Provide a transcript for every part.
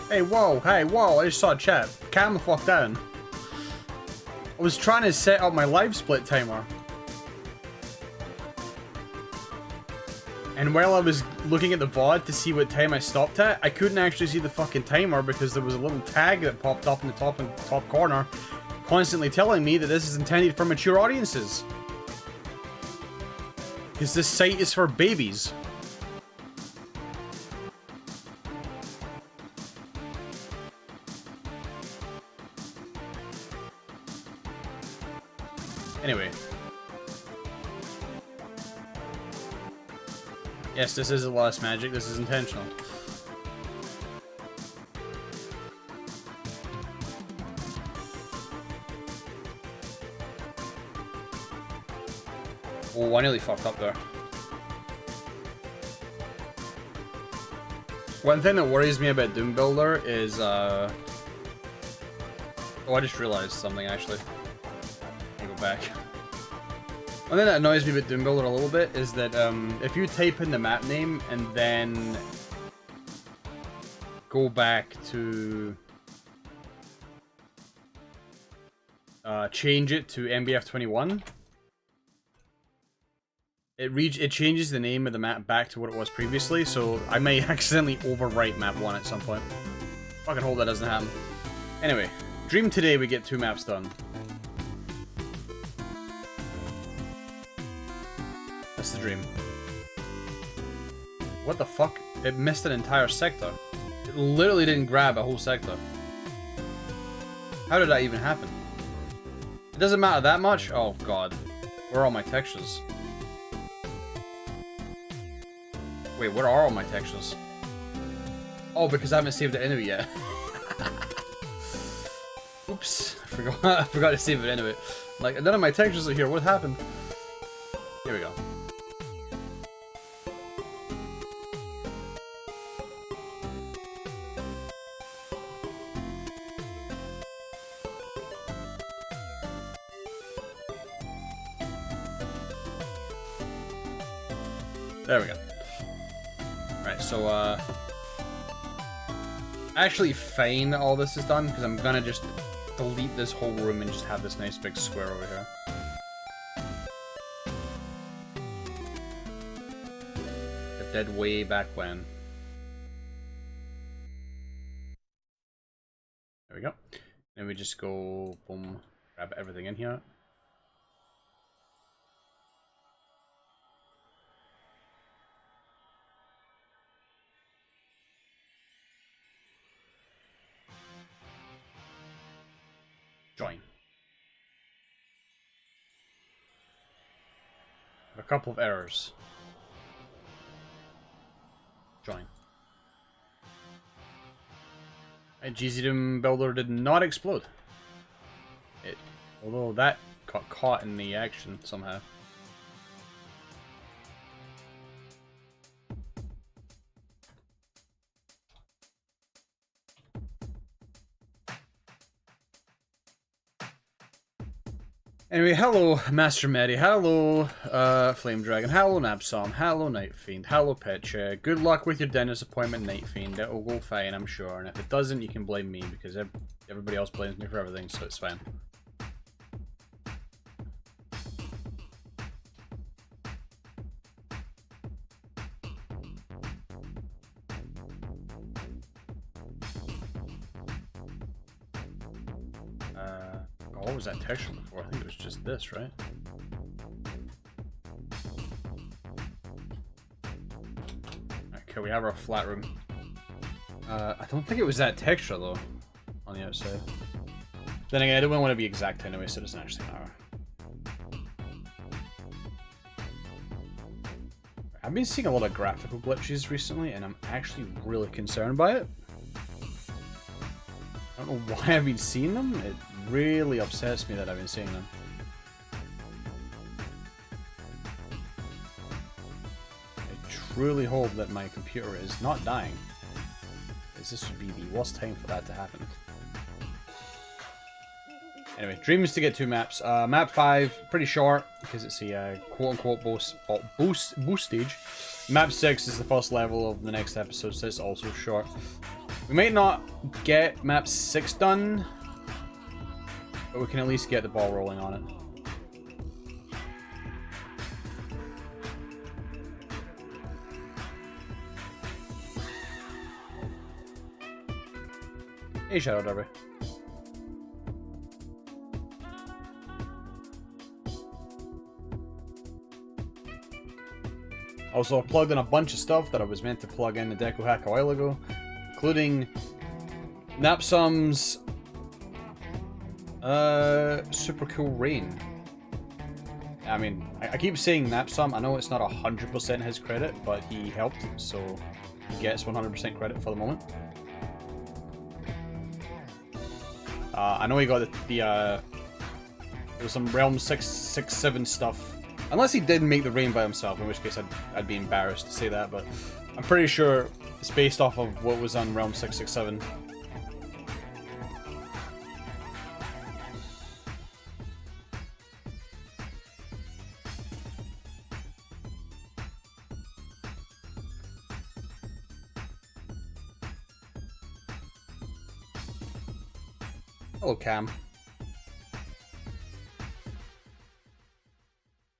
Hey, whoa, hey, whoa, I just saw a chat. Calm the fuck down. I was trying to set up my live split timer. And while I was looking at the VOD to see what time I stopped at, I couldn't actually see the fucking timer because there was a little tag that popped up in the top corner, constantly telling me that this is intended for mature audiences. Because this site is for babies. Anyway. Yes, this is a lost magic. This is intentional. Oh, I nearly fucked up there. One thing that worries me about Doom Builder is, Oh, I just realized something, actually. Let me go back. One thing that annoys me about Doom Builder a little bit is that if you type in the map name and then go back to change it to MBF21, it changes the name of the map back to what it was previously, so I may accidentally overwrite map 1 at some point. Fucking hope that doesn't happen. Anyway, dream today we get 2 maps done. That's the dream. What the fuck? It missed an entire sector. It literally didn't grab a whole sector. How did that even happen? It doesn't matter that much? Oh god. Where are all my textures? Wait, where are all my textures? Oh, because I haven't saved it into it yet. Oops. I forgot to save it into it. Like, none of my textures are here. What happened? Here we go. There we go. Alright, so, actually fine that all this is done, because I'm gonna just delete this whole room and just have this nice big square over here. It did way back when. There we go. Then we just go, boom, grab everything in here. Join. A couple of errors. Join. And GZDoom Builder did not explode. Although that got caught in the action somehow. Anyway, hello Master Medi, hello Flame Dragon, hello Nabsom, hello Night Fiend, hello Pitch. Good luck with your dentist appointment, Night Fiend. It will go fine, I'm sure. And if it doesn't, you can blame me because everybody else blames me for everything, so it's fine. What was that texture before? I think it was just this, right? Okay, we have our flat room. I don't think it was that texture, though, on the outside. Then again, I don't want to be exact anyway, so it doesn't actually matter. I've been seeing a lot of graphical glitches recently, and I'm actually really concerned by it. I don't know why I've been seeing them. It really upsets me that I've been seeing them. I truly hope that my computer is not dying, as this would be the worst time for that to happen. Anyway, dream is to get 2 maps. Map 5, pretty short, because it's a quote-unquote boost stage. Map 6 is the first level of the next episode, so it's also short. We might not get map 6 done, but we can at least get the ball rolling on it. Hey, Shadow Derby. Also, I plugged in a bunch of stuff that I was meant to plug in the Deco Hack a while ago, including Napsom's super cool rain. I mean, I keep saying Napsom. I know it's not 100% his credit, but he helped, so he gets 100% credit for the moment. I know he got there was some Realm 667 stuff. Unless he did make the rain by himself, in which case I'd be embarrassed to say that, but I'm pretty sure it's based off of what was on Realm 667. Hello, Cam.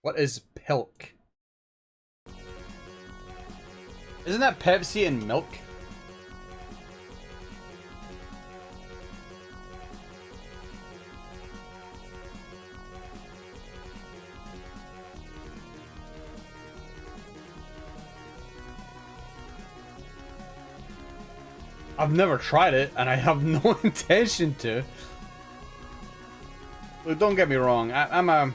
What is Pilk? Isn't that Pepsi and milk? I've never tried it, and I have no intention to. Look, don't get me wrong, I'm a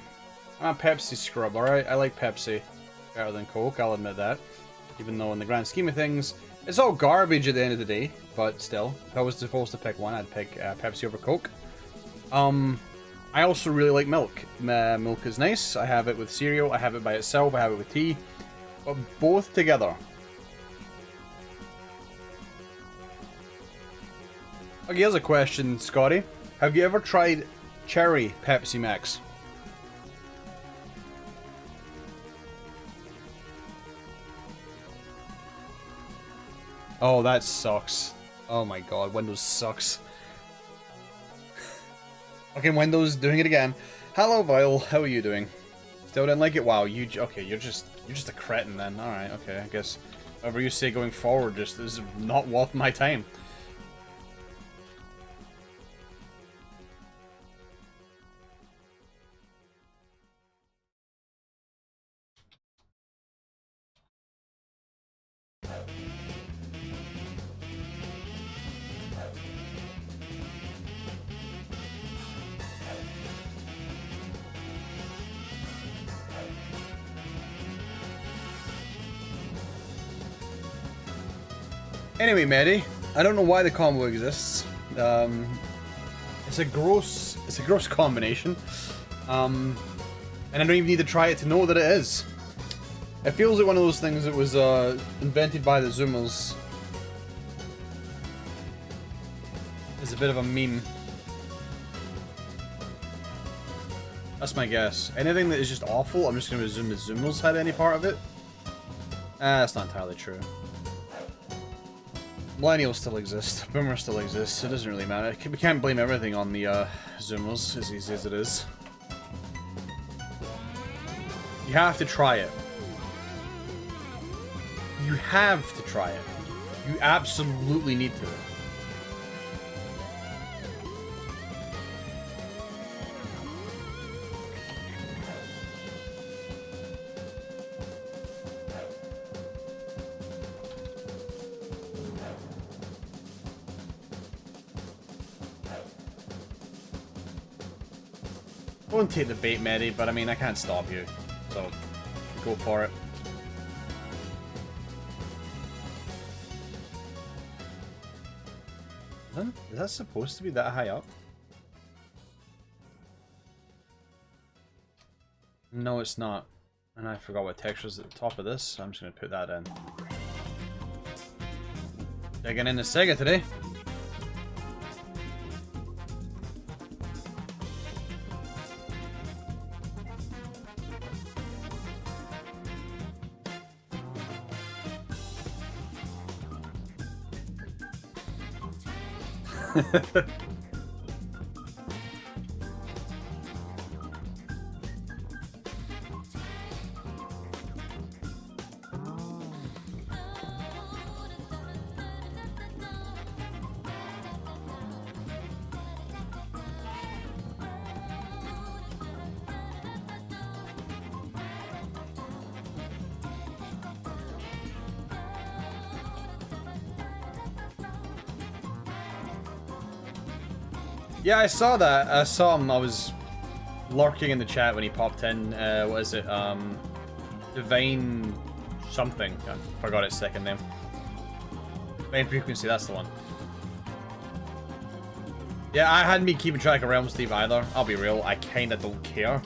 Pepsi scrub, alright? I like Pepsi better than Coke, I'll admit that. Even though in the grand scheme of things, it's all garbage at the end of the day. But still, if I was supposed to pick one, I'd pick Pepsi over Coke. I also really like milk. Milk is nice. I have it with cereal, I have it by itself, I have it with tea. But both together. Okay, here's a question, Scotty. Have you ever tried Cherry Pepsi Max? Oh, that sucks. Oh my god, Windows sucks. Okay, Windows doing it again. Hello, Vile. How are you doing? Still didn't like it? Wow, okay, you're just a cretin then. Alright, okay, I guess whatever you say going forward just is not worth my time. Anyway, Mary, I don't know why the combo exists. It's a gross combination. And I don't even need to try it to know that it is. It feels like one of those things that was invented by the Zoomers. It's a bit of a meme. That's my guess. Anything that is just awful, I'm just going to assume the Zoomers had any part of it. That's not entirely true. Millennials still exist, Boomers still exist, so it doesn't really matter. We can't blame everything on the Zoomers, as easy as it is. You have to try it. You have to try it. You absolutely need to. Don't take the bait, Medi, but I mean, I can't stop you. So, go for it. Is that supposed to be that high up? No, it's not. And I forgot what texture is at the top of this, so I'm just going to put that in. Digging in the Sega today. Yeah, I saw that. I saw him. I was lurking in the chat when he popped in. What is it? Divine something. I forgot its second name. Divine Frequency, that's the one. Yeah, I hadn't been keeping track of Realms Deep either. I'll be real, I kinda don't care.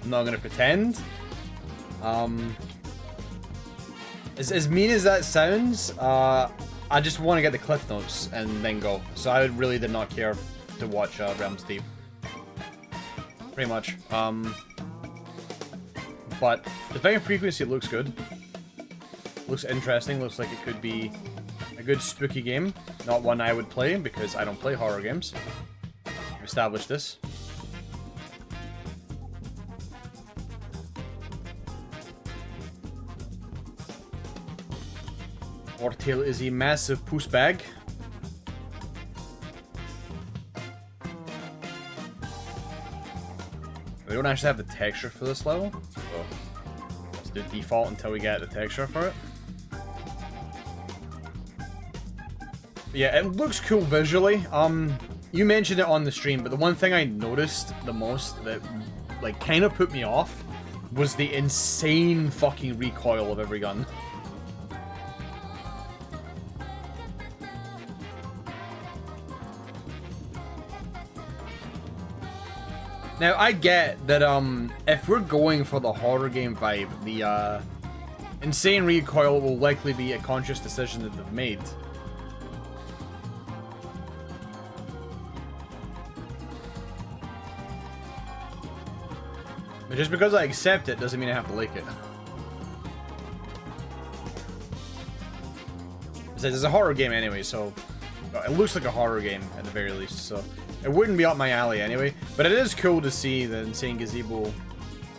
I'm not gonna pretend. As mean as that sounds, I just want to get the cliff notes and then go. So I really did not care to watch Realms Deep. Pretty much. But Divine Frequency looks good. Looks interesting. Looks like it could be a good spooky game. Not one I would play because I don't play horror games. We've established this. Ortail is a massive puss bag. We don't actually have the texture for this level, so let's do default until we get the texture for it. Yeah, it looks cool visually. You mentioned it on the stream, but the one thing I noticed the most that like kind of put me off was the insane fucking recoil of every gun. Now, I get that, if we're going for the horror game vibe, the, insane recoil will likely be a conscious decision that they've made. But just because I accept it doesn't mean I have to like it. It's a horror game anyway, so it looks like a horror game at the very least, so it wouldn't be up my alley anyway. But it is cool to see that Insane Gazebo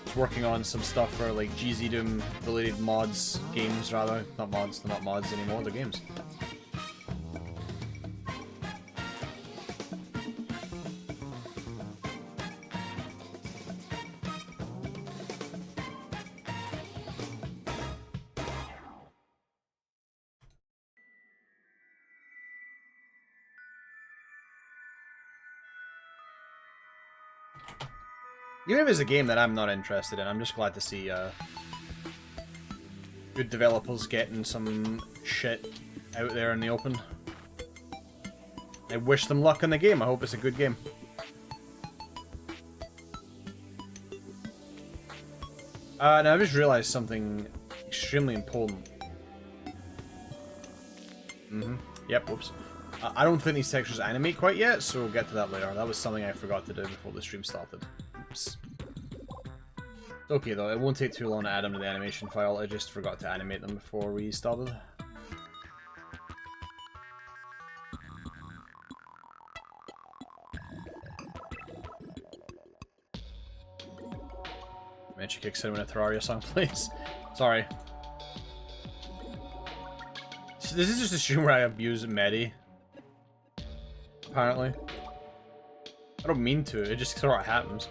is working on some stuff for like GZ Doom related mods, games rather. Not mods, they're not mods anymore, they're games. Even if it's a game that I'm not interested in, I'm just glad to see good developers getting some shit out there in the open. I wish them luck in the game. I hope it's a good game. Now I just realized something extremely important. Yep, whoops. I don't think these textures animate quite yet, so we'll get to that later. That was something I forgot to do before the stream started. Oops. It's okay though, it won't take too long to add them to the animation file, I just forgot to animate them before we started. Mention kicks in when a Terraria song plays. Sorry. So this is just a stream where I abuse Medi. Apparently. I don't mean to, it just sort of happens.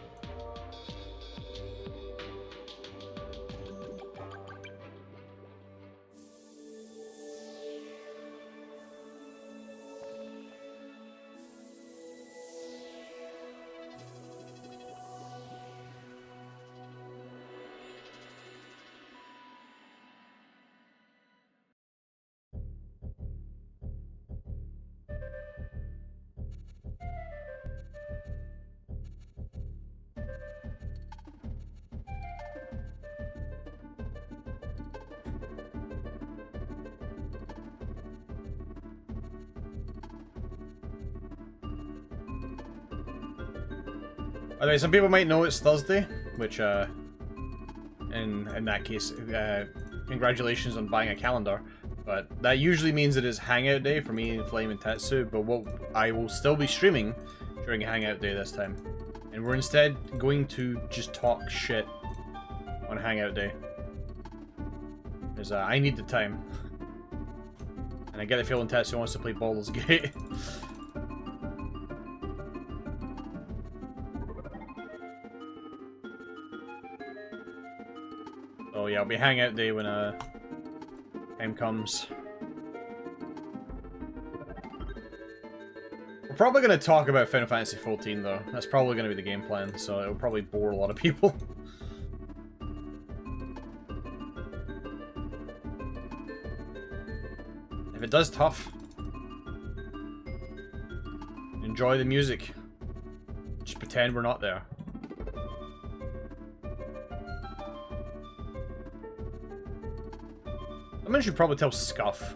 By the way, some people might know it's Thursday, which, in that case, congratulations on buying a calendar. But that usually means it is hangout day for me and Flame and Tetsu, but what I will still be streaming during hangout day this time. And we're instead going to just talk shit on hangout day. Because I need the time. And I get the feeling Tetsu wants to play Baldur's Gate. So yeah, it'll be hangout day when time comes. We're probably going to talk about Final Fantasy XIV though. That's probably going to be the game plan, so it'll probably bore a lot of people. If it does, tough. Enjoy the music. Just pretend we're not there. Someone should probably tell Scuff.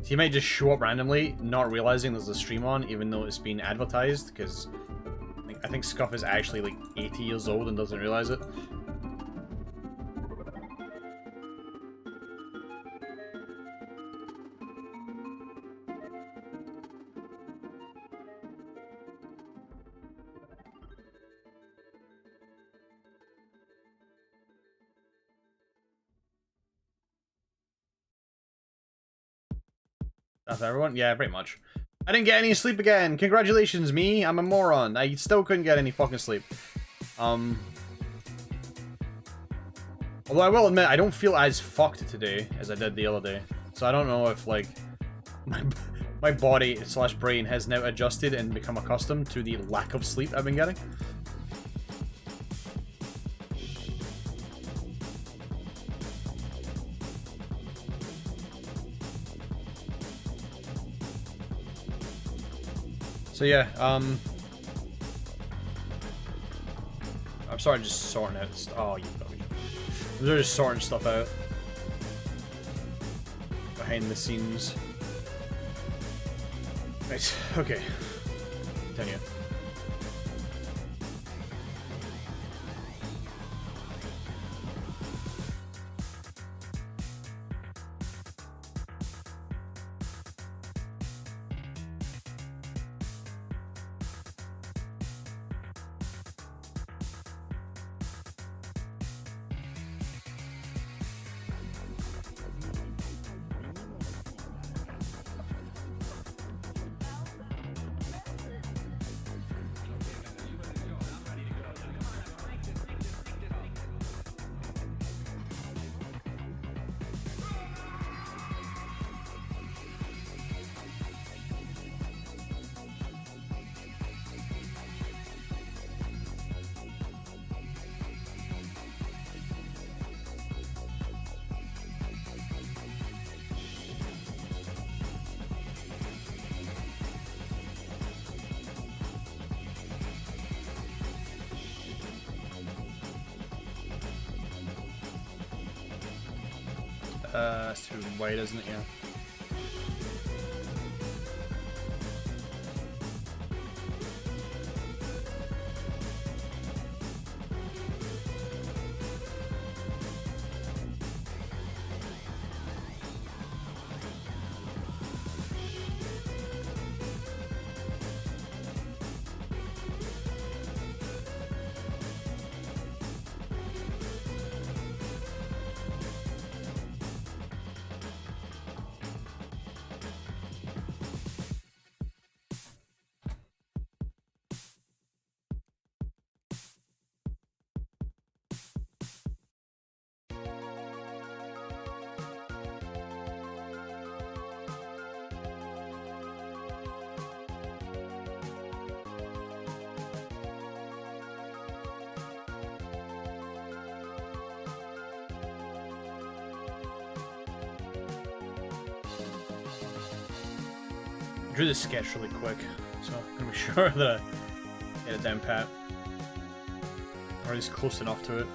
He might just show up randomly, not realizing there's a stream on, even though it's been advertised, because I think Scuff is actually like 80 years old and doesn't realize it. That's everyone? Yeah, pretty much. I didn't get any sleep again! Congratulations, me! I'm a moron. I still couldn't get any fucking sleep. Although I will admit, I don't feel as fucked today as I did the other day. So I don't know if, like, my body / brain has now adjusted and become accustomed to the lack of sleep I've been getting. So yeah, I'm sorry, just sorting out. Oh, you probably. They're just sorting stuff out behind the scenes. Right. Okay. Continue. It's too wide, isn't it? Yeah. I drew this sketch really quick, so I'm gonna be sure that I get it down pat. Or at least close enough to it.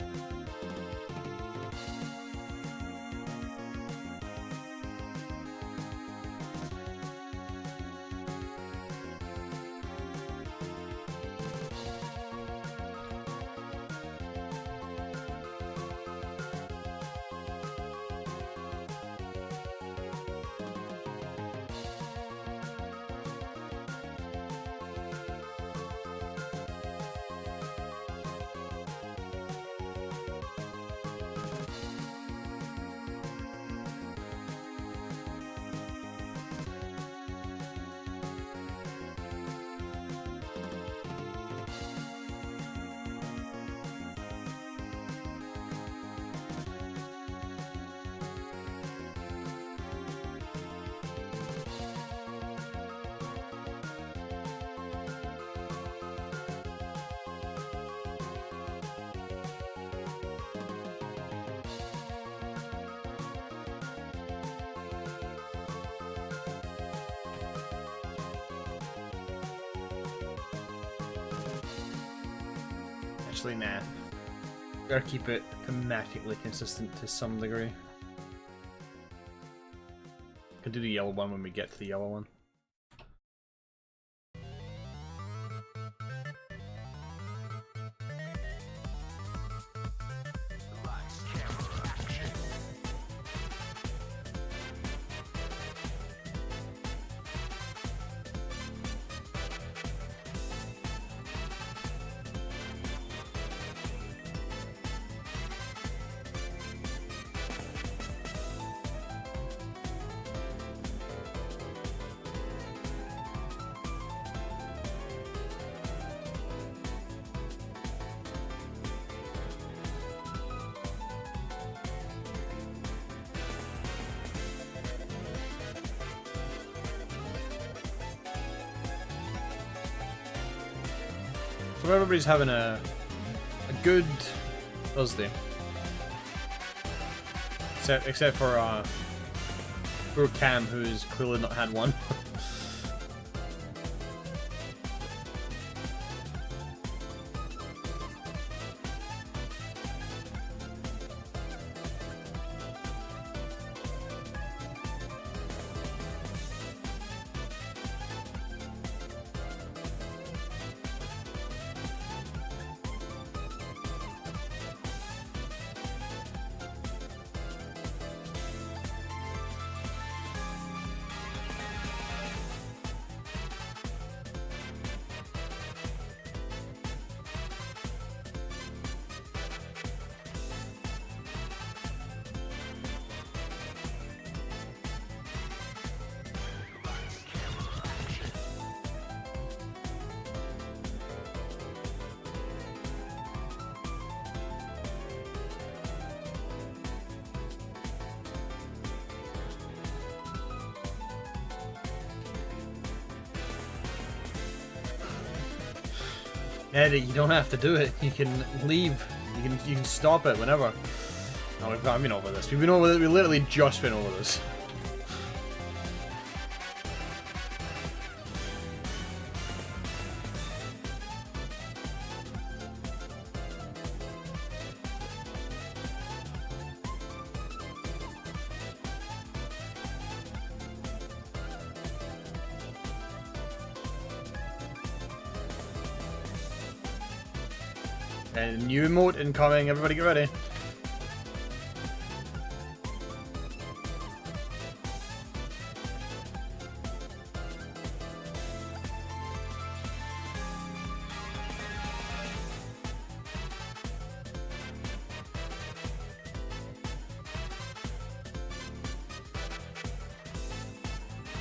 Actually, nah. Gotta keep it thematically consistent to some degree. Could do the yellow one when we get to the yellow one. So everybody's having a good Thursday. Except for poor Cam, who's clearly not had one. Eddie, you don't have to do it. You can leave. You can stop it whenever. Oh, I've been over this. We've been over this. We literally just been over this. And new emote incoming, everybody get ready.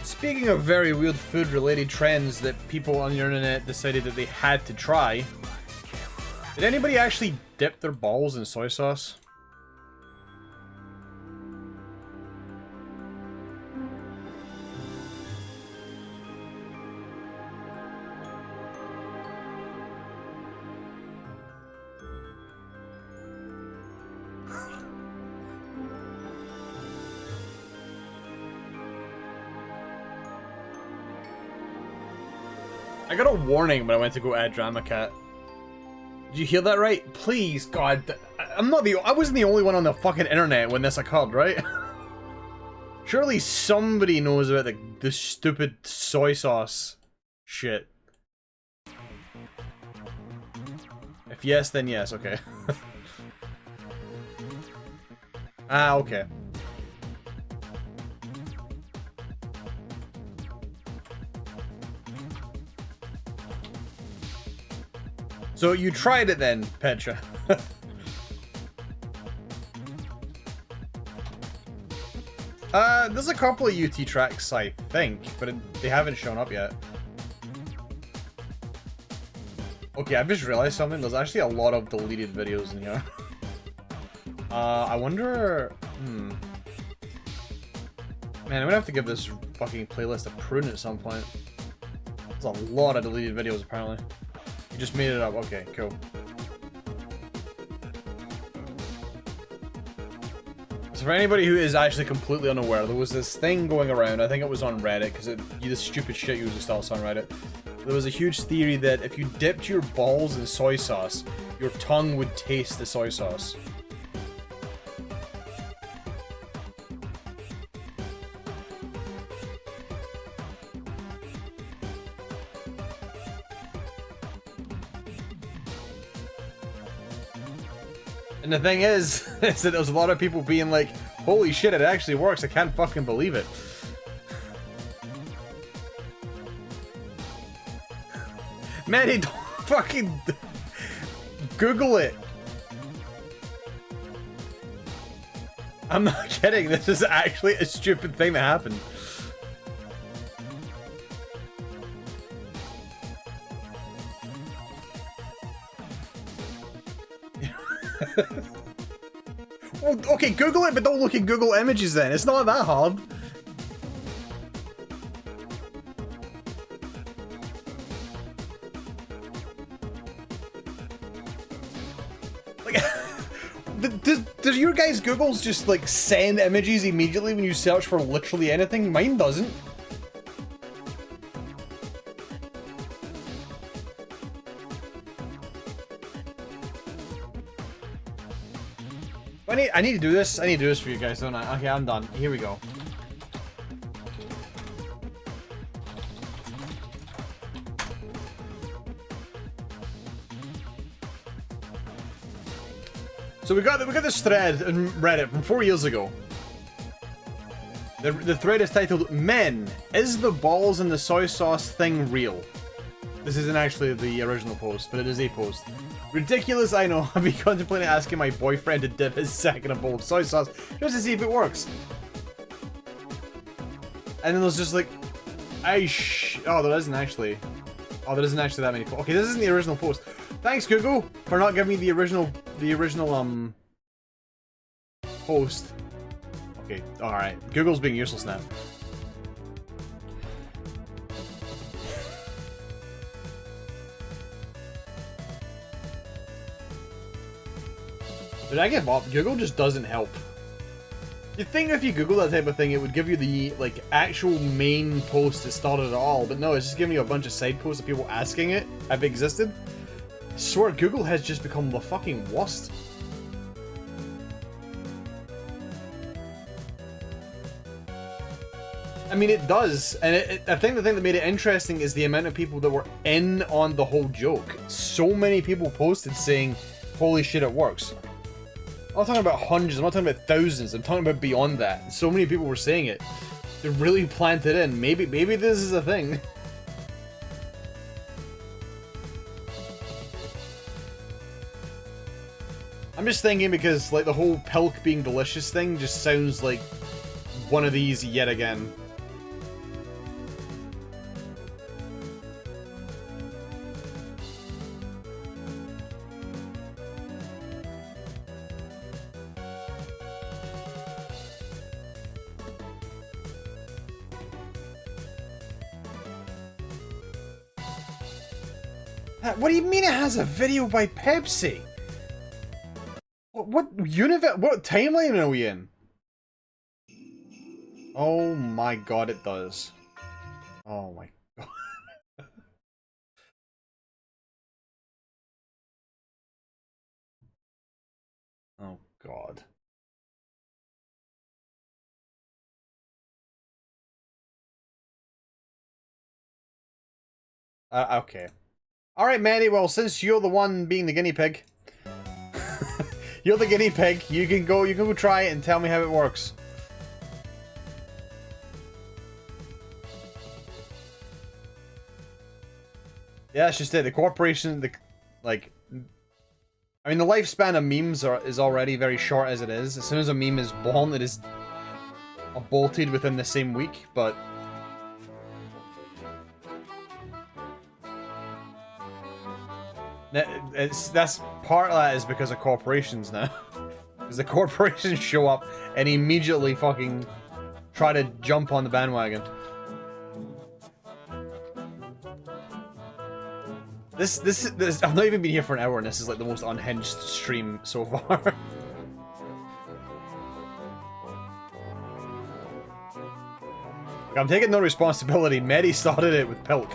Speaking of very weird food related trends that people on the internet decided that they had to try, did anybody actually dip their balls in soy sauce? I got a warning when I went to go add Drama Cat. Did you hear that right? Please, God, I wasn't the only one on the fucking internet when this occurred, right? Surely somebody knows about the stupid soy sauce shit. If yes, then yes, okay. Ah, okay. So you tried it then, Petra. There's a couple of UT tracks, I think, but they haven't shown up yet. Okay, I've just realized something. There's actually a lot of deleted videos in here. I wonder... Man, I'm gonna have to give this fucking playlist a prune at some point. There's a lot of deleted videos, apparently. You just made it up. Okay, cool. So for anybody who is actually completely unaware, there was this thing going around, I think it was on Reddit, because this stupid shit usually starts on Reddit. There was a huge theory that if you dipped your balls in soy sauce, your tongue would taste the soy sauce. And the thing is that there was a lot of people being like, holy shit, it actually works, I can't fucking believe it. Manny, don't fucking Google it. I'm not kidding, this is actually a stupid thing that happened. Well, okay, Google it, but don't look at Google Images then. It's not that hard. Like, does your guys' Googles just like send images immediately when you search for literally anything? Mine doesn't. I need to do this. I need to do this for you guys, don't I? Okay, I'm done. Here we go. So we got this thread on Reddit from 4 years ago. The thread is titled, "Men, is the balls in the soy sauce thing real?" This isn't actually the original post, but it is a post. Ridiculous, I know. I've been contemplating asking my boyfriend to dip his sack in a bowl of soy sauce just to see if it works. And then there's just like, oh, there isn't actually. Oh, there isn't actually that many. Okay, this isn't the original post. Thanks, Google, for not giving me the original post. Okay, alright. Google's being useless now. Did I give up? Google just doesn't help. You'd think if you Google that type of thing, it would give you the, like, actual main post that started it all, but no, it's just giving you a bunch of side posts of people asking it have existed. I swear, Google has just become the fucking worst. I mean, it does, and I think the thing that made it interesting is the amount of people that were in on the whole joke. So many people posted saying, holy shit, it works. I'm not talking about hundreds, I'm not talking about thousands, I'm talking about beyond that. So many people were saying it. They really planted in. Maybe this is a thing. I'm just thinking because, like, the whole Pilk being delicious thing just sounds like one of these yet again. What do you mean it has a video by Pepsi? What universe? What timeline are we in? Oh my god, it does. Oh my god. Oh god. Okay. Alright, Maddie, well, since you're the one being the guinea pig, you're the guinea pig, you can go try it and tell me how it works. Yeah, that's just it. The corporation, like, I mean, the lifespan of memes is already very short as it is. As soon as a meme is born, it is bolted within the same week, but that's part of that is because of corporations now. Because the corporations show up and immediately fucking try to jump on the bandwagon. This I've not even been here for an hour and this is like the most unhinged stream so far. I'm taking no responsibility. Medi started it with Pilk.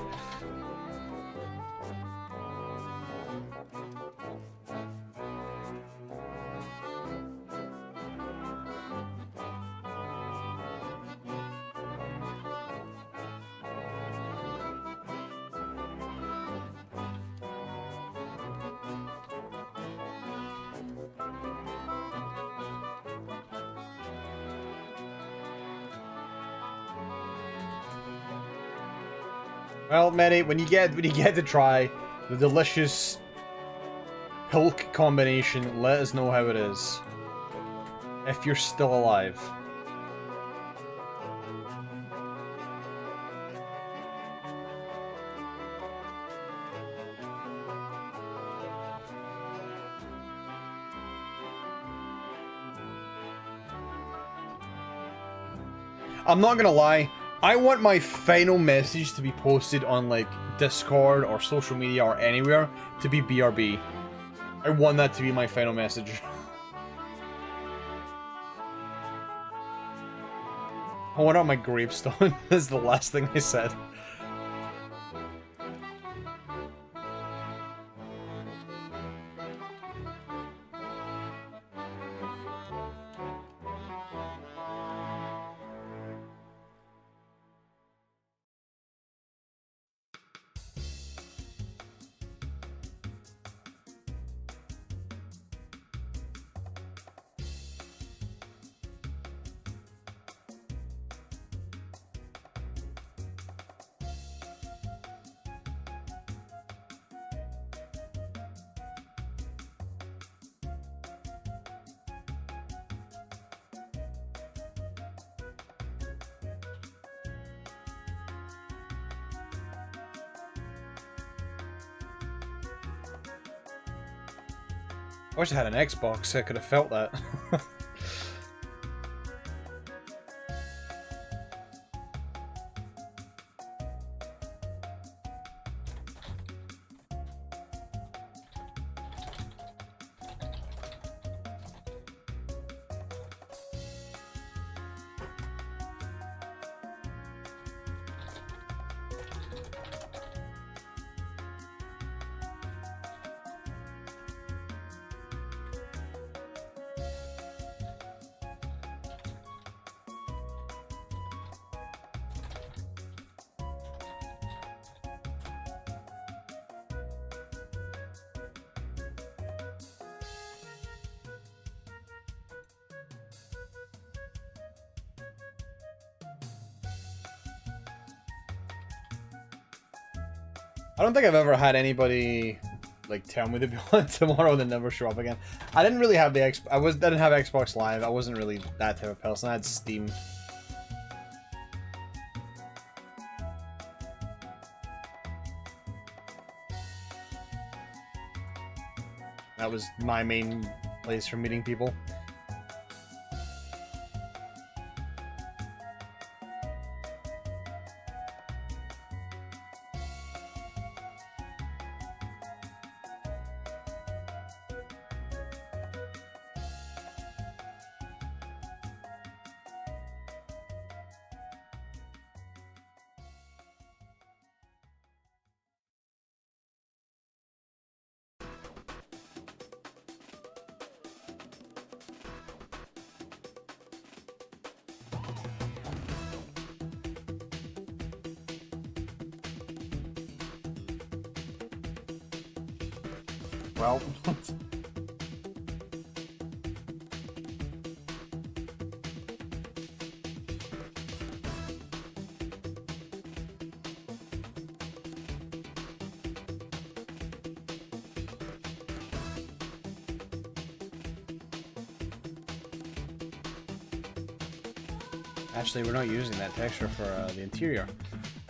Well, Mary, when you get to try the delicious Hulk combination, let us know how it is. If you're still alive. I'm not gonna lie, I want my final message to be posted on, like, Discord or social media or anywhere to be BRB. I want that to be my final message. I want on my gravestone. That's the last thing I said. I wish I had an Xbox so I could have felt that. I don't think I've ever had anybody like tell me to be on tomorrow and then never show up again. I didn't really have the didn't have Xbox Live. I wasn't really that type of person. I had Steam. That was my main place for meeting people. Well, actually, we're not using that texture for the interior.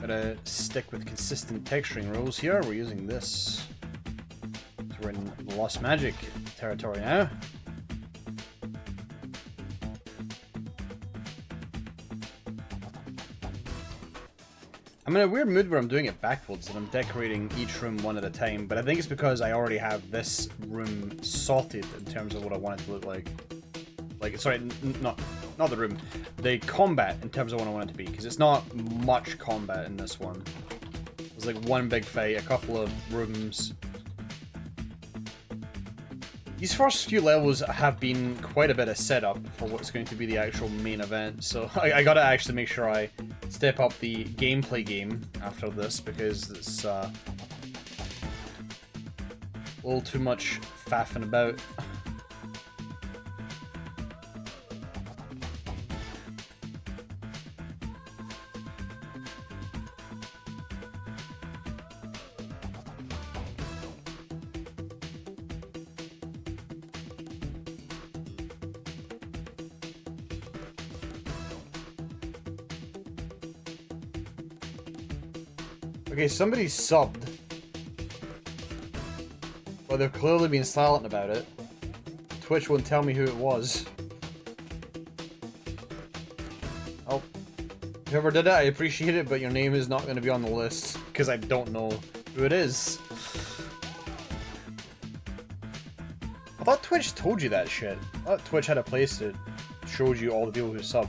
Gotta stick with consistent texturing rules here. We're using this. So we're in Lost Magic territory now. I'm in a weird mood where I'm doing it backwards and I'm decorating each room one at a time, but I think it's because I already have this room sorted in terms of what I want it to look like. Like, sorry, not the room, the combat in terms of what I want it to be, because it's not much combat in this one. There's like one big fight, a couple of rooms. These first few levels have been quite a bit of setup for what's going to be the actual main event, so I gotta actually make sure I step up the gameplay game after this, because it's a little too much faffing about. Okay, somebody subbed. Well, they've clearly been silent about it. Twitch won't tell me who it was. Oh. Whoever did it, I appreciate it, but your name is not going to be on the list, because I don't know who it is. I thought Twitch told you that shit. I thought Twitch had a place that showed you all the people who subbed.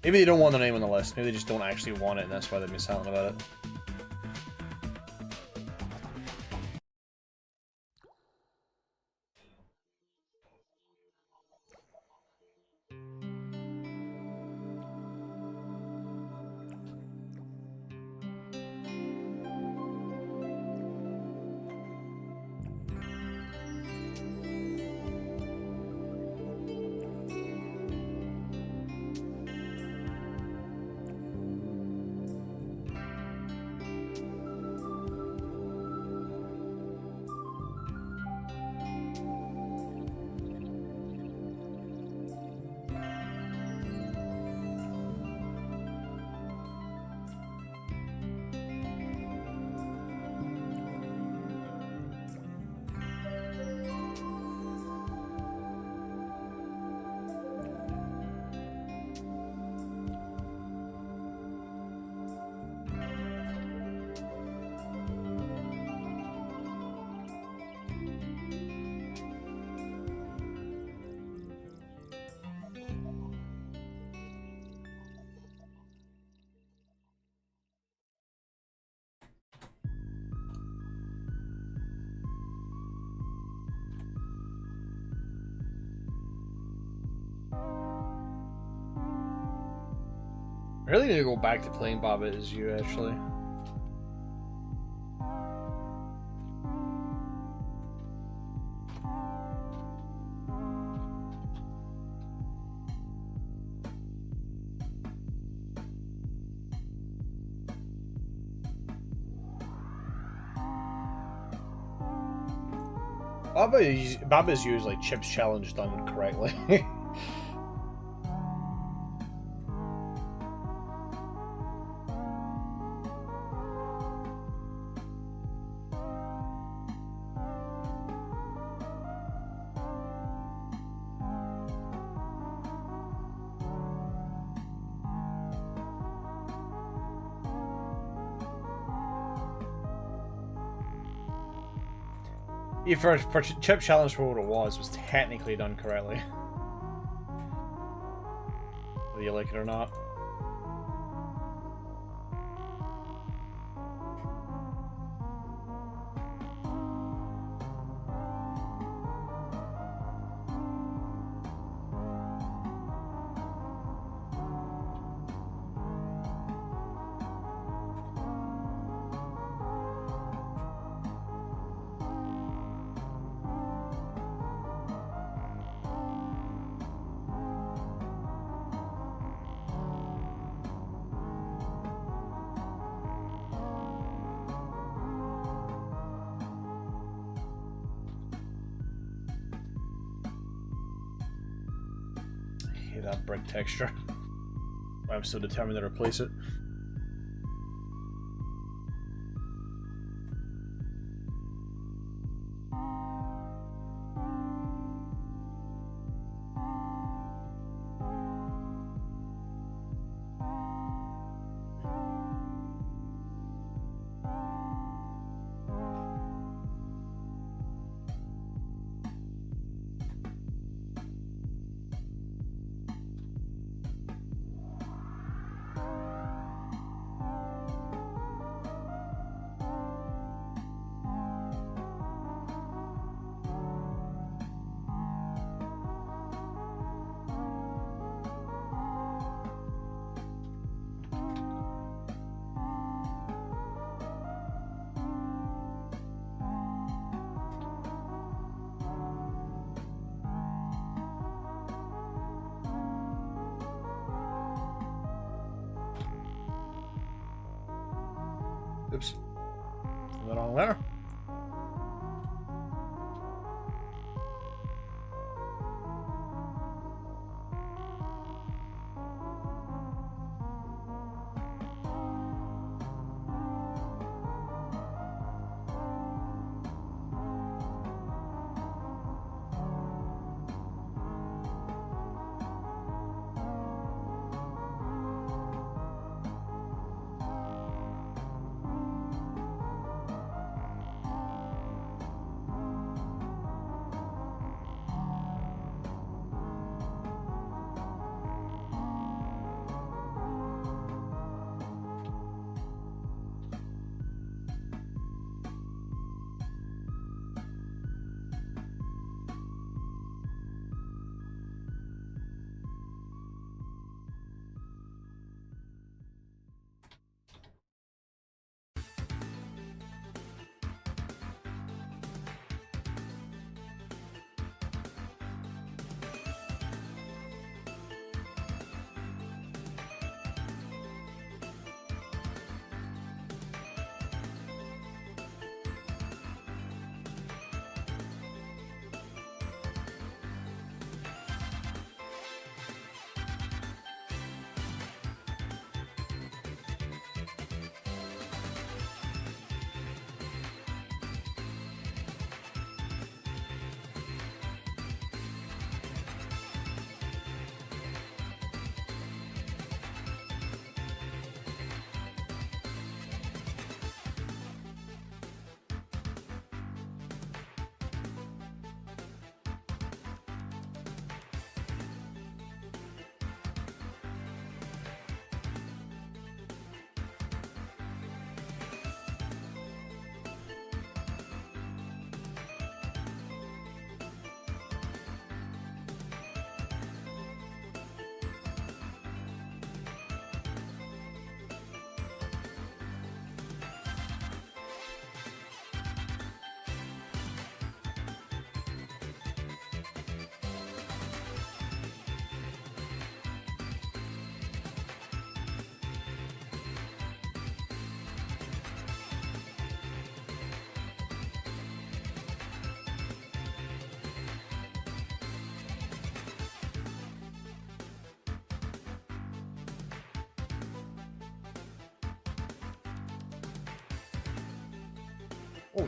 Maybe they don't want their name on the list. Maybe they just don't actually want it, and that's why they've been silent about it. I really need to go back to playing Baba Is You, actually. Baba Is You is like Chip's challenge done correctly. Yeah, for Chip Challenge for what it was technically done correctly. Whether you like it or not. That brick texture. I'm so determined to replace it. Oops. Something wrong there.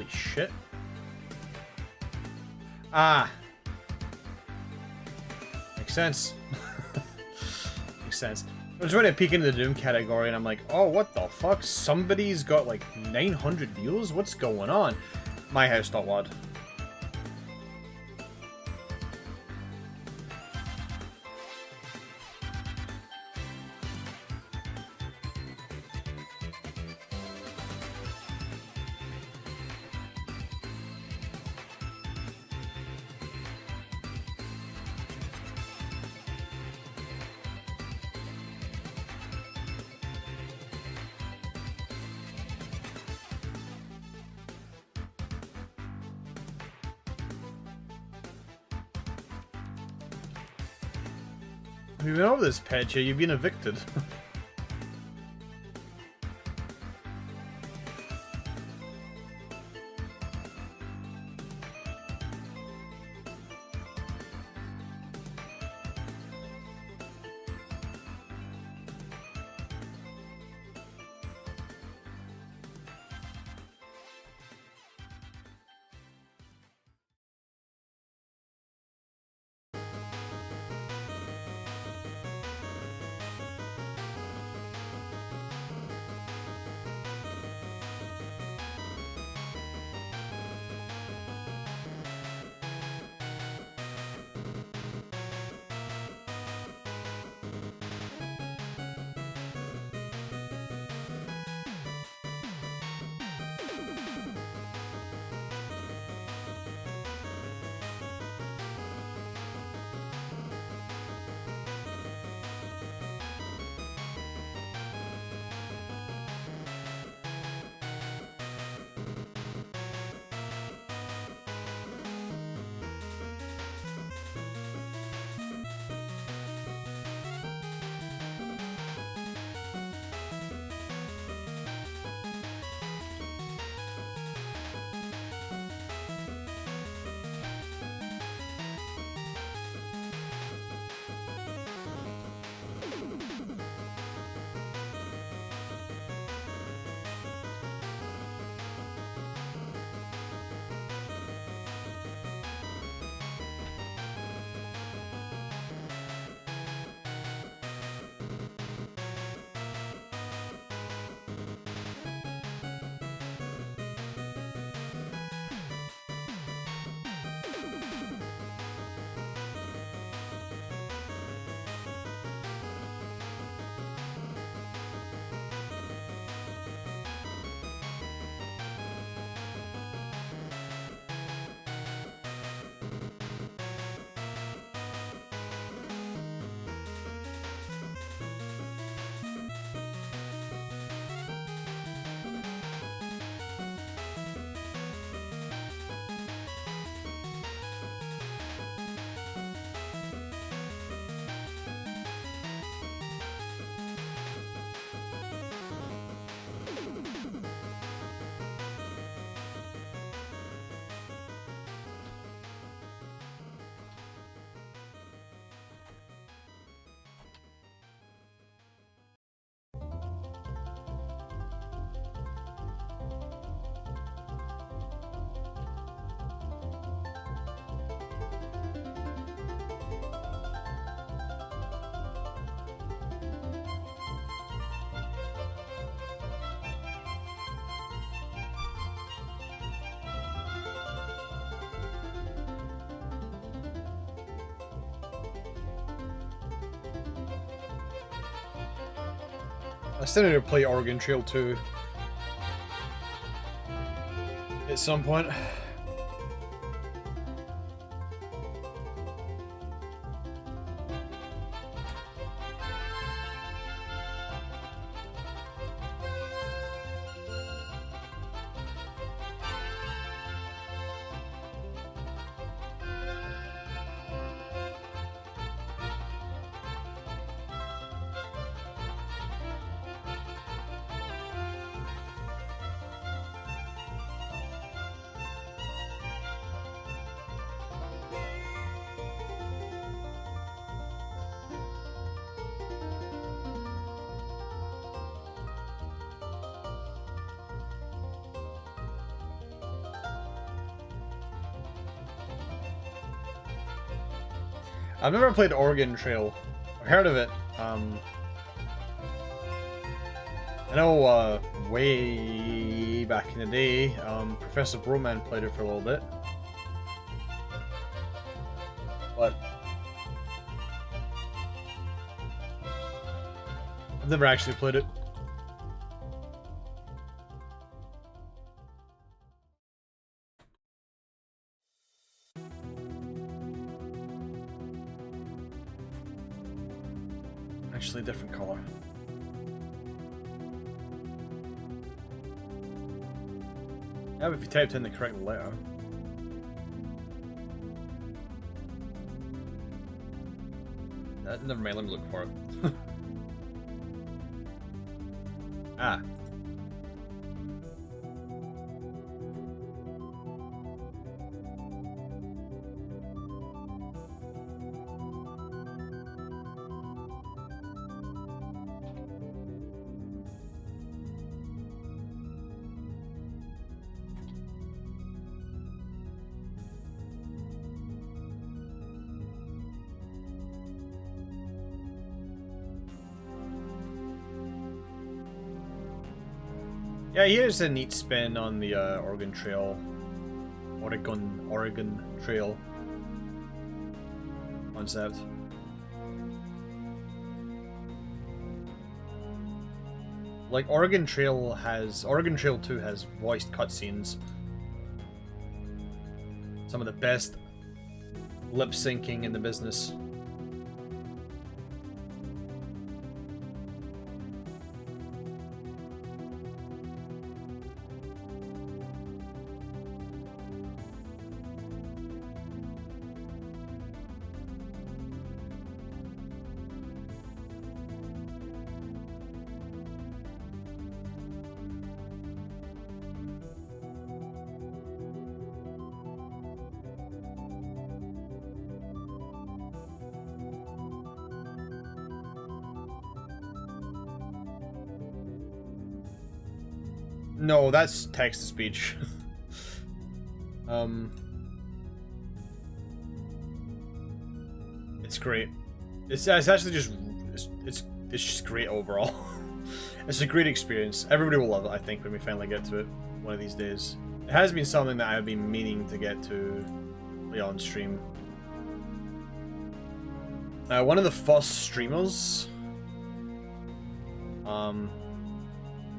Holy shit. Ah. Makes sense. Makes sense. I was trying to peek into the Doom category and I'm like, oh, what the fuck? Somebody's got like 900 views? What's going on? MyHouse.wad. You've been over this, Petcha. You've been evicted. I still need to play Oregon Trail 2 at some point. I've never played Oregon Trail. I've heard of it. I know way back in the day, Professor Broman played it for a little bit. But I've never actually played it. Actually, a different color. Yeah, if you typed in the correct letter. Never mind, let me look for it. Ah. Yeah, here's a neat spin on the Oregon Trail. Oregon Trail concept. Like, Oregon Trail 2 has voiced cutscenes. Some of the best lip syncing in the business. No, that's text-to-speech. It's great. It's actually just it's just great overall. It's a great experience. Everybody will love it, I think, when we finally get to it one of these days. It has been something that I've been meaning to get to play on stream. One of the first streamers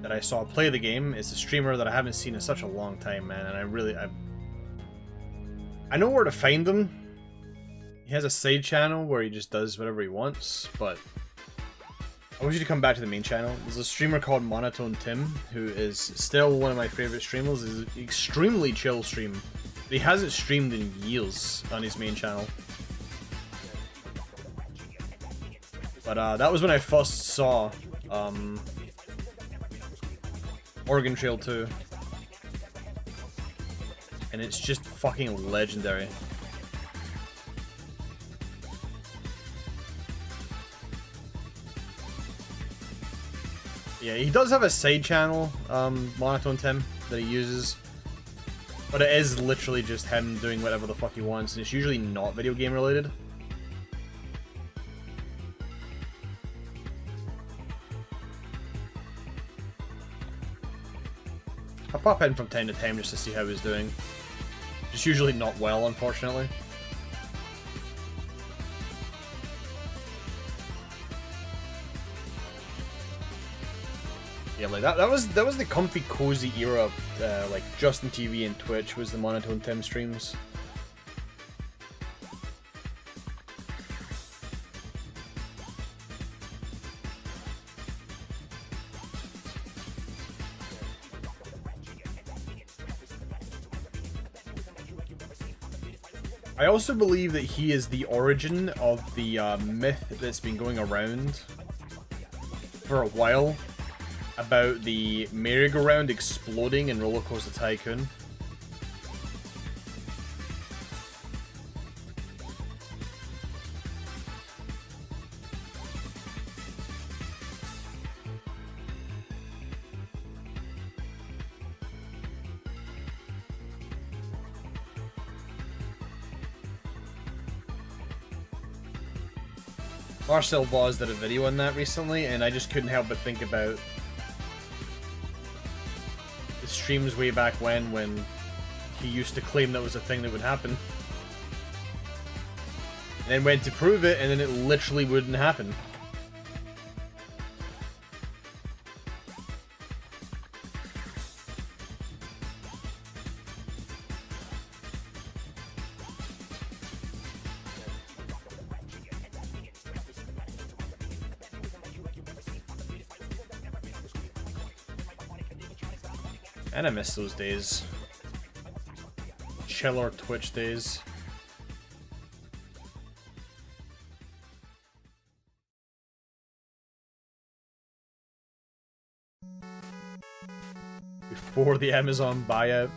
that I saw play the game is a streamer that I haven't seen in such a long time, man, and I know where to find him. He has a side channel where he just does whatever he wants, but I want you to come back to the main channel. There's a streamer called Monotone Tim, who is still one of my favorite streamers. He's an extremely chill stream. But he hasn't streamed in years on his main channel. But that was when I first saw Oregon Trail 2. And it's just fucking legendary. Yeah, he does have a side channel, Monotone Tim, that he uses. But it is literally just him doing whatever the fuck he wants, and it's usually not video game related. I pop in from time to time just to see how he's doing. Just usually not well, unfortunately. Yeah, like that was the comfy, cozy era, like Justin TV and Twitch was the Monotone Tim streams. I also believe that he is the origin of the myth that's been going around for a while about the merry-go-round exploding in Roller Coaster Tycoon. Marcel Boz did a video on that recently, and I just couldn't help but think about the streams way back when he used to claim that was a thing that would happen. And then went to prove it, and then it literally wouldn't happen. And I miss those days. Chiller Twitch days. Before the Amazon buyout.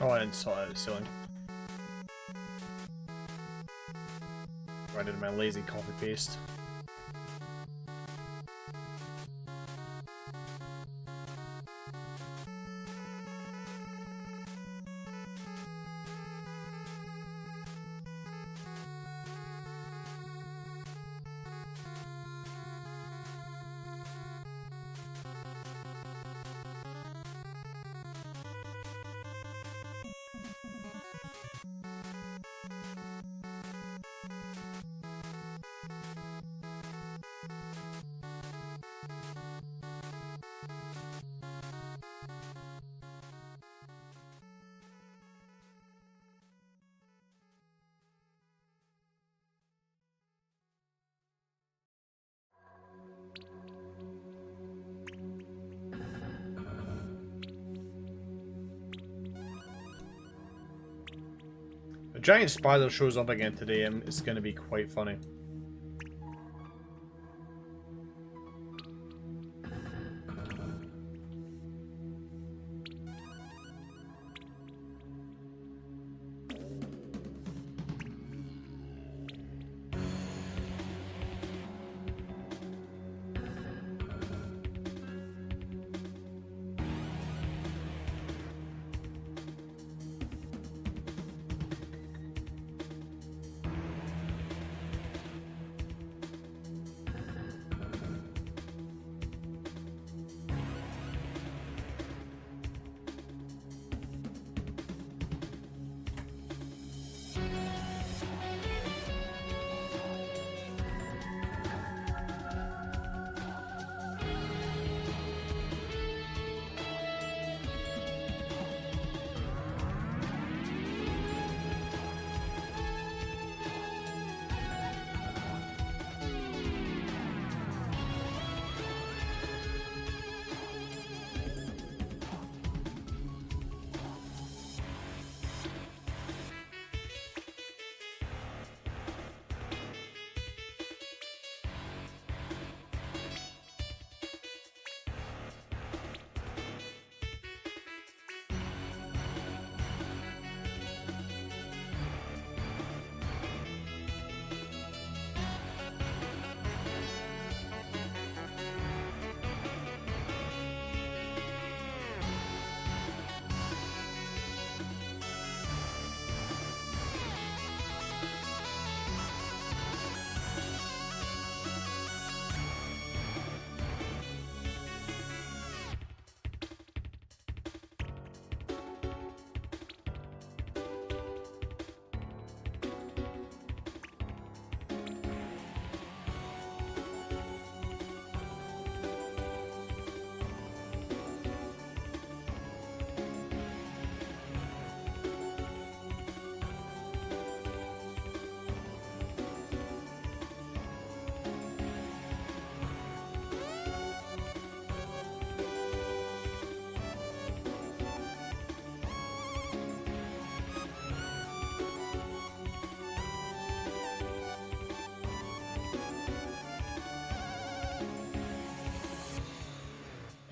Oh, I didn't saw that at the ceiling. I did my lazy copy paste. A giant spider shows up again today and it's going to be quite funny.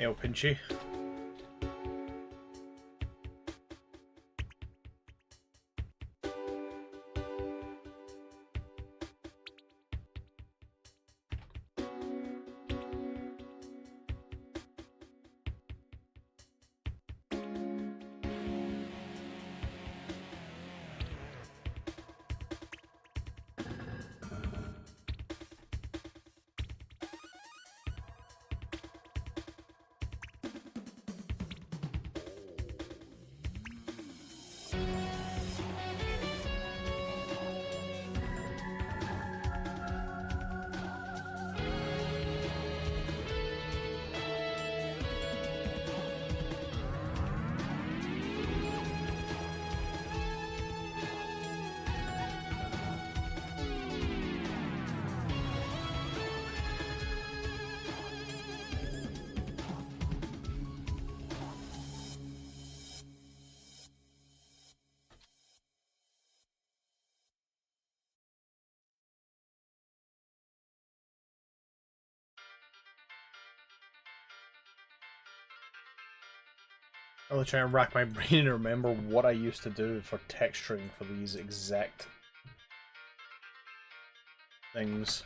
El Pinchy. I'll try and rack my brain and remember what I used to do for texturing for these exact things.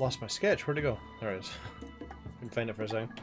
Lost my sketch. Where'd it go? There it is. Couldn't find it for a second.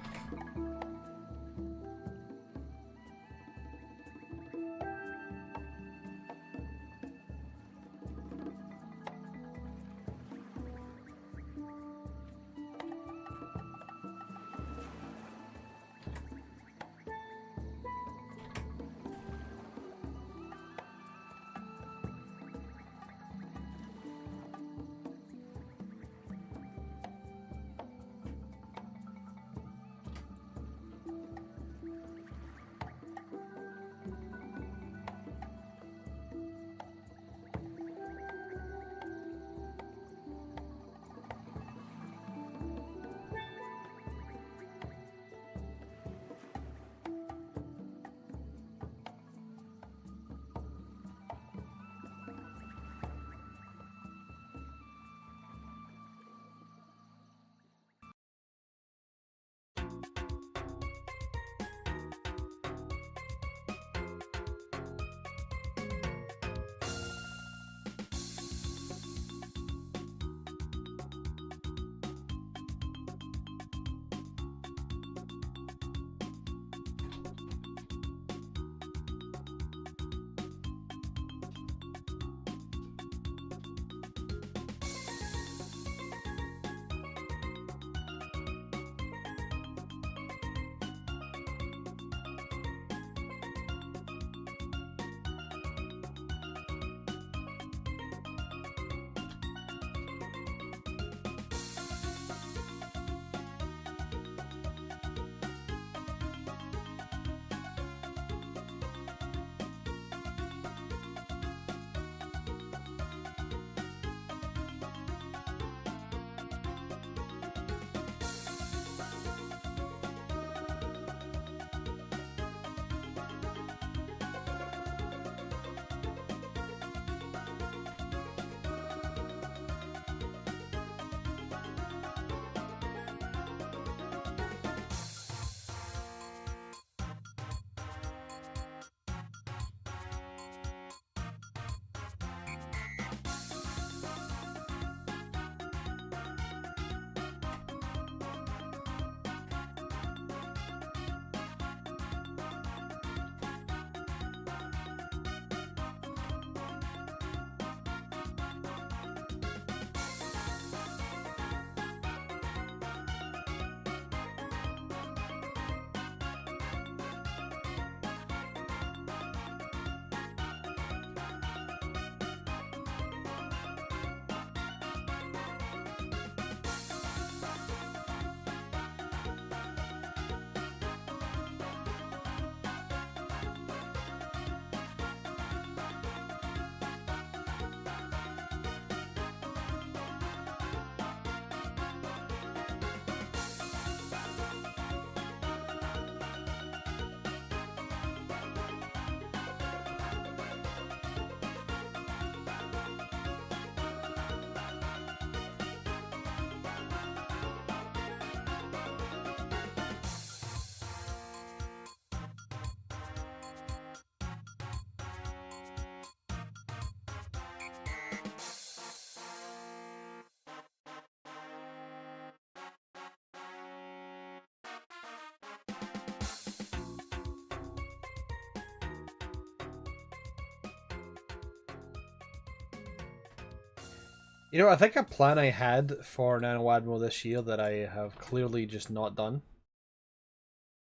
You know, I think a plan I had for Nanowadmo this year that I have clearly just not done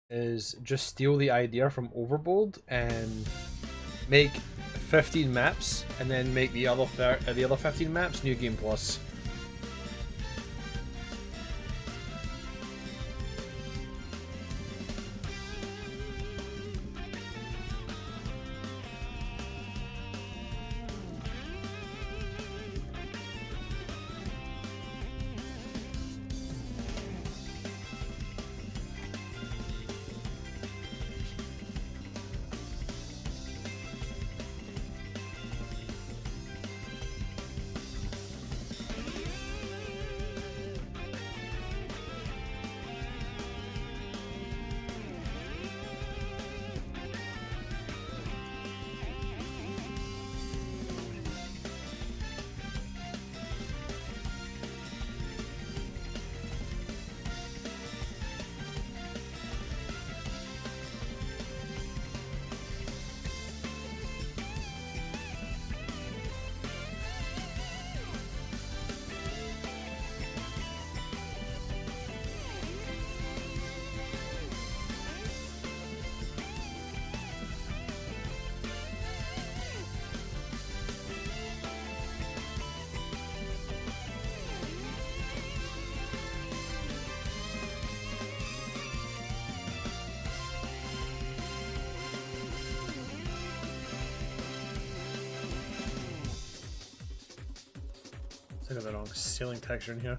is just steal the idea from Overbold and make 15 maps and then make the other 15 maps New Game Plus. I got the wrong ceiling texture in here.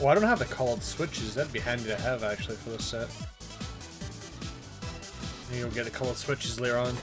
Oh, I don't have the colored switches. That'd be handy to have, actually, for this set. Maybe you'll get the colored switches later on.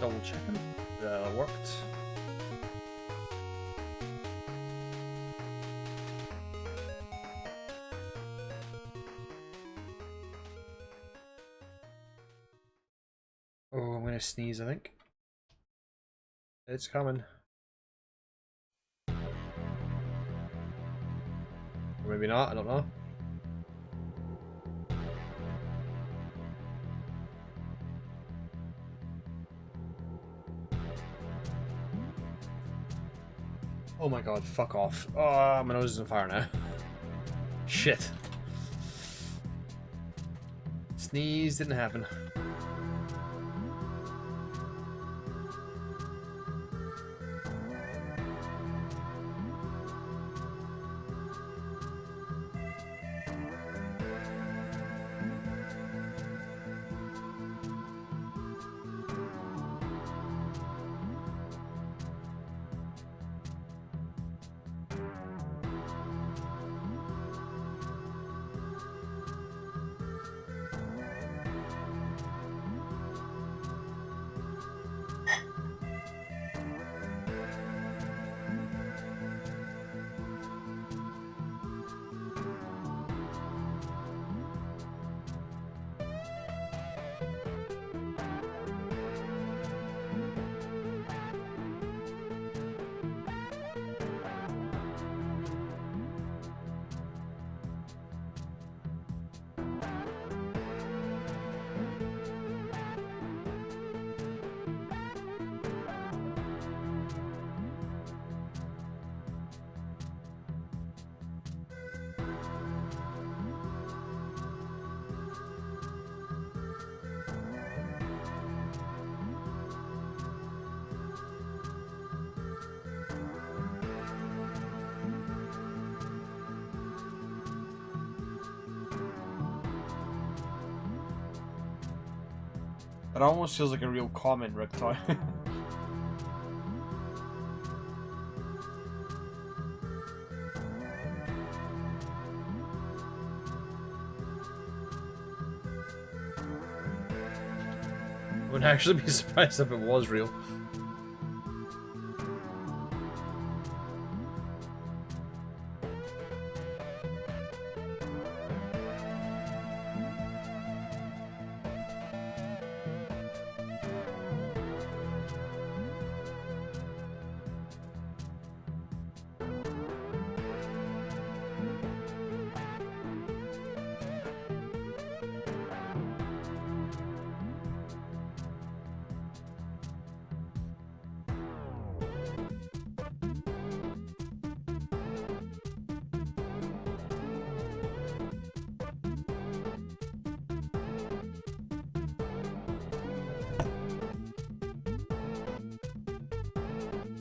Double checking. That worked. Oh, I'm gonna sneeze, I think. It's coming. Or maybe not, I don't know. Oh my god, fuck off. Oh, my nose is on fire now. Shit. Sneeze didn't happen. It almost feels like a real comment, Riptoy. I would actually be surprised if it was real.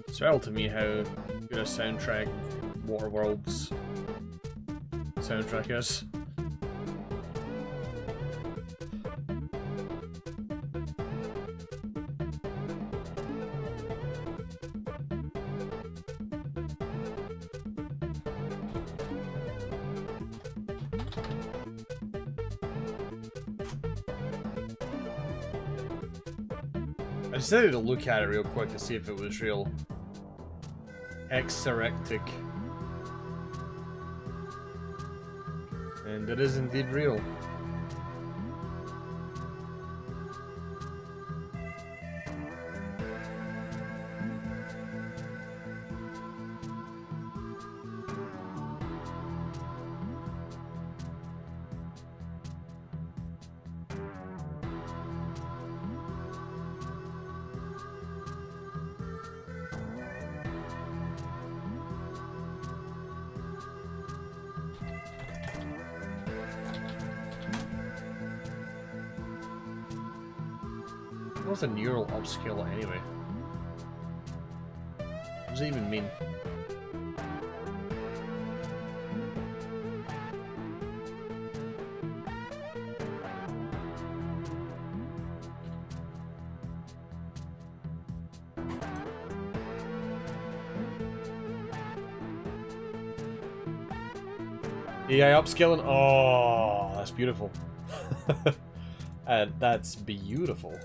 It's wild to me how good a soundtrack Waterworld's soundtrack is. I decided to look at it real quick to see if it was real. Exorectic. And it is indeed real. What's a neural upscaler anyway? What does it even mean? AI upscaling? Oh, that's beautiful. That's beautiful.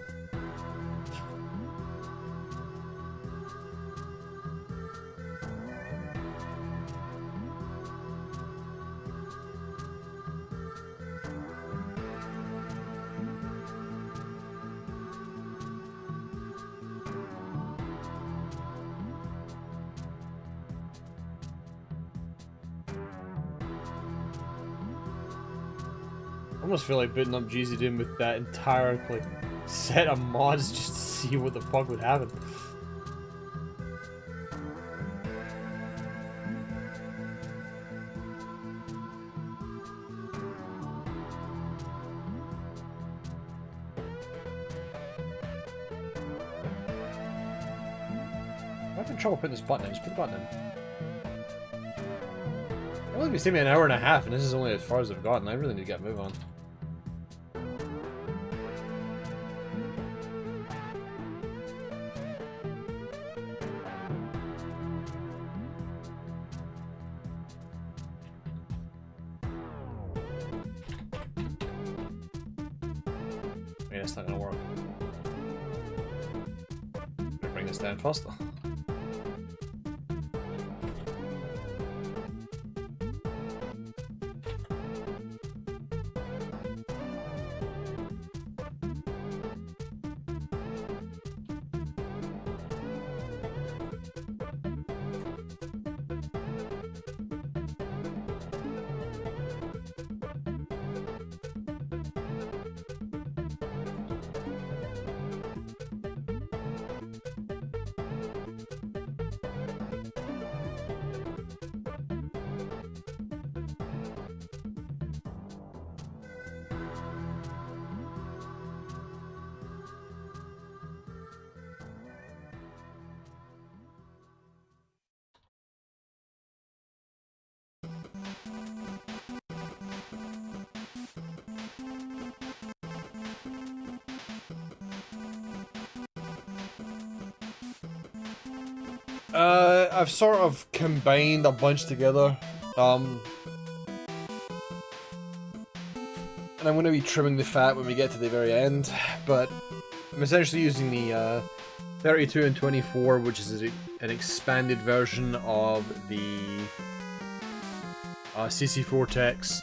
I almost feel like booting up GZ Doom with that entire like set of mods just to see what the fuck would happen. I'm having trouble putting this button in. Just put the button in. It's only been taking me an hour and a half, and this is only as far as I've gotten. I really need to get a move on. Yeah, it's not gonna work. Better bring this down faster. I've sort of combined a bunch together, and I'm going to be trimming the fat when we get to the very end, but I'm essentially using the 32 and 24, which is an expanded version of the CC4 text.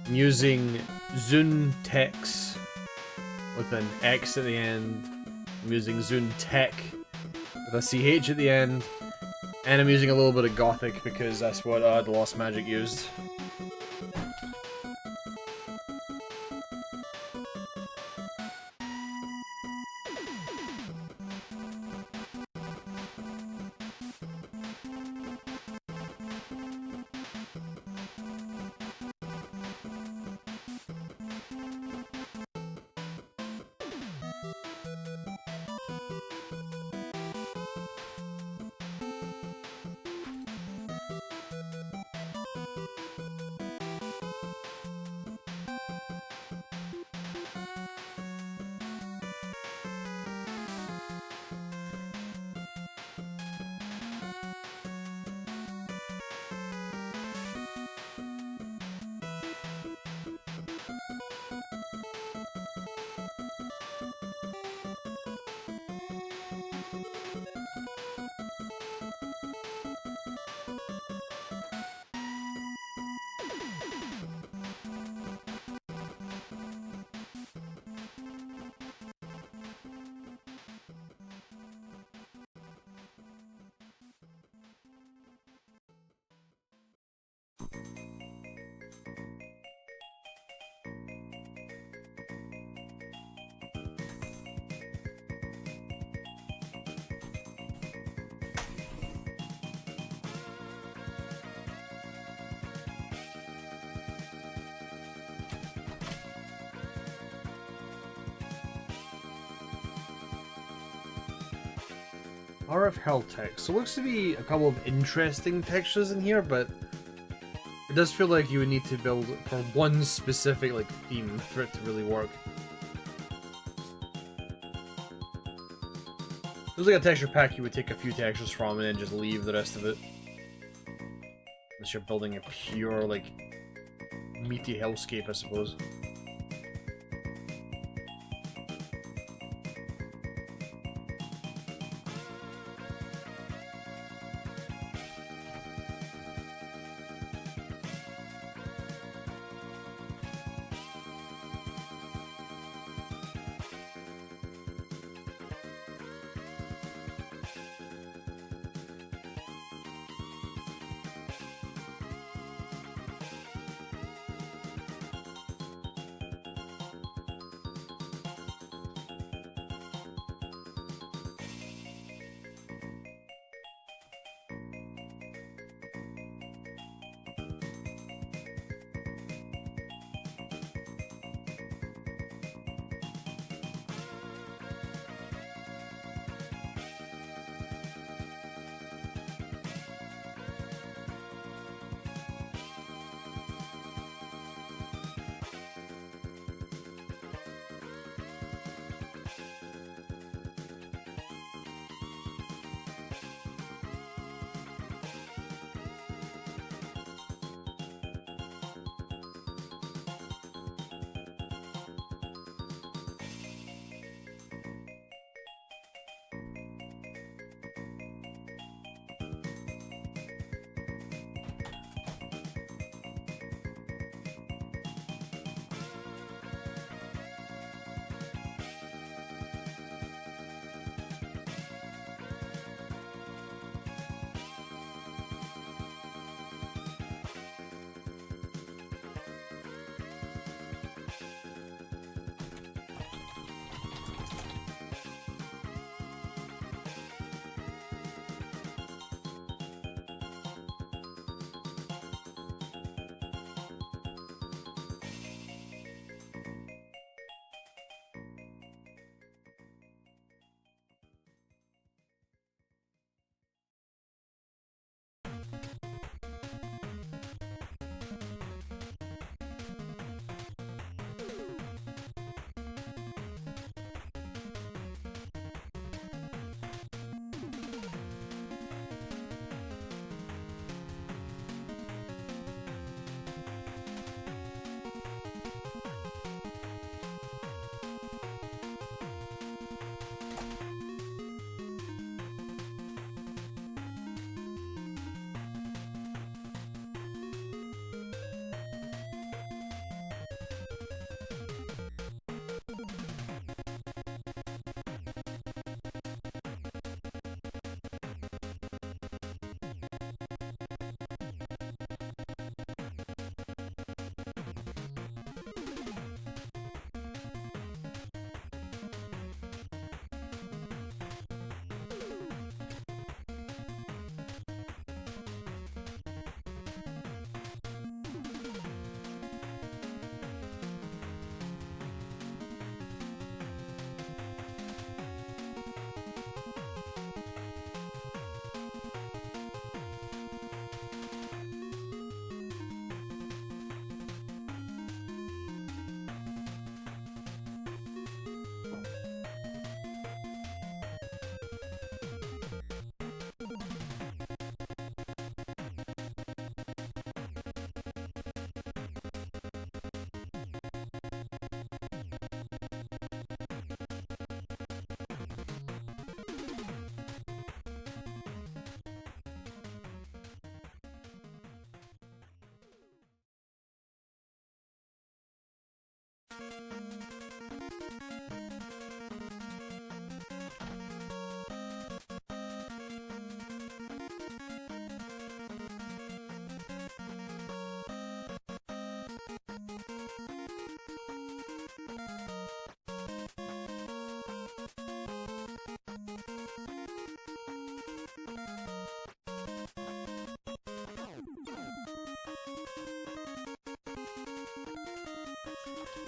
I'm using Zune text with an X at the end. I'm using Zune Tech with a CH at the end. And I'm using a little bit of Gothic because that's what the Lost Magic used. RF Hell text. So it looks to be a couple of interesting textures in here, but it does feel like you would need to build for one specific like theme for it to really work. Feels like a texture pack you would take a few textures from and then just leave the rest of it. Unless you're building a pure like meaty hellscape, I suppose.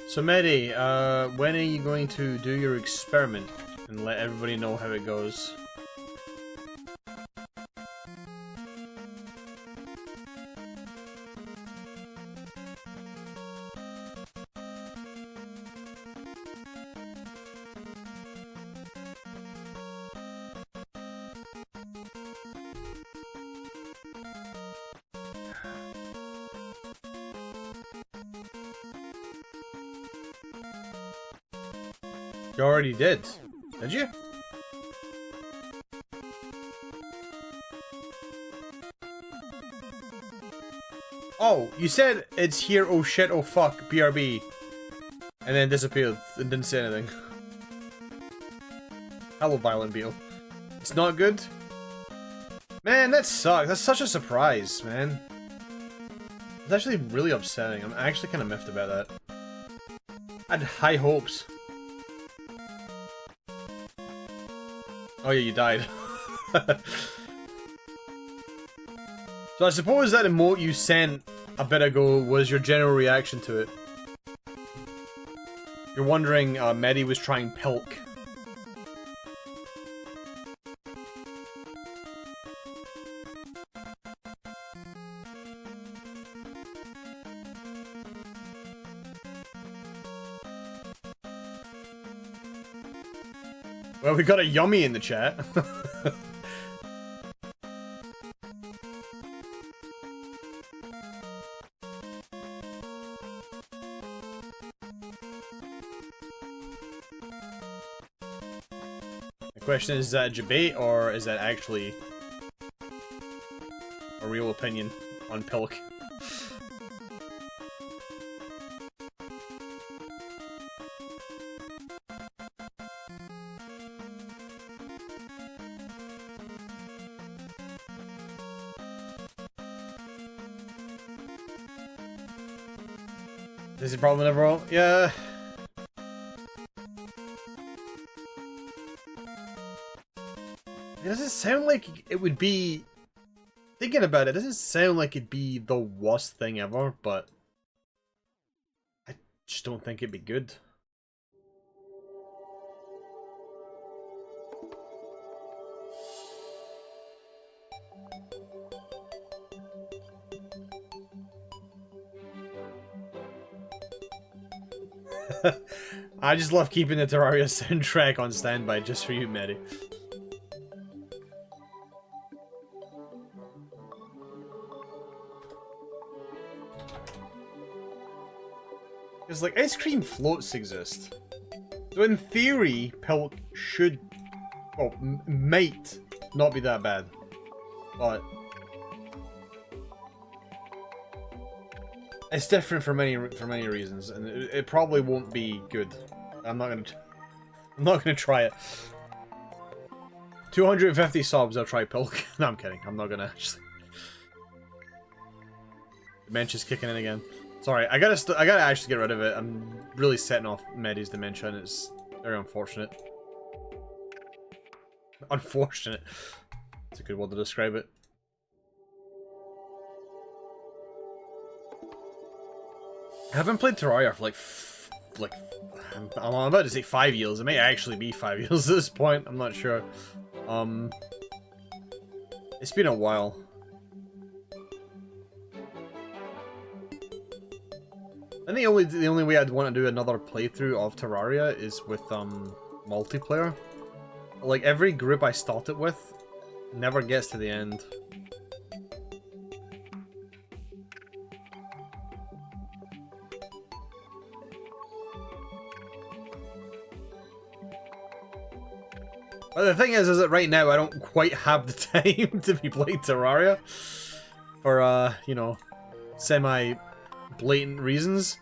So Medi, when are you going to do your experiment and let everybody know how it goes? You already did you? Oh, you said it's here, oh shit, oh fuck, BRB. And then disappeared and didn't say anything. Hello, Violent Beetle. It's not good? Man, that sucks. That's such a surprise, man. It's actually really upsetting. I'm actually kind of miffed about that. I had high hopes. Oh yeah, you died. So I suppose that emote you sent a bit ago was your general reaction to it. You're wondering, Medi was trying Pilk. Well, we got a yummy in the chat. The question is that a debate or is that actually a real opinion on Pilk? Is it problem overall? Yeah. It doesn't sound like it would be... Thinking about it, it doesn't sound like it'd be the worst thing ever, but... I just don't think it'd be good. I just love keeping the Terraria soundtrack on standby just for you, Medi. Because, like, ice cream floats exist. So in theory, Pilk should... well, might not be that bad. But... it's different for many reasons, and it probably won't be good. I'm not gonna try it. 250 subs, I'll try Pilk. No, I'm kidding. I'm not gonna actually. Dementia's kicking in again. Sorry, I gotta actually get rid of it. I'm really setting off Medi's dementia, and it's very unfortunate. Unfortunate. That's a good word to describe it. I haven't played Terraria for like I'm about to say 5 years. It may actually be 5 years at this point. I'm not sure. It's been a while. I think the only way I'd want to do another playthrough of Terraria is with multiplayer. Like every group I start it with never gets to the end. But the thing is that right now I don't quite have the time to be playing Terraria for, you know, semi-blatant reasons.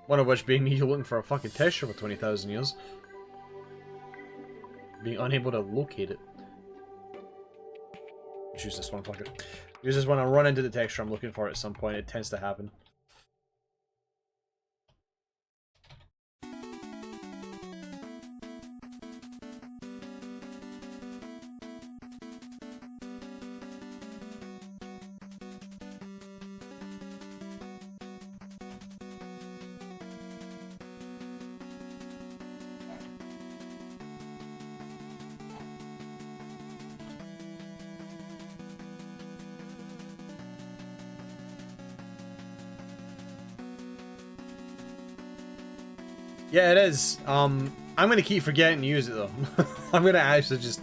One of which being me looking for a fucking texture for 20,000 years. Being unable to locate it. Choose this one, fuck it. Use this when I run into the texture I'm looking for at some point. It tends to happen. Yeah, it is. I'm gonna keep forgetting to use it though. I'm gonna actually just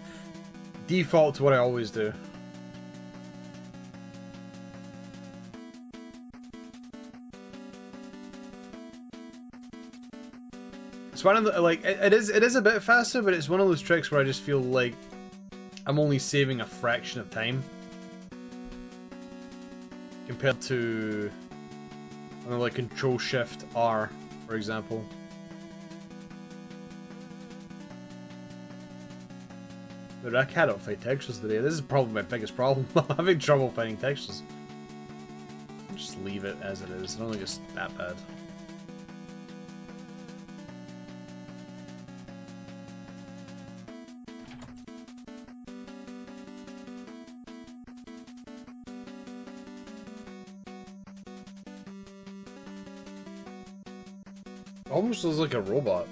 default to what I always do. It's one of the, like, it is a bit faster, but it's one of those tricks where I just feel like I'm only saving a fraction of time compared to, I don't know, like Control Shift R, for example. But I cannot find textures today. This is probably my biggest problem. I'm having trouble finding textures. Just leave it as it is. I don't think it's that bad. Almost looks like a robot.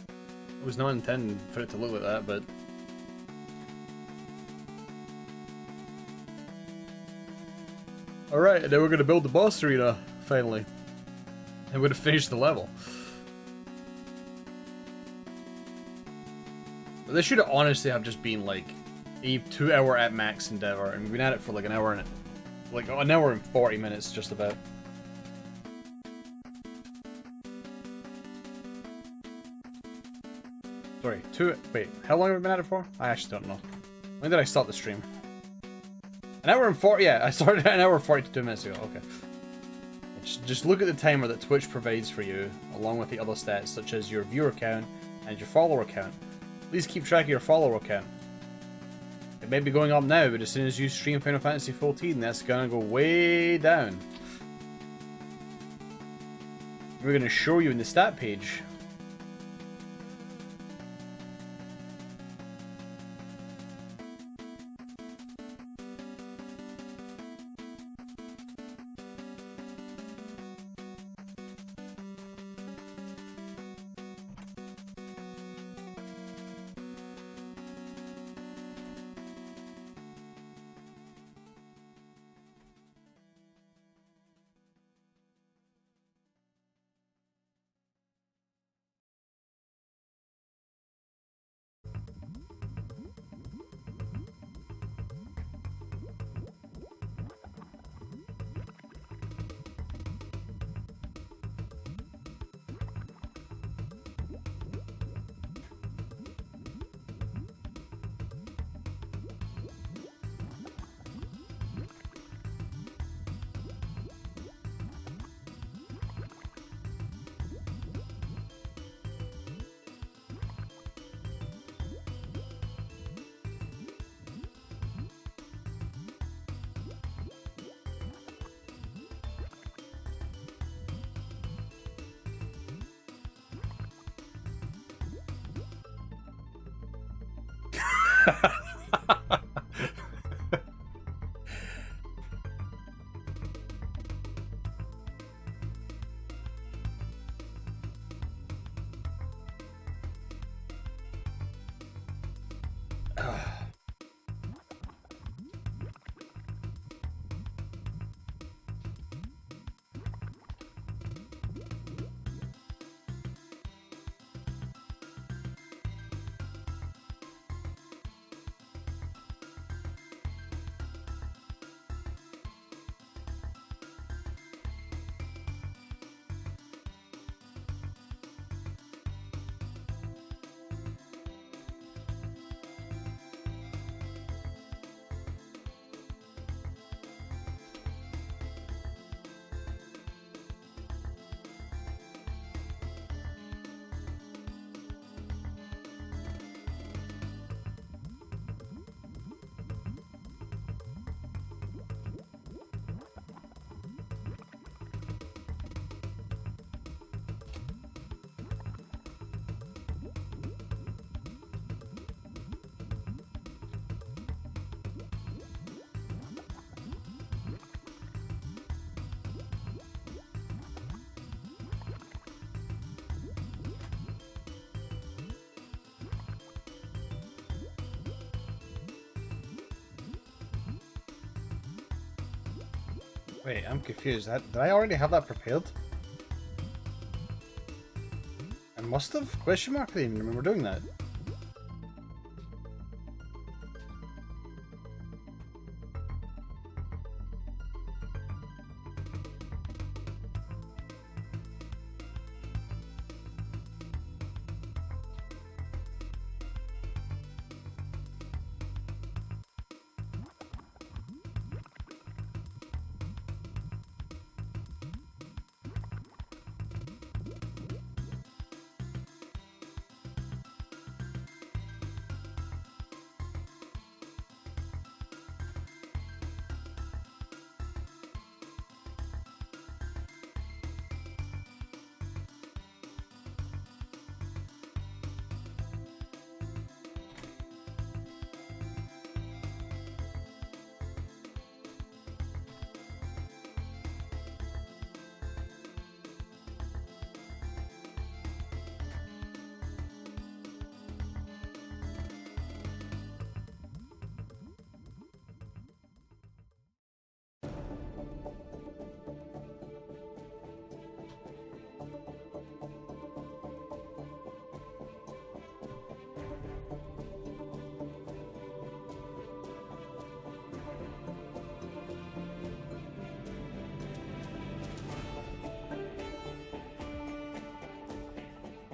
I was not intending for it to look like that, but... Alright, and then we're gonna build the boss arena, finally. And we're gonna finish the level. But this should honestly have just been like a 2-hour at max endeavor, and we've been at it for like an hour and... like an hour and 40 minutes, just about. Sorry, wait, how long have we been at it for? I actually don't know. When did I start the stream? An hour and 40, yeah, I started an hour and 42 minutes ago, okay. Just look at the timer that Twitch provides for you, along with the other stats, such as your viewer count and your follower count. Please keep track of your follower count. It may be going up now, but as soon as you stream Final Fantasy XIV, that's gonna go way down. We're gonna show you in the stat page. Wait, I'm confused. Did I already have that prepared? I must have? Question mark? I didn't even remember doing that.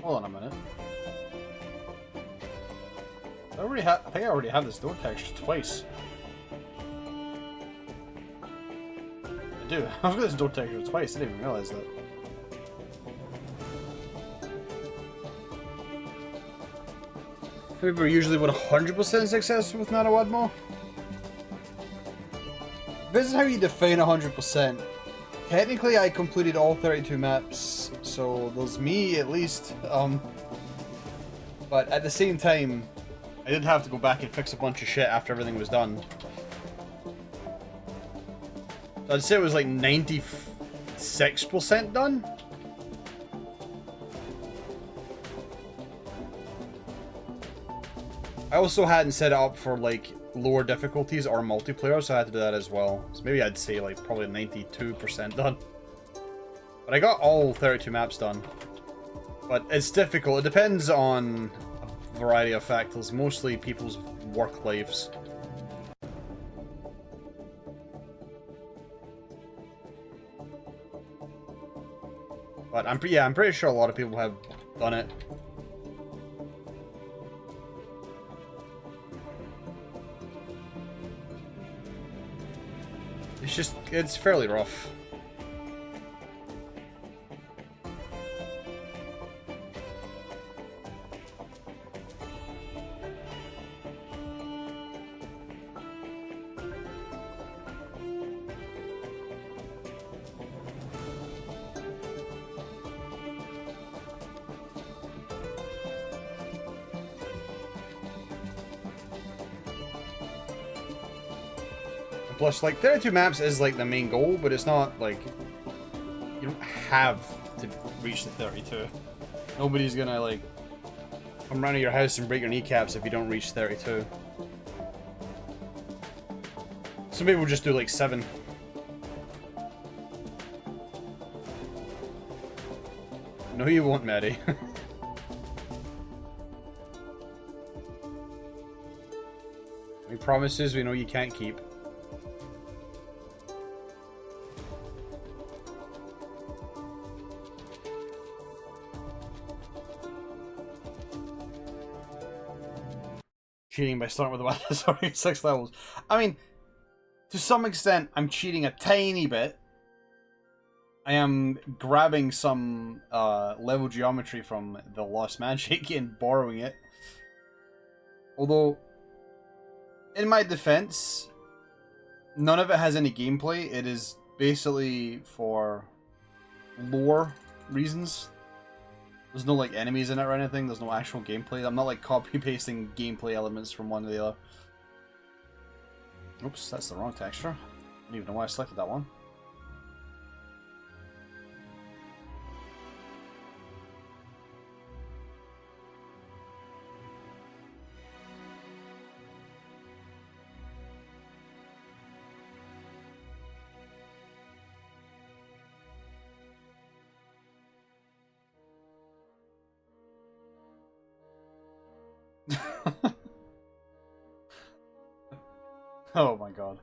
Hold on a minute. I think I already have this door texture twice. I do. I've got this door texture twice. I didn't even realize that. We're usually 100% successful with Nanowadmo. This is how you define 100%. Technically, I completed all 32 maps, so there's me at least. But at the same time, I did have to go back and fix a bunch of shit after everything was done. So I'd say it was like 96% done. I also hadn't set it up for like lower difficulties or multiplayer, so I had to do that as well. So maybe I'd say like probably 92% done. But I got all 32 maps done. But it's difficult. It depends on a variety of factors, mostly people's work lives. But I'm pretty sure a lot of people have done it. It's fairly rough. Plus, like, 32 maps is, like, the main goal, but it's not, like... You don't have to reach the 32. Nobody's gonna, like, come round to your house and break your kneecaps if you don't reach 32. Some people just do, like, 7. No, you won't, Maddie. Any promises we know you can't keep. Cheating by starting with the weapon, sorry, 6 levels. I mean, to some extent, I'm cheating a tiny bit. I am grabbing some level geometry from the Lost Magic and borrowing it. Although, in my defense, none of it has any gameplay. It is basically for lore reasons. There's no, like, enemies in it or anything. There's no actual gameplay. I'm not, like, copy-pasting gameplay elements from one to the other. Oops, that's the wrong texture. I don't even know why I selected that one. Oh my god.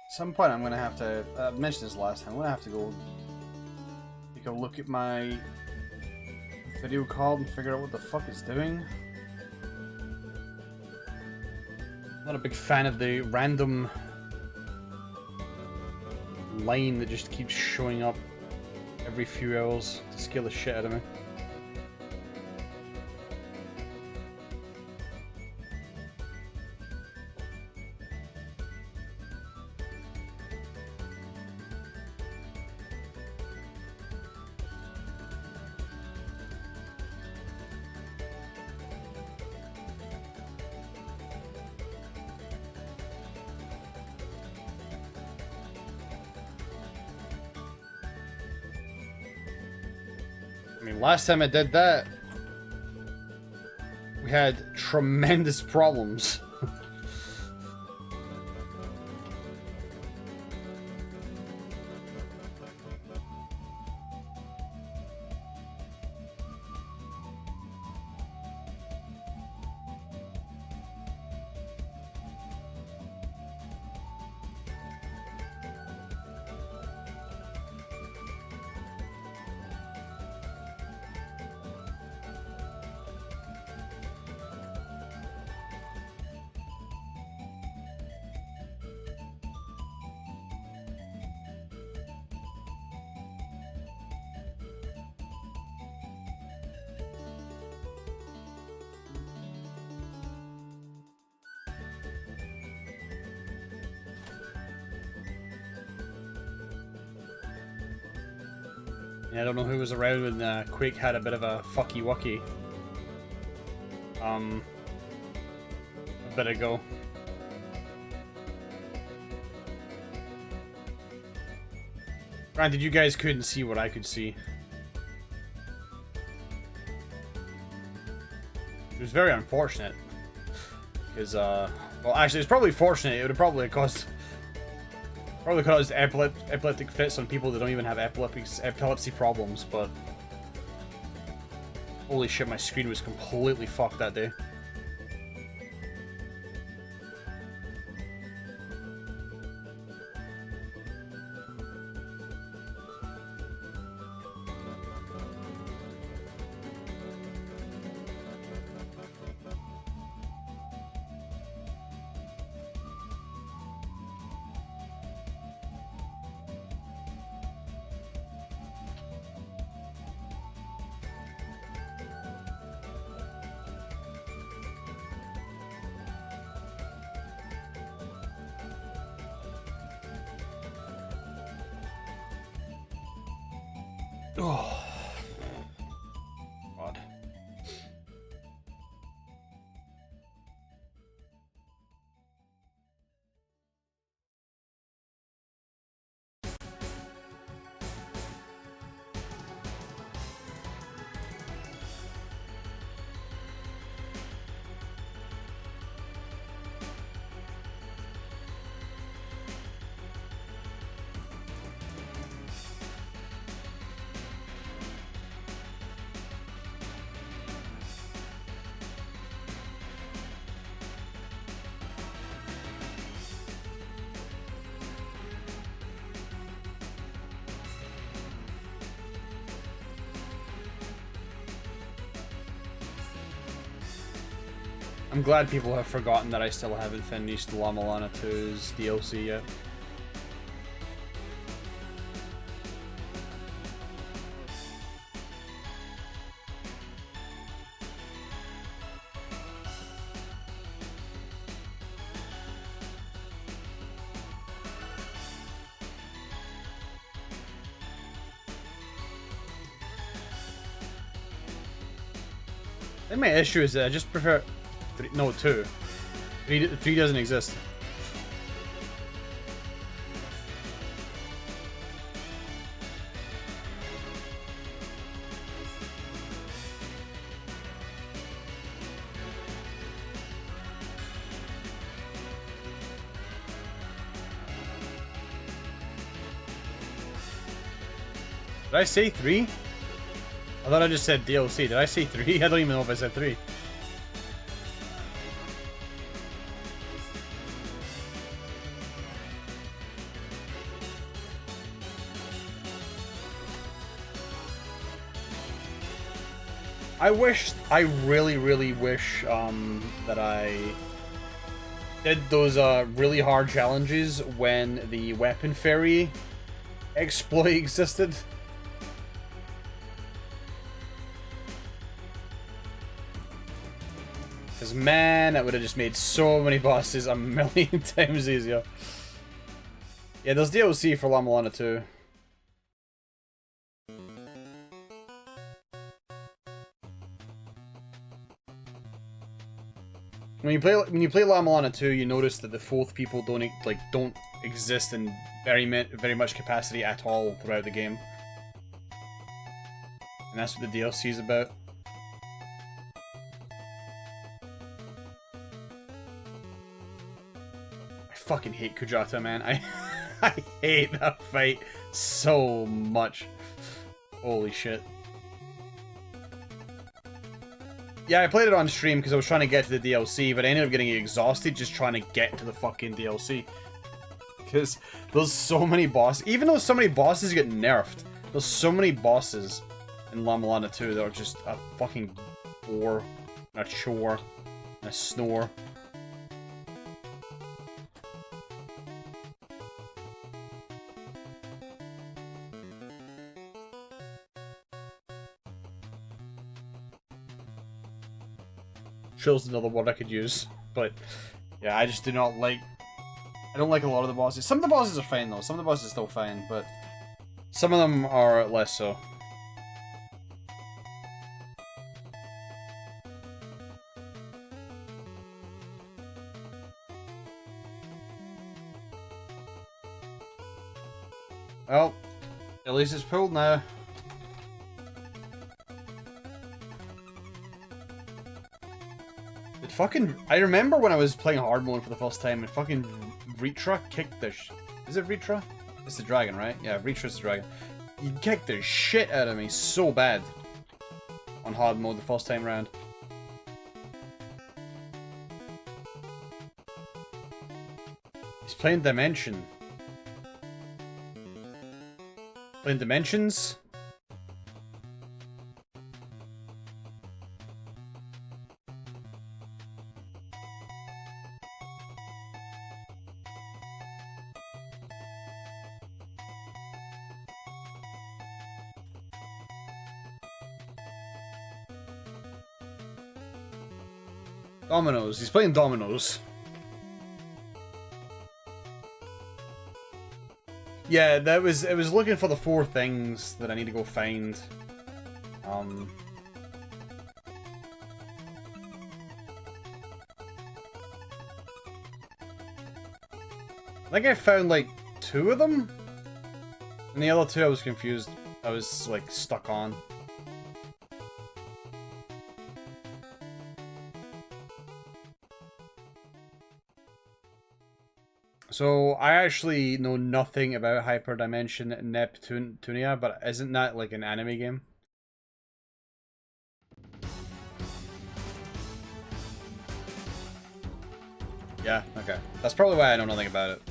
At some point I'm gonna have to, I mentioned this last time, I'm gonna have to go take a look at my video card and figure out what the fuck it's doing. Not a big fan of the random line that just keeps showing up every few hours to scare the shit out of me. I mean, last time I did that, we had tremendous problems. Yeah, I don't know who was around when Quake had a bit of a fucky wucky. A bit ago. Granted, you guys couldn't see what I could see. It was very unfortunate. Because, well, actually, it's probably fortunate. It would have probably caused epileptic fits on people that don't even have epilepsy problems, but holy shit, my screen was completely fucked that day. Oh, God. I'm glad people have forgotten that I still haven't finished LaMalana2's DLC yet. I think my issue is that I just prefer... No, 2. 3 doesn't exist. Did I say 3? I thought I just said DLC. Did I say 3? I don't even know if I said 3. I really wish that I did those really hard challenges when the weapon fairy exploit existed. Because man, that would have just made so many bosses a million times easier. Yeah, there's DLC for LaMalana2. When you play LaMalana2, you notice that the fourth people don't exist in very much capacity at all throughout the game, and that's what the DLC is about. I fucking hate Kujata, man. I hate that fight so much. Holy shit. Yeah, I played it on stream because I was trying to get to the DLC, but I ended up getting exhausted just trying to get to the fucking DLC. Because there's so many bosses. Even though so many bosses get nerfed, there's so many bosses in LaMalana2 that are just a fucking bore, and a chore, and a snore. Chill's another word I could use, but yeah, I just do not like... I don't like a lot of the bosses. Some of the bosses are fine though, some of the bosses are still fine, but some of them are less so. Well, at least it's pulled now. I remember when I was playing hard mode for the first time, and fucking Ritra kicked the Is it Ritra? It's the dragon, right? Yeah, Ritra's the dragon. He kicked the shit out of me so bad on hard mode the first time around. He's playing Dimension. Playing Dimensions? Dominoes. He's playing dominoes. Yeah, it was looking for the 4 things that I need to go find. I think I found like 2 of them, and the other 2 I was confused. I was like stuck on. So, I actually know nothing about Hyperdimension Neptunia, but isn't that like an anime game? Yeah, okay. That's probably why I know nothing about it.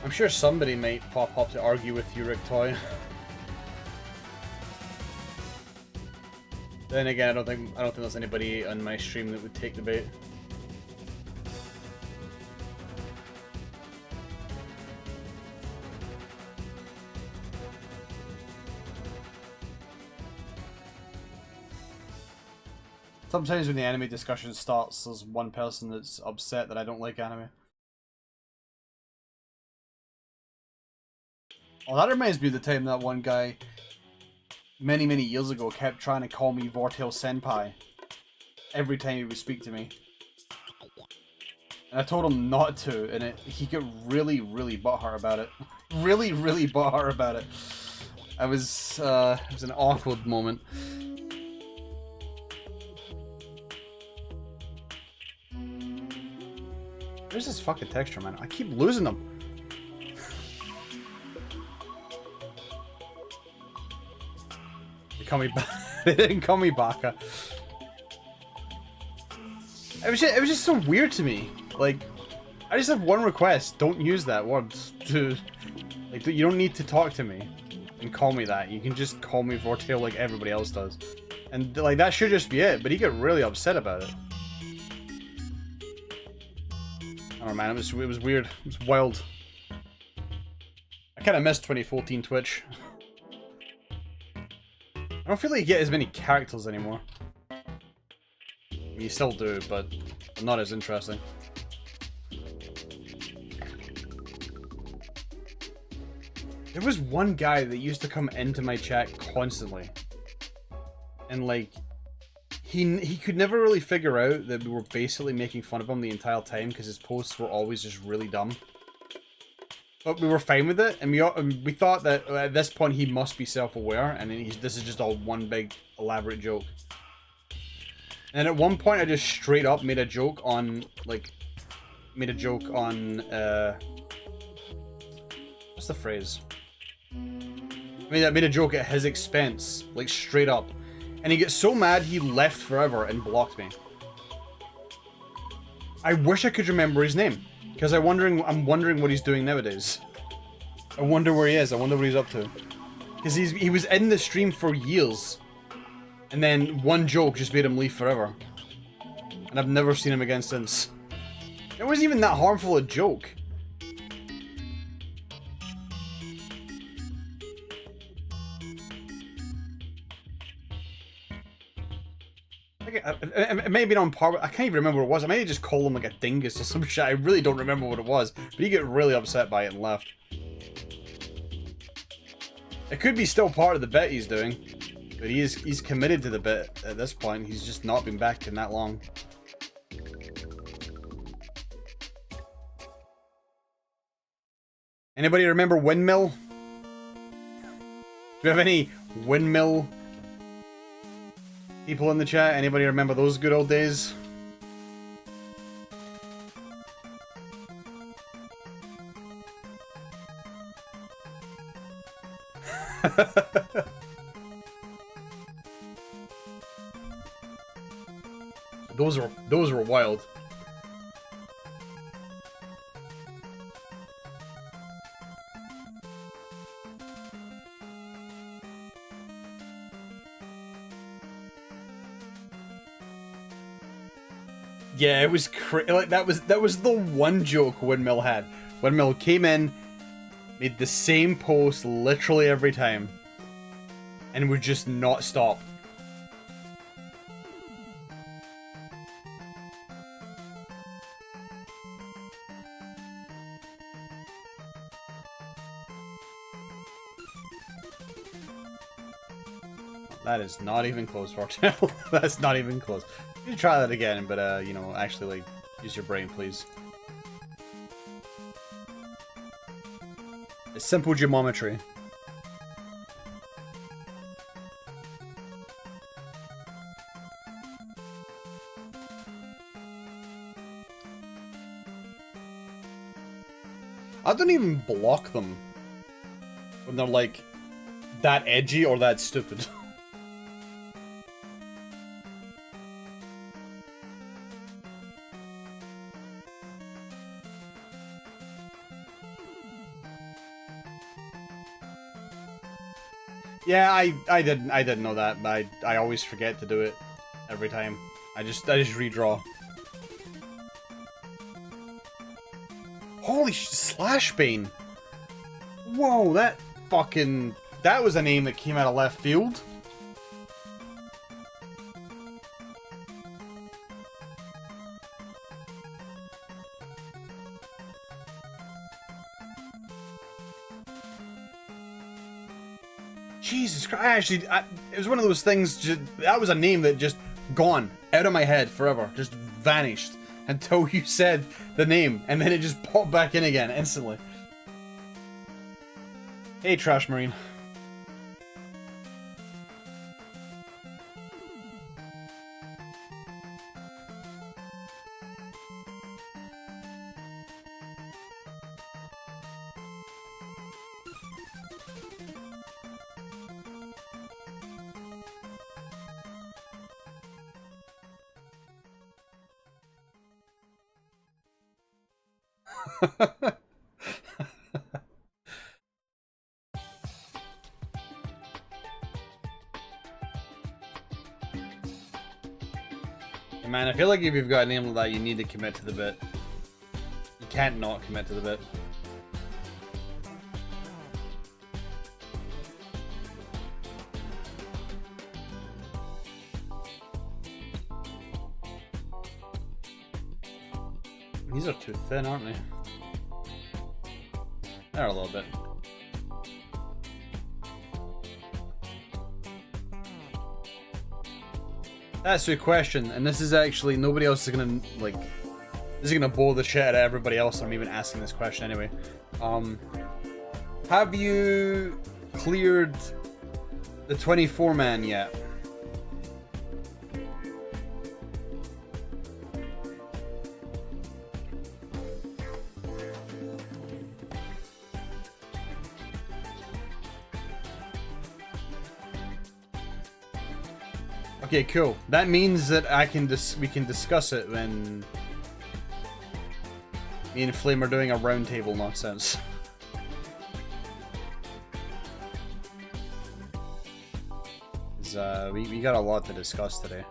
I'm sure somebody might pop up to argue with you, Rick Toy. Then again, I don't think there's anybody on my stream that would take the bait. Sometimes when the anime discussion starts, there's one person that's upset that I don't like anime. Oh, that reminds me of the time that one guy, many years ago, kept trying to call me Vortail Senpai every time he would speak to me. And I told him not to, and he got really butthurt about it. really butthurt about it. It was an awkward moment. Where's this fucking texture, man? I keep losing them. They call me they didn't call me Baka. It was just so weird to me. Like, I just have one request. Don't use that word. Like, you don't need to talk to me and call me that. You can just call me Vortail like everybody else does. And, like, that should just be it. But he got really upset about it. I don't know, man. It was weird. It was wild. I kind of missed 2014 Twitch. I don't feel like you get as many characters anymore. I mean, you still do, but not as interesting. There was one guy that used to come into my chat constantly. And, like, he could never really figure out that we were basically making fun of him the entire time because his posts were always just really dumb. But we were fine with it, and we thought that at this point he must be self-aware, and this is just all one big elaborate joke. And at one point I just straight up made a joke on, what's the phrase? I made a joke at his expense, like straight up. And he gets so mad he left forever and blocked me. I wish I could remember his name, because I'm wondering what he's doing nowadays. I wonder where he is. I wonder what he's up to. Because he was in the stream for years, and then one joke just made him leave forever. And I've never seen him again since. It wasn't even that harmful a joke. It may have been on par with, I can't even remember what it was. I may have just called him like a dingus or some shit. I really don't remember what it was. But he got really upset by it and left. It could be still part of the bit he's doing. But he's committed to the bit at this point. He's just not been back in that long. Anybody remember Windmill? Do we have any Windmill people in the chat? Anybody remember those good old days? Those were wild. Yeah, it was like that was the one joke Windmill had. Windmill came in, made the same post literally every time, and would just not stop. That is not even close, Vortail. That's not even close. You try that again, but you know, actually, like, use your brain, please. It's simple geometry. I don't even block them when they're like that edgy or that stupid. Yeah, I didn't know that, but I always forget to do it every time. I just redraw. Holy Slashbane! Whoa, that was a name that came out of left field. Jesus Christ! It was one of those things. That was a name that just gone out of my head forever, just vanished until you said the name, and then it just popped back in again instantly. Hey, Trash Marine. Man, I feel like if you've got a name like that, you need to commit to the bit. You can't not commit to the bit. These are too thin, aren't they? They're a little bit. That's your question, and this is actually, nobody else is gonna, like, this is gonna blow the shit out of everybody else. I'm even asking this question anyway. Have you cleared the 24-man yet? Okay, cool. That means that we can discuss it when me and Flame are doing a roundtable nonsense. We got a lot to discuss today.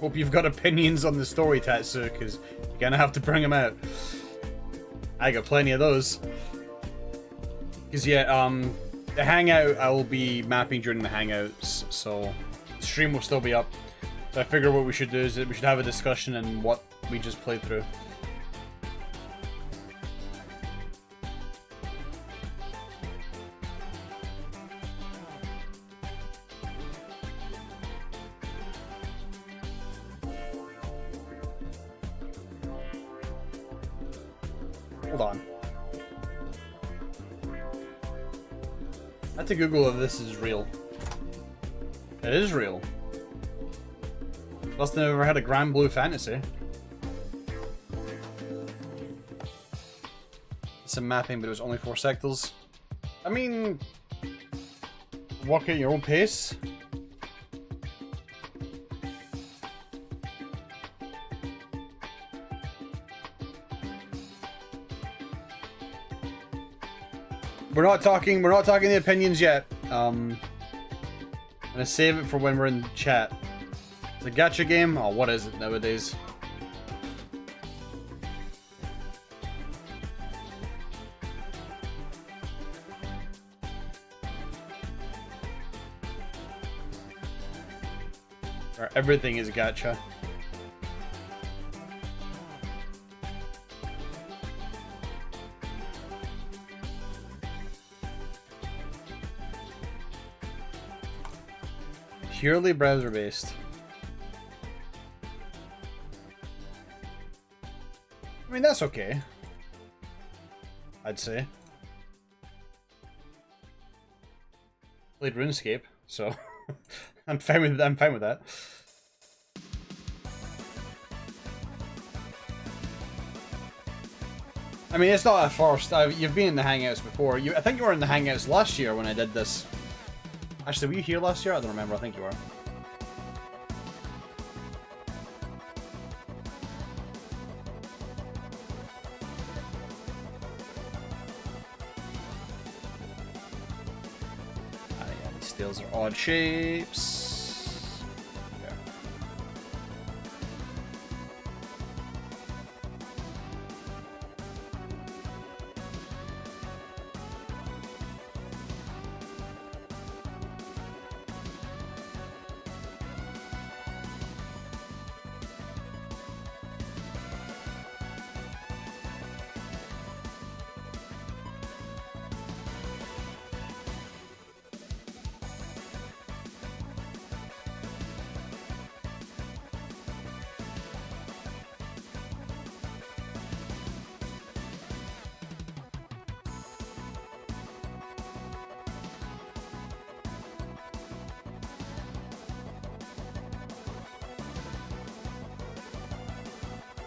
Hope you've got opinions on the story, Tatsu, because you're gonna have to bring them out. I got plenty of those. Because yeah, the hangout I will be mapping during the hangouts, so the stream will still be up. So I figure what we should do is that we should have a discussion on what we just played through. Hold on. I have to Google if this is real. It is real. Last time I've ever had a Grand Blue Fantasy. Some mapping, but it was only 4 sectors. I mean, walk at your own pace. We're not talking the opinions yet. I'm gonna save it for when we're in chat. It's a gacha game? Oh, what is it nowadays? Everything is gacha. Purely browser based. I mean, that's okay. I'd say. Played RuneScape, so I'm fine with that. I mean, it's not a first. You've been in the Hangouts before. I think you were in the Hangouts last year when I did this. Actually, were you here last year? I don't remember. I think you were. Yeah, these steels are odd shapes.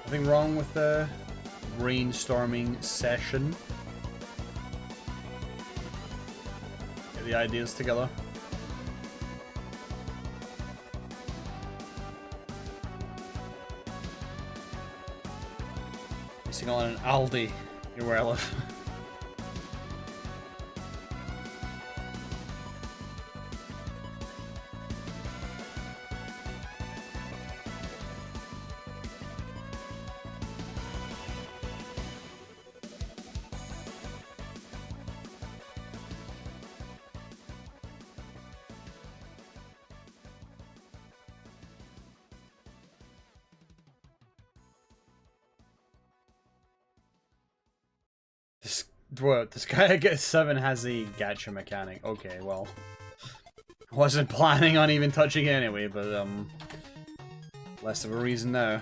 Nothing wrong with the brainstorming session. Get the ideas together. Missing on an Aldi, you're where I live. This guy I get 7 has a gacha mechanic. Okay, well. Wasn't planning on even touching it anyway, but less of a reason now.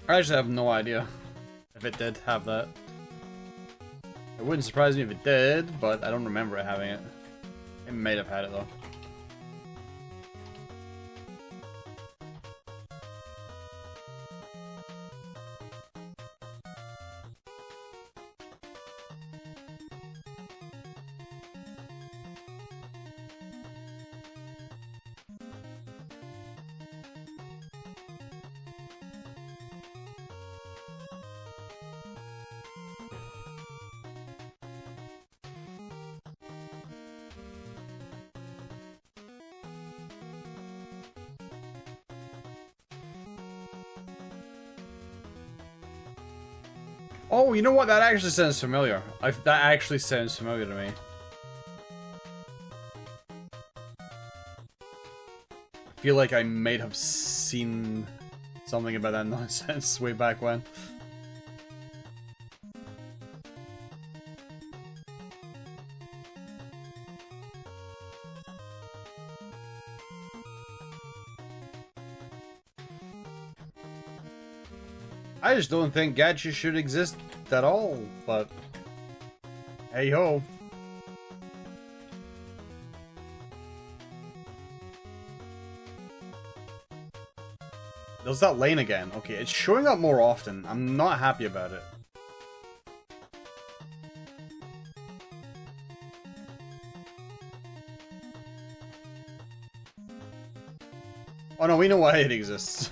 I actually have no idea if it did have that. It wouldn't surprise me if it did, but I don't remember it having it. It might have had it though. Oh, you know what? That actually sounds familiar. That actually sounds familiar to me. I feel like I might have seen something about that nonsense way back when. I just don't think gachas should exist at all, but hey ho. There's that lane again. Okay, it's showing up more often. I'm not happy about it. Oh no, we know why it exists.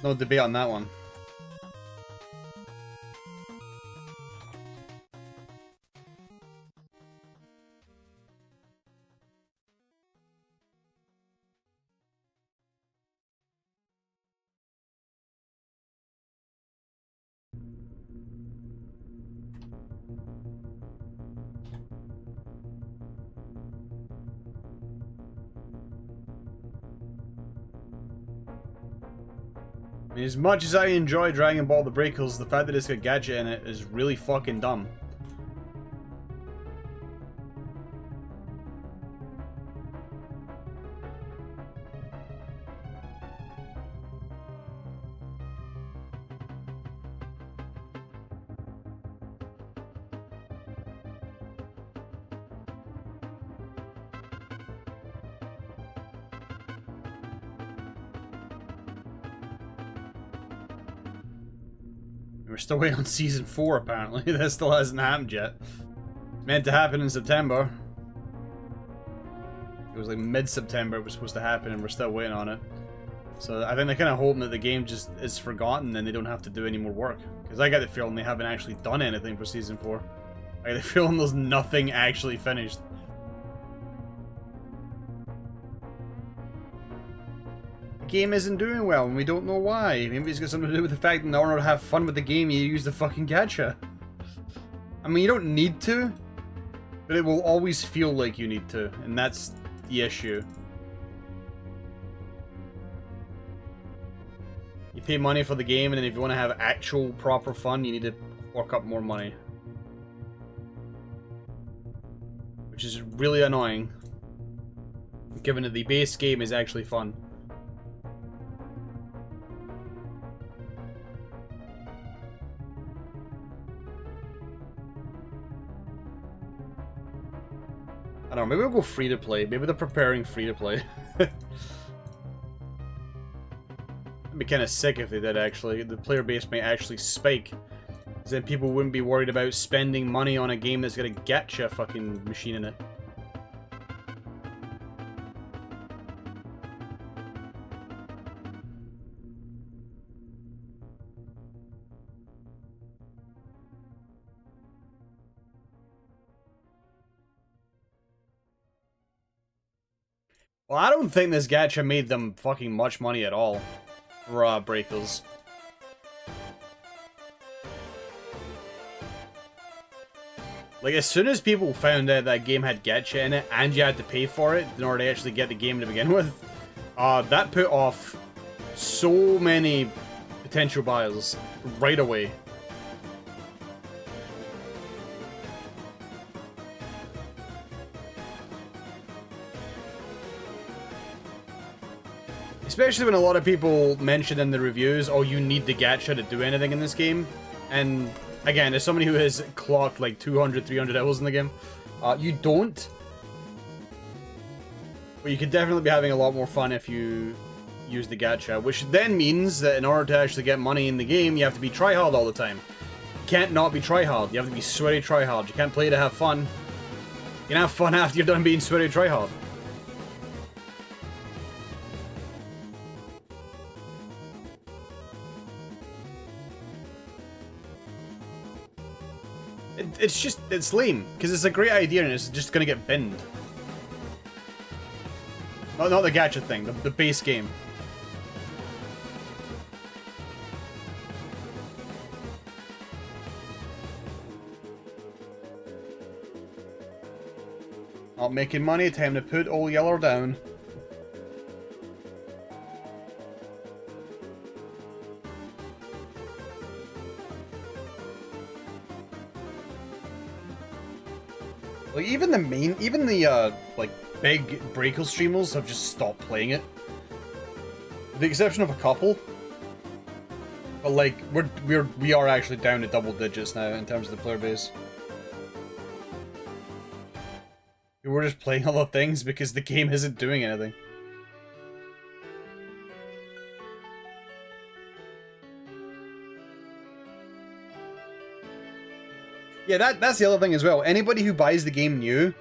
No debate on that one. I mean, as much as I enjoy Dragon Ball The Breakers, the fact that it's got gacha in it is really fucking dumb. We're still waiting on Season 4, apparently. That still hasn't happened yet. It's meant to happen in September. It was like mid-September it was supposed to happen, and we're still waiting on it. So I think they're kind of hoping that the game just is forgotten and they don't have to do any more work. Because I get the feeling they haven't actually done anything for Season 4. I get the feeling there's nothing actually finished. The game isn't doing well, and we don't know why. Maybe it's got something to do with the fact that in order to have fun with the game, you use the fucking gacha. I mean, you don't need to, but it will always feel like you need to, and that's the issue. You pay money for the game, and then if you want to have actual proper fun, you need to fork up more money. Which is really annoying, given that the base game is actually fun. I don't know, maybe we'll go free to play. Maybe they're preparing free to play. It'd be kind of sick if they did, actually. The player base might actually spike. Because then people wouldn't be worried about spending money on a game that's got a gacha fucking machine in it. Well, I don't think this gacha made them fucking much money at all. RAW breakers. Like, as soon as people found out that game had gacha in it, and you had to pay for it in order to actually get the game to begin with, that put off so many potential buyers right away. Especially when a lot of people mention in the reviews, oh, you need the gacha to do anything in this game. And again, as somebody who has clocked like 200, 300 hours in the game, you don't. But you could definitely be having a lot more fun if you use the gacha, which then means that in order to actually get money in the game, you have to be tryhard all the time. You can't not be tryhard. You have to be sweaty tryhard. You can't play to have fun. You can have fun after you're done being sweaty tryhard. It's lame, because it's a great idea and it's just gonna get binned. Not the gacha thing, the base game. Not making money, time to put all Yeller down. Like, even the like, big Breaker streamers have just stopped playing it. With the exception of a couple. But, like, we are actually down to double digits now in terms of the player base. We're just playing other things because the game isn't doing anything. Yeah, that's the other thing as well. Anybody who buys the game new,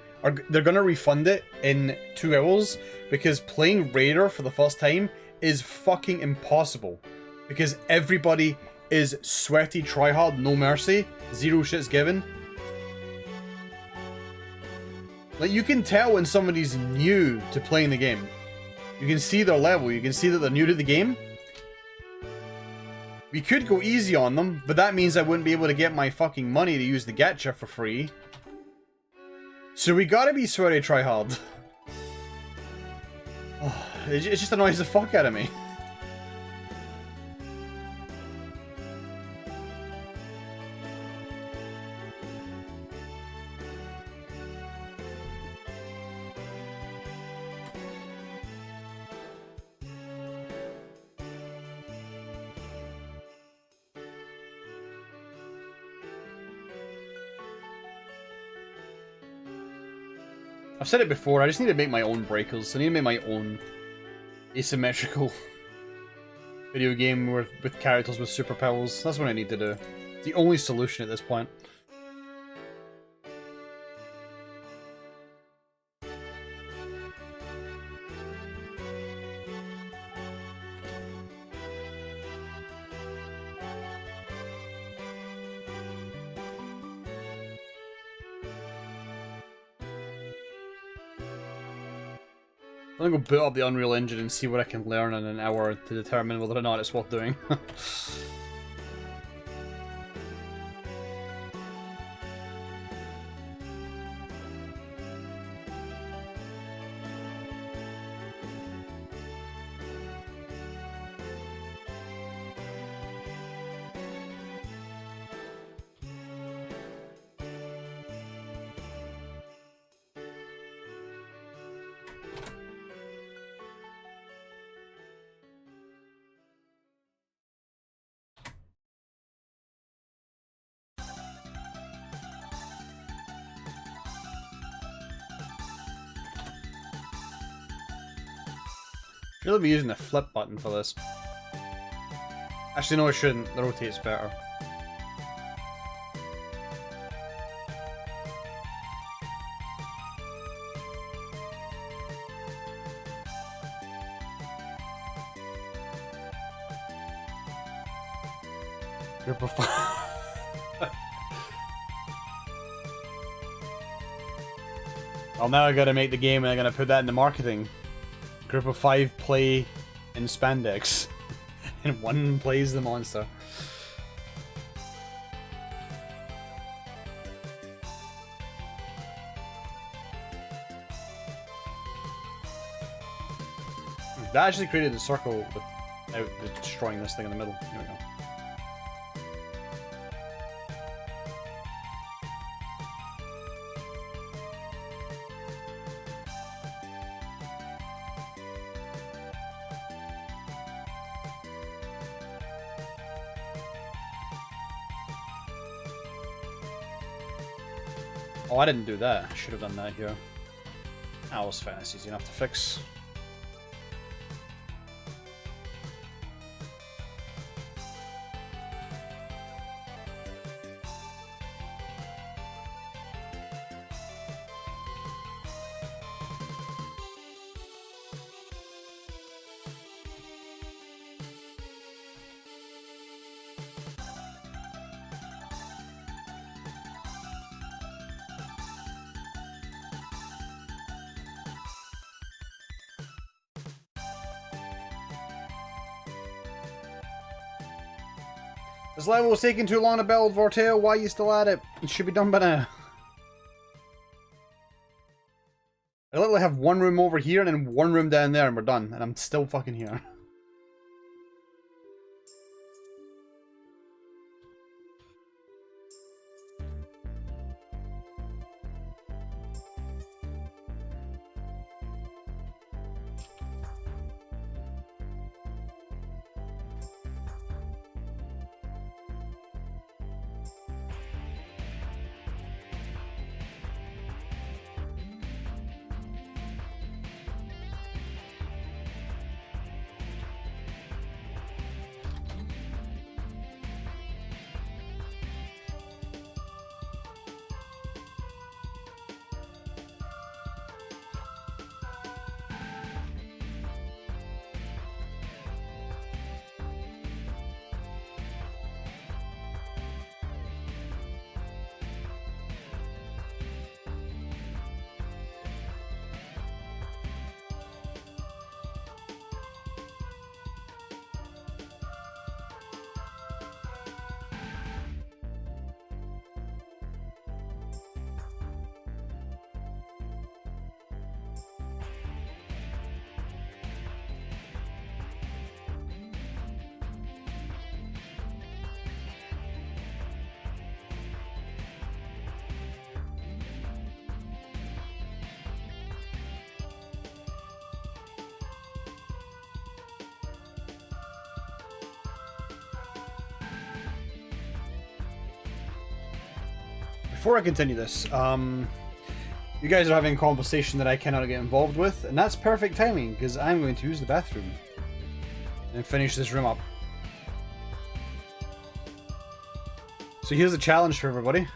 they're gonna refund it in 2 hours, because playing Raider for the first time is fucking impossible. Because everybody is sweaty, tryhard, no mercy, zero shits given. Like, you can tell when somebody's new to playing the game. You can see their level, you can see that they're new to the game. We could go easy on them, but that means I wouldn't be able to get my fucking money to use the gacha for free. So we gotta be sweary try hard. Oh, it just annoys the fuck out of me. I've said it before, I just need to make my own breakers. I need to make my own asymmetrical video game with characters with superpowers. That's what I need to do. It's the only solution at this point. I'm gonna go boot up the Unreal Engine and see what I can learn in an hour to determine whether or not it's worth doing. Should really be using the flip button for this. Actually, no, I shouldn't. The rotate's better. Group of well, now I gotta make the game and I'm gonna put that in the marketing. Group of 5 play in spandex, and 1 plays the monster. That actually created the circle without destroying this thing in the middle. Here we go. Oh, I didn't do that. I should have done that here. That was fine. That's easy enough to fix. This level was taking too long to build, Vorteo. Why are you still at it? It should be done by now. I literally have 1 room over here and then 1 room down there and we're done. And I'm still fucking here. before I continue this, you guys are having a conversation that I cannot get involved with, and that's perfect timing, because I'm going to use the bathroom and finish this room up. So here's the challenge for everybody.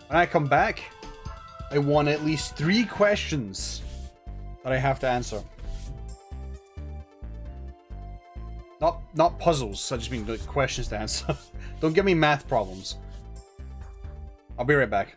When I come back, I want at least 3 questions that I have to answer. Not puzzles, I just mean like questions to answer. Don't give me math problems. I'll be right back.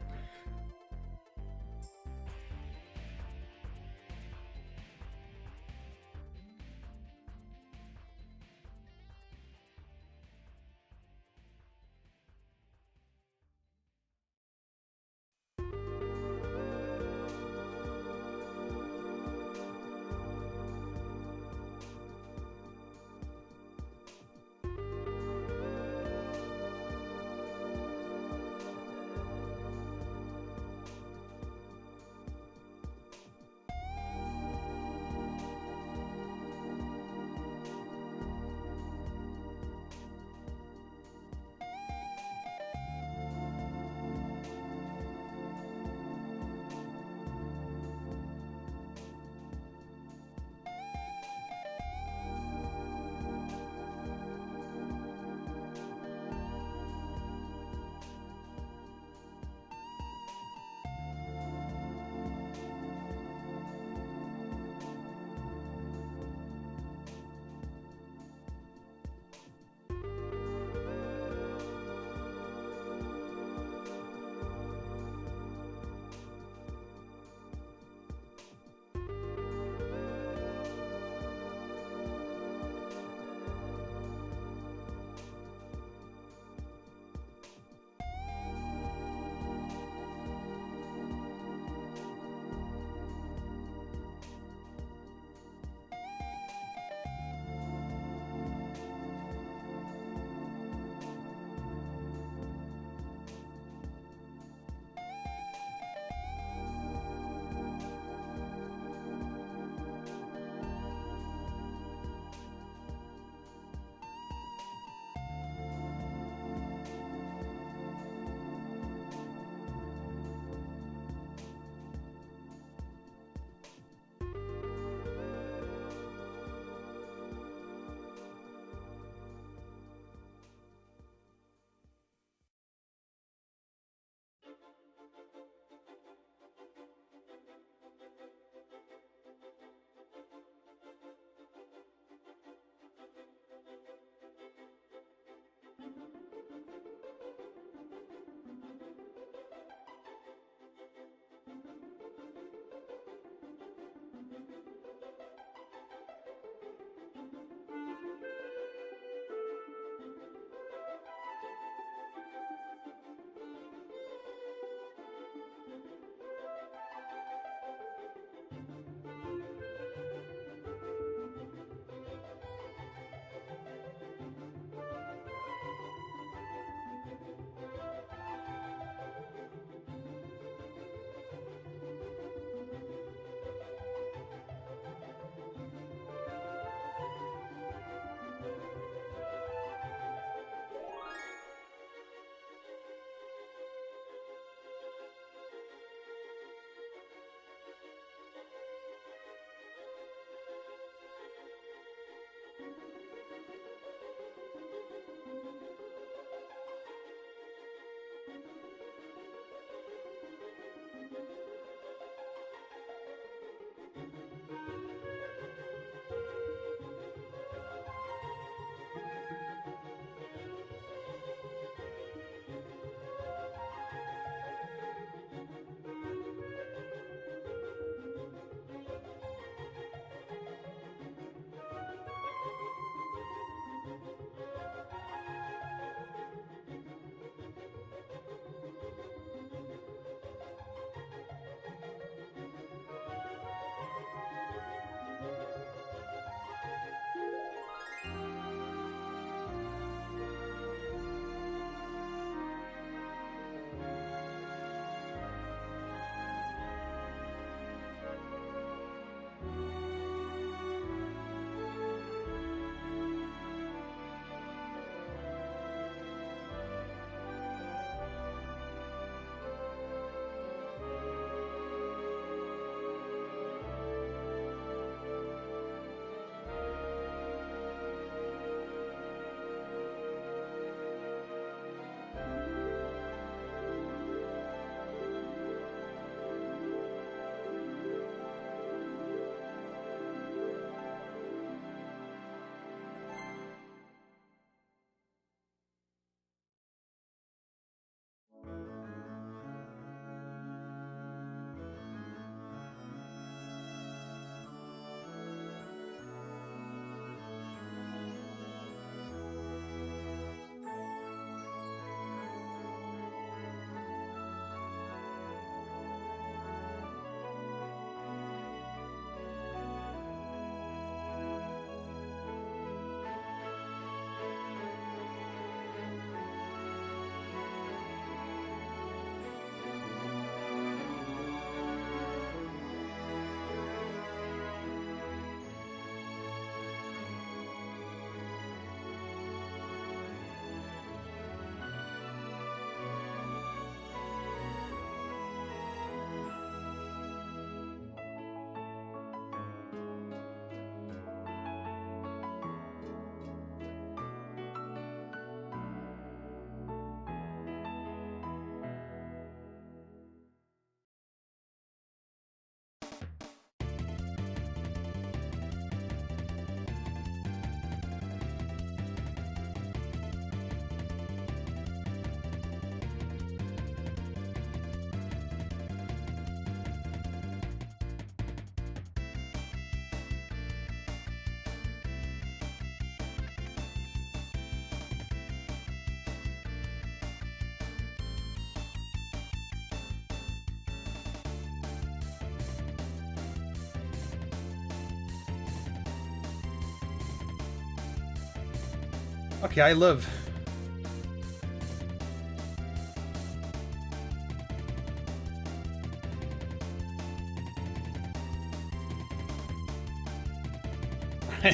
Okay, I live.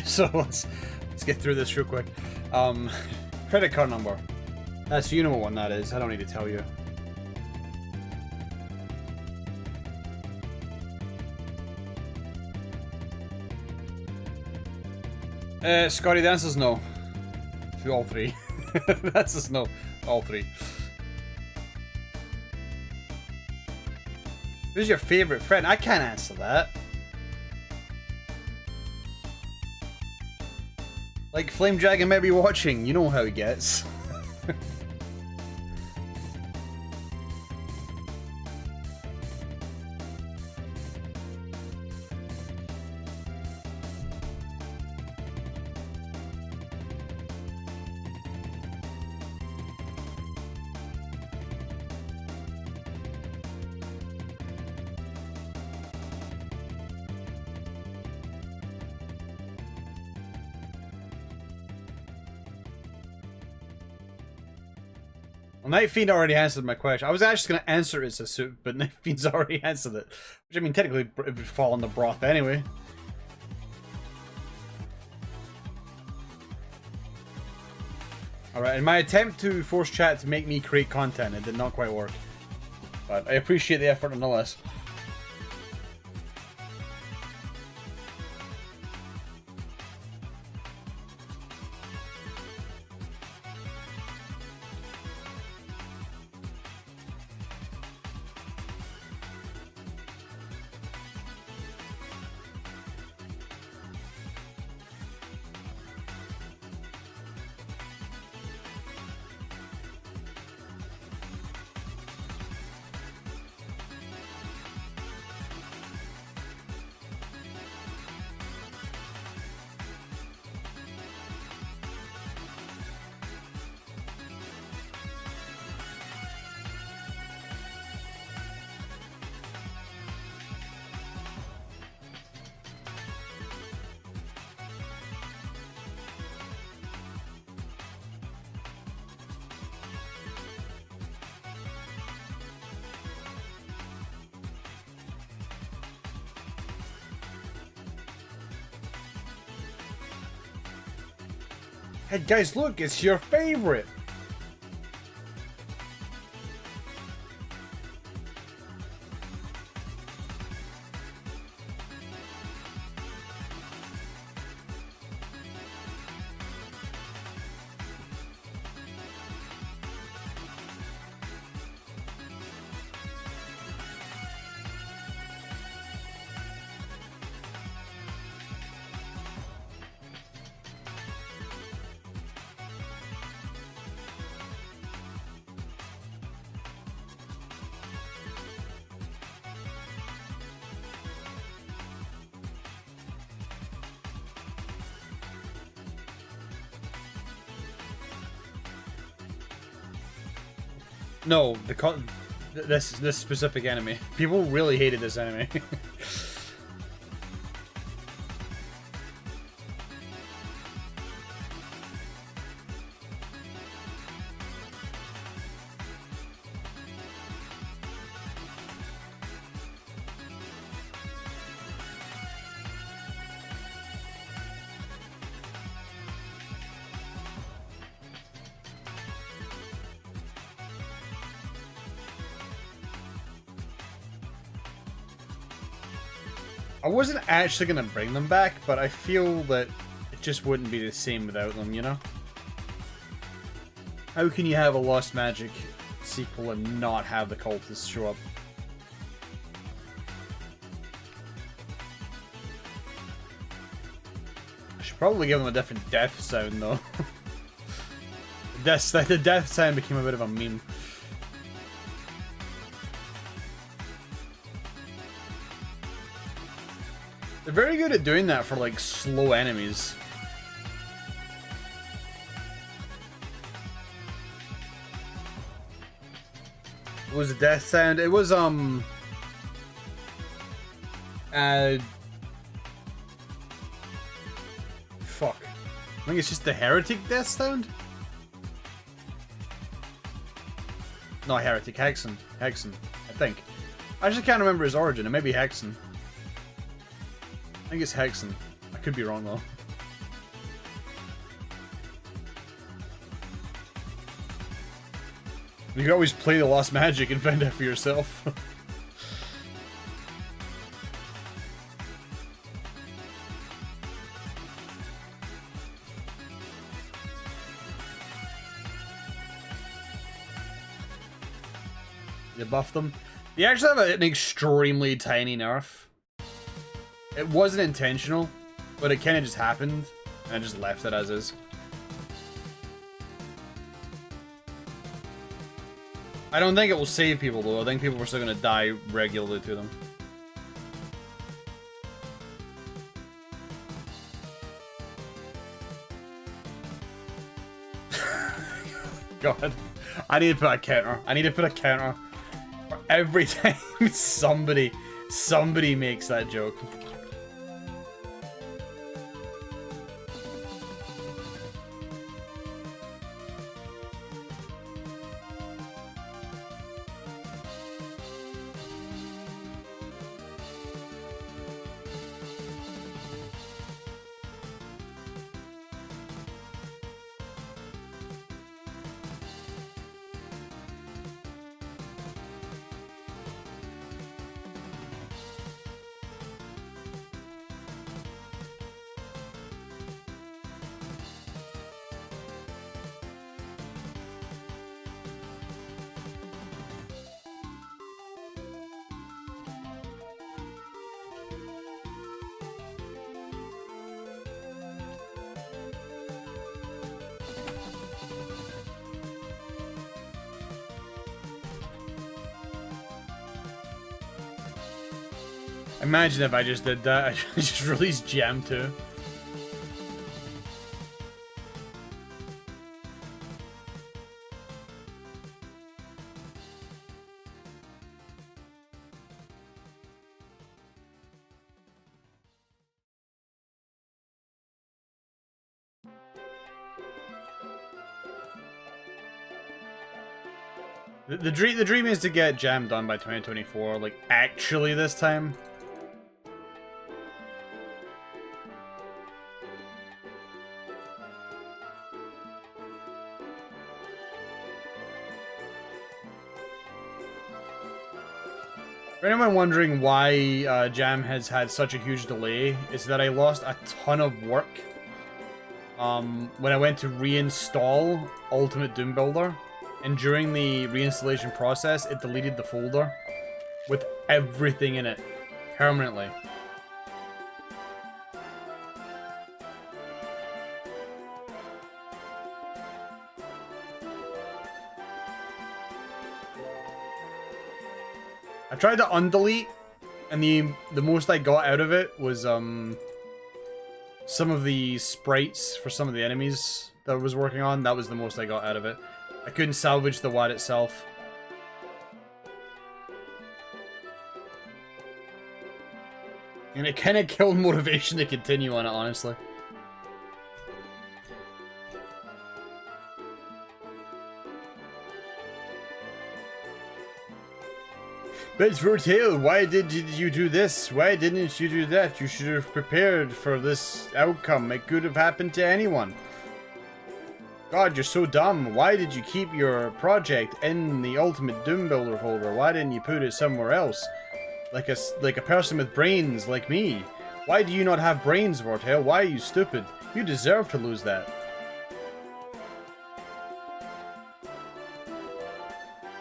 So let's get through this real quick. Credit card number. That's, you know what one that is. I don't need to tell you. Scotty, the answer's no. To all three. That's just no. All three. Who's your favorite friend? I can't answer that. Like, Flame Dragon may be watching. You know how he gets. Well, Night Fiend already answered my question. I was actually going to answer it's a suit, but Night Fiend's already answered it. Which, I mean, technically, it would fall in the broth anyway. Alright, in my attempt to force chat to make me create content, it did not quite work. But I appreciate the effort nonetheless. Hey guys, look, it's your favorite! No, this specific enemy. People really hated this enemy. I wasn't actually going to bring them back, but I feel that it just wouldn't be the same without them, you know? How can you have a Lost Magic sequel and not have the cultists show up? I should probably give them a different death sound, though. The death sound became a bit of a meme. They're very good at doing that for, like, slow enemies. What was the death sound? It was, fuck. I think it's just the Heretic Death Sound? No, Heretic, Hexen. Hexen, I think. I just can't remember his origin. It may be Hexen. I think it's Hexen. I could be wrong though. You can always play the Lost Magic and find out for yourself. You buff them. They actually have an extremely tiny nerf. It wasn't intentional, but it kind of just happened, and I just left it as is. I don't think it will save people though. I think people are still gonna die regularly to them. God, I need to put a counter. I need to put a counter for every time somebody makes that joke. Imagine if I just did that. I just released Jam 2. The dream is to get Jam done by 2024, like actually this time. For anyone wondering why Jam has had such a huge delay, is that I lost a ton of work when I went to reinstall Ultimate Doom Builder, and during the reinstallation process, it deleted the folder with everything in it permanently. I tried to undelete, and the most I got out of it was some of the sprites for some of the enemies that I was working on. That was the most I got out of it. I couldn't salvage the WAD itself. And it kind of killed motivation to continue on it, honestly. But Vertail, why did you do this? Why didn't you do that? You should have prepared for this outcome. It could have happened to anyone. God, you're so dumb. Why did you keep your project in the Ultimate Doom Builder folder? Why didn't you put it somewhere else? Like a person with brains like me. Why do you not have brains, Vertail? Why are you stupid? You deserve to lose that.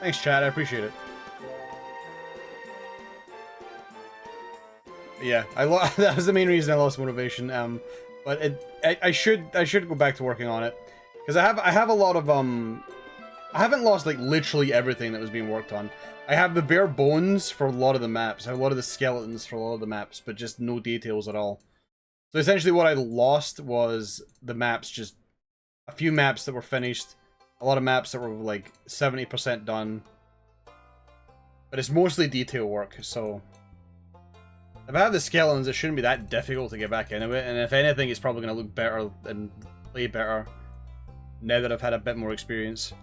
Thanks, chat. I appreciate it. Yeah, that was the main reason I lost motivation. But I should go back to working on it, because I have a lot of I haven't lost like literally everything that was being worked on. I have the bare bones for a lot of the maps. I have a lot of the skeletons for a lot of the maps, but just no details at all. So essentially, what I lost was the maps, just a few maps that were finished, a lot of maps that were like 70% done, but it's mostly detail work. So if I have the skeletons, it shouldn't be that difficult to get back into it, and if anything, it's probably going to look better and play better now that I've had a bit more experience.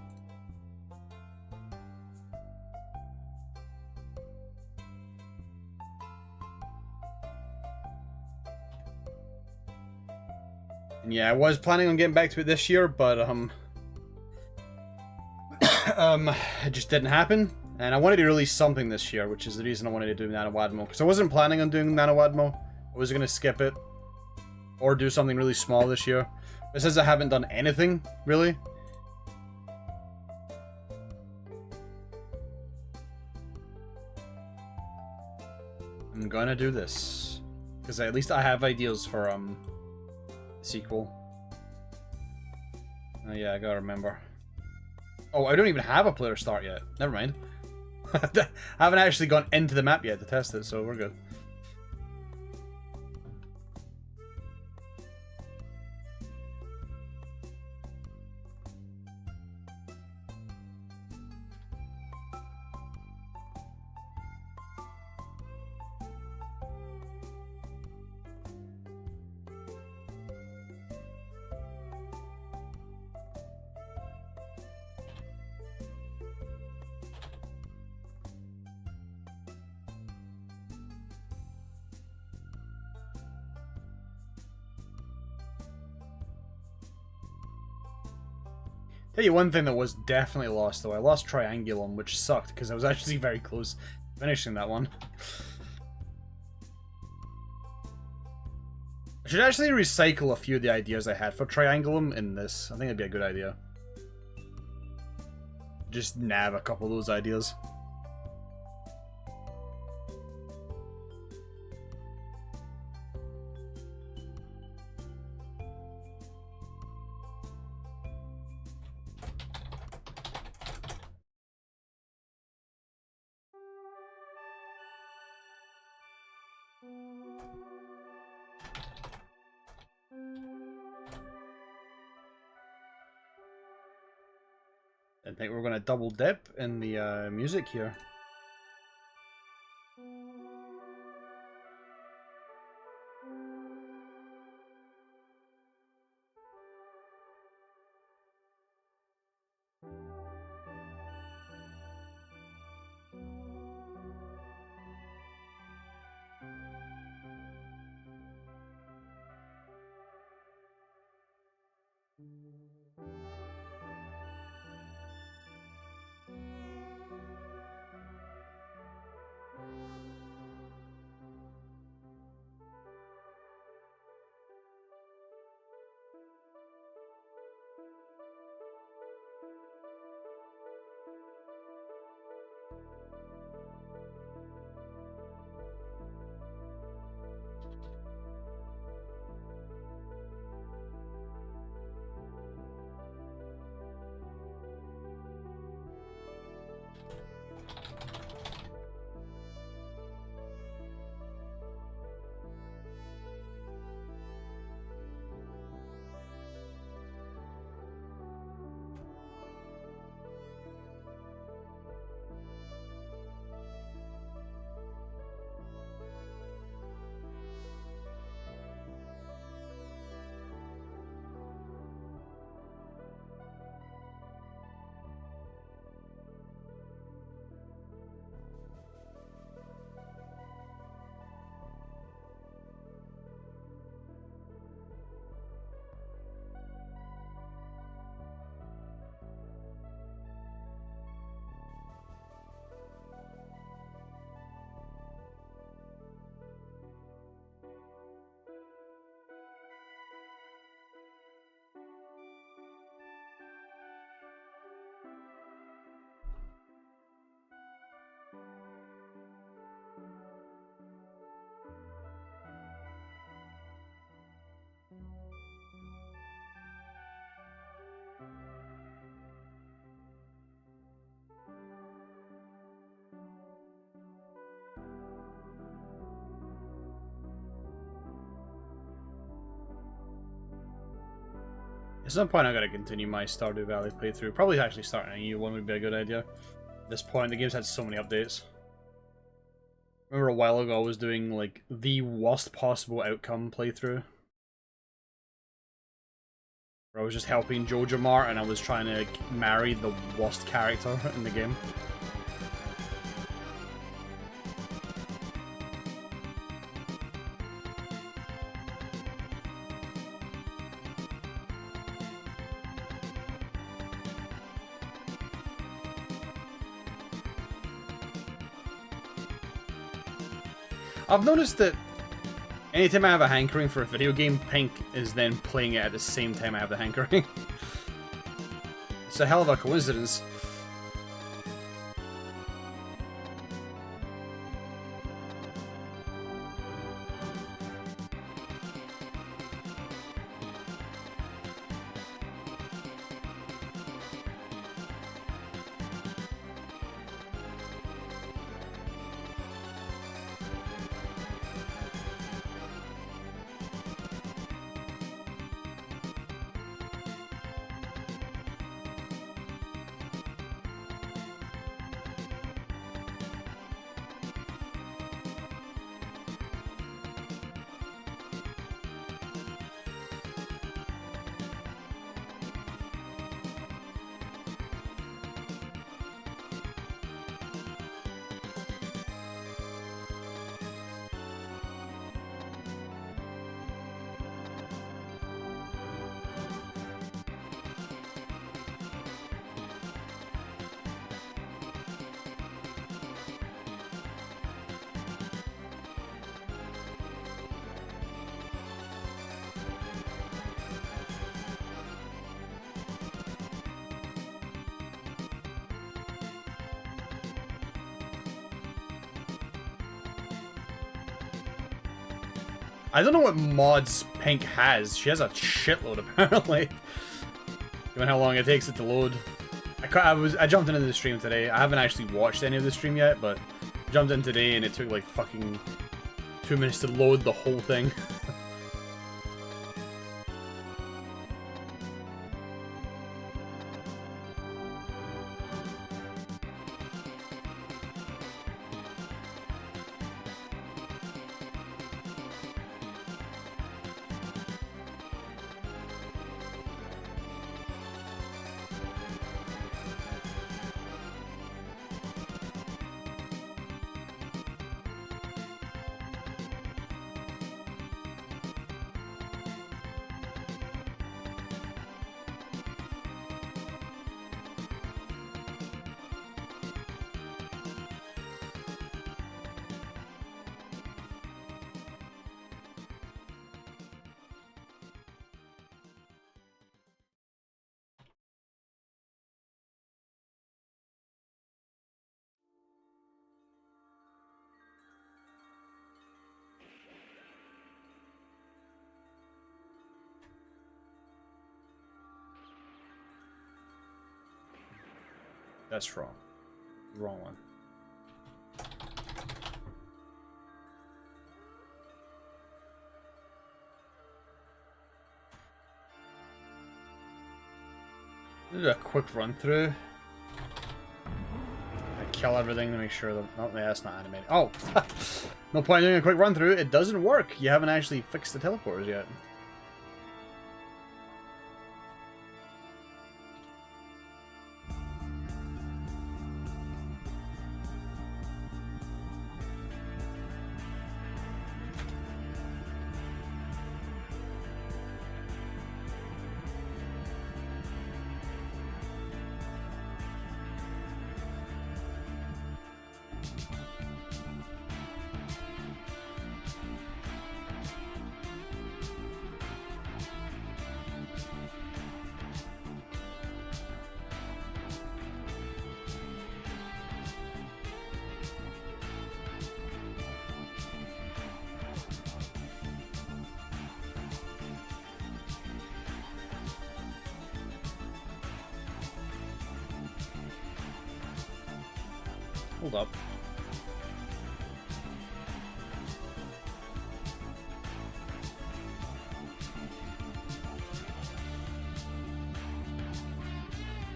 And yeah, I was planning on getting back to it this year, but it just didn't happen. And I wanted to release something this year, which is the reason I wanted to do Nanowadmo. Because I wasn't planning on doing Nanowadmo. I was going to skip it. Or do something really small this year. But since I haven't done anything, really. I'm gonna do this. Because at least I have ideas for, the sequel. Oh yeah, I gotta remember. Oh, I don't even have a player start yet. Never mind. I haven't actually gone into the map yet to test it, so we're good. Tell you one thing that was definitely lost, though. I lost Triangulum, which sucked, because I was actually very close to finishing that one. I should actually recycle a few of the ideas I had for Triangulum in this. I think it'd be a good idea. Just nab a couple of those ideas. I think we're going to double dip in the music here. At some point, I gotta continue my Stardew Valley playthrough. Probably actually starting a new one would be a good idea. At this point, the game's had so many updates. Remember a while ago I was doing, like, the worst possible outcome playthrough? where I was just helping Jojo Mart and I was trying to marry the worst character in the game. I've noticed that anytime I have a hankering for a video game, Pink is then playing it at the same time I have the hankering. It's a hell of a coincidence. I don't know what mods Pink has. She has a shitload, apparently. Given how long it takes it to load. I jumped into the stream today. I haven't actually watched any of the stream yet, but I jumped in today and it took like fucking 2 minutes to load the whole thing. That's wrong. Wrong one. Do a quick run through. I kill everything to make sure that. Oh, yeah, that's not animated. Oh! No point in doing a quick run through. It doesn't work. You haven't actually fixed the teleporters yet. Hold up.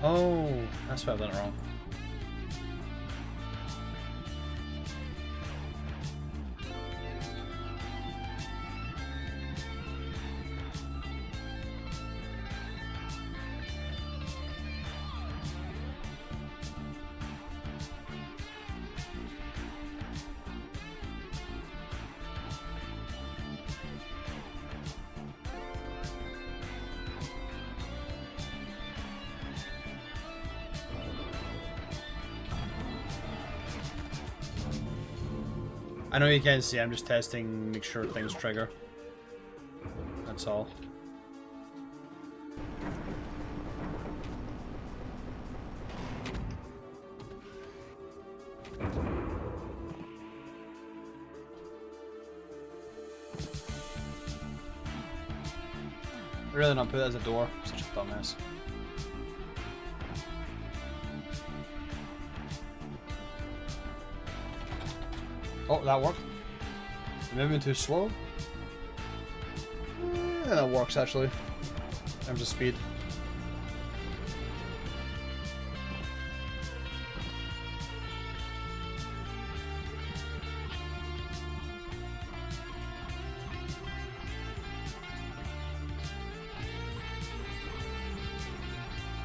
Oh, that's why I've done it wrong. I know you can't see, I'm just testing, make sure things trigger. That's all. I'd rather not put it as a door. Such a dumbass. Oh, that worked. The movement too slow. Yeah, that works actually. In terms of speed.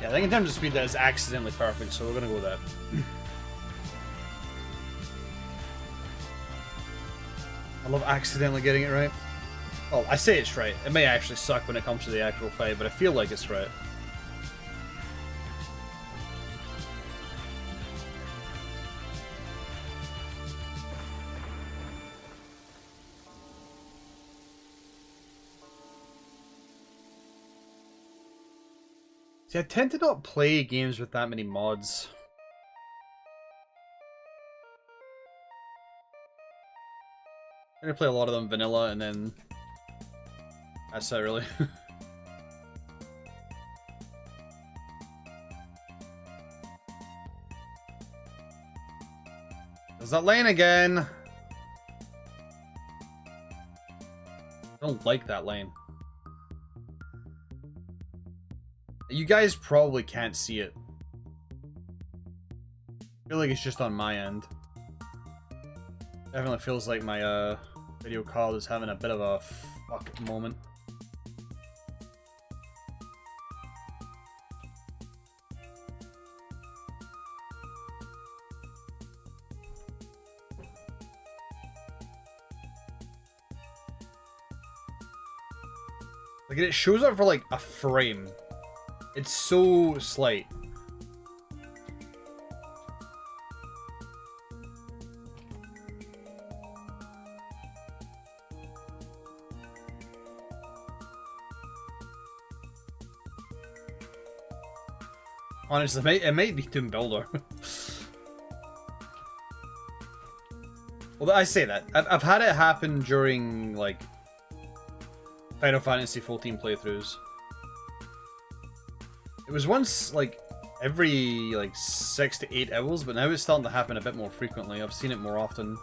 Yeah, I think in terms of speed that is accidentally perfect, so we're gonna go with that. I love accidentally getting it right. Well, I say it's right. It may actually suck when it comes to the actual fight, but I feel like it's right. See, I tend to not play games with that many mods. I'm gonna play a lot of them vanilla, and then that's it, really. There's that lane again! I don't like that lane. You guys probably can't see it. I feel like it's just on my end. Definitely feels like my video call is having a bit of a fuck moment. Like, it shows up for like a frame. It's so slight. Honestly, it might be Tomb Builder. Well, I say that. I've had it happen during, like, Final Fantasy XIV playthroughs. It was once, like, every, like, 6 to 8 hours, but now it's starting to happen a bit more frequently. I've seen it more often.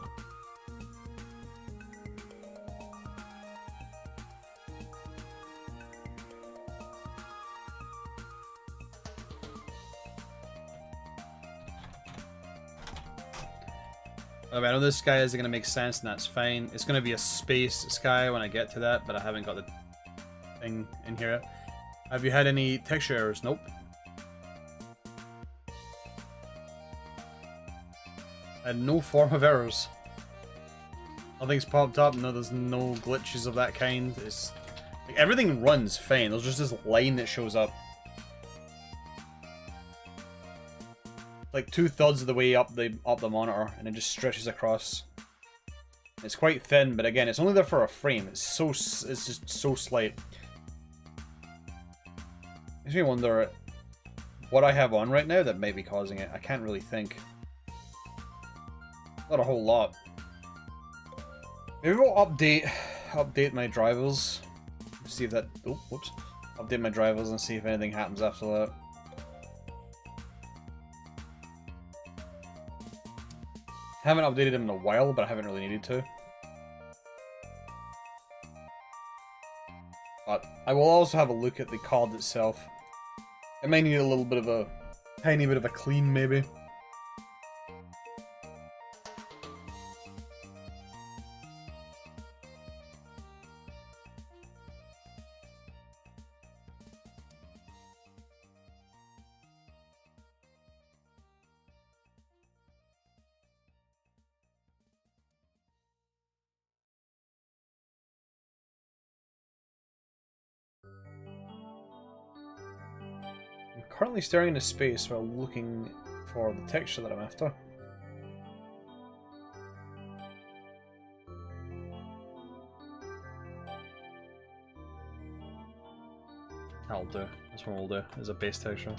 I know this sky isn't going to make sense, and that's fine. It's going to be a space sky when I get to that, but I haven't got the thing in here. Have you had any texture errors? Nope. I had no form of errors. Nothing's popped up. No, there's no glitches of that kind. It's like, everything runs fine. There's just this line that shows up. Like 2/3 of the way up the monitor, and it just stretches across. It's quite thin, but again, it's only there for a frame. It's just so slight. Makes me wonder what I have on right now that might be causing it. I can't really think. Not a whole lot. Maybe we'll update my drivers. See if that. Oh, whoops. Update my drivers and see if anything happens after that. I haven't updated them in a while, but I haven't really needed to. But I will also have a look at the card itself. It may need a little bit of a tiny bit of a clean, maybe. Currently staring into space while looking for the texture that I'm after. That'll do. This one will do as a base texture.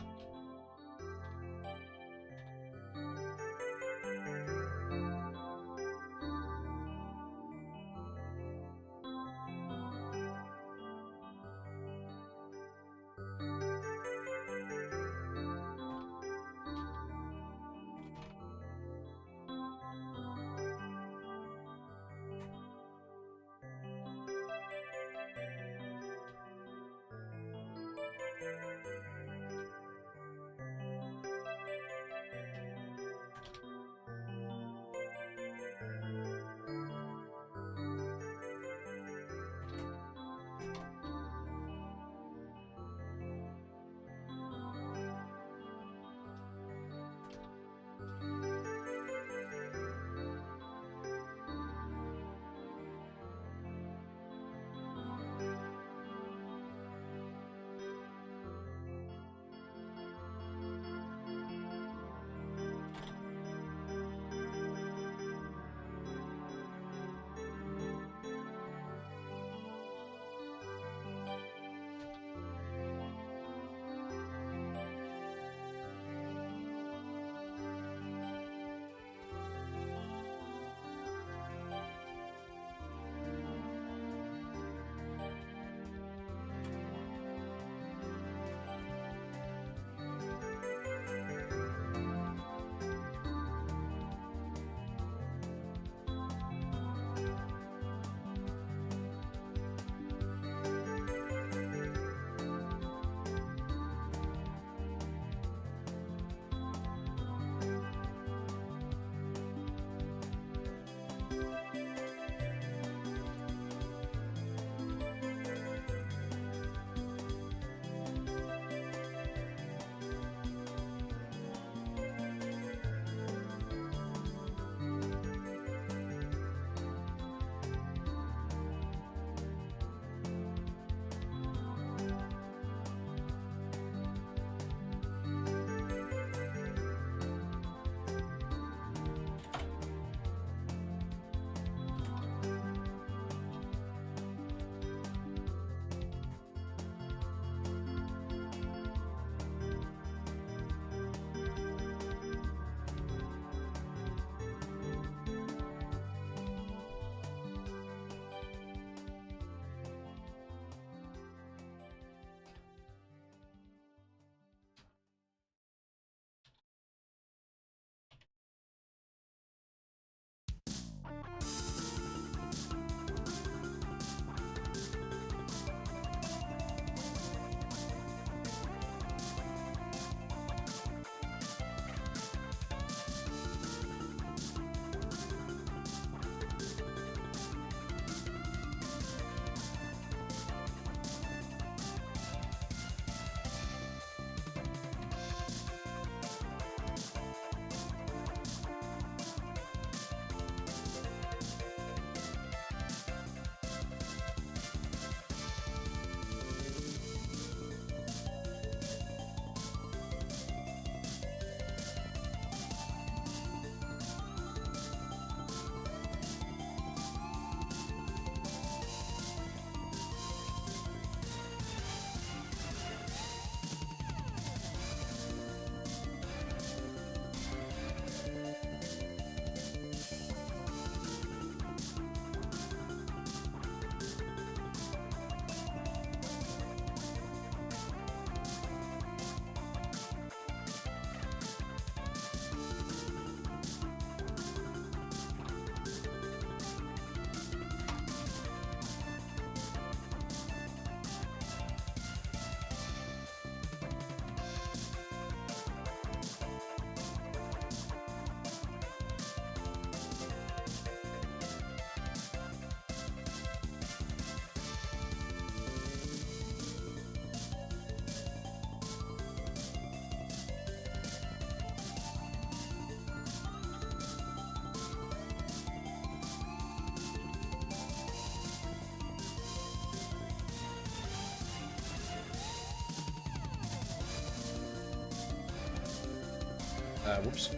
Whoops.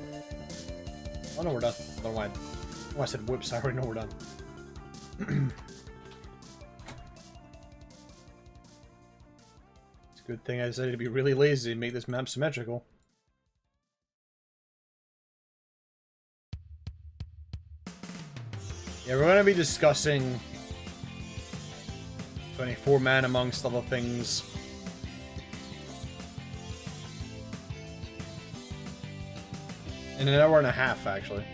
Oh no, we're done. Never mind. Oh, I said whoops, I already know we're done. Let's Good thing I decided to be really lazy and make this map symmetrical. Yeah, we're going to be discussing 24 man amongst other things. In an hour and a half, actually.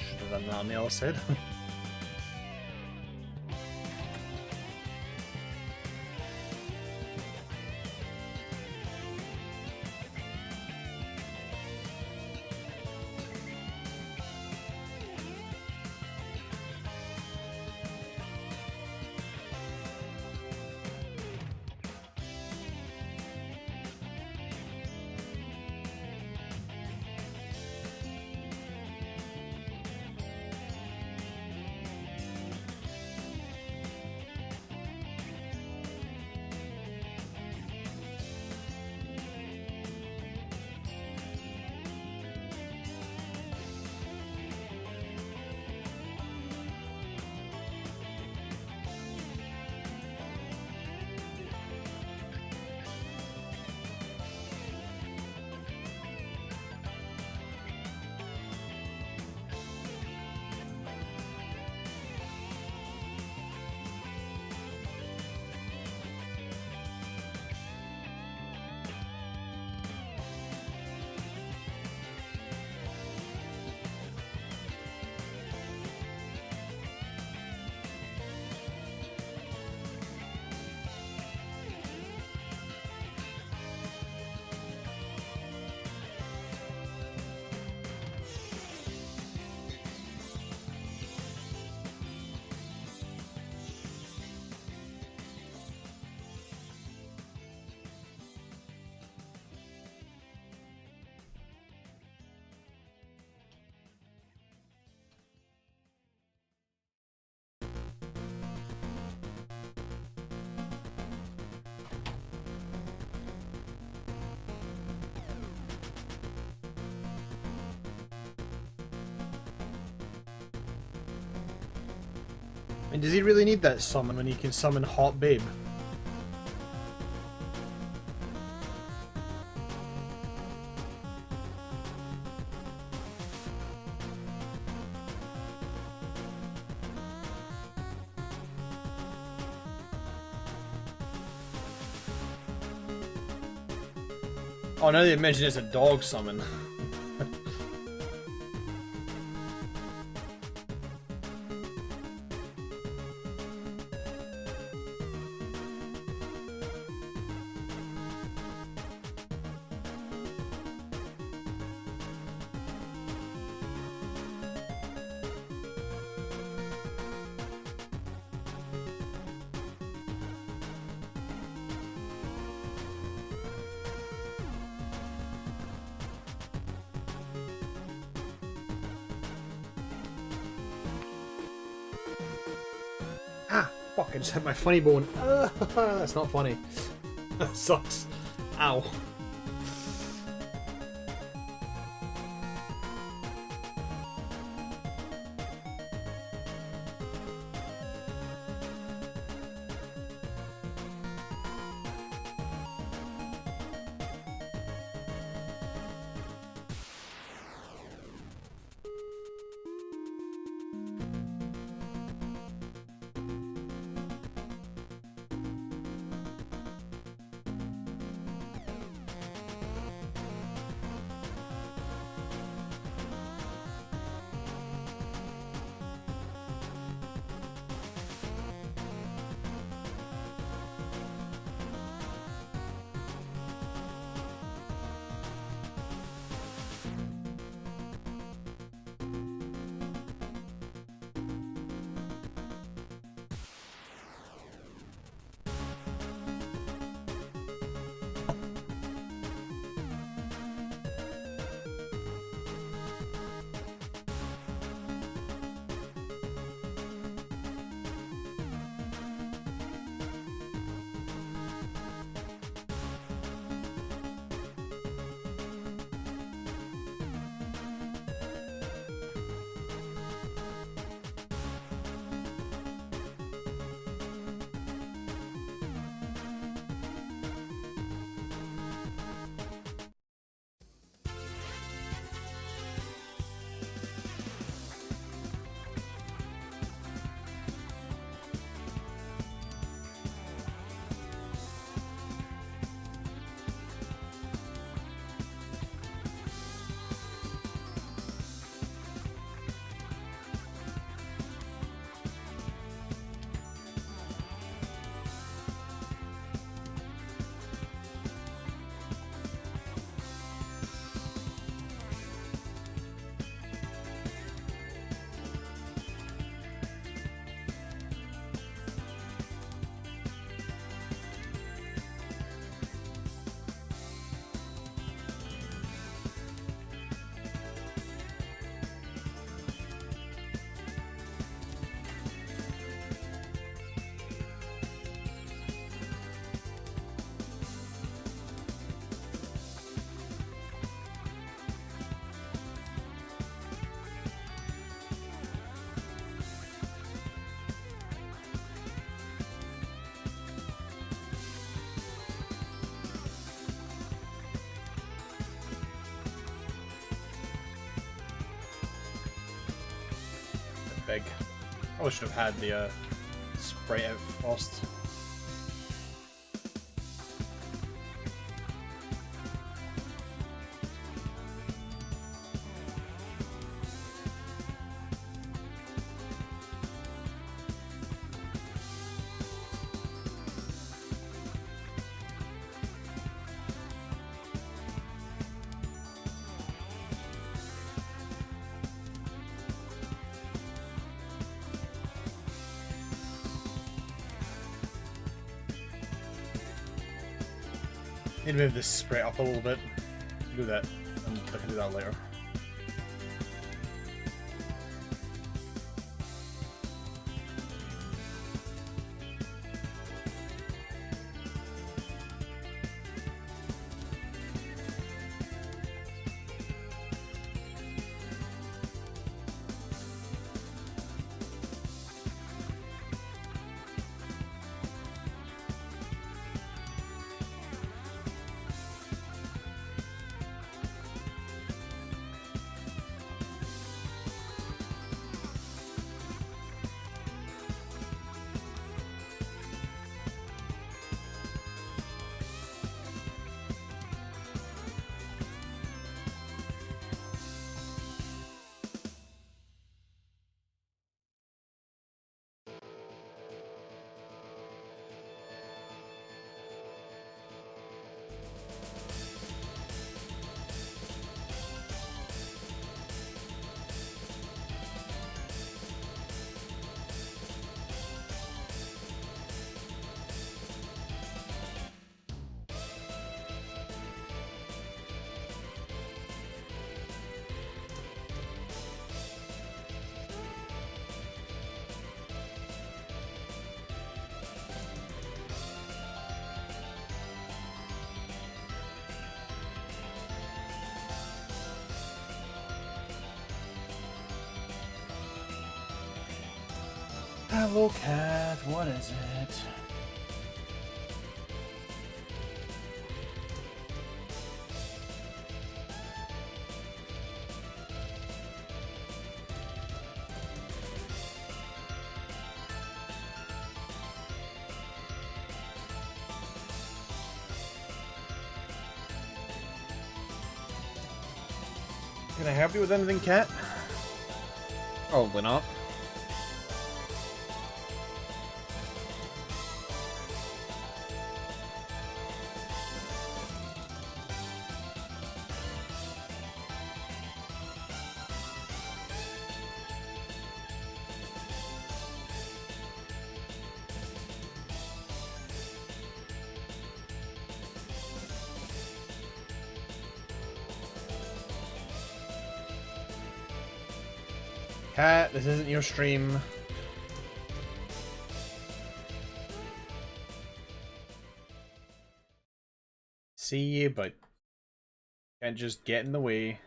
Should have done that on the other side. And does he really need that summon when he can summon Hot Babe? Oh, now they mention it's a dog summon. Fuck, I just hit my funny bone. That's not funny. That sucks. Ow. big. Probably should have had the sprite out first. Need to move this sprite up a little bit. Do that, and I can do that later. Hello, cat. What is it? Can I help you with anything, cat? Probably not. Cat, this isn't your stream. See you, but can't just get in the way.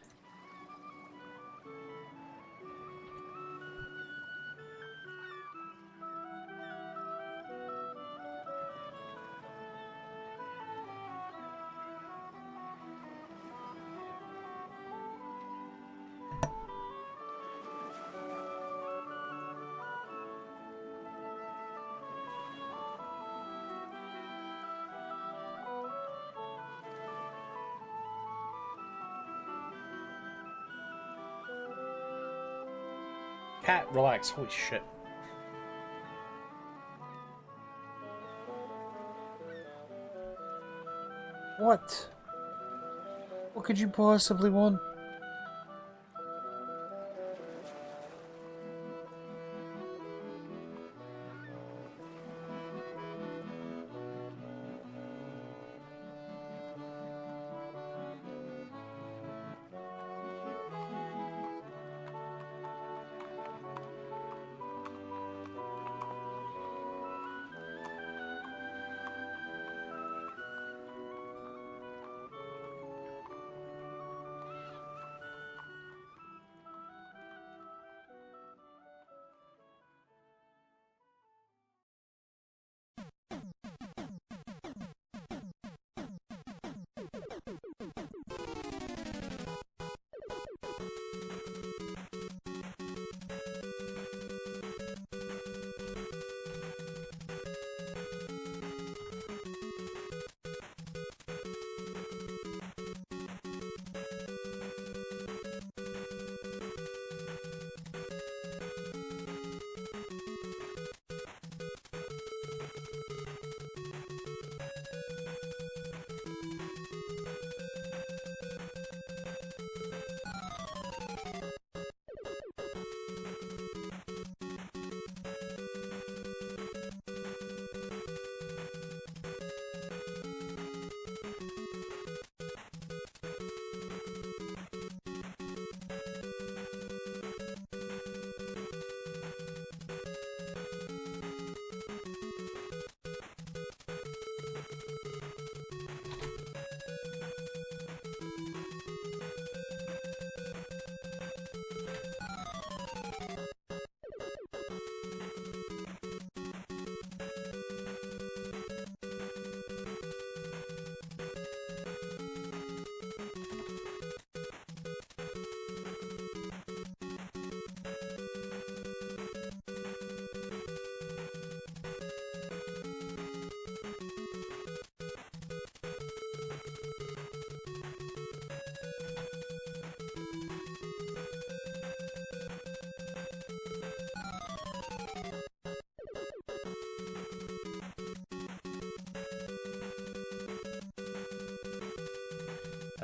Cat, relax. Holy shit. What? What could you possibly want?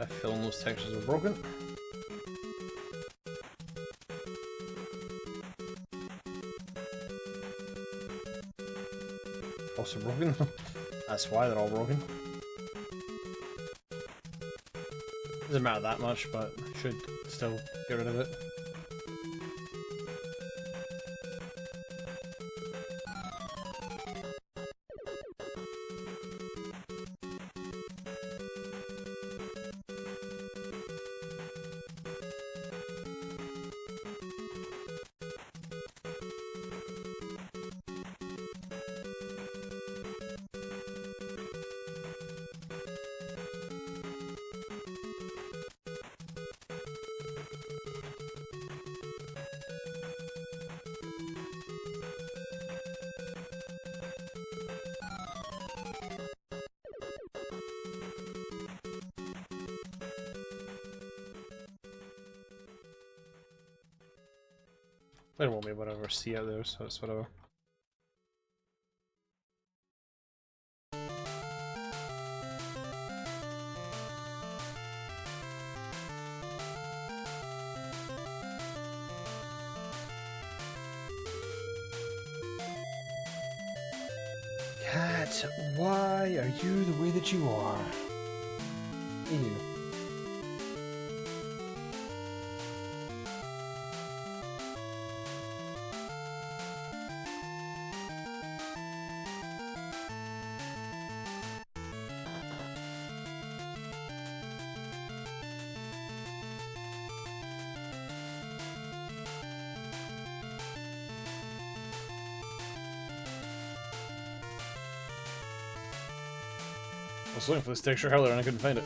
I feeling those textures were broken. Also broken. That's why they're all broken. Doesn't matter that much, but I should still get rid of it. There won't be whatever see out there, so it's whatever. Cat, why are you the way that you are? You. I was looking for this texture earlier and I couldn't find it.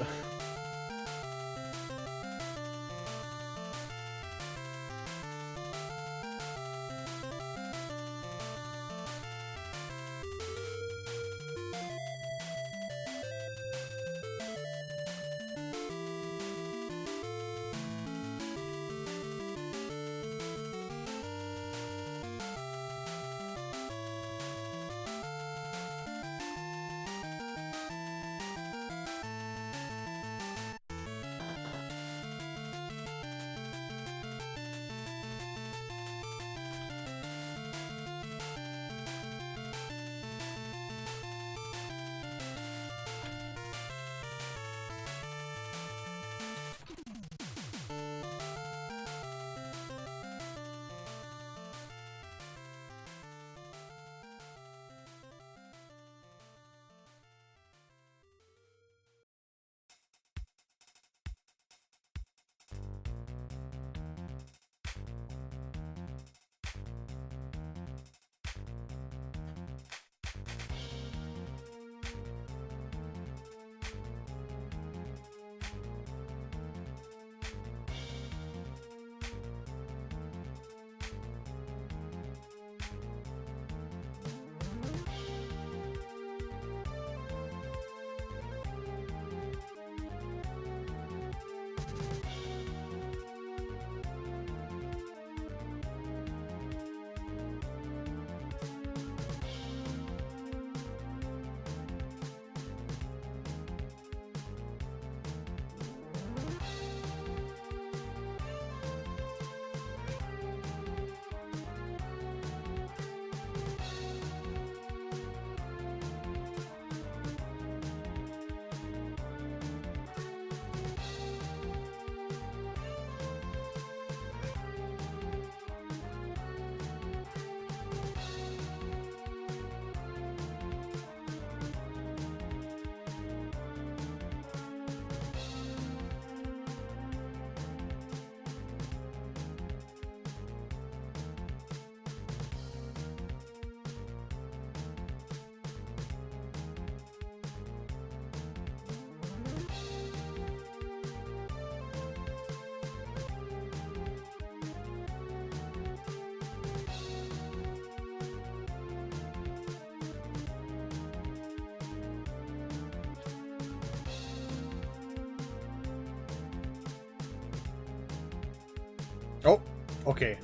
Oh, okay.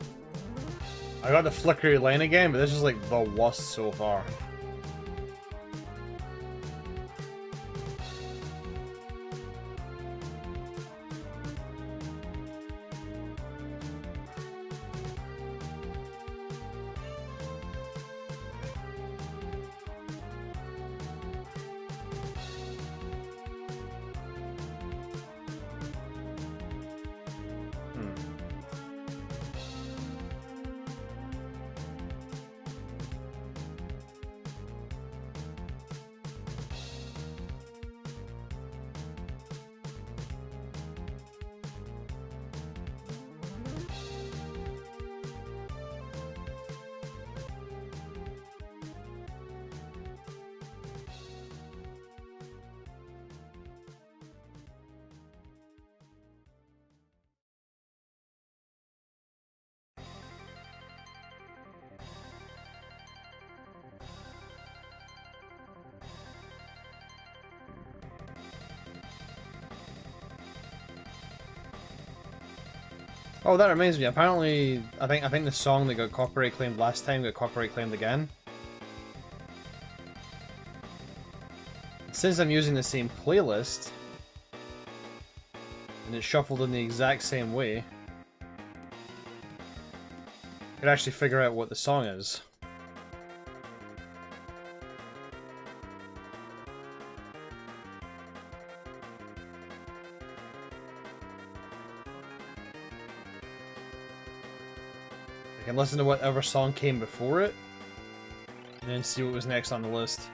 I got the flickery line again, but this is like the worst so far. Oh, that reminds me. Apparently, I think the song that got copyright claimed last time got copyright claimed again. Since I'm using the same playlist, and it's shuffled in the exact same way, I could actually figure out what the song is. I can listen to whatever song came before it, and then see what was next on the list.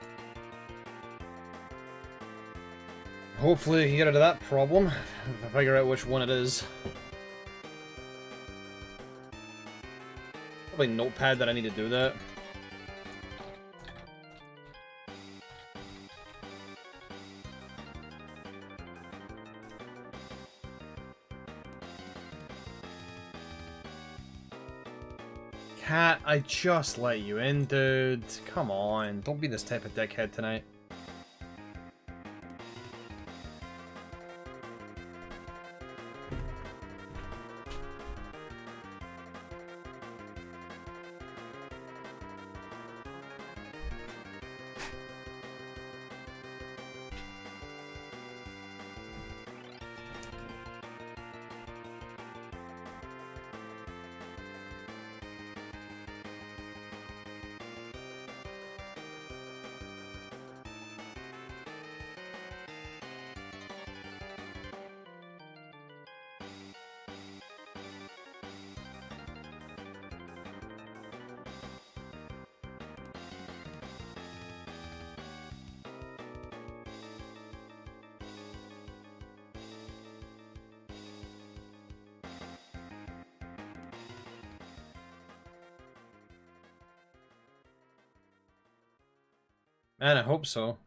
Hopefully I can get rid of that problem, if I figure out which one it is. Probably Notepad that I need to do that. Cat, I just let you in, dude. Come on, don't be this type of dickhead tonight. Man, I hope so.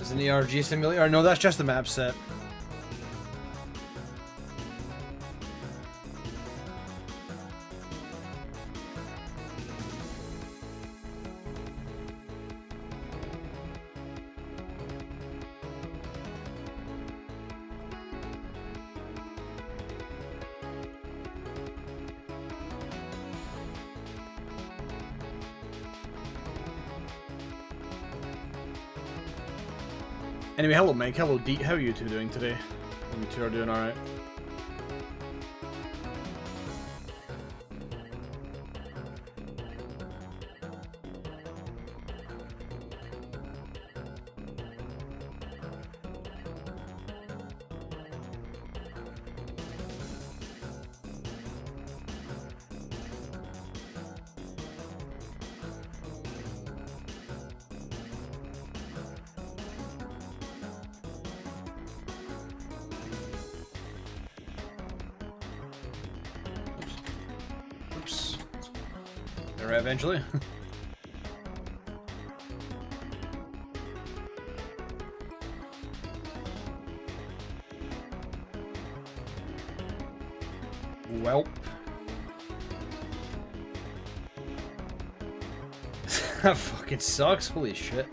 Is an ERG simulator? No, that's just the map set. Anyway, hello Mike, hello Deet, how are you two doing today? You two are doing alright. Right, eventually. Welp. That fucking sucks. Holy shit.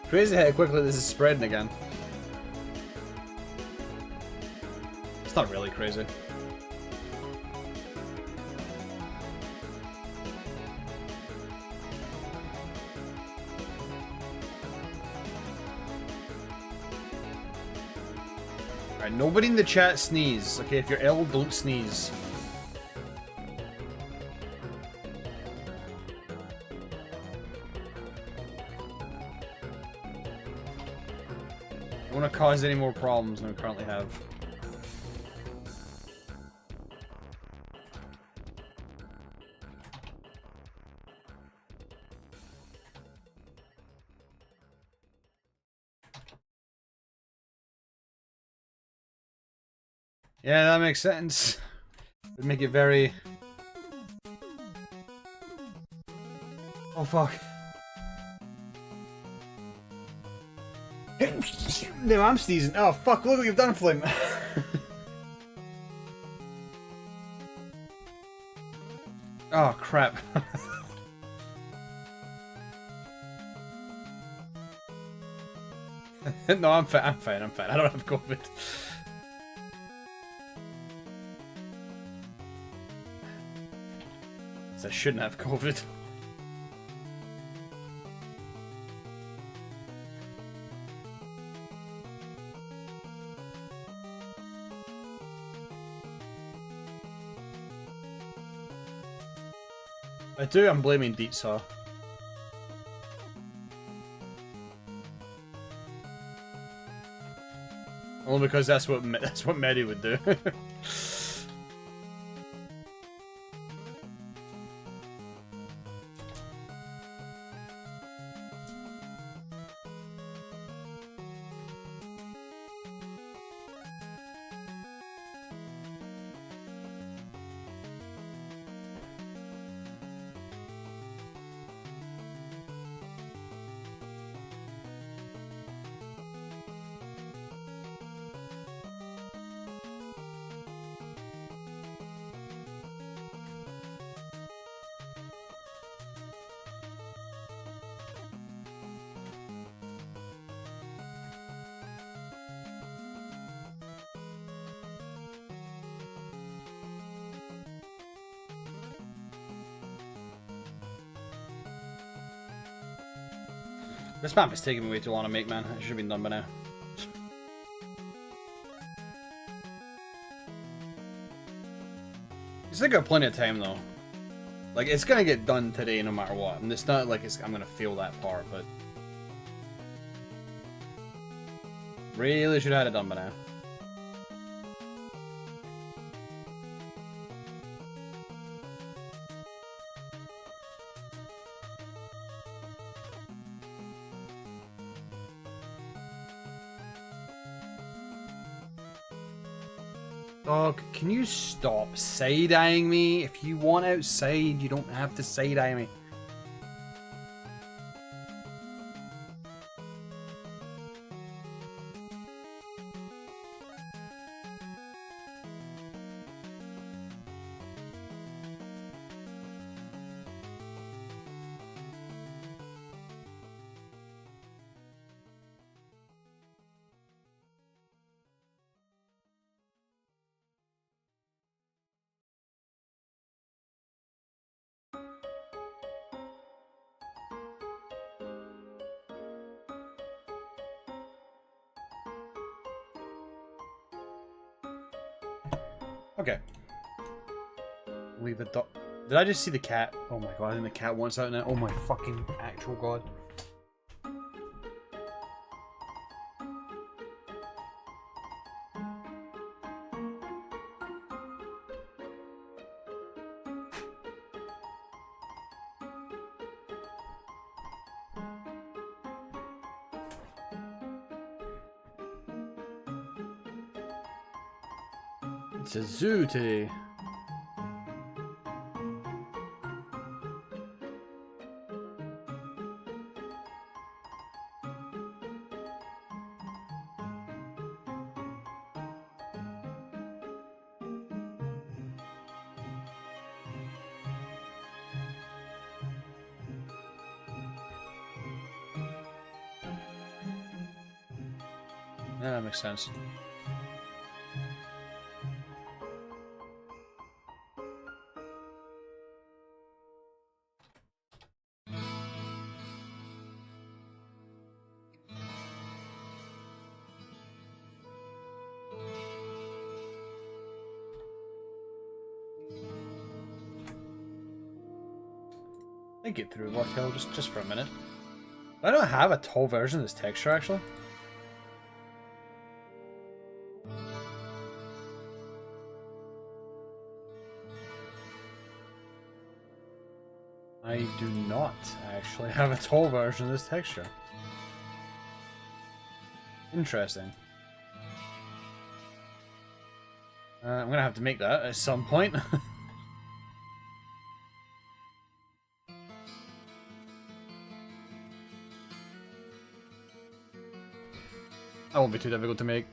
Crazy how quickly this is spreading again. It's not really crazy. Alright, nobody in the chat sneeze. Okay, if you're ill, don't sneeze. Don't want to cause any more problems than we currently have. Yeah, that makes sense. Would make it very... Oh fuck. No, I'm sneezing. Oh fuck, look what you've done, Flame. Oh crap. No, I'm fine, I'm fine. I don't have COVID. So I shouldn't have COVID. I do, I'm blaming Deetsaw. Only because that's what Medi would do. This map is taking me way too long to make, man. It should have been done by now. It's got plenty of time though. Like, it's gonna get done today no matter what. And it's not like I'm gonna feel that part, but... Really should have had it done by now. Dog, can you stop side-eyeing me? If you want outside, you don't have to side-eye me. Okay. Leave the dog. Did I just see the cat? Oh my god, I think the cat wants out now. Oh my fucking actual god. It's a zoo today. Yeah, that makes sense. I get through Lock Hill just for a minute. I don't have a tall version of this texture actually. I do not actually have a tall version of this texture. Interesting. I'm gonna have to make that at some point. That won't be too difficult to make.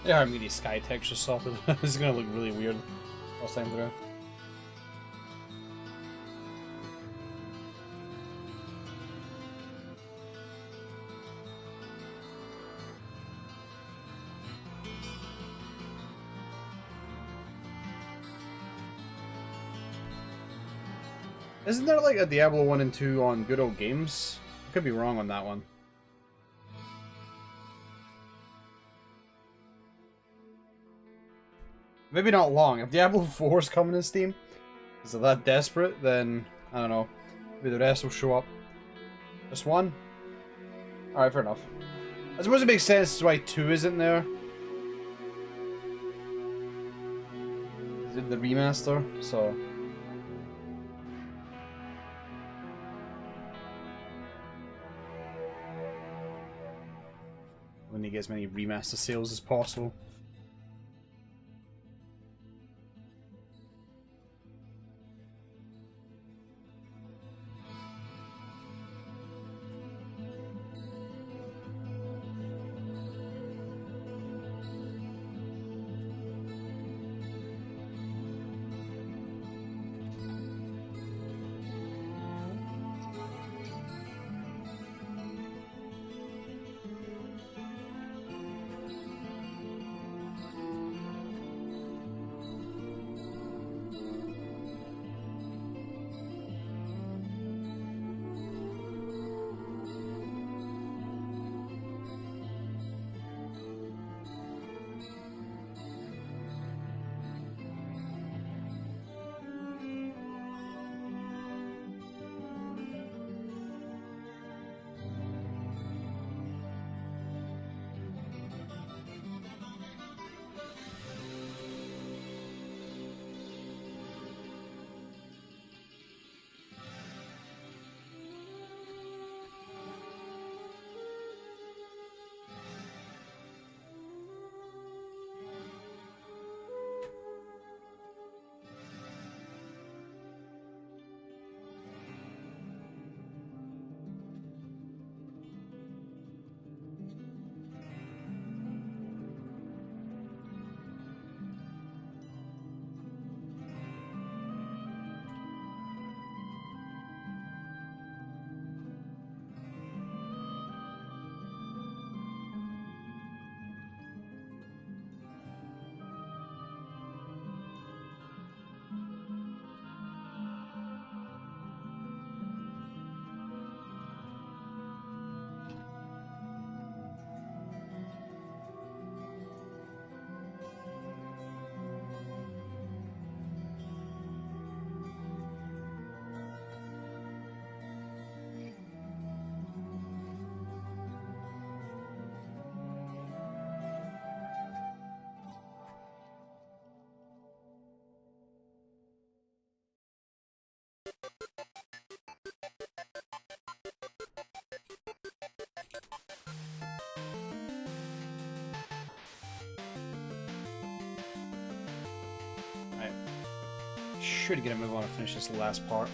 Yeah, I mean these sky textures sorted. This is gonna look really weird. First time through. Isn't there like a Diablo 1 and 2 on Good Old Games? I could be wrong on that one. Maybe not long. If Diablo 4 is coming to Steam, is it that desperate, then I don't know. Maybe the rest will show up. Just one? Alright, fair enough. I suppose it makes sense why 2 isn't there. Is it the remaster? So. When you get as many remaster sales as possible. Should get a move on to finish this last part.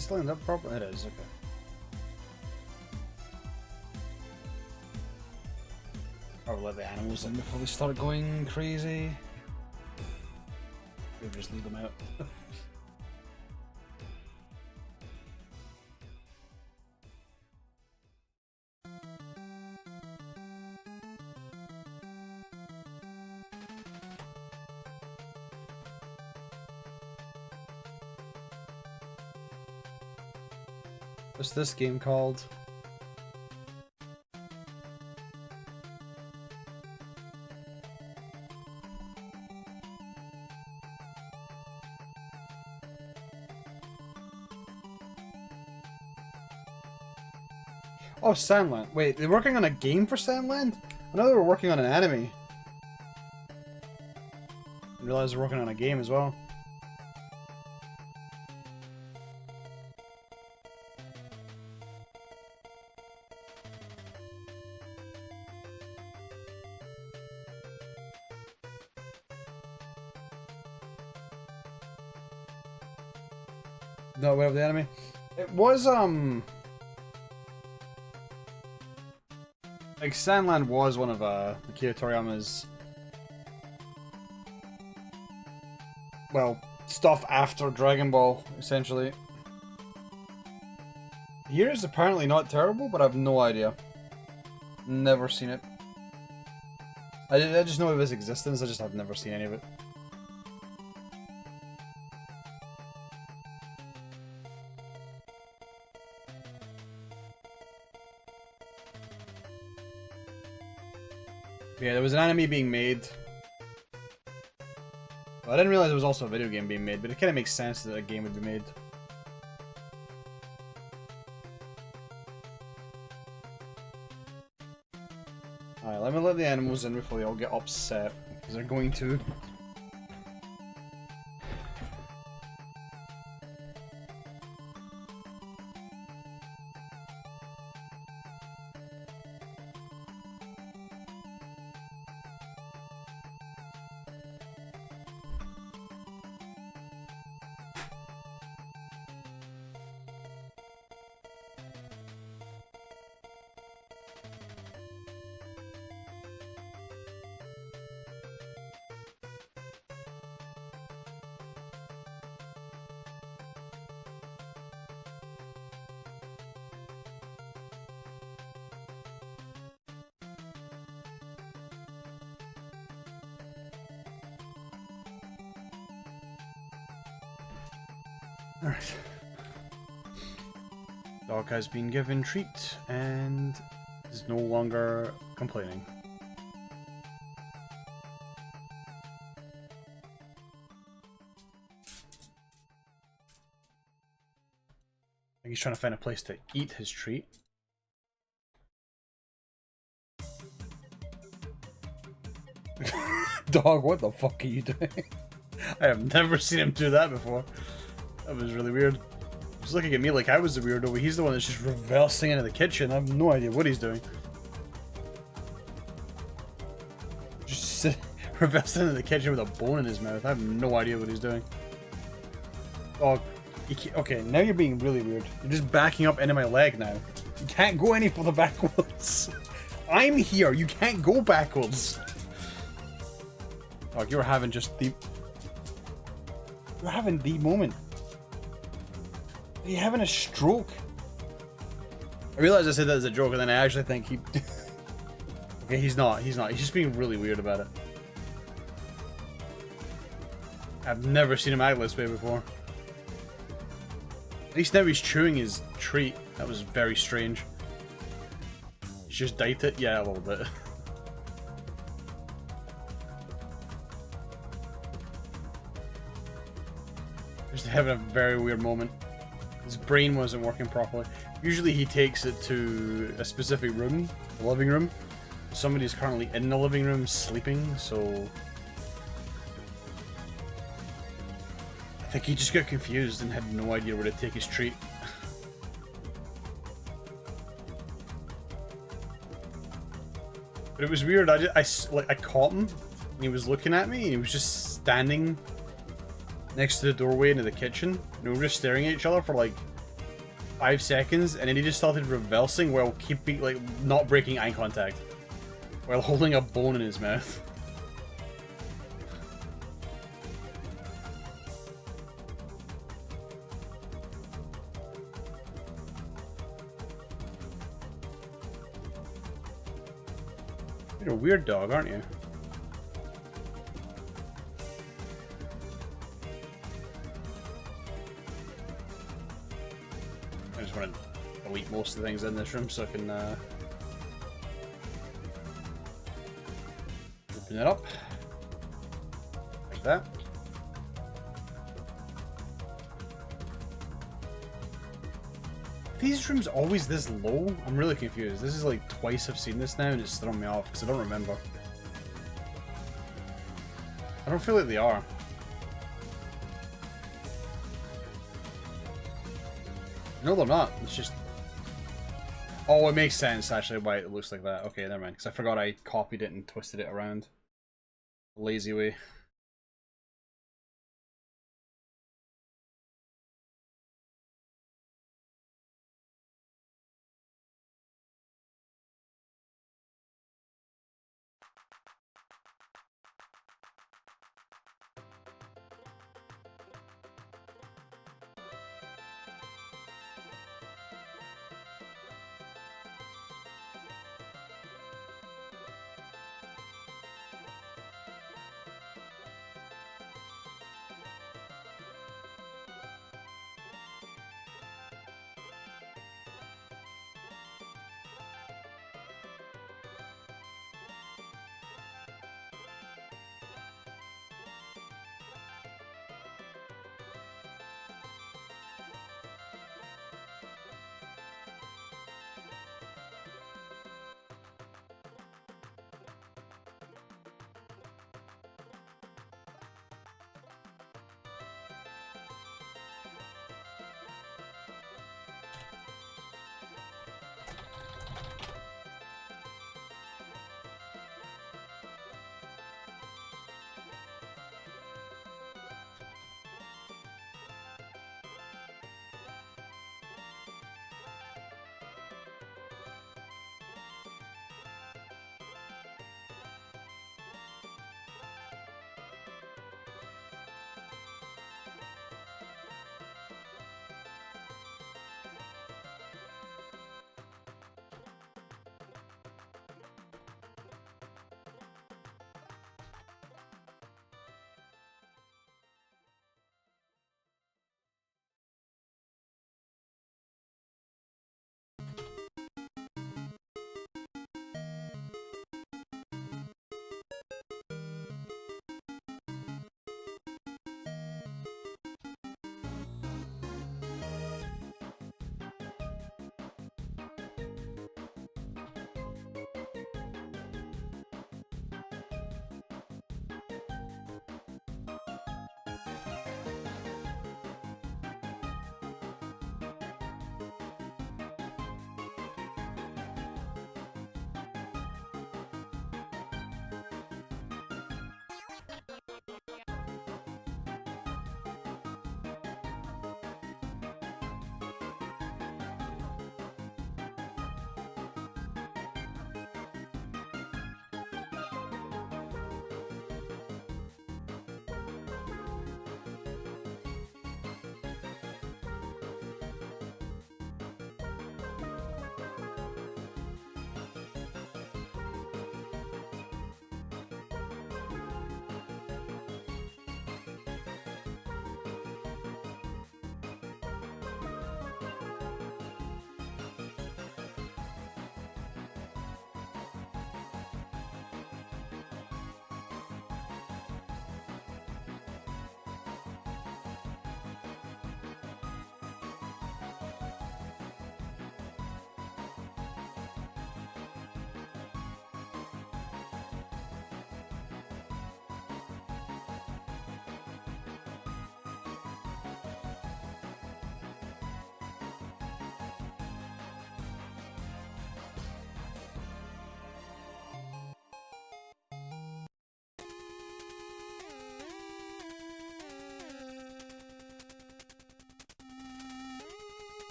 this lined up properly? It is, okay. Probably let the animals in before they start going crazy. Maybe just leave them out. What's this game called? Oh, Sandland. Wait, they're working on a game for Sandland? I know they were working on an anime. I realized they're working on a game as well. No, whatever the anime. It was, like, Sandland was one of, Akira Toriyama's, well, stuff after Dragon Ball, essentially. Here is apparently not terrible, but I have no idea. Never seen it. I just know of his existence, I just have never seen any of it. Yeah, there was an anime being made. Well, I didn't realize there was also a video game being made, but it kind of makes sense that a game would be made. Alright, let me let the animals in before they all get upset, because they're going to. Alright. Dog has been given treat and is no longer complaining. I think he's trying to find a place to eat his treat. Dog, what the fuck are you doing? I have never seen him do that before. That was really weird. He's looking at me like I was the weirdo, but he's the one that's just reversing into the kitchen. I have no idea what he's doing. Just reversing into the kitchen with a bone in his mouth. I have no idea what he's doing. Oh, okay, now you're being really weird. You're just backing up into my leg now. You can't go any further backwards. I'm here. You can't go backwards. Oh, you're having just the... You're having the moment. Are you having a stroke? I realized I said that as a joke, and then I actually think he... Okay, he's not. He's not. He's just being really weird about it. I've never seen him act this way before. At least now he's chewing his treat. That was very strange. He's just died it? Yeah, a little bit. Just having a very weird moment. His brain wasn't working properly. Usually he takes it to a specific room, the living room. Somebody's currently in the living room sleeping, so... I think he just got confused and had no idea where to take his treat. But it was weird, I caught him, and he was looking at me, and he was just standing next to the doorway into the kitchen, and we were just staring at each other for like 5 seconds, and then he just started reversing while keeping, like, not breaking eye contact. While holding a bone in his mouth. You're a weird dog, aren't you? I just want to delete most of the things in this room so I can open it up. Like that. Are these rooms always this low? I'm really confused. This is like twice I've seen this now and it's thrown me off because I don't remember. I don't feel like they are. No, they're not. It's just... Oh, it makes sense, actually, why it looks like that. Okay, never mind. Because I forgot I copied it and twisted it around. Lazy way.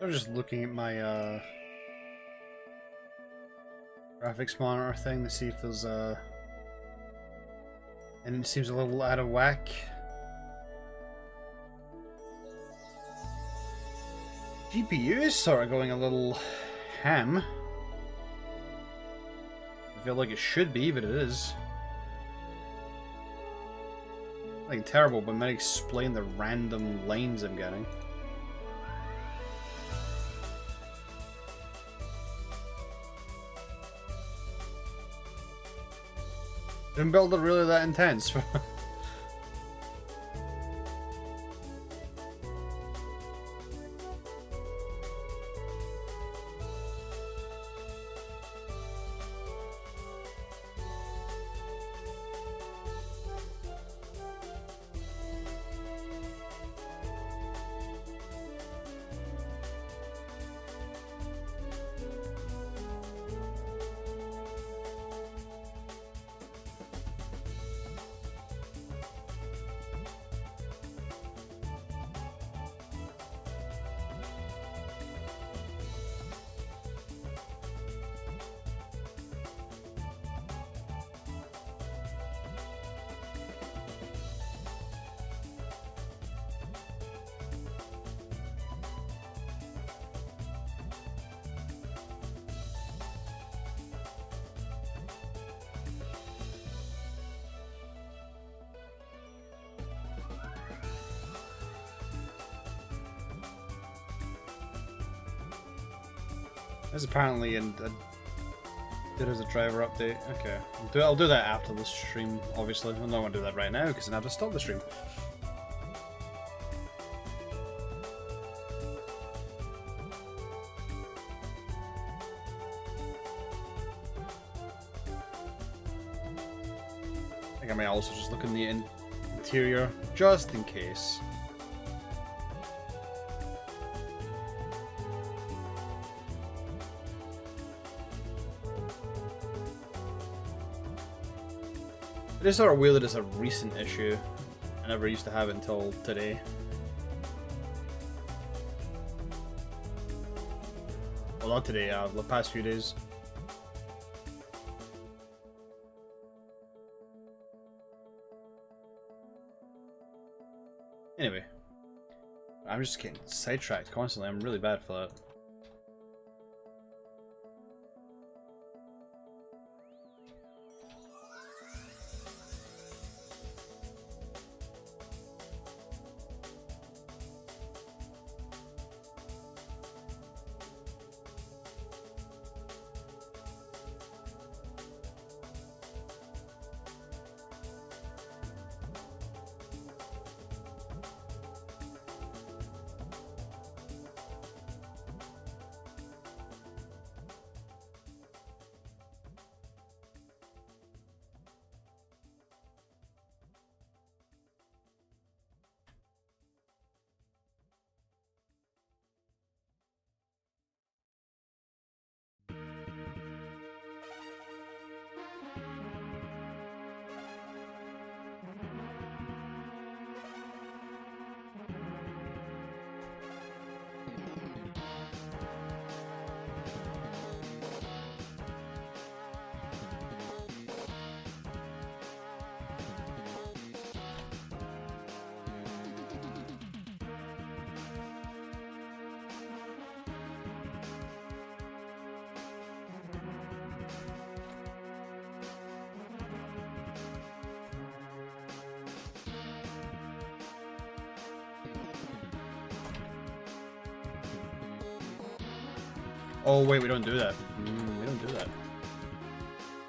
I'm just looking at my graphics monitor thing to see if there's and it seems a little out of whack. GPU is sort of going a little ham. I feel like it should be, but it is. Nothing terrible, but might explain the random lines I'm getting. Didn't build it really that intense. There's apparently did as a driver update. Okay, I'll do that after the stream. Obviously, I'm not going to do that right now because I have to stop the stream. I think I may also just look in the interior just in case. It is sort of weird that it's a recent issue. I never used to have it until today. Well, not today, the past few days. Anyway. I'm just getting sidetracked constantly. I'm really bad for that. Oh wait, we don't do that. We don't do that.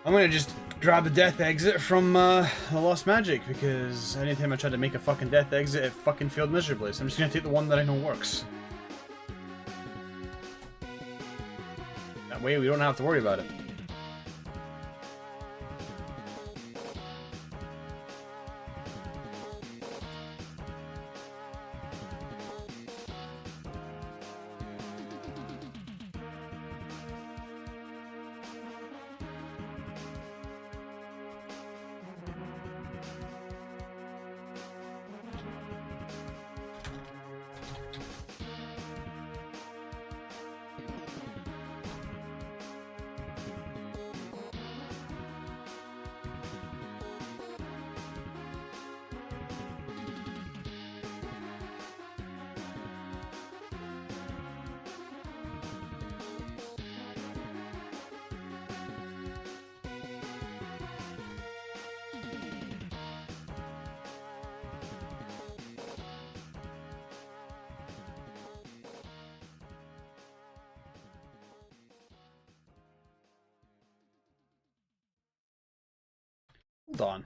I'm gonna just grab a death exit from the Lost Magic, because anytime I tried to make a fucking death exit, it fucking failed miserably, so I'm just gonna take the one that I know works. That way we don't have to worry about it. hold on.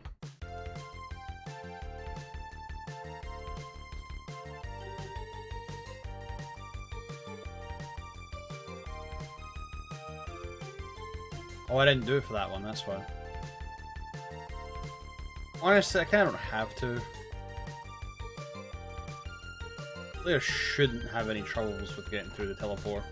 Oh, I didn't do it for that one, that's why. Honestly, I kinda don't have to. Player shouldn't have any troubles with getting through the teleport.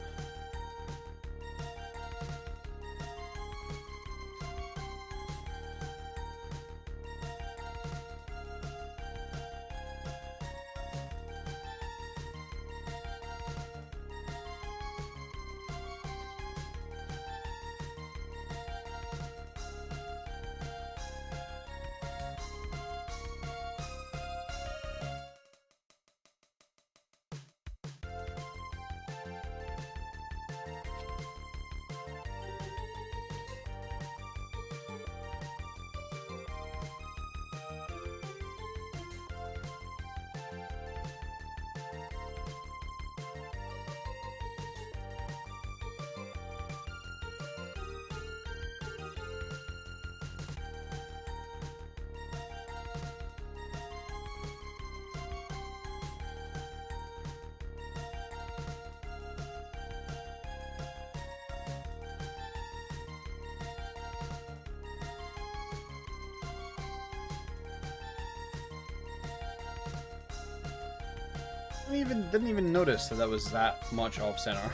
Didn't even notice that was that much off center.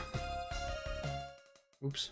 Oops.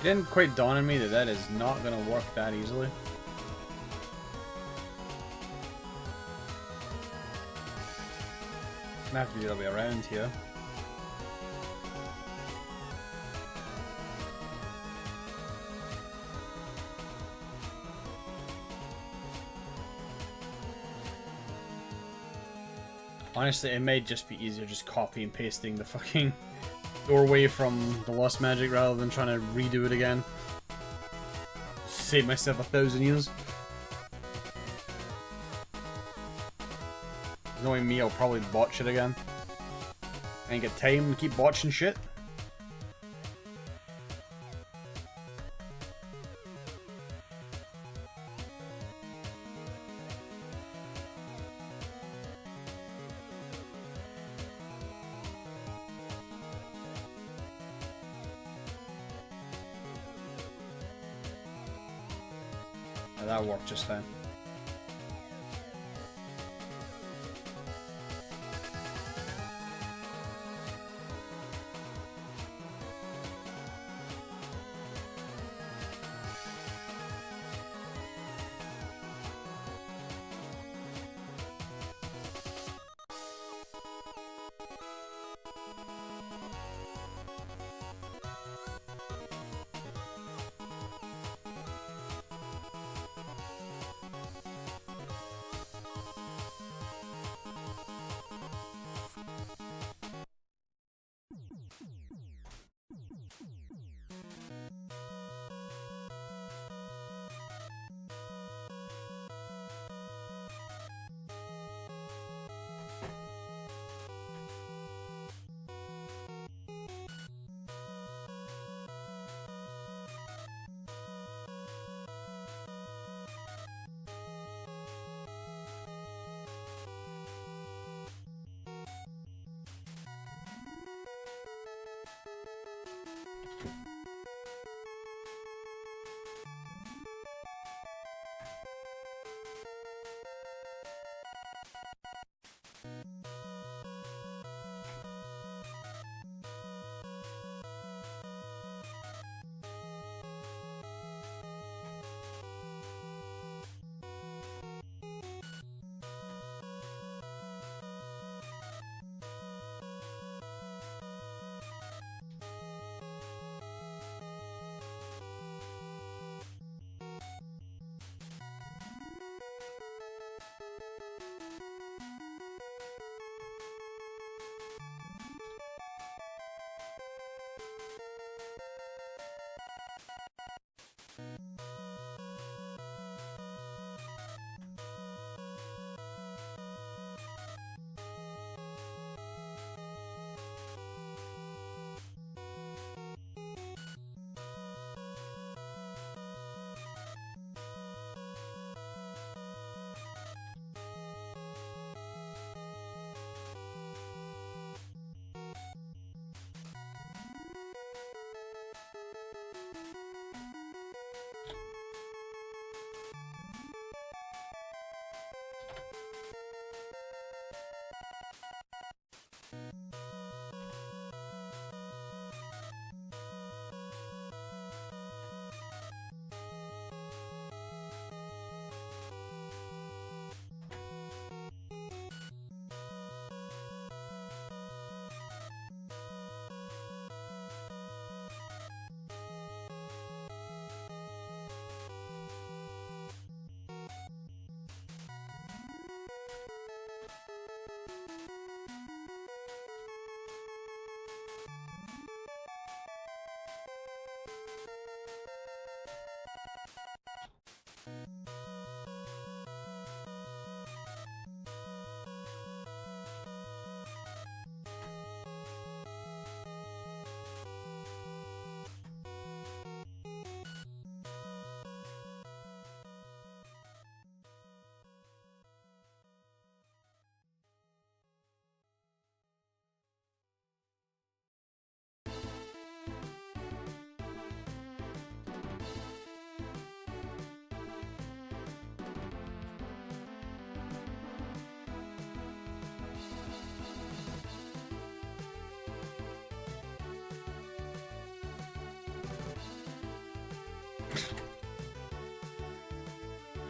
It didn't quite dawn on me that that is not going to work that easily. Gonna have to be the other way around here. Honestly, it may just be easier just copy and pasting the fucking doorway from the Lost Magic rather than trying to redo it again. Save myself 1,000 years. Knowing me, I'll probably botch it again. I ain't got time to keep botching shit. That worked just fine.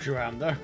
Your hand there.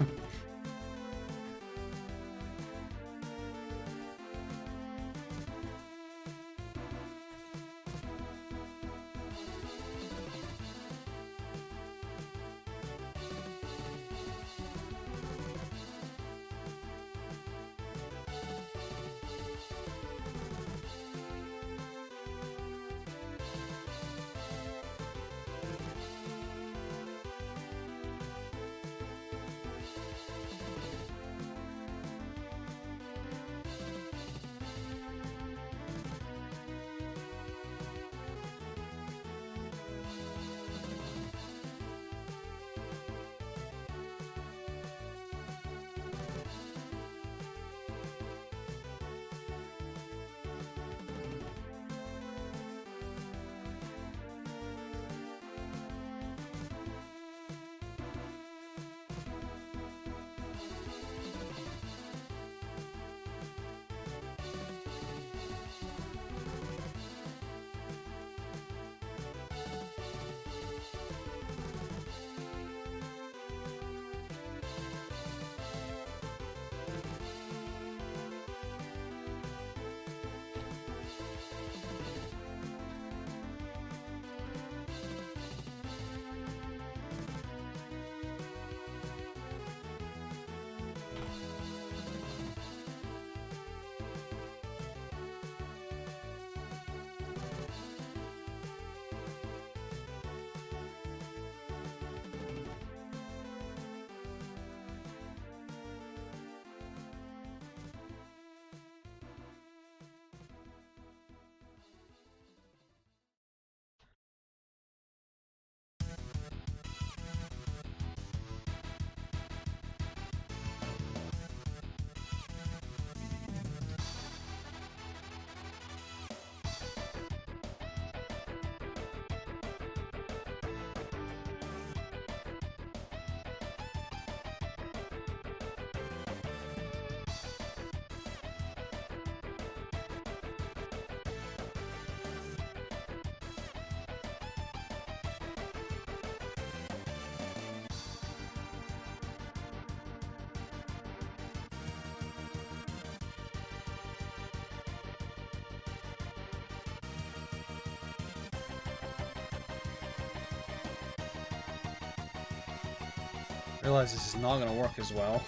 Realize this is not going to work as well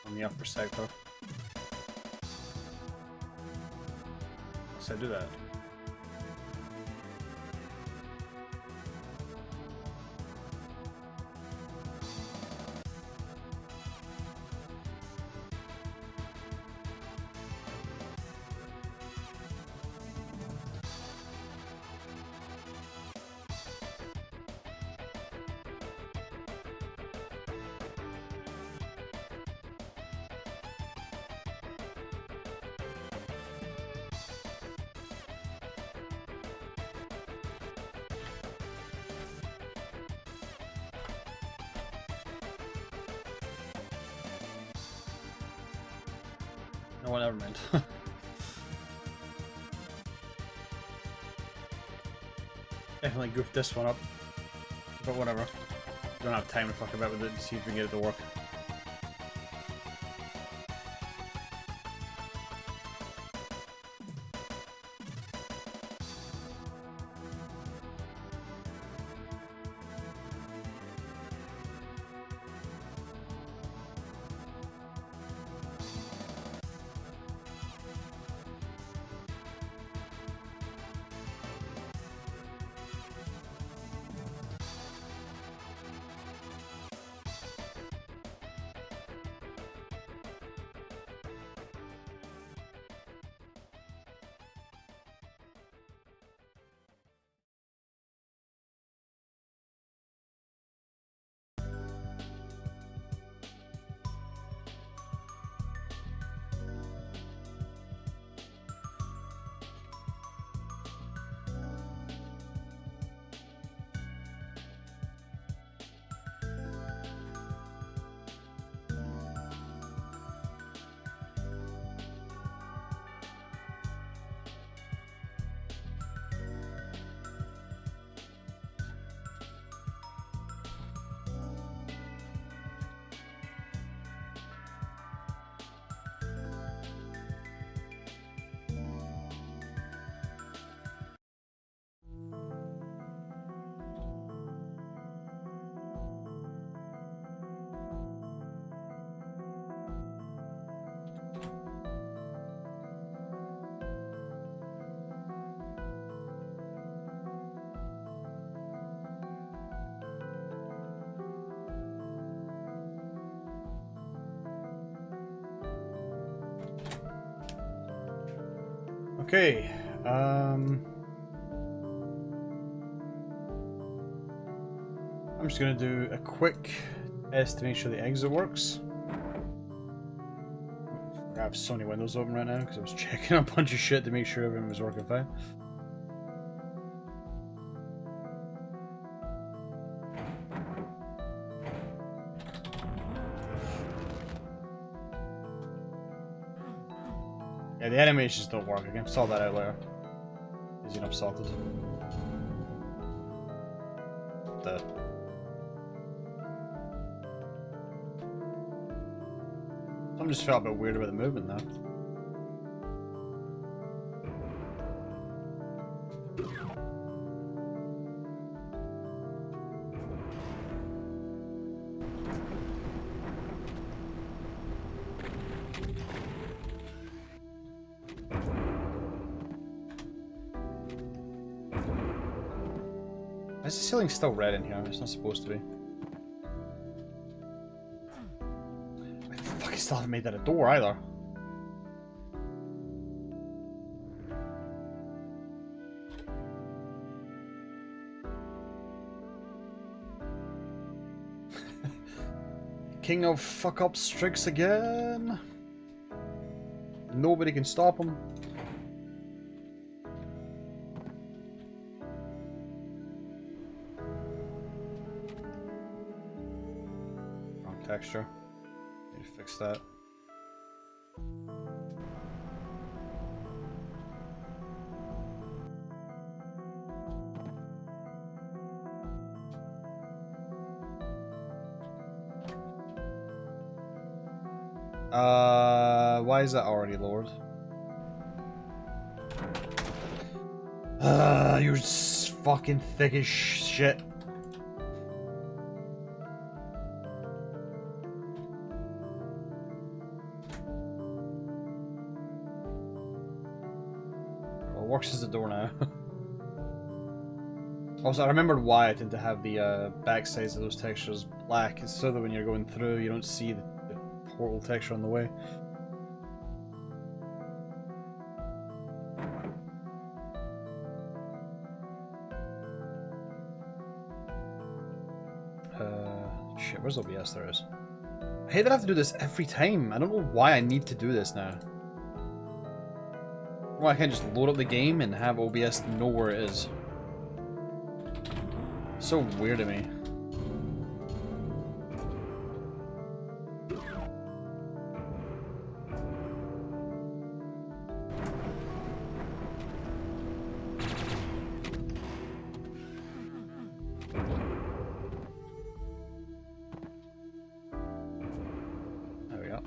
on the upper sector. So I do that. No, never mind. Definitely goofed this one up, but whatever. Don't have time to fuck about with it to see if we can get it to work. Okay. I'm just gonna do a quick test to make sure the exit works. I have so many windows open right now because I was checking a bunch of shit to make sure everything was working fine. Yeah, the animations don't work. I can sort that out later. Easy enough sorted. Dead. Some just felt a bit weird about the movement now. Why is the ceiling still red in here? It's not supposed to be. I fucking still haven't made that a door either. King of fuck-up strikes again. Nobody can stop him. Texture. Need to fix that. Why is that already lowered? You're fucking thick as shit. Works as a door now. Also, I remembered why I tend to have the back sides of those textures black. It's so that when you're going through, you don't see the portal texture on the way. Shit, where's OBS? There is. I hate that I have to do this every time. I don't know why I need to do this now. Well, I can't just load up the game and have OBS know where it is. So weird to me. There we go.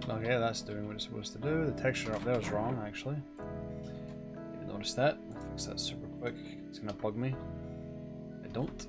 Okay, that's doing what it's supposed to do. The texture up there is wrong, actually. Didn't notice that. I'll fix that super quick. It's gonna bug me. I don't.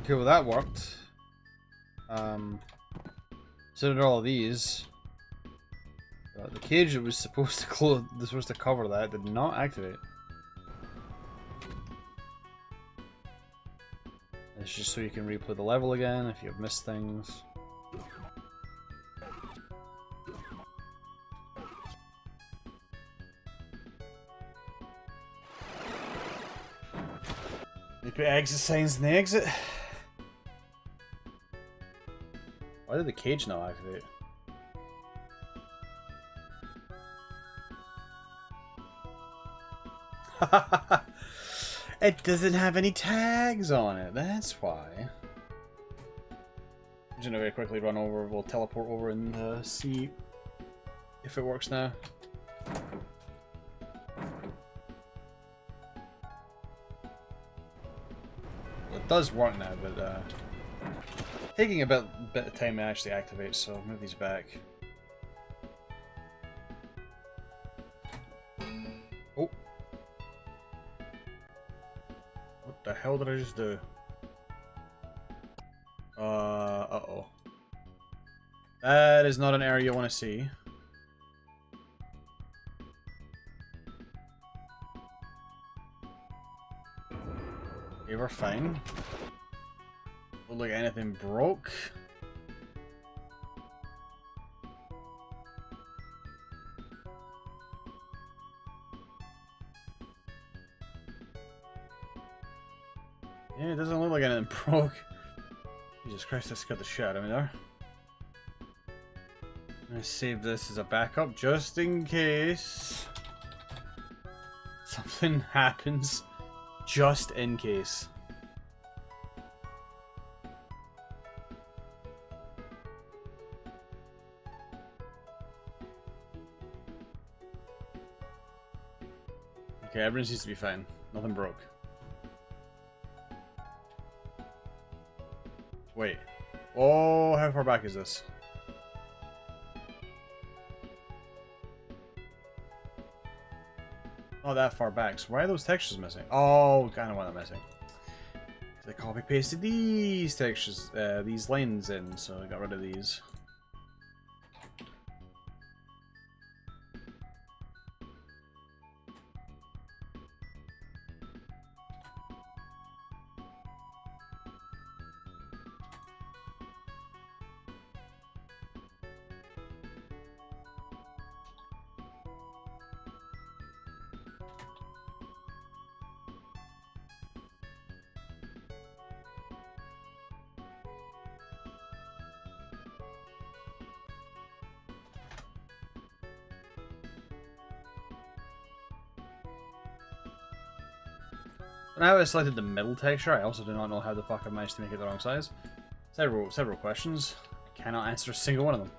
Okay, well that worked. So did all of these. The cage that was supposed to close, supposed to cover that, did not activate. It's just so you can replay the level again if you've missed things. They put exit signs in the exit. Why did the cage not activate? It doesn't have any tags on it, that's why. I'm just gonna very quickly run over, we'll teleport over and see If it works now. Well, it does work now, but taking a bit of time to actually activate, so move these back. Oh. What the hell did I just do? Uh-oh. That is not an area you want to see. Okay, we're fine. Don't look like anything broke. Yeah, it doesn't look like anything broke. Jesus Christ, that scared the shit out of me there. I'm gonna save this as a backup just in case something happens. Just in case. Okay, everything seems to be fine. Nothing broke. Wait. Oh, how far back is this? Not that far back. So why are those textures missing? Oh, kind of why they're missing. They copy pasted these textures, these lines in, so I got rid of these. Now I selected the middle texture, I also do not know how the fuck I managed to make it the wrong size. Several questions. I cannot answer a single one of them.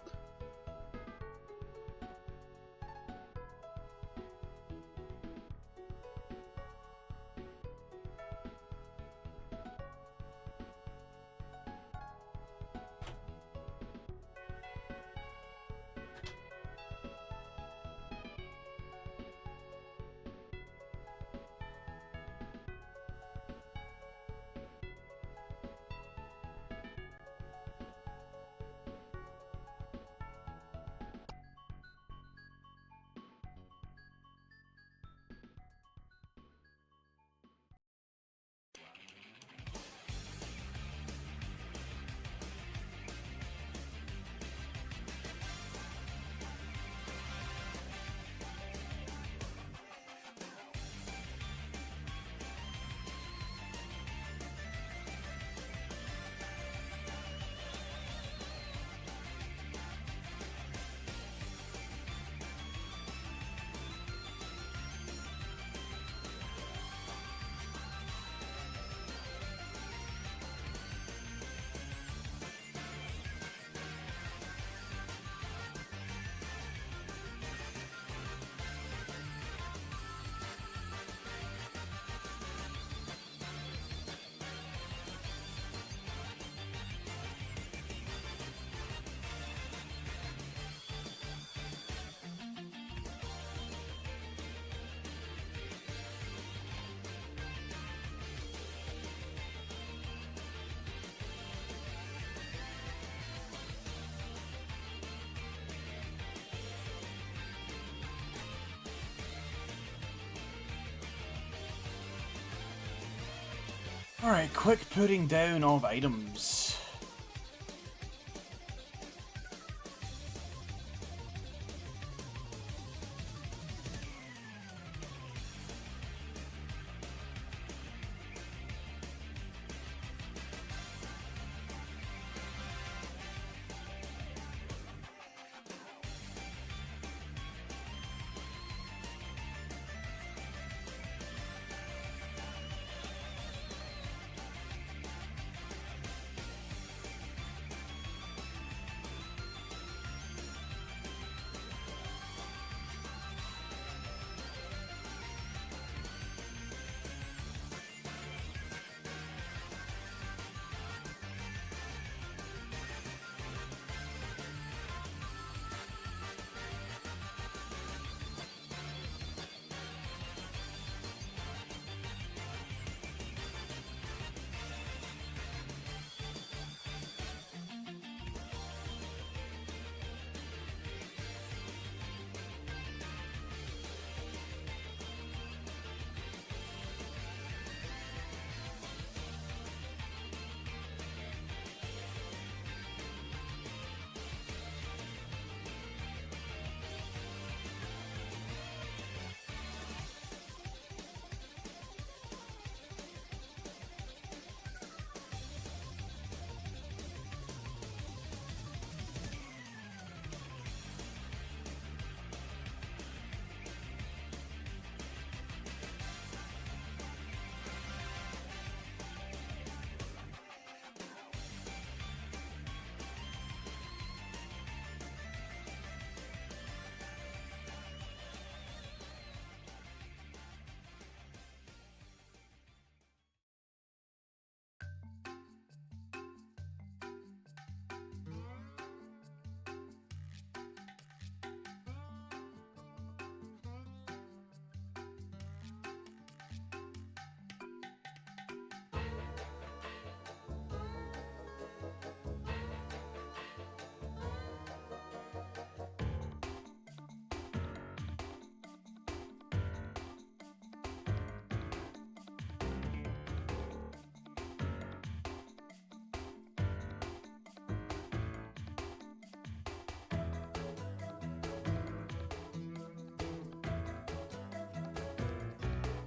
Alright, quick putting down of items.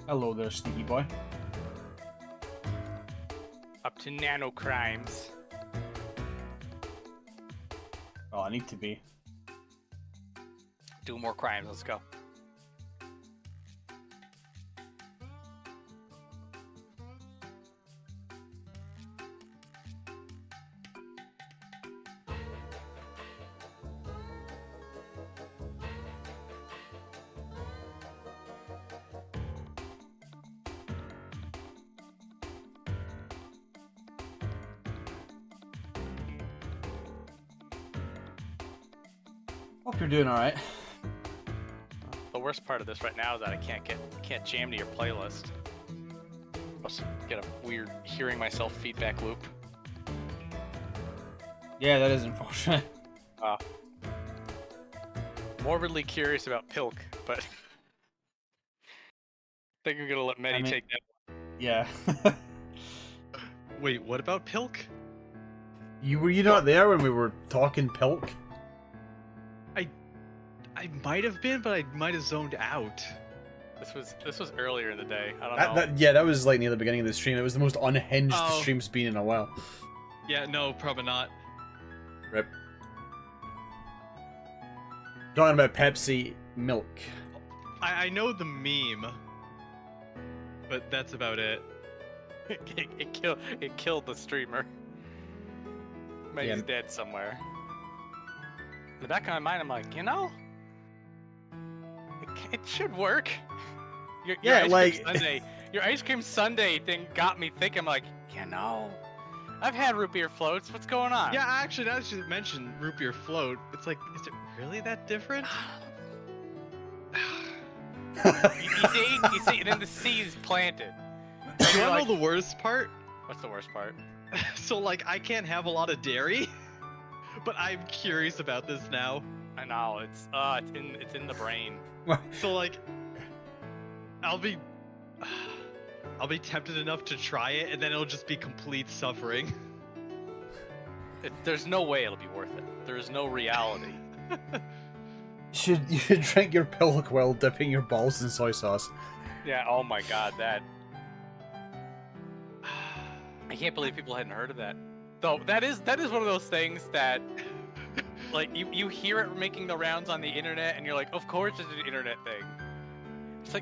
Hello there, sneaky boy. Up to nano crimes. Oh, I need to be. Do more crimes. Let's go. Hope you're doing alright. The worst part of this right now is that I can't jam to your playlist. Must get a weird hearing myself feedback loop. Yeah, that is unfortunate. Morbidly curious about Pilk, but I think I'm gonna let Medi take that one. Yeah. Wait, what about Pilk? Were you not there when we were talking Pilk? I might have been, but I might have zoned out. This was earlier in the day. I don't know. Yeah, that was like near the beginning of the stream. It was the most unhinged the stream's been in a while. Yeah, no, probably not. Rip. Talking about Pepsi milk. I know the meme, but that's about it. It killed the streamer. Maybe he's dead somewhere. In the back of my mind, I'm like, you know, it should work. Your ice cream sundae thing got me thinking. I'm like, you know, I've had root beer floats. What's going on? Yeah, actually, now that you mentioned root beer float, it's like, is it really that different? you see, and then the seed's planted. You wanna know the worst part? What's the worst part? So, like, I can't have a lot of dairy, but I'm curious about this now. I know it's in the brain. So, like, I'll be tempted enough to try it, and then it'll just be complete suffering. There's no way it'll be worth it. There is no reality. You should drink your Pilk while dipping your balls in soy sauce. Yeah. Oh my God, that. I can't believe people hadn't heard of that. Though that is one of those things that, like, you hear it making the rounds on the internet, and you're like, of course it's an internet thing.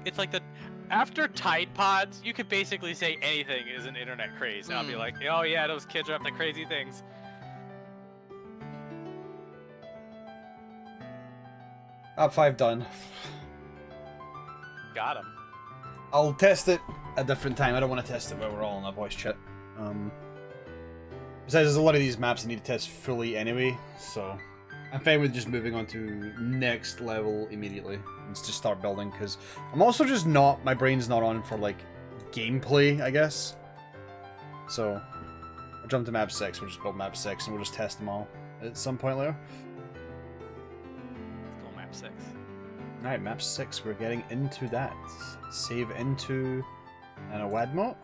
It's like the after Tide Pods, you could basically say anything is an internet craze. And I'll be like, oh yeah, those kids are up to crazy things. Top 5 done. Got him. I'll test it a different time. I don't want to test it while we're all in a voice chat. Besides, there's a lot of these maps I need to test fully anyway, so I'm fine with just moving on to next level immediately and just start building, because I'm also just not, my brain's not on for, like, gameplay, I guess. So, I'll jump to map 6, we'll just build map 6, and we'll just test them all at some point later. Let's go map 6. Alright, map 6, we're getting into that. Save into Nanowadmo2.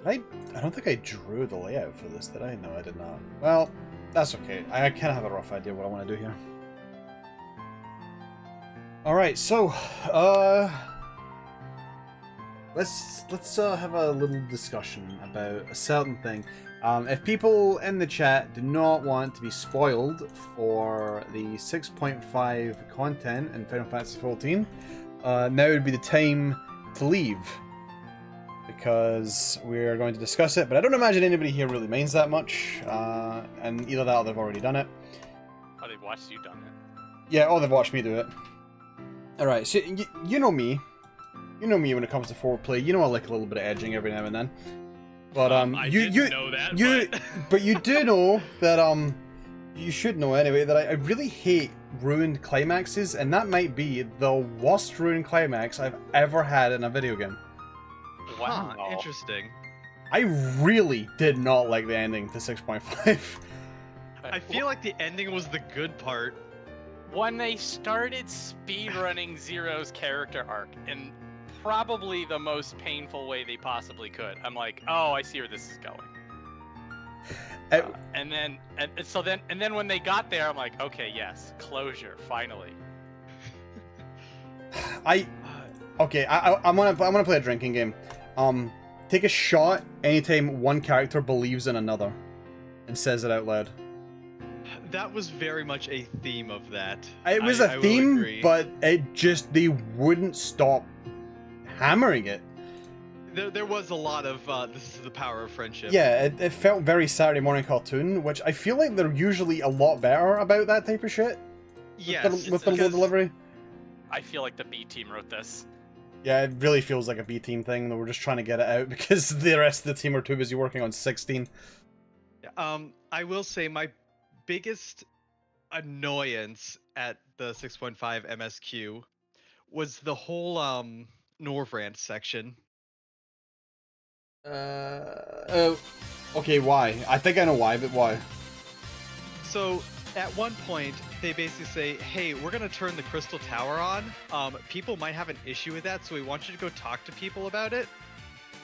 I don't think I drew the layout for this, did I? No, I did not. Well, that's okay. I kind of have a rough idea what I want to do here. Alright, so, let's have a little discussion about a certain thing. If people in the chat do not want to be spoiled for the 6.5 content in Final Fantasy XIV, now would be the time to leave, because we're going to discuss it, but I don't imagine anybody here really minds that much, and either that or they've already done it. Oh, they've watched you done it. Yeah, or they've watched me do it. Alright, so you know me. You know me when it comes to foreplay. You know I like a little bit of edging every now and then. But I didn't know that, but you do know that you should know anyway that I really hate ruined climaxes, and that might be the worst ruined climax I've ever had in a video game. Wow. Huh, interesting. I really did not like the ending to 6.5. I feel like the ending was the good part. When they started speedrunning Zero's character arc in probably the most painful way they possibly could, I'm like, oh, I see where this is going. And then when they got there, I'm like, okay, yes, closure, finally. Okay, I'm gonna play a drinking game. Take a shot anytime one character believes in another, and says it out loud. That was very much a theme of that. It was I a will theme, agree. but they wouldn't stop hammering it. There was a lot of this is the power of friendship. Yeah, it felt very Saturday morning cartoon, which I feel like they're usually a lot better about that type of shit. Yes, With the because- delivery. I feel like the B team wrote this. Yeah, it really feels like a B team thing. They were just trying to get it out because the rest of the team are too busy working on 16. I will say my biggest annoyance at the 6.5 MSQ was the whole Norvrant section. Okay, why? I think I know why, but why? So at one point they basically say, hey, we're gonna turn the crystal tower on. People might have an issue with that, so we want you to go talk to people about it.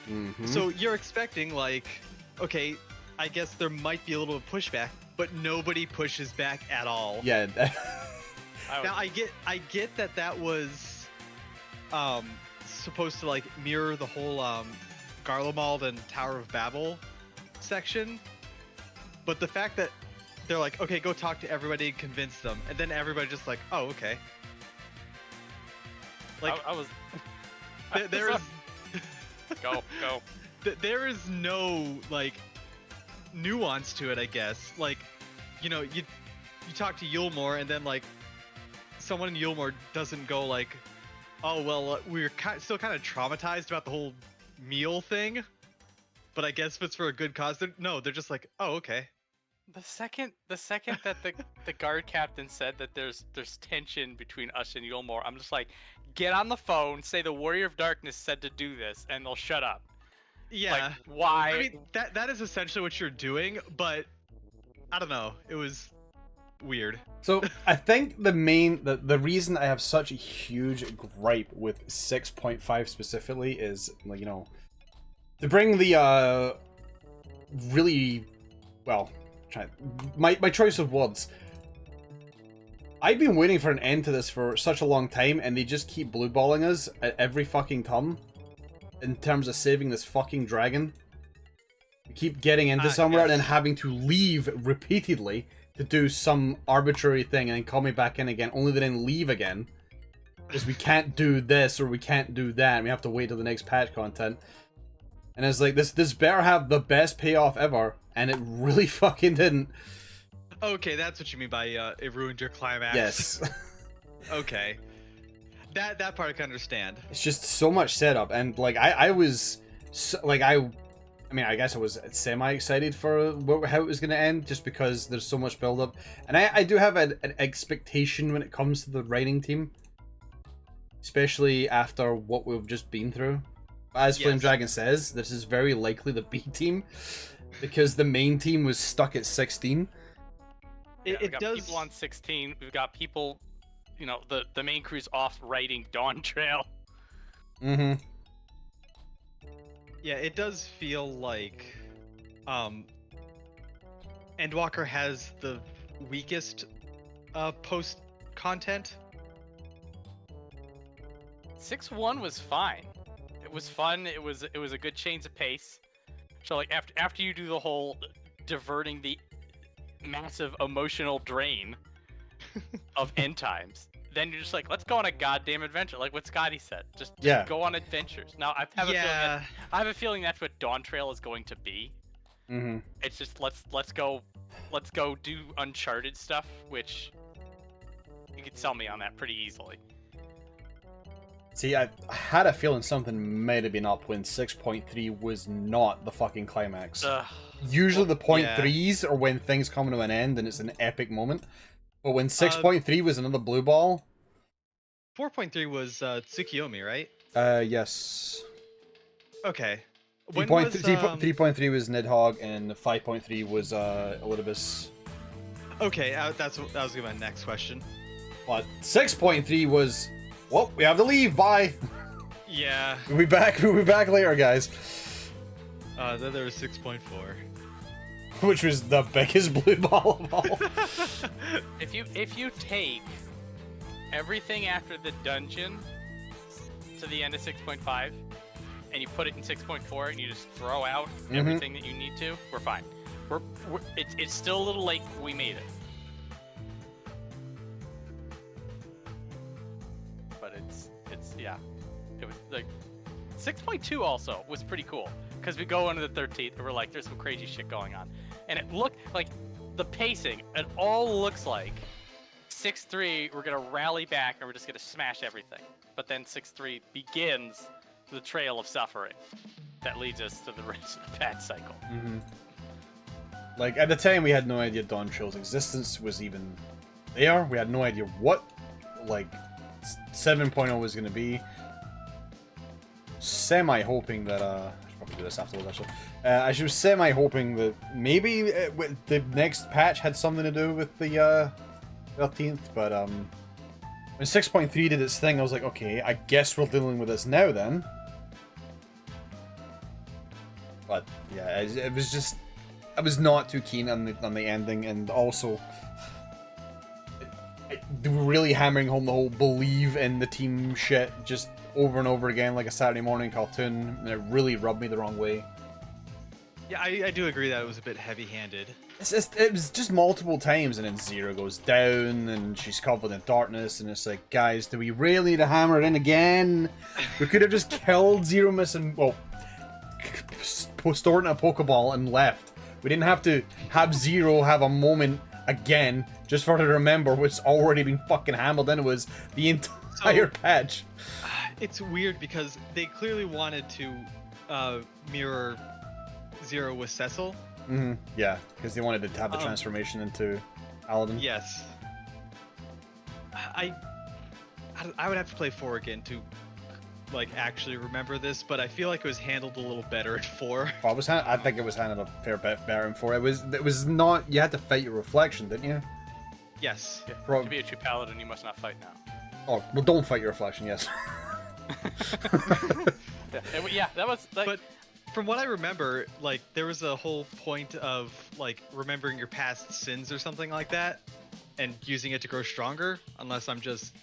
Mm-hmm. So you're expecting, like, okay, I guess there might be a little bit of pushback, but nobody pushes back at all. Yeah. Now I get that was supposed to like mirror the whole Garlemald and Tower of Babel section, but the fact that they're like, okay, go talk to everybody and convince them, and then everybody just like, oh, okay. Like I was. there is Go. there is no like nuance to it, I guess. Like, you know, you talk to Yulmore, and then like someone in Yulmore doesn't go like, oh well, we're still kind of traumatized about the whole meal thing, but I guess if it's for a good cause, they're just like, oh, okay. The second that the guard captain said that there's tension between us and Yulmore, I'm just like, get on the phone, say the Warrior of Darkness said to do this, and they'll shut up. Yeah. Like, why? I mean, that is essentially what you're doing, but I don't know. It was weird. So I think the reason I have such a huge gripe with 6.5 specifically is, like, you know, to bring the really, well, my choice of words. I've been waiting for an end to this for such a long time, and they just keep blueballing us at every fucking turn in terms of saving this fucking dragon. We keep getting into somewhere and then having to leave repeatedly to do some arbitrary thing and then coming back in again, only to then leave again. Because we can't do this or we can't do that, and we have to wait till the next patch content. And it's like, this better have the best payoff ever, and it really fucking didn't. Okay, that's what you mean by it ruined your climax. Yes. Okay. That part I can understand. It's just so much setup, and like I was like I mean, I guess I was semi-excited for how it was going to end, just because there's so much build-up. And I do have an expectation when it comes to the writing team. Especially after what we've just been through. As Flame Dragon says, this is very likely the B team, because the main team was stuck at 16. We've got people on 16, we've got people, you know, the main crew's off writing Dawn Trail. Mm-hmm. Yeah, it does feel like Endwalker has the weakest post content. 6.1 was fine. It was fun. It was a good change of pace. So like after you do the whole diverting the massive emotional drain of end times, then you're just like, let's go on a goddamn adventure, like what Scotty said. Just go on adventures. Now I have a feeling that's what Dawn Trail is going to be. Mm-hmm. It's just let's go do Uncharted stuff, which you could sell me on that pretty easily. See, I had a feeling something might have been up when 6.3 was not the fucking climax. Usually the point threes are when things come to an end and it's an epic moment. But when 6.3 was another blue ball... 4.3 was Tsukiyomi, right? Yes. Okay. 3.3 was Nidhogg, and 5.3 was Elidibus. Okay, that was my next question. But 6.3 was... Well, we have to leave, bye! Yeah. We'll be back later, guys. Then there was 6.4. Which was the biggest blue ball of all. If you take everything after the dungeon to the end of 6.5 and you put it in 6.4 and you just throw out everything that you need to, we're fine. It's still a little late. We made it. But it's yeah. It was like 6.2 also was pretty cool because we go into the 13th and we're like, there's some crazy shit going on, and it looked like the pacing. It all looks like 6.3. We're gonna rally back and we're just gonna smash everything. But then 6.3 begins the trail of suffering that leads us to the rest of the patch cycle. Like, at the time, we had no idea Dawn Trail's existence was even there. We had no idea what, like, 7.0 was going to be. Semi-hoping that, I should probably do this afterwards, actually. I was semi-hoping that maybe the next patch had something to do with the, 13th, but, when 6.3 did its thing, I was like, okay, I guess we're dealing with this now, then. But, yeah, it was just... I was not too keen on the ending, and also they were really hammering home the whole believe in the team shit just over and over again like a Saturday morning cartoon, and it really rubbed me the wrong way. Yeah, I do agree that it was a bit heavy-handed. It was just multiple times, and then Zero goes down, and she's covered in darkness, and it's like, guys, do we really need to hammer it in again? We could have just killed Zero Miss and, well, stored in a Pokeball and left. We didn't have to have Zero have a moment again just for her to remember what's already been fucking hammered in was the entire patch. It's weird because they clearly wanted to mirror Zero with Cecil. Yeah, because they wanted to have the transformation into Aladdin. Yes. I would have to play 4 again to like actually remember this, but I feel like it was handled a little better at 4. I think it was handled a fair bit better in 4. It was not. You had to fight your reflection, didn't you? Yes. Yeah. Bro. To be a true paladin, you must not fight now. Oh well, don't fight your reflection. Yes. Yeah, that was like. But from what I remember, like there was a whole point of like remembering your past sins or something like that, and using it to grow stronger. Unless I'm just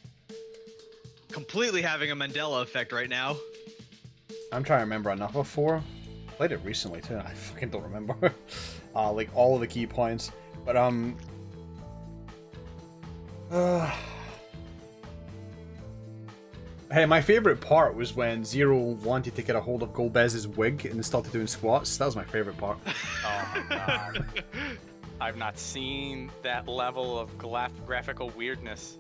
completely having a Mandela effect right now. I'm trying to remember enough of 4. Played it recently too. I fucking don't remember. Like all of the key points, but Hey, my favorite part was when Zero wanted to get a hold of Golbez's wig and started doing squats. That was my favorite part. Oh my god. I've not seen that level of graphical weirdness.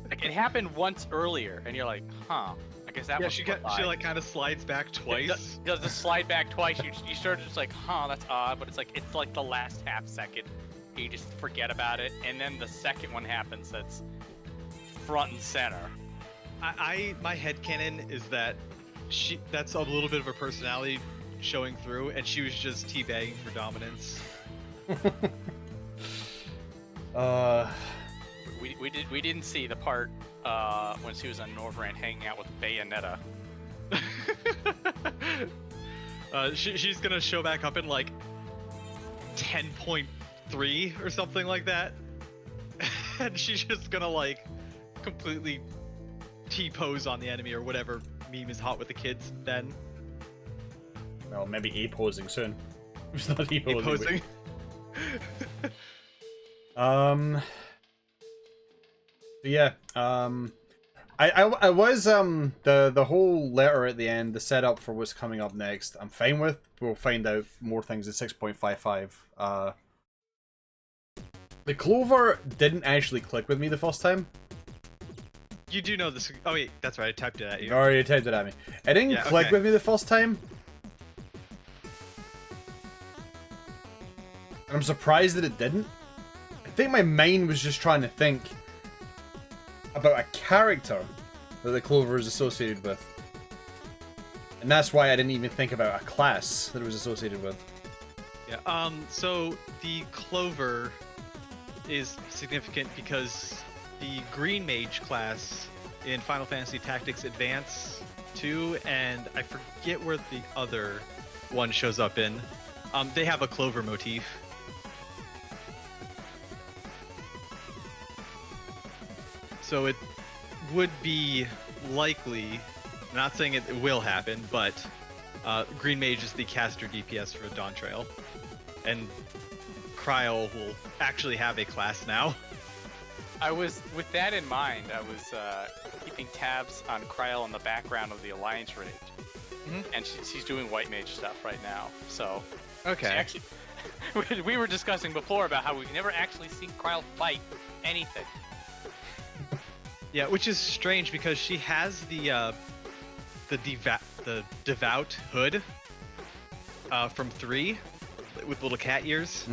Like, it happened once earlier, and you're like, huh. I guess that was she like kind of slides back twice. Does the slide back twice? You start just like, huh, that's odd, but it's like the last half second. You just forget about it, and then the second one happens that's front and center. My headcanon is that that's a little bit of her personality showing through, and she was just teabagging for dominance. We didn't see the part when she was on Norvrand hanging out with Bayonetta. She's gonna show back up in like 10.3 or something like that, and she's just gonna like completely T-pose on the enemy or whatever meme is hot with the kids then. Well, maybe A-posing soon. It's not E-posing. Yeah, I was, the whole letter at the end, the setup for what's coming up next, I'm fine with. We'll find out more things at 6.55. The Clover didn't actually click with me the first time. You do know this. Oh wait, that's right, I typed it at you. You already typed it at me. It didn't click with me the first time. I'm surprised that it didn't. I think my mind was just trying to think about a character that the Clover is associated with. And that's why I didn't even think about a class that it was associated with. Yeah, so the Clover is significant because the Green Mage class in Final Fantasy Tactics Advance 2, and I forget where the other one shows up in, they have a Clover motif. So it would be likely I'm not saying it will happen, but Green Mage is the caster DPS for Dawn Trail, and Cryo will actually have a class now. With that in mind, I was keeping tabs on Kryl in the background of the Alliance raid, and she's doing White Mage stuff right now. So, Okay. actually, we were discussing before about how we've never actually seen Kryl fight anything. Yeah, which is strange because she has the devout hood from 3 with little cat ears.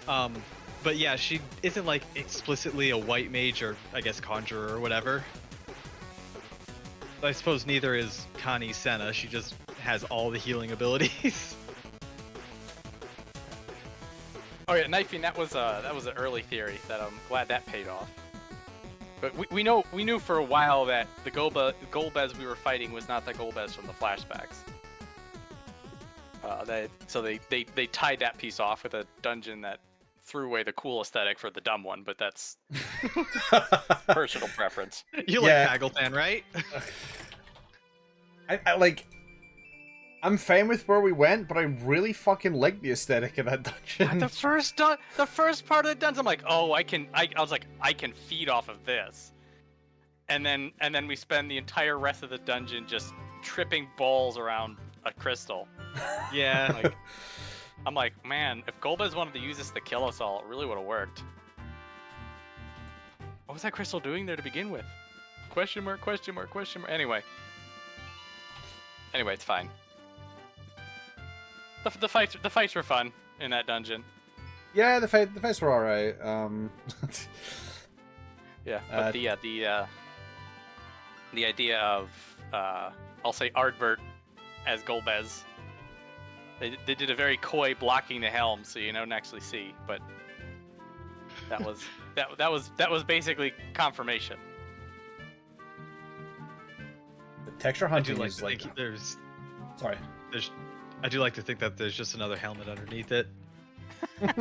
But yeah, she isn't like explicitly a white mage or I guess conjurer or whatever. I suppose neither is Connie Senna. She just has all the healing abilities. Oh yeah, Knifing, that was an early theory that I'm glad that paid off. But we knew for a while that the Golbez we were fighting was not the Golbez from the flashbacks. So they tied that piece off with a dungeon that threw away the cool aesthetic for the dumb one, but that's personal preference. You like Hageltan, right? I like. I'm fine with where we went, but I really fucking like the aesthetic of that dungeon. The first part of the dungeon, I'm like, oh, I was like, I can feed off of this, and then we spend the entire rest of the dungeon just tripping balls around a crystal. Yeah. I'm like, man, if Golbez wanted to use this to kill us all, it really would have worked. What was that crystal doing there to begin with? Question mark, question mark, question mark. Anyway, it's fine. The fights were fun in that dungeon. Yeah, the fights were alright. Yeah, but the idea of I'll say Ardbert as Golbez. They did a very coy blocking the helm, so you don't actually see. But that was basically confirmation. The texture I hunting do like is to like. think there's. Sorry. I do like to think that there's just another helmet underneath it. I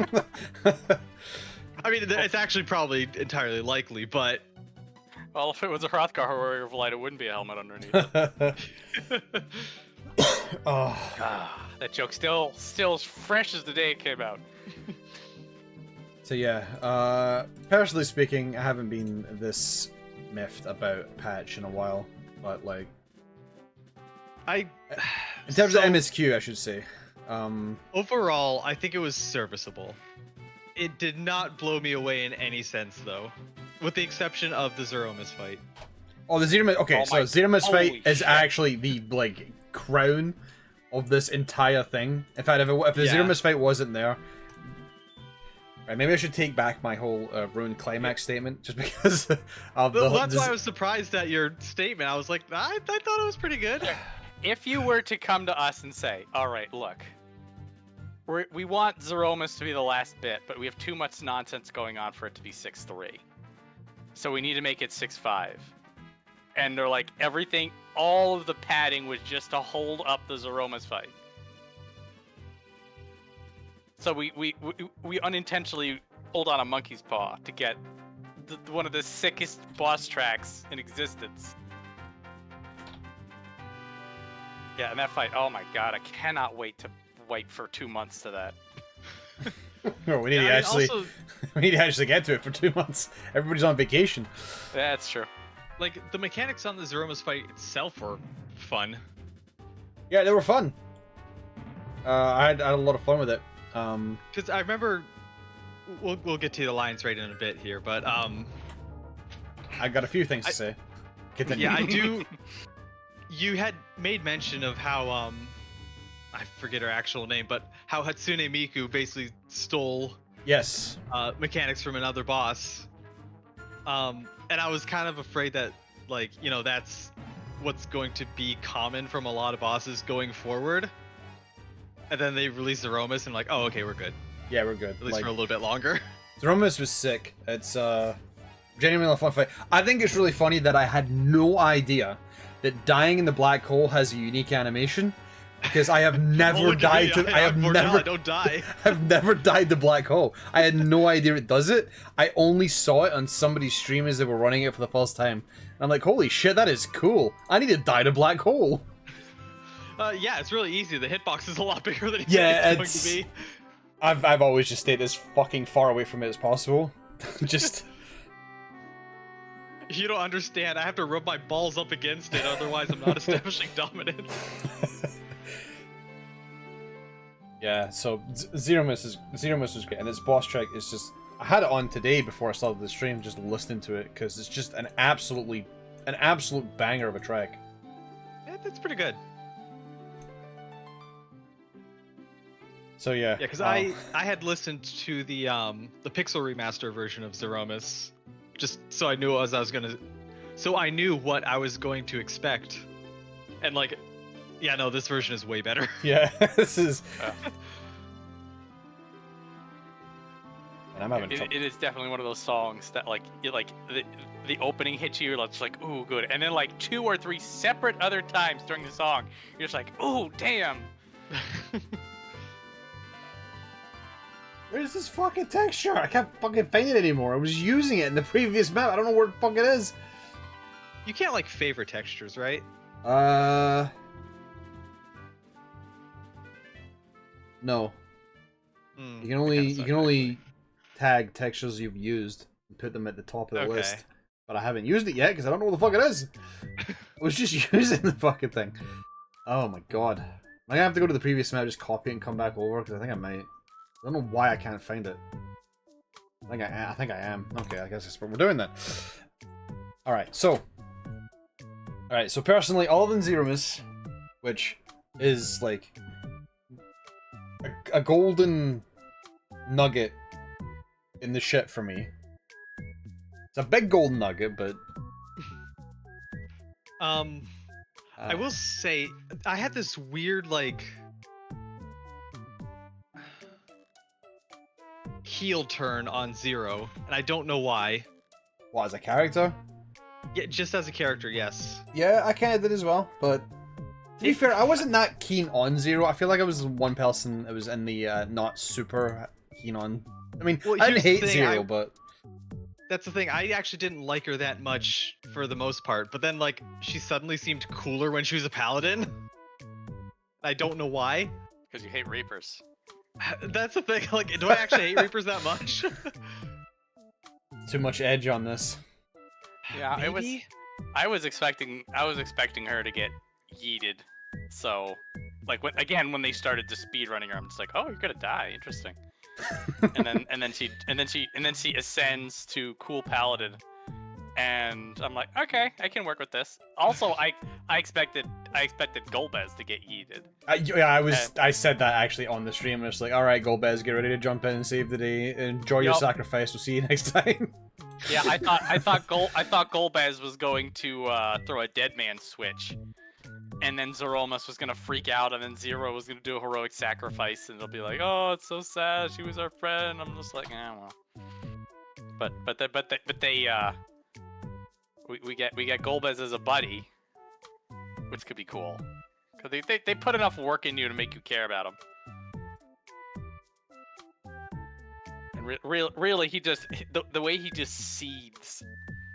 mean, it's actually probably entirely likely, but. Well, if it was a Hrothgar Warrior of Light, it wouldn't be a helmet underneath. That joke still as fresh as the day it came out. So yeah, personally speaking, I haven't been this miffed about patch in a while, but like, in terms of MSQ, I should say. Overall, I think it was serviceable. It did not blow me away in any sense, though, with the exception of the Zeromus fight. Oh, the Zeromus. Okay, so Zeromus fight is shit. actually the like crown of this entire thing. In fact, if the Zeromus fight wasn't there, right, maybe I should take back my whole ruined climax statement just because of That's why I was surprised at your statement. I was like, I thought it was pretty good. If you were to come to us and say, all right, look, we want Zeromus to be the last bit, but we have too much nonsense going on for it to be 6-3. So we need to make it 6-5. And they're like, everything, all of the padding was just to hold up the Zeromus fight. So we unintentionally pulled on a monkey's paw to get one of the sickest boss tracks in existence. Yeah, and that fight, oh my god, I cannot wait to wait for 2 months to that. No, we need to actually we need to actually get to it for 2 months. Everybody's on vacation. That's true. Like, the mechanics on the Zeromus fight itself were fun. Yeah, they were fun. I had a lot of fun with it. Because I remember, we'll get to the Alliance raid in a bit here, but I got a few things to say. Continue. yeah, I do. You had made mention of how I forget her actual name, but how Hatsune Miku basically stole Yes. mechanics from another boss. And I was kind of afraid that, like, you know, that's what's going to be common from a lot of bosses going forward. And then they release Zeromus and like, oh, okay, we're good. Yeah, we're good. At least for a little bit longer. Zeromus was sick. It's genuinely a fun fight. I think it's really funny that I had no idea that dying in the black hole has a unique animation, because I have never died to. I have never. Don't die. I've never died to black hole. I had no idea it does it. I only saw it on somebody's stream as they were running it for the first time. And I'm like, holy shit, that is cool. I need to die to black hole. Yeah, it's really easy. The hitbox is a lot bigger than Yeah, it's going to be. I've always just stayed as fucking far away from it as possible. Just. You don't understand. I have to rub my balls up against it, otherwise I'm not establishing dominance. Yeah, so Zero Miss was great, and its boss track is just. I had it on today before I started the stream, just listening to it because it's just an absolute banger of a track. Yeah, that's pretty good. So yeah. Yeah, because I had listened to the Pixel Remaster version of Zeromus, just so I knew what I was gonna. So I knew what I was going to expect, and like, yeah, no, this version is way better. Yeah, this is. And I'm having it is definitely one of those songs that like the opening hits you, it's like ooh good, and then like 2 or 3 separate other times during the song, you're just like ooh damn. Where's this fucking texture? I can't fucking find it anymore. I was using it in the previous map. I don't know where the fuck it is. You can't like favor textures, right? No. You can only tag textures you've used and put them at the top of the list. But I haven't used it yet because I don't know what the fuck it is. I was just using the fucking thing. Oh my god. Am I gonna have to go to the previous map, just copy it and come back over? Because I think I might. I don't know why I can't find it. I think I am. Okay, I guess that's what we're doing then. Alright, so personally, other than Zero Miss, which is like a golden nugget in the shit for me. It's a big golden nugget, but I will say I had this weird like heel turn on Zero, and I don't know why. What, as a character? Yeah, just as a character, yes. Yeah, I kind of did as well, but to be fair, I wasn't that keen on Zero. I feel like I was the one person that was in the not super keen on. I mean, Well, I didn't here's the hate thing, Zero, but That's the thing, I actually didn't like her that much for the most part, but then like she suddenly seemed cooler when she was a paladin. I don't know why. Because you hate Reapers. That's the thing, like, do I actually hate Reapers that much? too much edge on this. Yeah, Maybe? I was expecting her to get yeeted. So, like when they started to speed running her, I'm just like, oh, you're gonna die. Interesting. and then she ascends to cool paladin, and I'm like, okay, I can work with this. Also, I expected Golbez to get yeeted. I said that actually on the stream. I was like, all right, Golbez, get ready to jump in and save the day. Enjoy your sacrifice. We'll see you next time. Yeah, I thought Golbez was going to throw a dead man switch, and then Zeromus was gonna freak out, and then Zero was gonna do a heroic sacrifice, and they'll be like, "Oh, it's so sad. She was our friend." I'm just like, well. We get Golbez as a buddy, which could be cool, because they put enough work in you to make you care about him. And really, he just the way he just seethes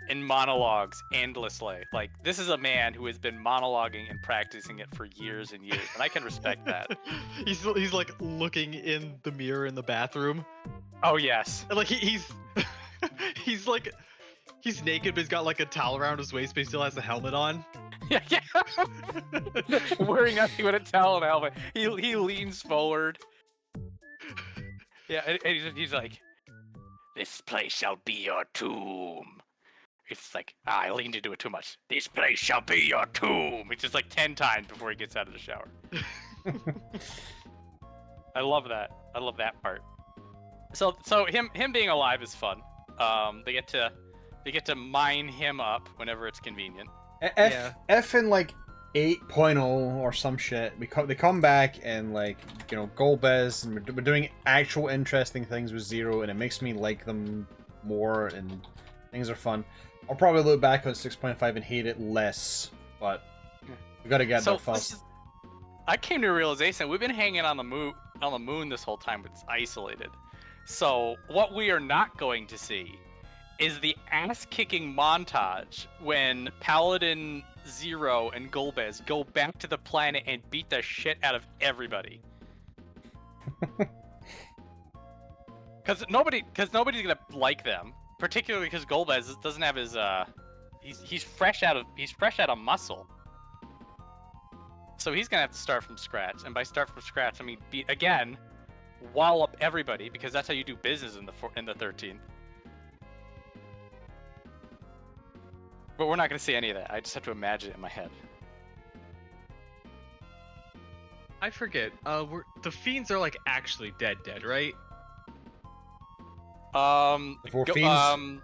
and monologues endlessly. Like, this is a man who has been monologuing and practicing it for years and years, and I can respect that. he's like looking in the mirror in the bathroom. Oh yes. And, like he's like he's naked, but he's got like a towel around his waist, but he still has the helmet on. Yeah. Wearing nothing but a towel and a helmet. He leans forward. Yeah, and he's like, "This place shall be your tomb." It's like, I leaned into it too much. "This place shall be your tomb." It's just like 10 times before he gets out of the shower. I love that. I love that part. So him being alive is fun. They get to mine him up whenever it's convenient. If in like 8.0 or some shit, they come back and, like, you know, Golbez, and we're doing actual interesting things with Zero, and it makes me like them more, and things are fun. I'll probably look back on 6.5 and hate it less, but we gotta get there first. I came to a realization we've been hanging on the moon this whole time, but it's isolated. So what we are not going to see is the ass-kicking montage when Paladin Zero and Golbez go back to the planet and beat the shit out of everybody. Because nobody's gonna like them, particularly because Golbez doesn't have his he's fresh out of muscle. So he's gonna have to start from scratch, and by start from scratch, I mean beat again, wallop everybody, because that's how you do business in the 13th. But we're not gonna see any of that. I just have to imagine it in my head. I forget. The fiends are like actually dead, right? The four fiends?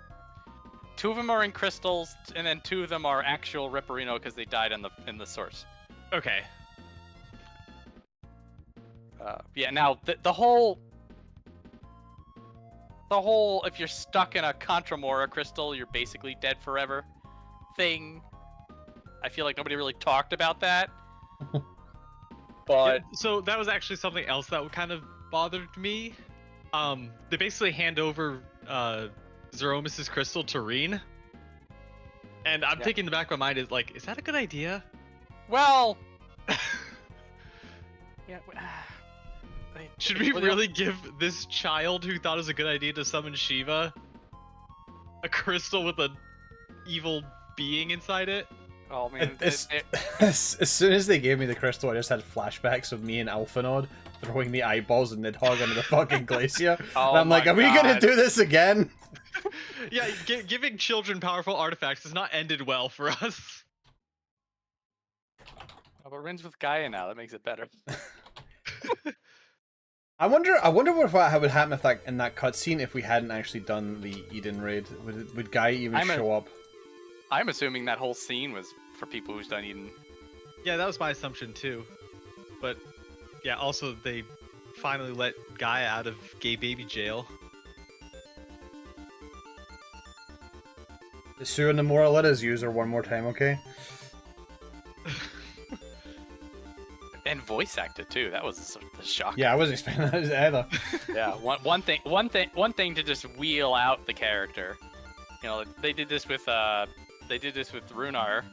2 of them are in crystals, and then 2 of them are actual Ripperino because they died in the source. Okay. Yeah. Now the whole if you're stuck in a Contramora crystal, you're basically dead forever thing. I feel like nobody really talked about that. But Yeah, so that was actually something else that kind of bothered me. They basically hand over Zeromus's crystal to Reen. And I'm thinking in the back of my mind is like, is that a good idea? well, yeah. Should we really give this child who thought it was a good idea to summon Shiva a crystal with a evil being inside it? Oh man, As soon as they gave me the crystal, I just had flashbacks of me and Alphanod throwing the eyeballs and Nidhogg into the fucking glacier. Oh and I'm like, my are we gonna God. do this again? Yeah, giving children powerful artifacts has not ended well for us. Oh, but Rin's with Gaia now. That makes it better. I wonder what would happen if in that cutscene if we hadn't actually done the Eden raid. Would Gaia even show up? I'm assuming that whole scene was for people who's done Eden. Yeah, that was my assumption too. But yeah, also they finally let Gaia out of gay baby jail. Sue and Namora, let us use her one more time, okay? And voice acted too. That was a shock. Yeah, I wasn't expecting that either. Yeah. One thing to just wheel out the character. You know, they did this with Runar,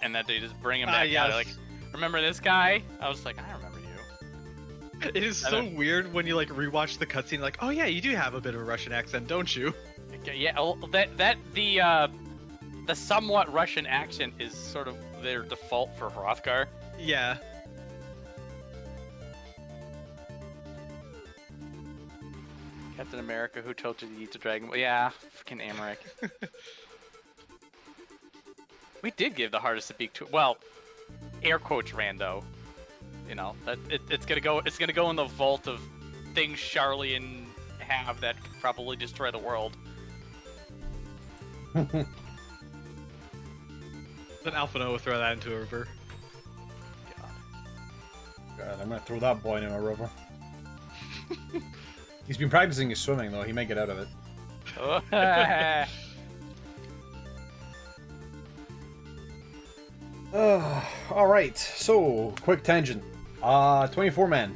and that they just bring him back out. Like, remember this guy? I was like, I remember you. It is so weird when you like rewatch the cutscene. Like, oh yeah, you do have a bit of a Russian accent, don't you? Yeah. Well, the somewhat Russian accent is sort of their default for Hrothgar. Yeah. Captain America, who told you to eat the dragon? Yeah, freaking Amaric. We did give the hardest to beat to, well, air quotes rando. You know, that it's gonna go in the vault of things Charlian have that could probably destroy the world. Then Alphino will throw that into a river. God, I'm gonna throw that boy in a river. He's been practicing his swimming though, he may get out of it. Alright, so, quick tangent. 24 man.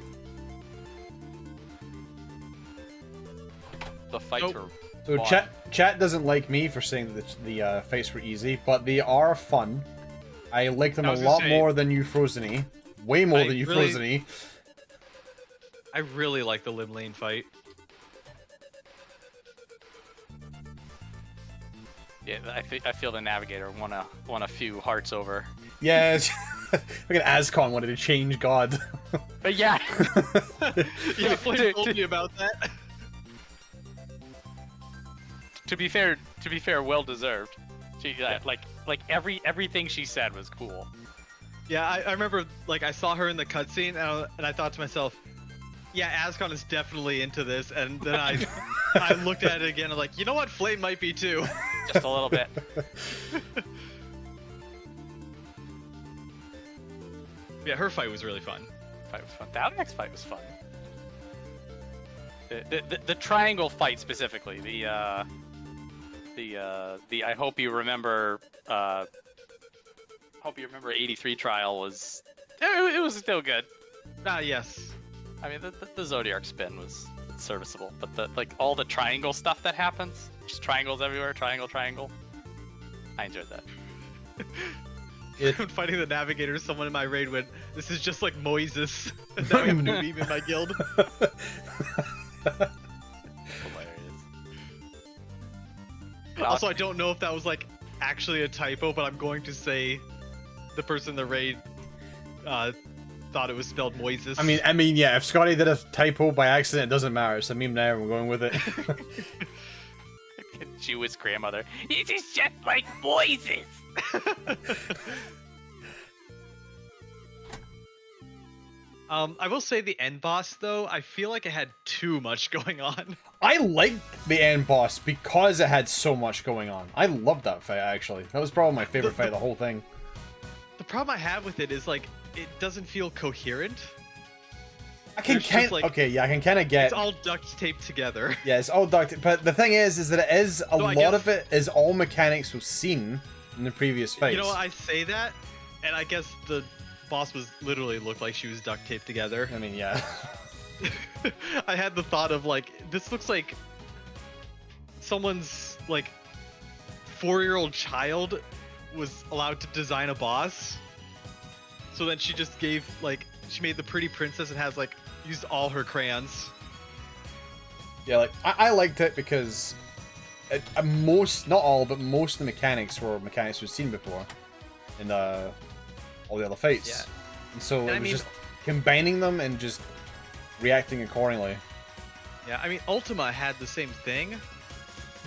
The fights were So fun. chat doesn't like me for saying that the fights were easy, but they are fun. I like them a lot more than Euphrosyne. Way more than Euphrosyne. I really like the Lim Lane fight. Yeah, I feel the Navigator won a few hearts over. Yeah, look at Ascon wanted to change God. But yeah. Yeah, Flame told me about that. To be fair, well deserved. She like everything she said was cool. Yeah, I remember like I saw her in the cutscene and I thought to myself, yeah, Ascon is definitely into this, and then I looked at it again and like, you know what, Flame might be too. Just a little bit. Yeah, her fight was really fun. Fight was fun. The Outmax fight was fun. The triangle fight specifically. The I hope you remember 83 trial was it was still good. Ah, yes. I mean, the Zodiac spin was serviceable, but all the triangle stuff that happens, just triangles everywhere, triangle. I enjoyed that. When fighting the navigator, someone in my raid went, "This is just like Moises." Now we have a new meme in my guild. Hilarious. Also, I don't know if that was like actually a typo, but I'm going to say the person in the raid thought it was spelled Moises. I mean, yeah. If Scotty did a typo by accident, it doesn't matter. It's a meme now. We're going with it. Jewish grandmother. This is just like Moises. I will say the end boss though, I feel like it had too much going on. I liked the end boss because it had so much going on. I loved that fight, actually. That was probably my favorite fight of the whole thing. The problem I have with it is like it doesn't feel coherent. I can kind of I can kind of get. It's all duct taped together. Yeah, it's all duct. But the thing is that it is a lot of it is all mechanics we've seen in the previous fights. You know, I say that, and I guess the boss was literally looked like she was duct taped together. I mean, yeah. I had the thought of like, this looks like someone's like 4-year-old child was allowed to design a boss. So then she just gave like, she made the pretty princess and has like used all her crayons. Yeah, like I liked it because most, not all, but most of the mechanics were mechanics we've seen before in all the other fights. Yeah. And so And it was just combining them and just reacting accordingly. Yeah, I mean, Ultima had the same thing,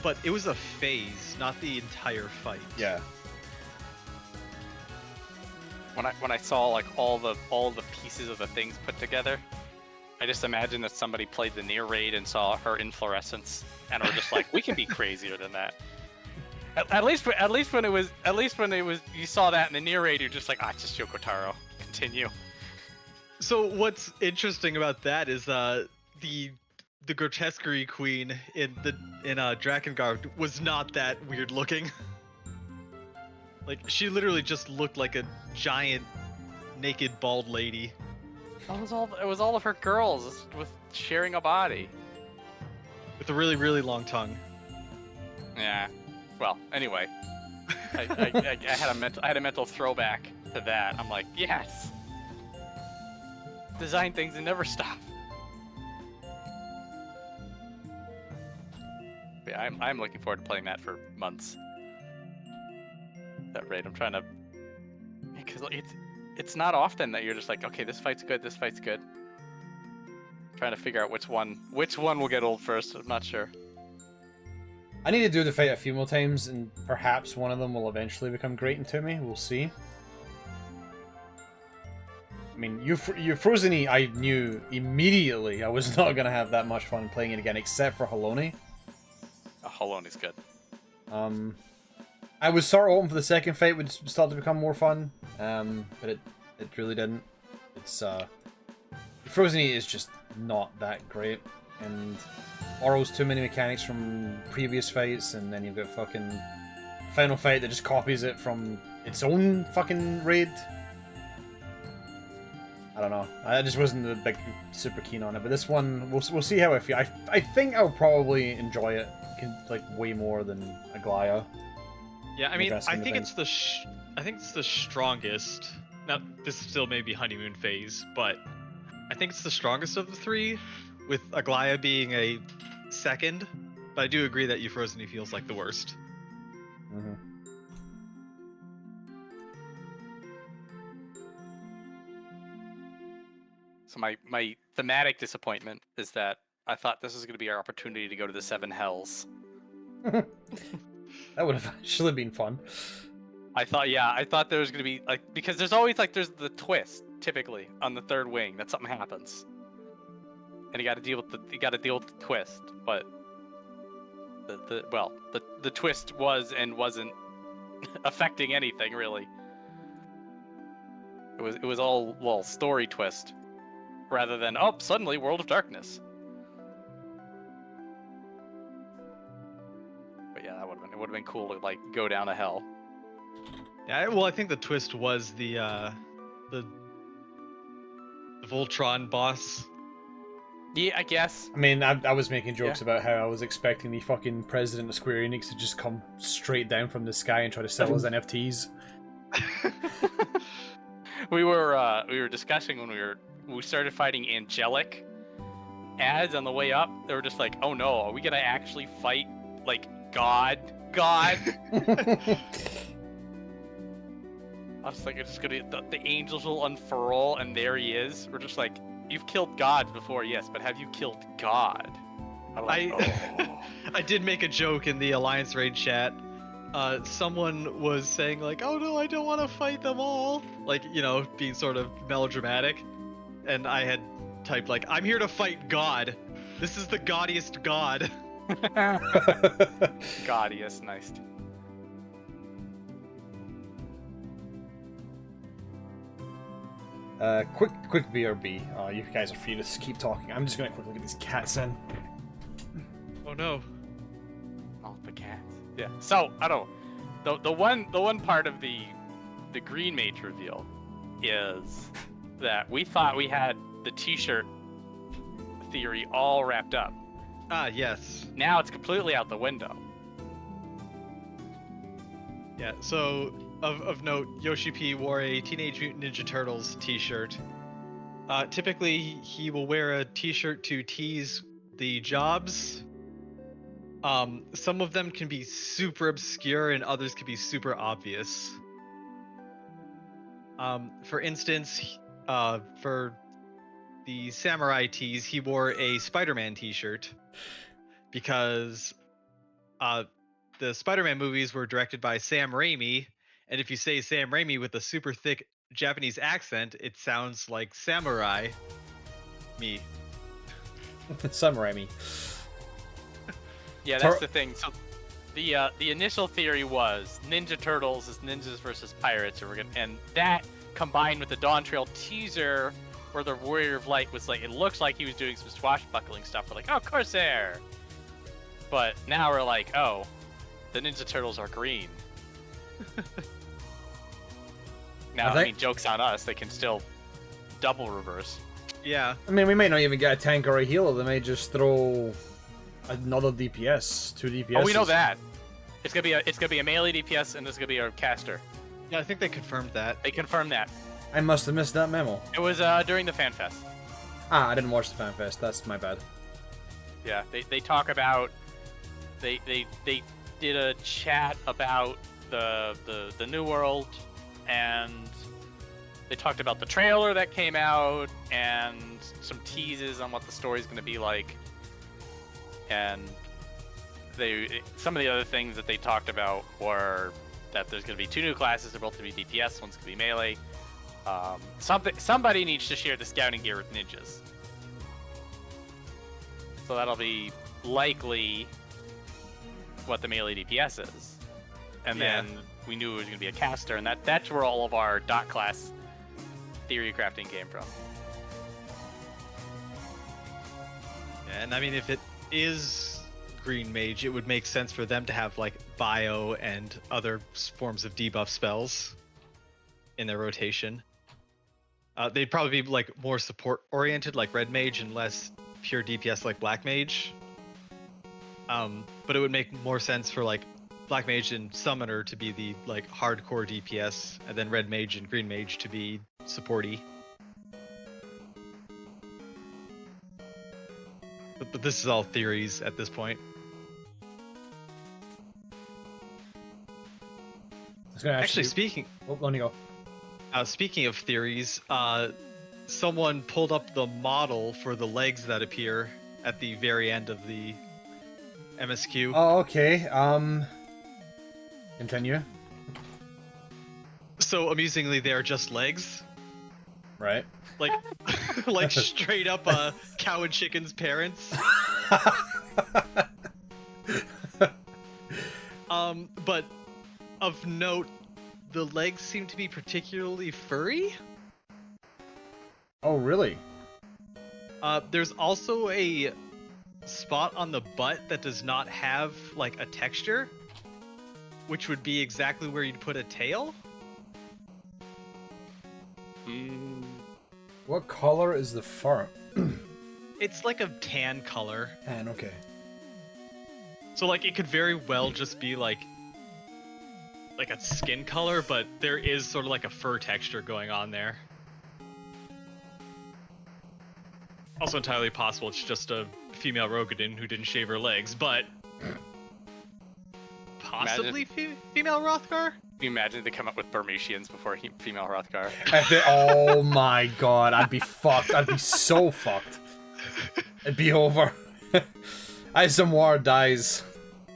but it was a phase, not the entire fight. Yeah. When I saw like all the pieces of the things put together, I just imagined that somebody played the near raid and saw her inflorescence and were just like, we can be crazier than that. At least when it was you saw that in the near raid, you're just like, it's just Yoko Taro. Continue. So what's interesting about that is the grotesquerie queen in Drakengard was not that weird looking. Like she literally just looked like a giant naked bald lady. It was all of her girls with sharing a body. With a really, really long tongue. Yeah. Well, anyway. I had a mental throwback to that. I'm like, yes. Design things and never stop. Yeah, I'm looking forward to playing that for months. That raid, I'm trying to, because it's not often that you're just like, okay, this fight's good, this fight's good. Trying to figure out which one will get old first. I'm not sure. I need to do the fight a few more times, and perhaps one of them will eventually become great to me. We'll see. I mean, Euphrosyne, I knew immediately I was not going to have that much fun playing it again, except for Haloni. Haloni's good. I was sort of hoping for the second fight would start to become more fun, but it really didn't. It's Euphrosyne is just not that great, and borrows too many mechanics from previous fights, and then you've got fucking final fight that just copies it from its own fucking raid. I don't know. I just wasn't super keen on it, but this one we'll see how I feel. I think I'll probably enjoy it like way more than Aglaya. Yeah, I mean, I think it's the strongest. Now, this still may be honeymoon phase, but I think it's the strongest of the three, with Aglaya being a second. But I do agree that Euphrosyne feels like the worst. Mm-hmm. So my thematic disappointment is that I thought this was going to be our opportunity to go to the 7 hells. That would have actually been fun. I thought there was going to be like, because there's always like there's the twist typically on the third wing that something happens, and you got to deal with the twist. But the twist was and wasn't affecting anything really. It was all story twist rather than suddenly World of Darkness. But yeah, it would have been cool to like go down to hell. Yeah, well, I think the twist was the The Voltron boss. Yeah, I guess. I mean, I was making jokes about how I was expecting the fucking president of Square Enix to just come straight down from the sky and try to sell us NFTs. We were discussing when we started fighting angelic ads on the way up. They were just like, oh no, are we gonna actually fight like God? I was like, it's just gonna the angels will unfurl and there he is. We're just like, you've killed gods before, yes, but have you killed God? I'm like, oh. I did make a joke in the Alliance Raid chat. Someone was saying like, oh no, I don't want to fight them all. Like, you know, being sort of melodramatic. And I had typed like, I'm here to fight God. This is the gaudiest God. Gaudiest, nice. Quick BRB. You guys are free to keep talking. I'm just gonna quickly get these cats in. Oh no. Oh, the cats. Yeah. So I don't know. The one part of the green mage reveal is that we thought we had the T-shirt theory all wrapped up. Ah, yes. Now it's completely out the window. Yeah, so of note, Yoshi P wore a Teenage Mutant Ninja Turtles t-shirt. Typically, he will wear a t-shirt to tease the jobs. Some of them can be super obscure and others can be super obvious. For instance, for the samurai tees, he wore a Spider-Man t-shirt because the Spider-Man movies were directed by Sam Raimi, and if you say Sam Raimi with a super thick Japanese accent, it sounds like samurai. Me. Samurai me. Yeah, that's the thing. So the initial theory was Ninja Turtles is ninjas versus pirates, and that combined with the Dawn Trail teaser where the Warrior of Light was like, it looks like he was doing some swashbuckling stuff. We're like, oh, Corsair. But now we're like, oh, the Ninja Turtles are green. Now, I mean, joke's on us. They can still double reverse. Yeah. I mean, we might not even get a tank or a healer. They may just throw another DPS, 2 DPS. Oh, we know that. It's gonna be a melee DPS and there's gonna be a caster. Yeah, I think they confirmed that. They confirmed that. I must have missed that memo. It was during the fan fest. Ah, I didn't watch the fan fest. That's my bad. Yeah, they talk about they did a chat about the new world, and they talked about the trailer that came out and some teases on what the story's going to be like. And some of the other things that they talked about were that there's going to be 2 new classes. They're both going to be DPS. One's going to be melee. Somebody needs to share the scouting gear with ninjas. So that'll be likely what the melee DPS is. And then we knew it was going to be a caster, and that's where all of our dot class theory crafting came from. Yeah, and I mean, if it is green mage, it would make sense for them to have like bio and other forms of debuff spells in their rotation. They'd probably be like more support oriented like red mage and less pure DPS like black mage. But it would make more sense for like black mage and summoner to be the like hardcore DPS, and then red mage and green mage to be supporty. But this is all theories at this point. Actually, speaking. Oh, let me go. Speaking of theories, someone pulled up the model for the legs that appear at the very end of the MSQ. Oh, okay. Continue. So amusingly, they are just legs. Right. Like, like straight up cow and chicken's parents. But of note, the legs seem to be particularly furry. Oh, really? There's also a spot on the butt that does not have like a texture, which would be exactly where you'd put a tail. What color is the fur? It's like a tan color. Tan, okay. So like it could very well just be like a skin color, but there is sort of like a fur texture going on there. Also entirely possible it's just a female Rogadin who didn't shave her legs, but possibly female Rothgar? Can you imagine if they come up with Burmesians before female Hrothgar? Oh my god, I'd be fucked. I'd be so fucked. It'd be over. Isomwar dies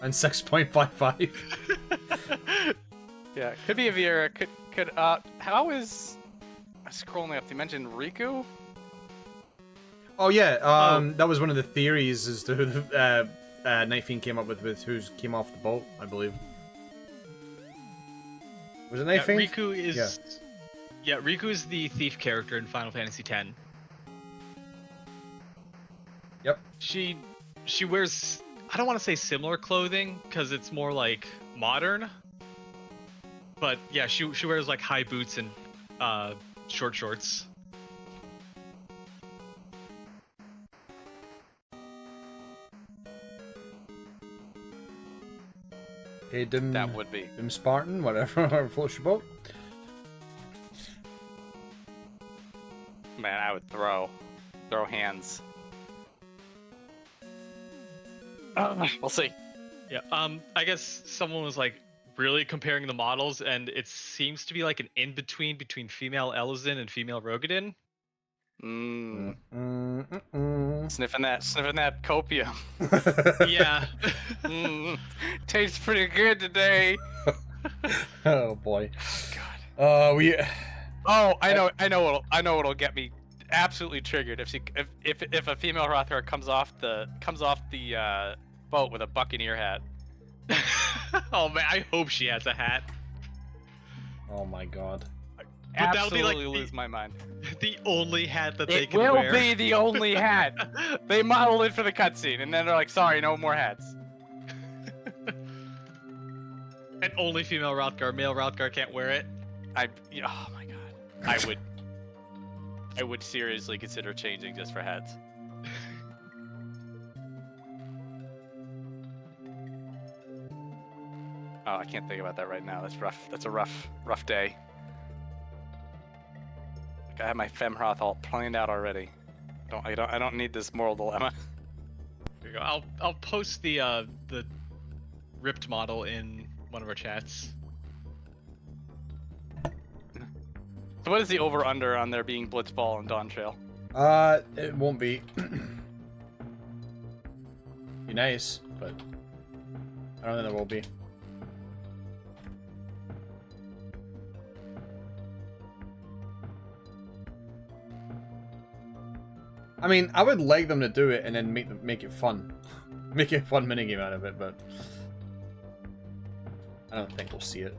on 6.55. Yeah, could be a Vera. How is... I'm scrolling up. They mentioned Riku? Oh yeah, that was one of the theories as to who the Night Fiend came up with who came off the boat, I believe. Was it Night Fiend? Riku is... Yeah, Riku is the thief character in Final Fantasy X. Yep. She wears... I don't want to say similar clothing, because it's more like modern. But yeah, she wears like high boots and short shorts. Hey, Dim, That would be. Dim Spartan, whatever, floats your boat. Man, I would throw hands. We'll see. Yeah. I guess someone was like really comparing the models, and it seems to be like an in-between between female Elizin and female Rogadin. Sniffing that copium. Yeah. Tastes pretty good today. Oh boy. God. We. Oh, I know what'll get me absolutely triggered if a female Hrothgar comes off the boat with a buccaneer hat. Oh man, I hope she has a hat. Oh my god. But that'll be like lose my mind. The only hat that they It can will wear. be the only hat. They modeled it for the cutscene, and then they're like, "Sorry, no more hats." And only female Hrothgar. Male Hrothgar can't wear it. Oh my god. I would seriously consider changing just for hats. Oh, I can't think about that right now. That's rough. That's a rough day. I have my Femhroth all planned out already. I don't need this moral dilemma. Here you go. I'll post the ripped model in one of our chats. So what is the over/under on there being Blitzball and Dawn Trail? It won't be. Be nice, but I don't think there will be. I mean, I would like them to do it and then make it fun. Make a fun minigame out of it, but I don't think we'll see it.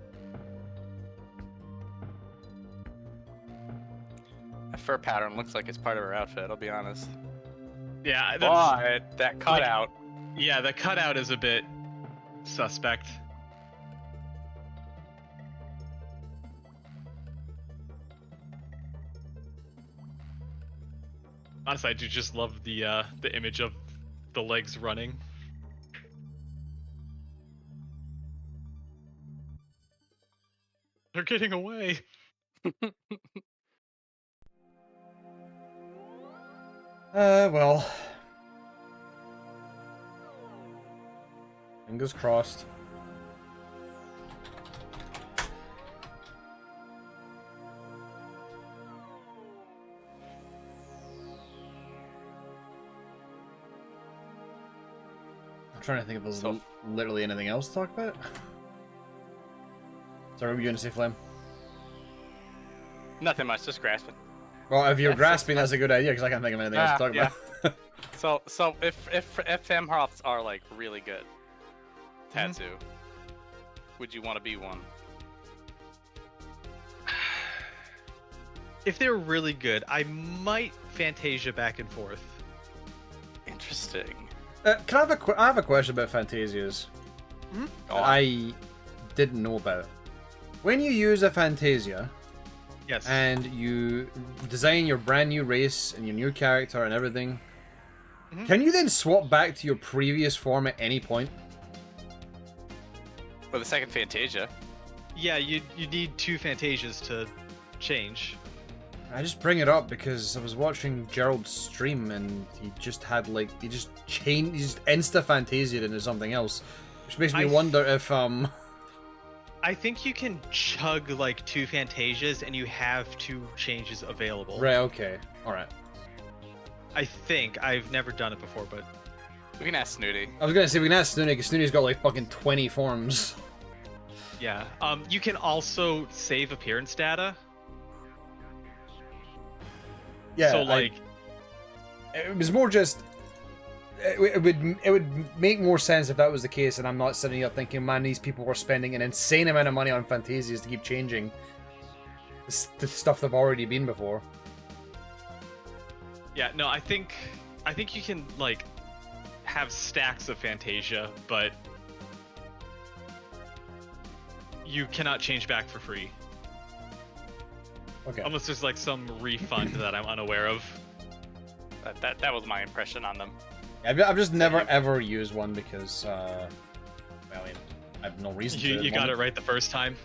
That fur pattern looks like it's part of her outfit, I'll be honest. Yeah, But that cutout. Yeah, the cutout is a bit suspect. Honestly, I do just love the image of the legs running. They're getting away. Well. Fingers crossed. I'm trying to think if there's literally anything else to talk about. Sorry, what were you going to say, Flame? Nothing much, just grasping. Well, if you're That's grasping, that's a good idea, because I can't think of anything else to talk about. So if Femhroths are like really good, Tatsu, would you want to be one? If they're really good, I might Fantasia back and forth. Interesting. Can I have a question about Fantasias? Go on. I didn't know about. When you use a Fantasia, Yes. and you design your brand new race and your new character and everything. Mhm. Can you then swap back to your previous form at any point? For the second Fantasia. Yeah, you need 2 Fantasias to change. I just bring it up because I was watching Gerald's stream and he just had like he just insta fantasied into something else, which makes me wonder if I think you can chug like 2 Fantasias and you have 2 changes available. right, okay, all right. I think I've never done it before, but We can ask Snooty. I was gonna say we can ask Snooty because Snooty's got like fucking 20 forms. yeah. You can also save appearance data. Yeah, So like, it was more just. It would make more sense if that was the case, and I'm not sitting here thinking, man, these people were spending an insane amount of money on Fantasias to keep changing the stuff they've already been before. yeah, no, I think you can like have stacks of Fantasia, but you cannot change back for free. Okay. Unless there's like some refund that I'm unaware of. That was my impression on them. I've just never ever used one because, well, I mean, I have no reason to. You got it right the first time.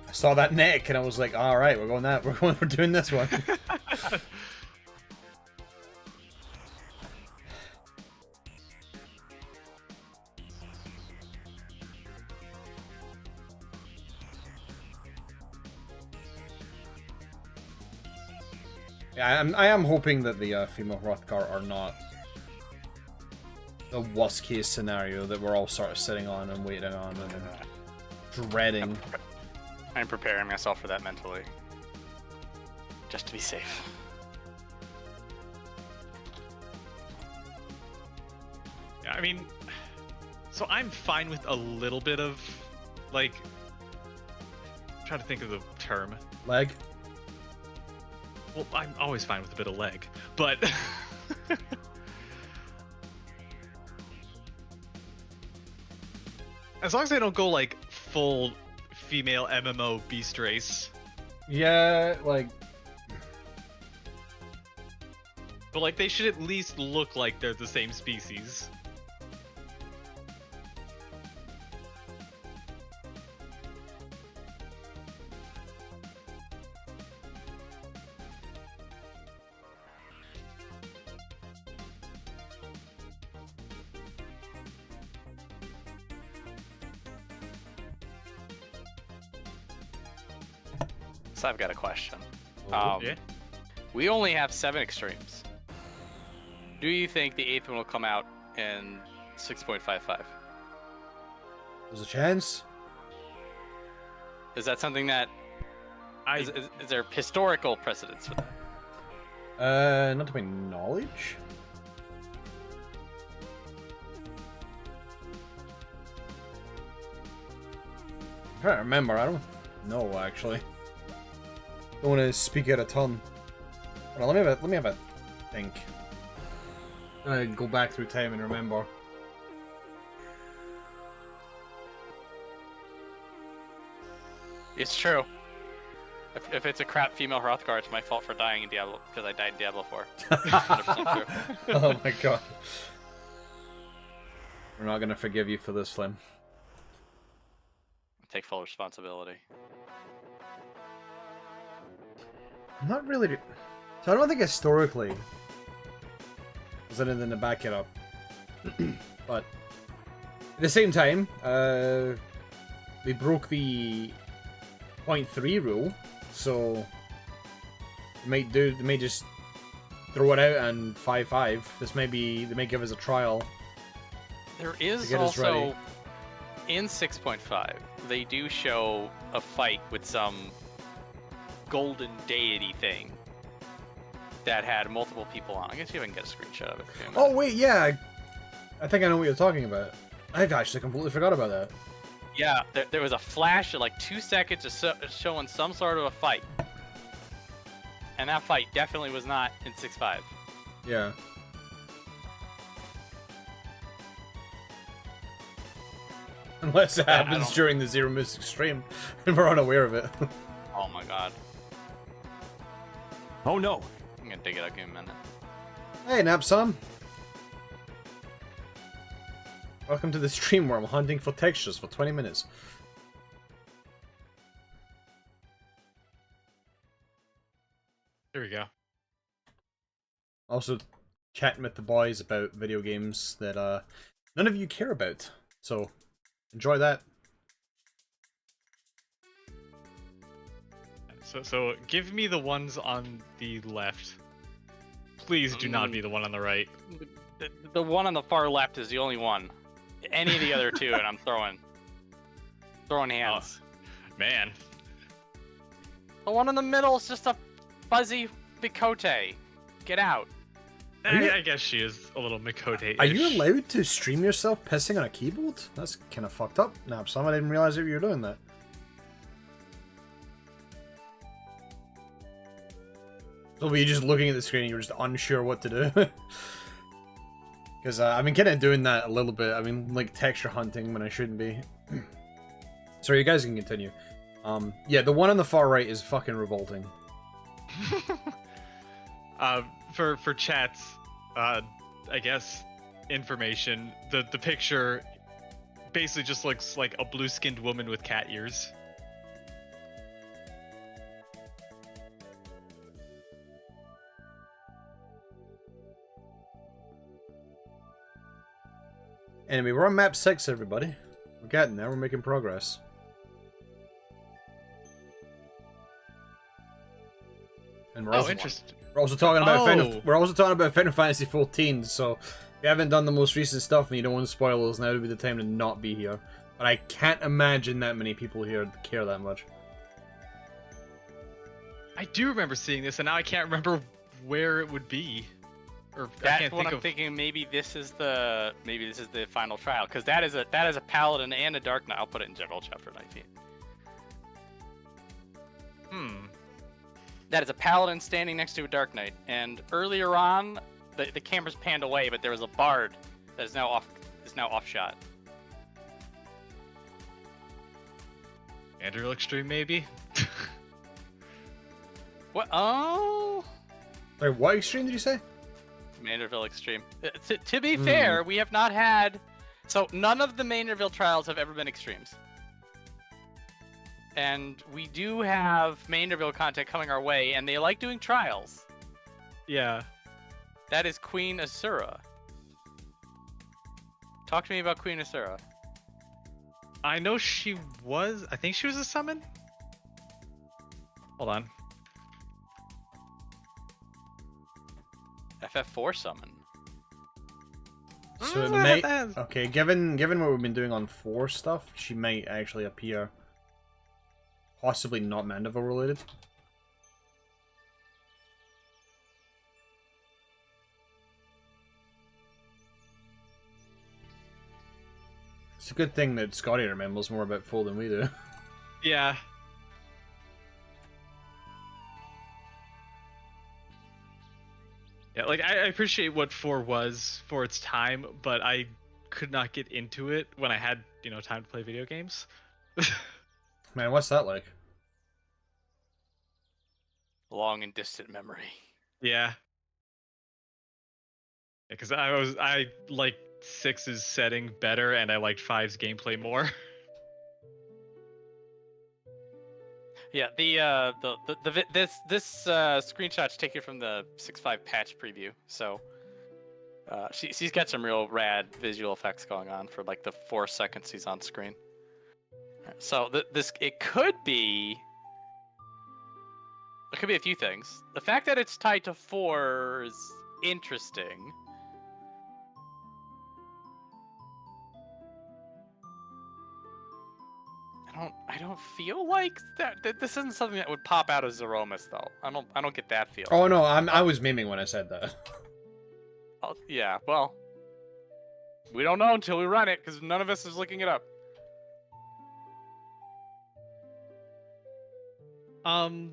I saw that neck and I was like, all right, we're doing this one. Yeah, I am hoping that the female Hrothgar are not the worst case scenario that we're all sort of sitting on and waiting on and dreading. I'm preparing myself for that mentally. Just to be safe. Yeah, I mean, so I'm fine with a little bit of, like, I'm trying to think of the term. Leg? Well, I'm always fine with a bit of leg, but as long as they don't go like full female MMO beast race. Yeah, like, But like they should at least look like they're the same species. So I've got a question. Yeah. We only have 7 extremes. Do you think the 8th one will come out in 6.55? there's a chance. Is that something that is there historical precedence for that? Not to my knowledge. I'm trying to remember. I don't know actually. Don't want to speak out of turn. Hold on, let me have a think. I'm gonna go back through time and remember. It's true. If it's a crap female Hrothgar, it's my fault for dying in Diablo because I died in Diablo 4. 100% true. Oh my god. We're not gonna forgive you for this, Slim. Take full responsibility. I'm not really. So I don't think historically there's anything to back it up. But at the same time, they broke the 0.3 rule, so they may just throw it out and 5-5. They may give us a trial. There is get us ready. also in 6.5 they do show a fight with some golden deity thing that had multiple people on. I guess you can get a screenshot of it. Oh wait, yeah, I think I know what you're talking about. I've actually completely forgot about that. Yeah, there was a flash of like 2 seconds of showing some sort of a fight. And that fight definitely was not in 6.5. Yeah. Unless it I happens don't- during the Zero Mystic stream, and we're unaware of it. Oh my god. Oh no! I'm gonna dig it up in a minute. Hey, Napsom. Welcome to the stream where I'm hunting for textures for 20 minutes. There we go. Also, chatting with the boys about video games that none of you care about. So, enjoy that. So give me the ones on the left. Please do not be the one on the right. The one on the far left is the only one. Any of the other two, and I'm throwing hands. Man. The one in the middle is just a fuzzy bicote. Get out. I guess she is a little Mikote-ish. Are you allowed to stream yourself pissing on a keyboard? That's kind of fucked up, Napsom. I didn't realize that you were doing that. So were you just looking at the screen and you were just unsure what to do? Because I've been kind of doing that a little bit. I mean, like texture hunting when I shouldn't be. Sorry, you guys can continue. Yeah, the one on the far right is fucking revolting. For chats, I guess information. The picture basically just looks like a blue-skinned woman with cat ears. Anyway, we're on map 6, everybody. We're getting there. We're making progress. And we're also, Interesting. we're also talking about Oh. we're also talking about Final Fantasy 14. So if you haven't done the most recent stuff and you don't want spoilers, now would be the time to not be here. But I can't imagine that many people here care that much. I do remember seeing this, and now I can't remember where it would be. Or I That's can't what think I'm of. thinking. Maybe this is the final trial, because that is a paladin and a dark knight. I'll put it in general chapter 19. That is a paladin standing next to a dark knight, and earlier on, the camera's panned away, but there was a bard that is now off shot. Andrew Extreme, maybe? What? Oh, Wait, what extreme did you say? Manderville Extreme. To be fair, we have not had. So none of the Manderville trials have ever been extremes. And we do have Manderville content coming our way, and they like doing trials. Yeah. That is Queen Asura. Talk to me about Queen Asura. I know she was. I think she was a summon? Hold on. FF4 summon. So it Ah, may. that's- Okay, given what we've been doing on 4 stuff, she might actually appear. Possibly not Mandeville related. It's a good thing that Scotty remembers more about 4 than we do. Yeah. Yeah, like I appreciate what 4 was for its time, but I could not get into it when I had, time to play video games. Man, what's that like? Long and distant memory. Yeah. Because I liked 6's setting better, and I liked 5's gameplay more. Yeah, this screenshot's taken from the 6.5 patch preview. So she's got some real rad visual effects going on for like the 4 seconds he's on screen. So it could be a few things. The fact that it's tied to 4 is interesting. I don't feel like that this isn't something that would pop out as Zeromus though. I don't get that feeling. Oh no, I was memeing when I said that. Oh, yeah, well, we don't know until we run it because none of us is looking it up.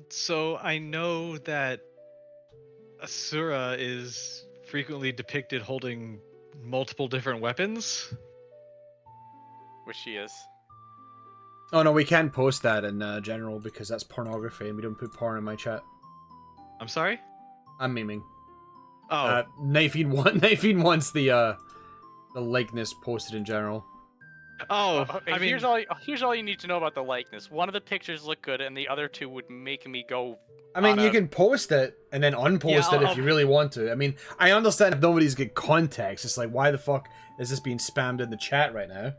So I know that Asura is frequently depicted holding multiple different weapons. Which she is. Oh no, we can post that in general because that's pornography and we don't put porn in my chat. I'm sorry? I'm memeing. Oh. Knifing wants the likeness posted in general. Oh, I mean... Here's all you need to know about the likeness. One of the pictures look good, and the other two would make me go... I mean, you can post it and then unpost it if you really want to. I mean, I understand if nobody's get context. It's like, why the fuck is this being spammed in the chat right now?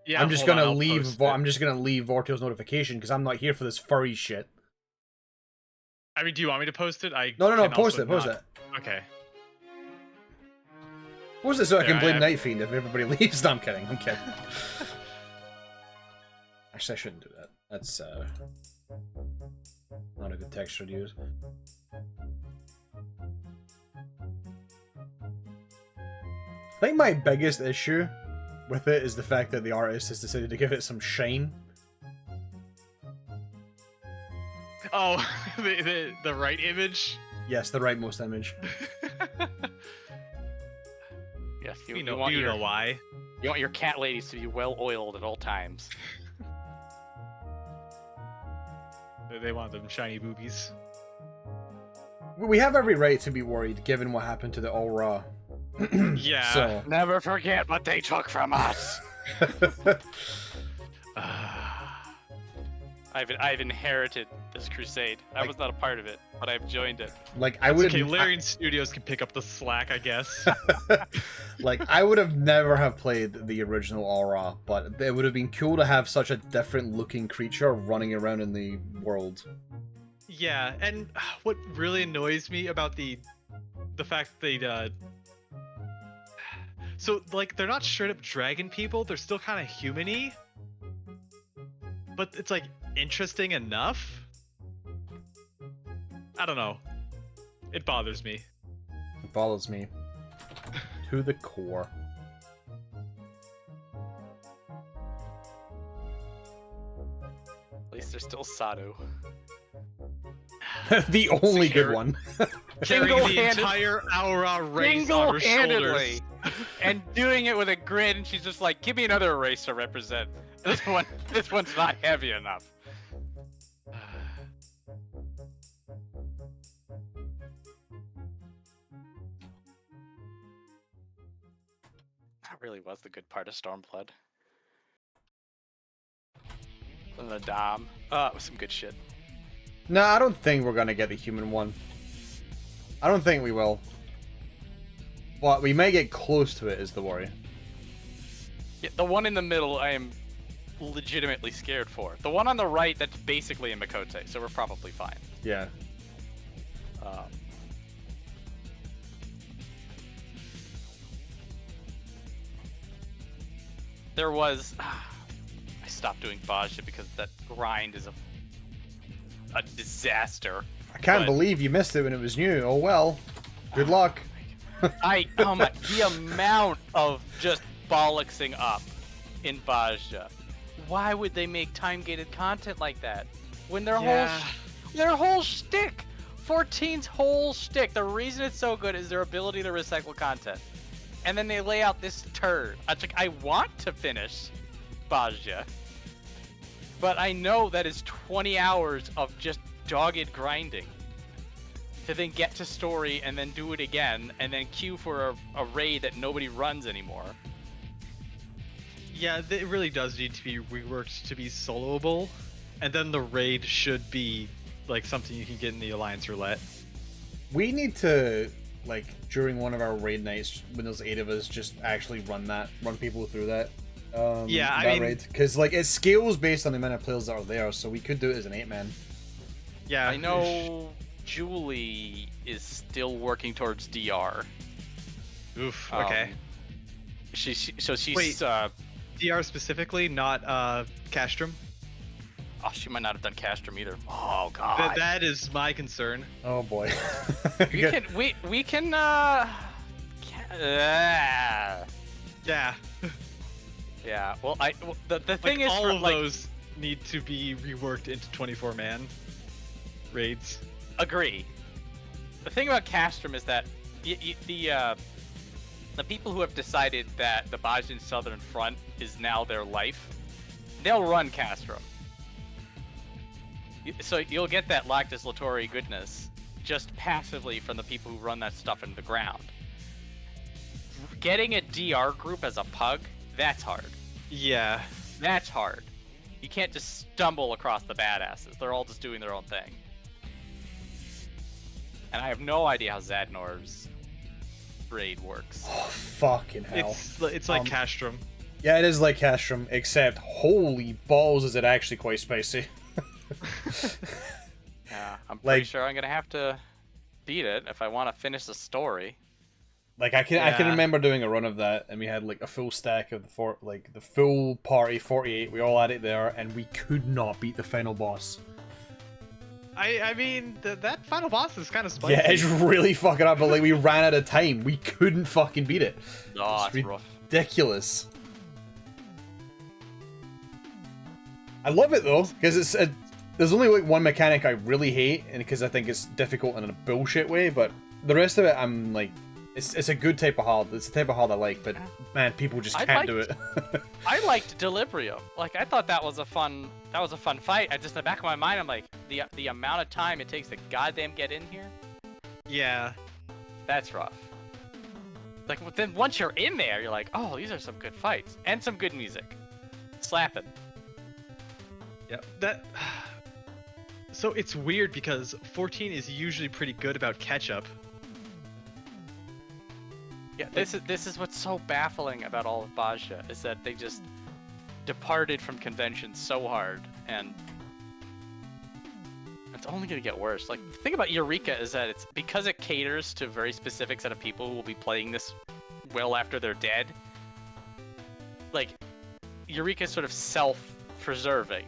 Yeah, I'm just gonna leave. I'm just gonna leave Vorteil's notification because I'm not here for this furry shit. I mean, do you want me to post it? No, post it. Okay. Post it so I can blame have... Night Fiend if everybody leaves. No, I'm kidding. Actually, I shouldn't do that. That's not a good texture to use. I think my biggest issue with it is the fact that the artist has decided to give it some shine. Oh, the right image? Yes, the rightmost image. Yes, you know why. You want your cat ladies to be well oiled at all times. They want them shiny boobies. We have every right to be worried given what happened to the All Raw. Yeah. So. Never forget what they took from us. I've inherited this crusade. I was not a part of it, but I've joined it. Like I would. Okay, Larian Studios can pick up the slack, I guess. Like I would have never have played the original All Raw, but it would have been cool to have such a different looking creature running around in the world. Yeah, and what really annoys me about the fact they so like they're not straight up dragon people, they're still kind of human-y. But it's like interesting enough. I don't know. It bothers me. It bothers me to the core. At least they're still Sadu. The only good one. Carrying the entire Aura race on her shoulders. And doing it with a grin, and she's just like, give me another race to represent. This one's not heavy enough. That really was the good part of Stormblood. And the Dom. It was some good shit. No, I don't think we're gonna get the human one. I don't think we will. But we may get close to it, is the worry. Yeah, the one in the middle, I am legitimately scared for. The one on the right, that's basically a Makote, so we're probably fine. Yeah. There was... I stopped doing Bajja because that grind is a disaster. I can't believe you missed it when it was new. Oh well. Good luck. Oh my, the amount of just bollocksing up in Bajja. Why would they make time-gated content like that? When their whole shtick, 14's whole shtick, the reason it's so good is their ability to recycle content. And then they lay out this turd. It's like, I want to finish Bajja, but I know that is 20 hours of just dogged grinding to then get to story and then do it again and then queue for a raid that nobody runs anymore. Yeah, it really does need to be reworked to be soloable, and then the raid should be like something you can get in the Alliance Roulette. We need to, like, during one of our raid nights, when there's 8 of us, just actually run people through that. Yeah, I mean, raid. Because, like, it scales based on the amount of players that are there, so we could do it as an 8-man. Yeah, I know Julie is still working towards DR. Oof. Okay. She's Wait. DR specifically, not Castrum. Oh, she might not have done Castrum either. Oh god. That is my concern. Oh boy. we can Yeah. Yeah. Well, the thing is, all of those need to be reworked into 24-man raids. Agree. The thing about Castrum is that the people who have decided that the Bajan Southern Front is now their life they'll run Castrum. So you'll get that Lactus Latori goodness just passively from the people who run that stuff into the ground. Getting a DR group as a pug, that's hard. Yeah. That's hard. You can't just stumble across the badasses. They're all just doing their own thing. And I have no idea how Zadnor's raid works. Oh, fucking hell. It's like Castrum. Yeah, it is like Castrum, except holy balls is it actually quite spicy. Yeah, I'm pretty sure I'm gonna have to beat it if I want to finish the story. Like I can remember doing a run of that, and we had like a full stack of the full party 48. We all had it there, and we could not beat the final boss. I mean, that final boss is kind of spicy. Yeah, it's really fucking up. But like we ran out of time. We couldn't fucking beat it. Oh, it's it's rough. Ridiculous. I love it though, because there's only like one mechanic I really hate, and because I think it's difficult in a bullshit way. But the rest of it, I'm like, it's a good type of hard. It's the type of hard I like. But man, people just can't do it. I liked Delibrium. Like I thought that was a fun fight. Just in the back of my mind, I'm like, the amount of time it takes to goddamn get in here. Yeah, that's rough. Like then once you're in there, you're like, oh, these are some good fights and some good music. Slapping. Yep. So it's weird because 14 is usually pretty good about catch-up. Yeah, this is what's so baffling about all of Bajja, is that they just departed from convention so hard, and it's only gonna get worse. Like, the thing about Eureka is that it's because it caters to a very specific set of people who will be playing this well after they're dead. Like, Eureka is sort of self-preserving.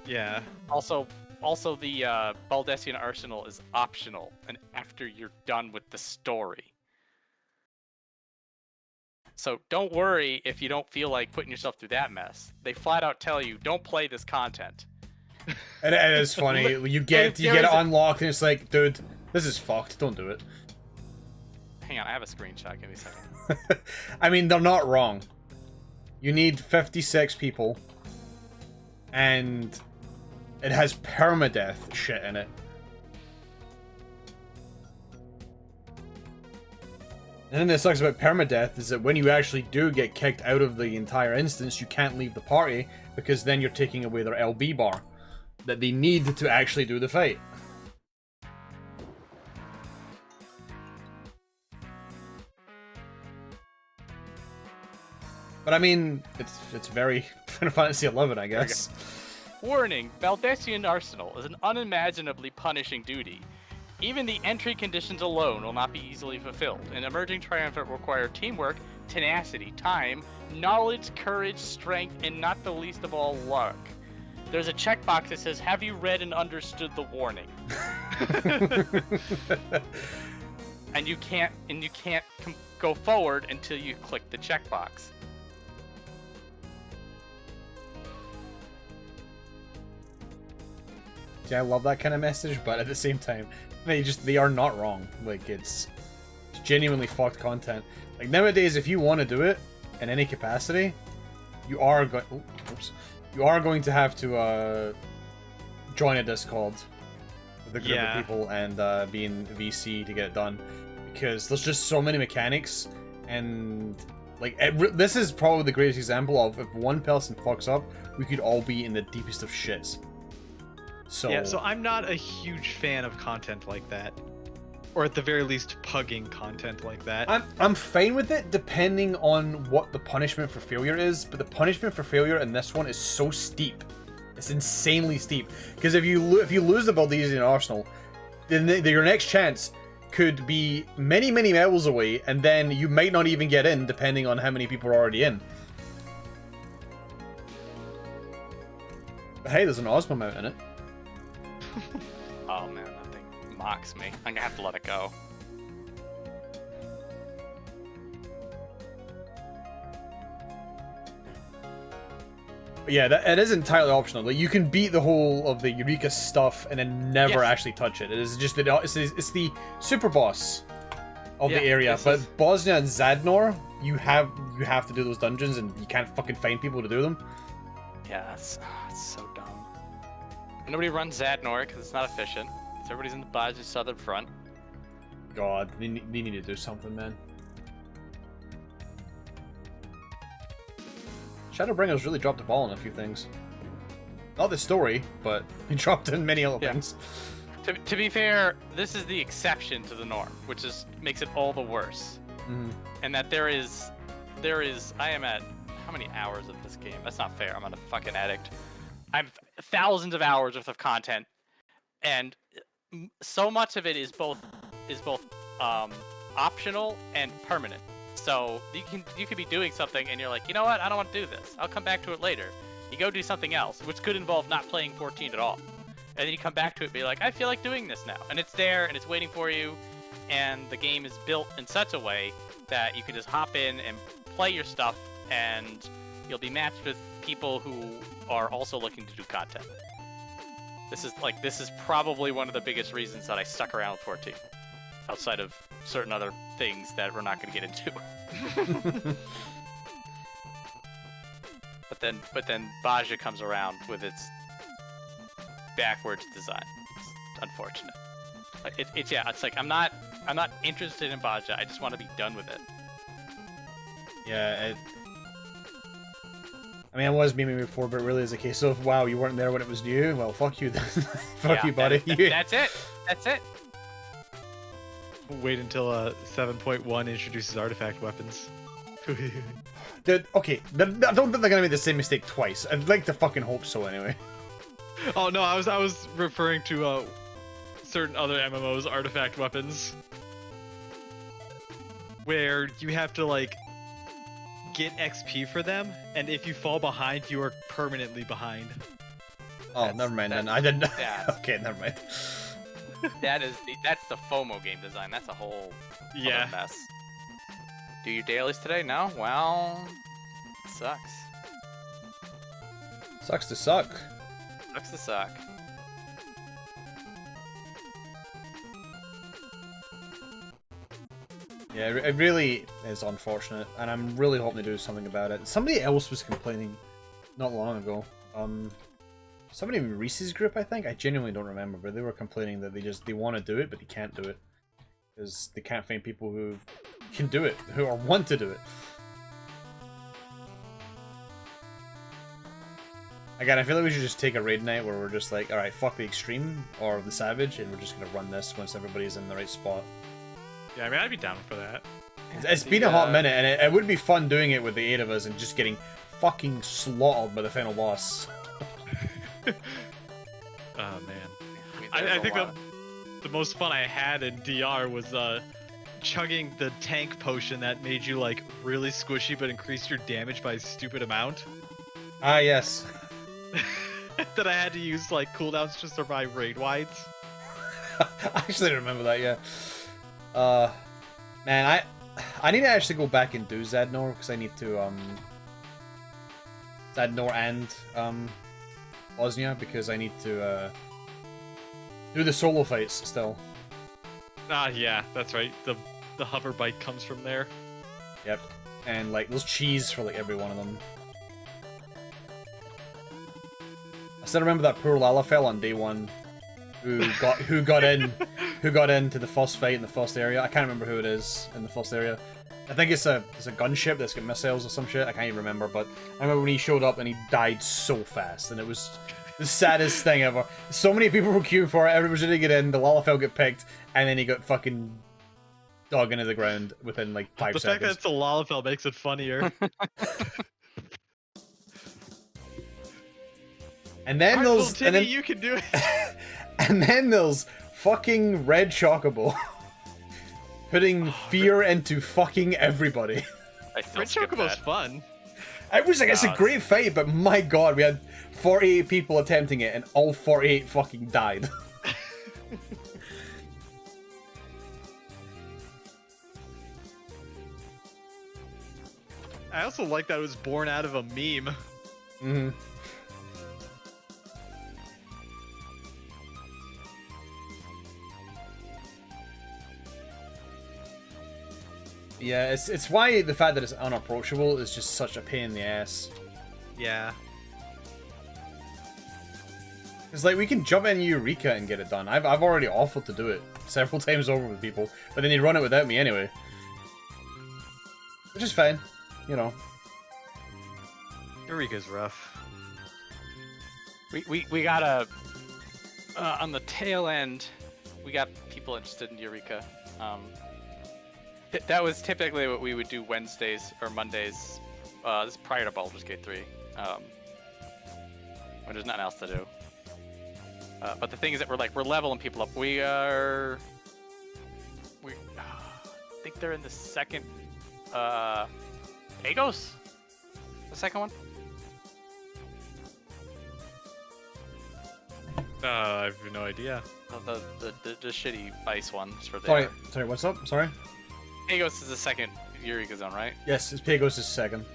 Yeah. Also the Baldessian Arsenal is optional, and after you're done with the story. So don't worry if you don't feel like putting yourself through that mess. They flat out tell you, don't play this content. And it is funny. You get it unlocked, and it's like, dude, this is fucked. Don't do it. Hang on, I have a screenshot. Give me a second. I mean, they're not wrong. You need 56 people, and it has permadeath shit in it. And then the sucks about permadeath is that when you actually do get kicked out of the entire instance, you can't leave the party, because then you're taking away their LB bar that they need to actually do the fight. But I mean, it's very Final Fantasy XI, I guess. Warning, Baldessian Arsenal is an unimaginably punishing duty. Even the entry conditions alone will not be easily fulfilled. An emerging triumvirate will require teamwork, tenacity, time, knowledge, courage, strength, and not the least of all, luck. There's a checkbox that says, have you read and understood the warning? and you can't go forward until you click the checkbox. Yeah, I love that kind of message, but at the same time, they are not wrong. Like, it's genuinely fucked content. Like, nowadays, if you want to do it in any capacity, you are going to have to join a Discord with a group of people and be in VC to get it done, because there's just so many mechanics, and like this is probably the greatest example of if one person fucks up, we could all be in the deepest of shits. So I'm not a huge fan of content like that. Or at the very least, pugging content like that. I'm fine with it, depending on what the punishment for failure is, but the punishment for failure in this one is so steep. It's insanely steep. Because if you lose the Baldessian Arsenal, then your next chance could be many, many levels away, and then you might not even get in, depending on how many people are already in. But hey, there's an Osmo mount in it. Oh man, that thing mocks me. I'm gonna have to let it go. But yeah, it is entirely optional. Like, you can beat the whole of the Eureka stuff and then never actually touch it. It is just it's the super boss of the area. But Bosnia and Zadnor, you have to do those dungeons and you can't fucking find people to do them. Yeah, it's so dumb. Nobody runs Zadnor because it's not efficient. So everybody's in the Baja southern front. God, they need to do something, man. Shadowbringers really dropped the ball on a few things. Not the story, but he dropped in many other things. To be fair, this is the exception to the norm, which makes it all the worse. And that there is, I am at how many hours of this game? That's not fair. I'm a fucking addict. I've thousands of hours worth of content, and so much of it is both optional and permanent. So you could be doing something and you're like, you know what? I don't want to do this. I'll come back to it later. You go do something else, which could involve not playing 14 at all. And then you come back to it and be like, I feel like doing this now. And it's there and it's waiting for you. And the game is built in such a way that you can just hop in and play your stuff, and you'll be matched with people who are also looking to do content. This is probably one of the biggest reasons that I stuck around with 14. Outside of certain other things that we're not going to get into. But then Baja comes around with its backwards design. It's unfortunate. It's like I'm not interested in Baja. I just want to be done with it. Yeah, I mean, it was memeing before, but it really is a case of, wow, you weren't there when it was new? Well, fuck you then. Fuck you, buddy. That's it. That's it. Wait until 7.1 introduces artifact weapons. Dude, okay, I don't think they're gonna make the same mistake twice. I'd like to fucking hope so, anyway. Oh no, I was referring to certain other MMOs artifact weapons, where you have to like get XP for them, and if you fall behind, you are permanently behind. Oh, never mind then. I didn't. Yeah. Okay, never mind. That's the FOMO game design. That's a whole other mess. Do your dailies today? No? Well, sucks. Sucks to suck. Sucks to suck. Yeah, it really is unfortunate, and I'm really hoping to do something about it. Somebody else was complaining not long ago. Somebody in Reese's group, I think. I genuinely don't remember, but they were complaining that they want to do it, but they can't do it because they can't find people who can do it, who or want to do it. Again, I feel like we should just take a raid night where we're just like, alright, fuck the extreme or the savage, and we're just gonna run this once everybody's in the right spot. Yeah, I mean, I'd be down for that. It's been a hot minute, and it would be fun doing it with the 8 of us and just getting fucking slaughtered by the final boss. Oh man, I think the most fun I had in DR was chugging the tank potion that made you like really squishy but increased your damage by a stupid amount. Ah, yes. That I had to use like cooldowns to survive raid wides. I actually remember that, yeah. Man, I need to actually go back and do Zadnor because I need to Zadnor and Bosnia because I need to do the solo fights still. Ah, yeah, that's right. The hover bike comes from there. Yep, and like there's cheese for like every one of them. I still remember that poor Lalafell on day 1 who got into the first fight in the first area. I can't remember who it is in the first area. I think it's a gunship that's got missiles or some shit. I can't even remember, but I remember when he showed up and he died so fast, and it was the saddest thing ever. So many people were queuing for it. Everybody was ready to get in. The Lalafell got picked, and then he got fucking dug into the ground within like 5 seconds. The fact that it's a Lalafell makes it funnier. And then those, and then you can do it. And then there's fucking Red Chocobo putting fear into fucking everybody. Red Chocobo's fun. I was like, it's a great fight, but my god, we had 48 people attempting it, and all 48 fucking died. I also like that it was born out of a meme. Mm-hmm. Yeah, it's why the fact that it's unapproachable is just such a pain in the ass. Yeah. It's like we can jump in Eureka and get it done. I've already offered to do it several times over with people, but then they run it without me anyway. Which is fine, you know. Eureka's rough. We got a on the tail end, we got people interested in Eureka. That was typically what we would do Wednesdays or Mondays. This is prior to Baldur's Gate 3, when there's nothing else to do. But the thing is that we're leveling people up. I think they're in the second. Pagos, the second one. I have no idea. The shitty ice ones for there. Sorry, what's up? Sorry? Pagos is the second Eureka zone, right? Yes, it's Pagos' second.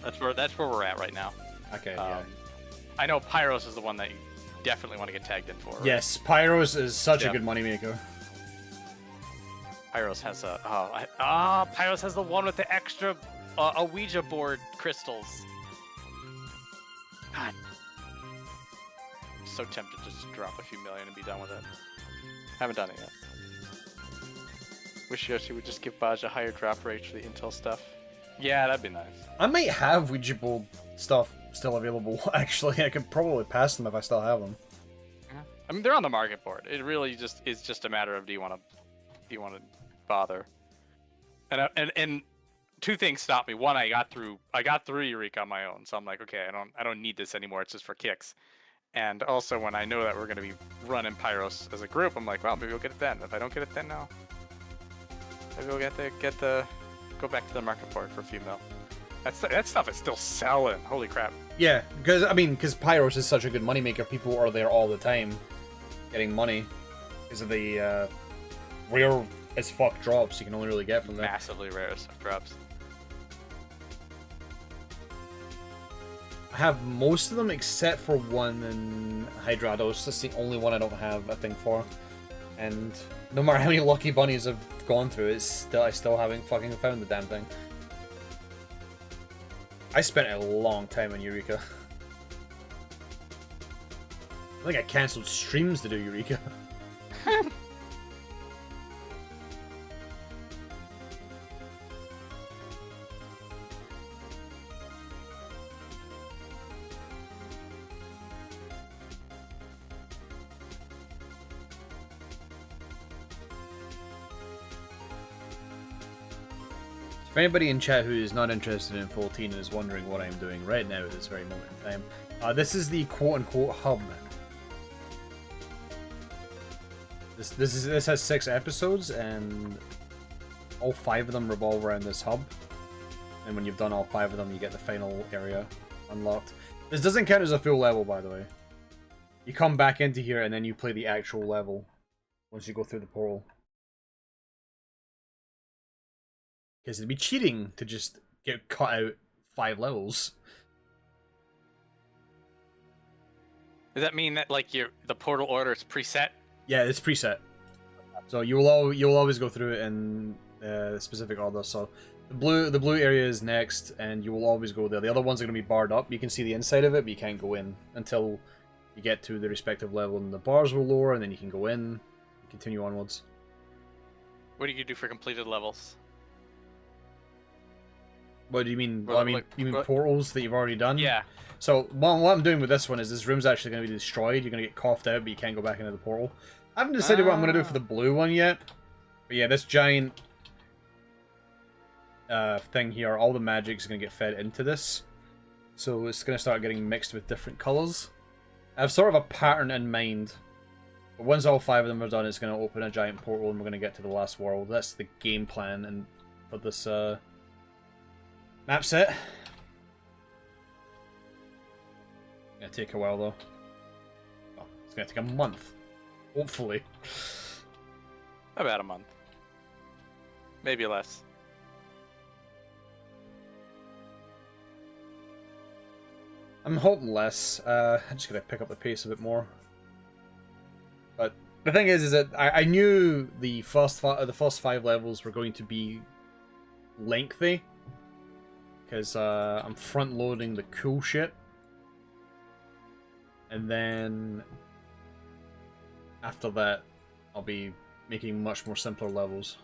That's where we're at right now. Okay, yeah. I know Pyros is the one that you definitely want to get tagged in for. Right? Yes, Pyros is such a good moneymaker. Pyros has Pyros has the one with the extra Ouija board crystals. God. I'm so tempted just to drop a few million and be done with it. Haven't done it yet. Wish Yoshi would just give Baj a higher drop rate for the intel stuff. Yeah, that'd be nice. I might have Ouija board stuff still available, actually. I could probably pass them if I still have them. Yeah. I mean, they're on the market board. It really just is just a matter of do you want to bother? And two things stopped me. One, I got through Eureka on my own, so I'm like, okay, I don't need this anymore. It's just for kicks. And also, when I know that we're going to be running Pyros as a group, I'm like, well, maybe we'll get it then. If I don't get it then, no. Maybe we'll go back to the market board for a few mil. That stuff is still selling. Holy crap. Yeah, because Pyros is such a good moneymaker. People are there all the time getting money because of the rare as fuck drops you can only really get from them. Massively rare as fuck drops. I have most of them except for one in Hydrados. That's the only one I don't have a thing for. And no matter how many lucky bunnies I've gone through, I still haven't fucking found the damn thing. I spent a long time on Eureka. I think I cancelled streams to do Eureka. For anybody in chat who is not interested in 14 and is wondering what I'm doing right now at this very moment in time, this is the quote-unquote hub. This has 6 episodes, and all 5 of them revolve around this hub. And when you've done all 5 of them, you get the final area unlocked. This doesn't count as a full level, by the way. You come back into here, and then you play the actual level once you go through the portal. Because it'd be cheating to just get cut out 5 levels. Does that mean that like the portal order is preset? Yeah, it's preset. So you'll always go through it in specific order. So the blue area is next, and you will always go there. The other ones are going to be barred up. You can see the inside of it, but you can't go in until you get to the respective level, and the bars will lower, and then you can go in and continue onwards. What do you do for completed levels? What do you mean? Well, you mean portals that you've already done? Yeah. So what I'm doing with this one is this room's actually going to be destroyed. You're going to get coughed out, but you can't go back into the portal. I haven't decided what I'm going to do for the blue one yet. But yeah, this giant thing here, all the magic's going to get fed into this. So it's going to start getting mixed with different colours. I have sort of a pattern in mind. But once all 5 of them are done, it's going to open a giant portal and we're going to get to the last world. That's the game plan and for this map set. Gonna take a while though. Oh, it's gonna take a month. Hopefully. About a month. Maybe less. I'm hoping less. I'm just gonna pick up the pace a bit more. But the thing is that I knew the first 5 levels were going to be lengthy. Because I'm front-loading the cool shit. And then after that, I'll be making much more simpler levels.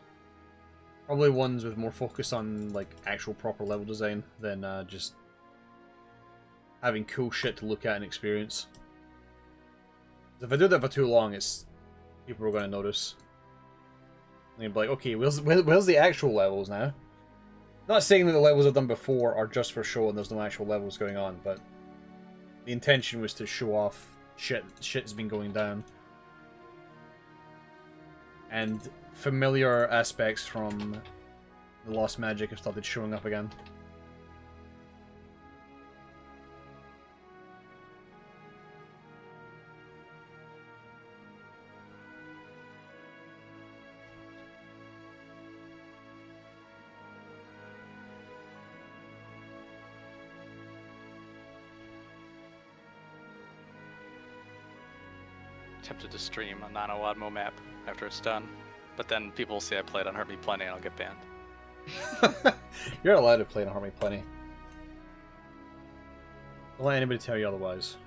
Probably ones with more focus on like actual proper level design than just having cool shit to look at and experience. If I do that for too long, people are going to notice. And they'll be like, okay, where's the actual levels now? Not saying that the levels I've done before are just for show and there's no actual levels going on, but the intention was to show off shit's been going down. And familiar aspects from the Lost Magic have started showing up again. Tempted to stream a Nanowadmo map after it's done, but then people will say I played on Hurt Me Plenty and I'll get banned. You're allowed to play on Harmony Plenty. Don't let anybody tell you otherwise.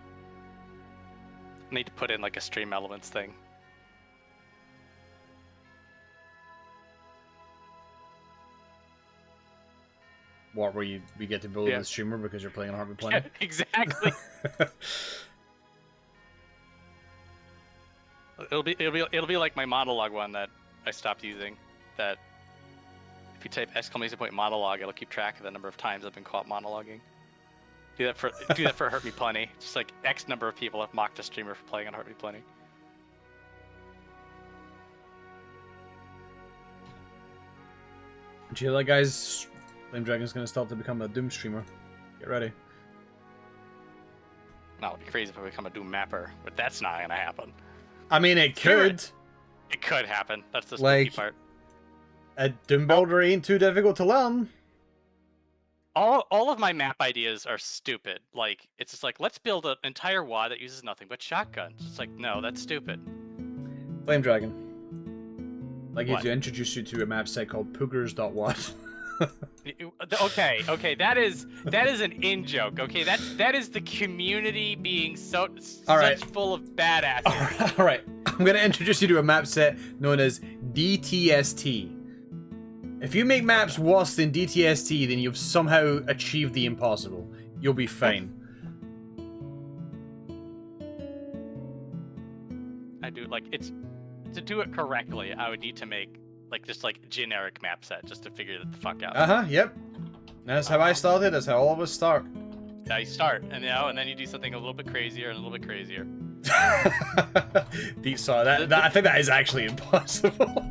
I need to put in like a stream elements thing. What, where we get to build Yeah. the streamer because you're playing on Harmony Plenty? Exactly. It'll be like my monologue one that I stopped using. That if you type !point monologue, it'll keep track of the number of times I've been caught monologuing. Do that for Hurt Me Plenty. Just like X number of people have mocked a streamer for playing on Hurt Me Plenty. Do you hear that, guys? Flame Dragon's gonna start to become a Doom streamer. Get ready. Now it'd be crazy if I become a Doom mapper, but that's not gonna happen. I mean, it could. It could happen. That's the spooky Like, part. A Doom builder ain't too difficult to learn. All of my map ideas are stupid. Like, it's just like, let's build an entire WoD that uses nothing but shotguns. It's like, no, that's stupid. Flame Dragon. I'd like What? to introduce you to a map set called Poogers.wad. Okay, that is an in-joke. Okay, that is the community being such full of badasses. Alright, I'm gonna introduce you to a map set known as DTST. If you make maps worse than DTST, then you've somehow achieved the impossible. You'll be fine. I do, like, it's... To do it correctly, I would need to make, just generic map set, just to figure the fuck out. Uh-huh, yep. That's how I started, that's how all of us start. Yeah, you start, and then you do something a little bit crazier and a little bit crazier. Pete saw that. I think that is actually impossible.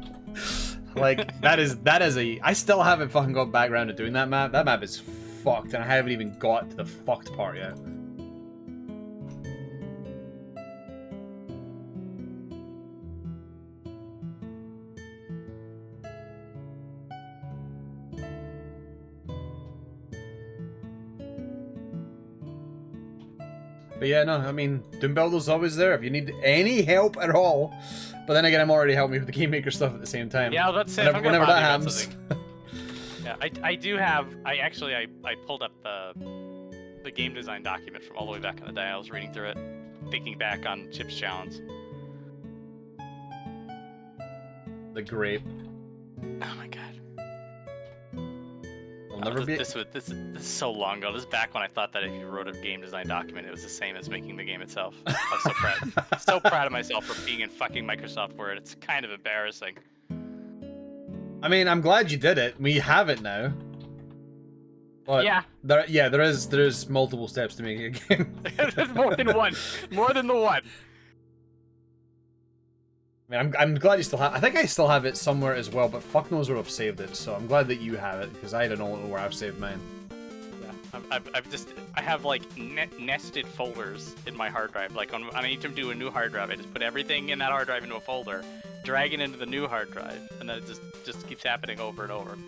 Like, that is a... I still haven't fucking got back around to doing that map. That map is fucked, and I haven't even got to the fucked part yet. But yeah, no, I mean, Doom Builder's always there if you need any help at all. But then again, I'm already helping me with the Game Maker stuff at the same time. Yeah, let's say whenever that happens. Yeah, I do have. I pulled up the game design document from all the way back in the day. I was reading through it, thinking back on Chip's challenge. The grape. Oh my god. This is so long ago. This is back when I thought that if you wrote a game design document, it was the same as making the game itself. I'm so proud. So proud of myself for being in fucking Microsoft Word. It's kind of embarrassing. I mean, I'm glad you did it. We have it now. But yeah. There is multiple steps to making a game. There's more than one. More than the one. I mean, I'm glad you still have. I think I still have it somewhere as well, but fuck knows where I've saved it. So I'm glad that you have it because I don't know where I've saved mine. Yeah, I have like nested folders in my hard drive. Like when I need to do a new hard drive, I just put everything in that hard drive into a folder, drag it into the new hard drive, and then it just keeps happening over and over.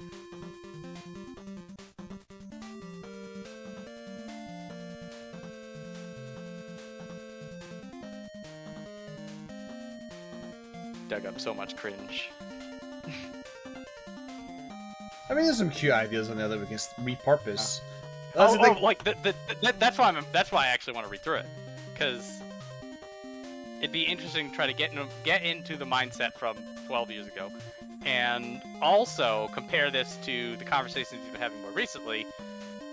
Dug up so much cringe. I mean, there's some cute ideas on there that we can repurpose. Like that's why I actually want to read through it, because it'd be interesting to try to get into the mindset from 12 years ago, and also compare this to the conversations you've been having more recently.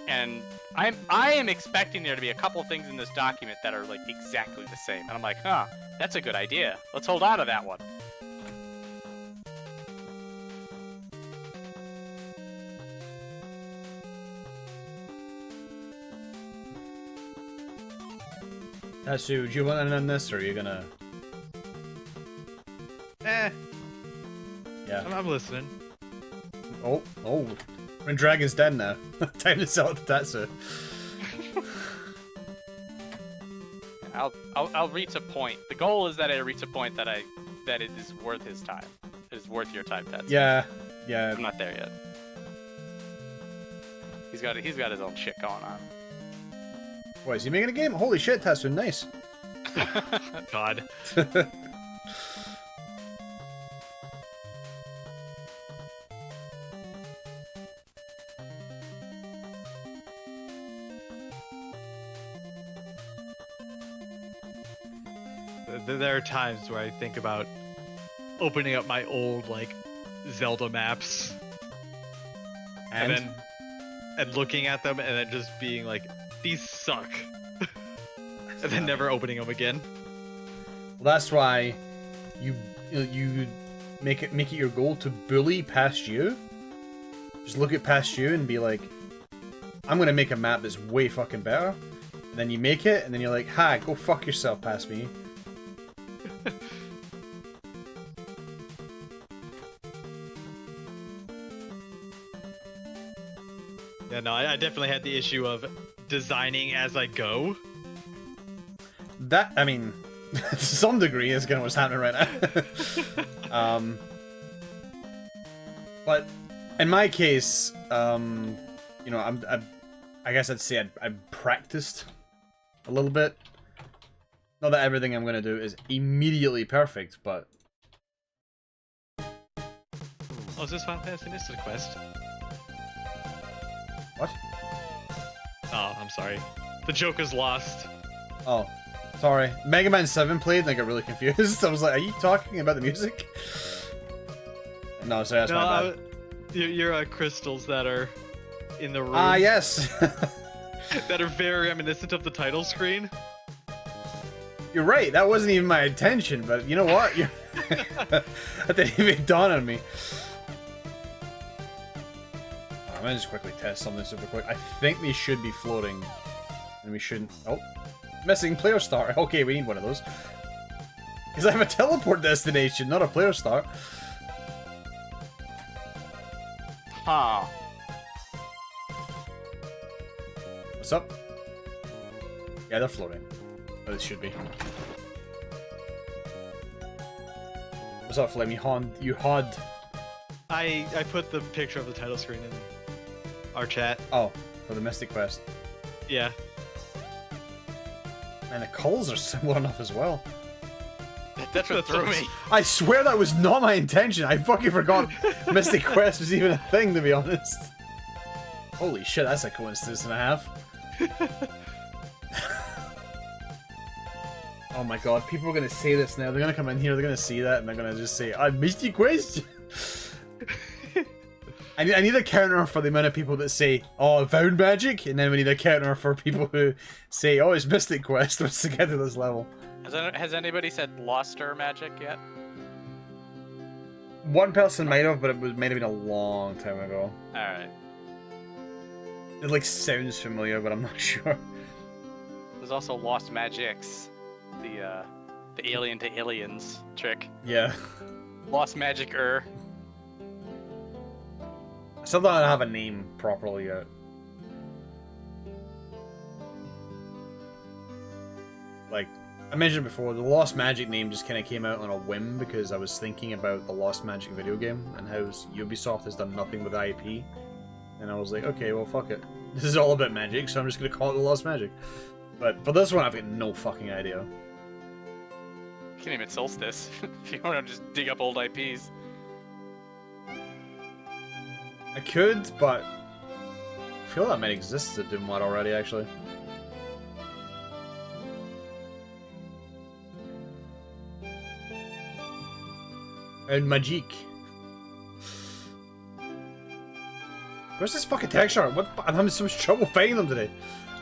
And I am expecting there to be a couple of things in this document that are like exactly the same, and I'm like, huh, that's a good idea. Let's hold on to that one. Tatsu, do you want to end this, or are you gonna... Eh, Yeah. I'm listening. Oh, when Dragon's dead now. Time to sell it to Tatsu. I'll reach a point. The goal is that I reach a point that it is worth his time. It is worth your time, Tatsu. Yeah. I'm not there yet. He's got his own shit going on. What, is he making a game? Holy shit, Tatsu, nice. God. There are times where I think about opening up my old, like, Zelda maps and looking at them and then just being like, these suck. And then never opening them again. Well, that's why you make it your goal to bully past you. Just look at past you and be like, I'm gonna make a map that's way fucking better. And then you make it, and then you're like, hi, go fuck yourself past me. Yeah, no, I definitely had the issue of designing as I go. That, I mean, to some degree is kind of what's happening right now. But in my case, you know, I guess I'd say I practiced a little bit. Not that everything I'm gonna do is immediately perfect, but... Oh, is this Final Fantasy Mystic Quest? What? Oh, I'm sorry. The joke is lost. Oh, sorry. Mega Man 7 played and I got really confused. I was like, are you talking about the music? No, sorry, that's my bad. Your crystals that are in the room. Ah, yes! That are very reminiscent of the title screen. You're right, that wasn't even my intention, but you know what? You're... that didn't even dawn on me. I'm gonna just quickly test something super quick. I think they should be floating, and we shouldn't... Oh, missing player start. Okay, we need one of those. Because I have a teleport destination, not a player start. Huh. What's up? Yeah, they're floating. Oh, they should be. What's up, Flame? You HUD. I put the picture of the title screen in our chat. Oh, for the Mystic Quest. Yeah. And the calls are similar enough as well. That's what threw me. I swear that was not my intention. I fucking forgot Mystic Quest was even a thing, to be honest. Holy shit, that's a coincidence and a half. Oh my god, people are gonna say this now. They're gonna come in here, they're gonna see that, and they're gonna just say, I missed your question. I need a counter for the amount of people that say, oh, I found magic, and then we need a counter for people who say, oh, it's Mystic Quest, what's to get to this level. Has anybody said Loster magic yet? One person might have, but it might have been a long time ago. Alright. It like sounds familiar, but I'm not sure. There's also Lost Magics. The alien to aliens trick. Yeah. Lost Magic-er. I still don't have a name properly yet. Like, I mentioned before, the Lost Magic name just kind of came out on a whim because I was thinking about the Lost Magic video game and how Ubisoft has done nothing with IP. And I was like, okay, well, fuck it. This is all about magic, so I'm just going to call it the Lost Magic. But for this one, I've got no fucking idea. You can name it Solstice if you want to just dig up old IPs. I could, but I feel that might exist as a Doom mod already, actually. And Magic. Where's this fucking texture? What? I'm having so much trouble finding them today.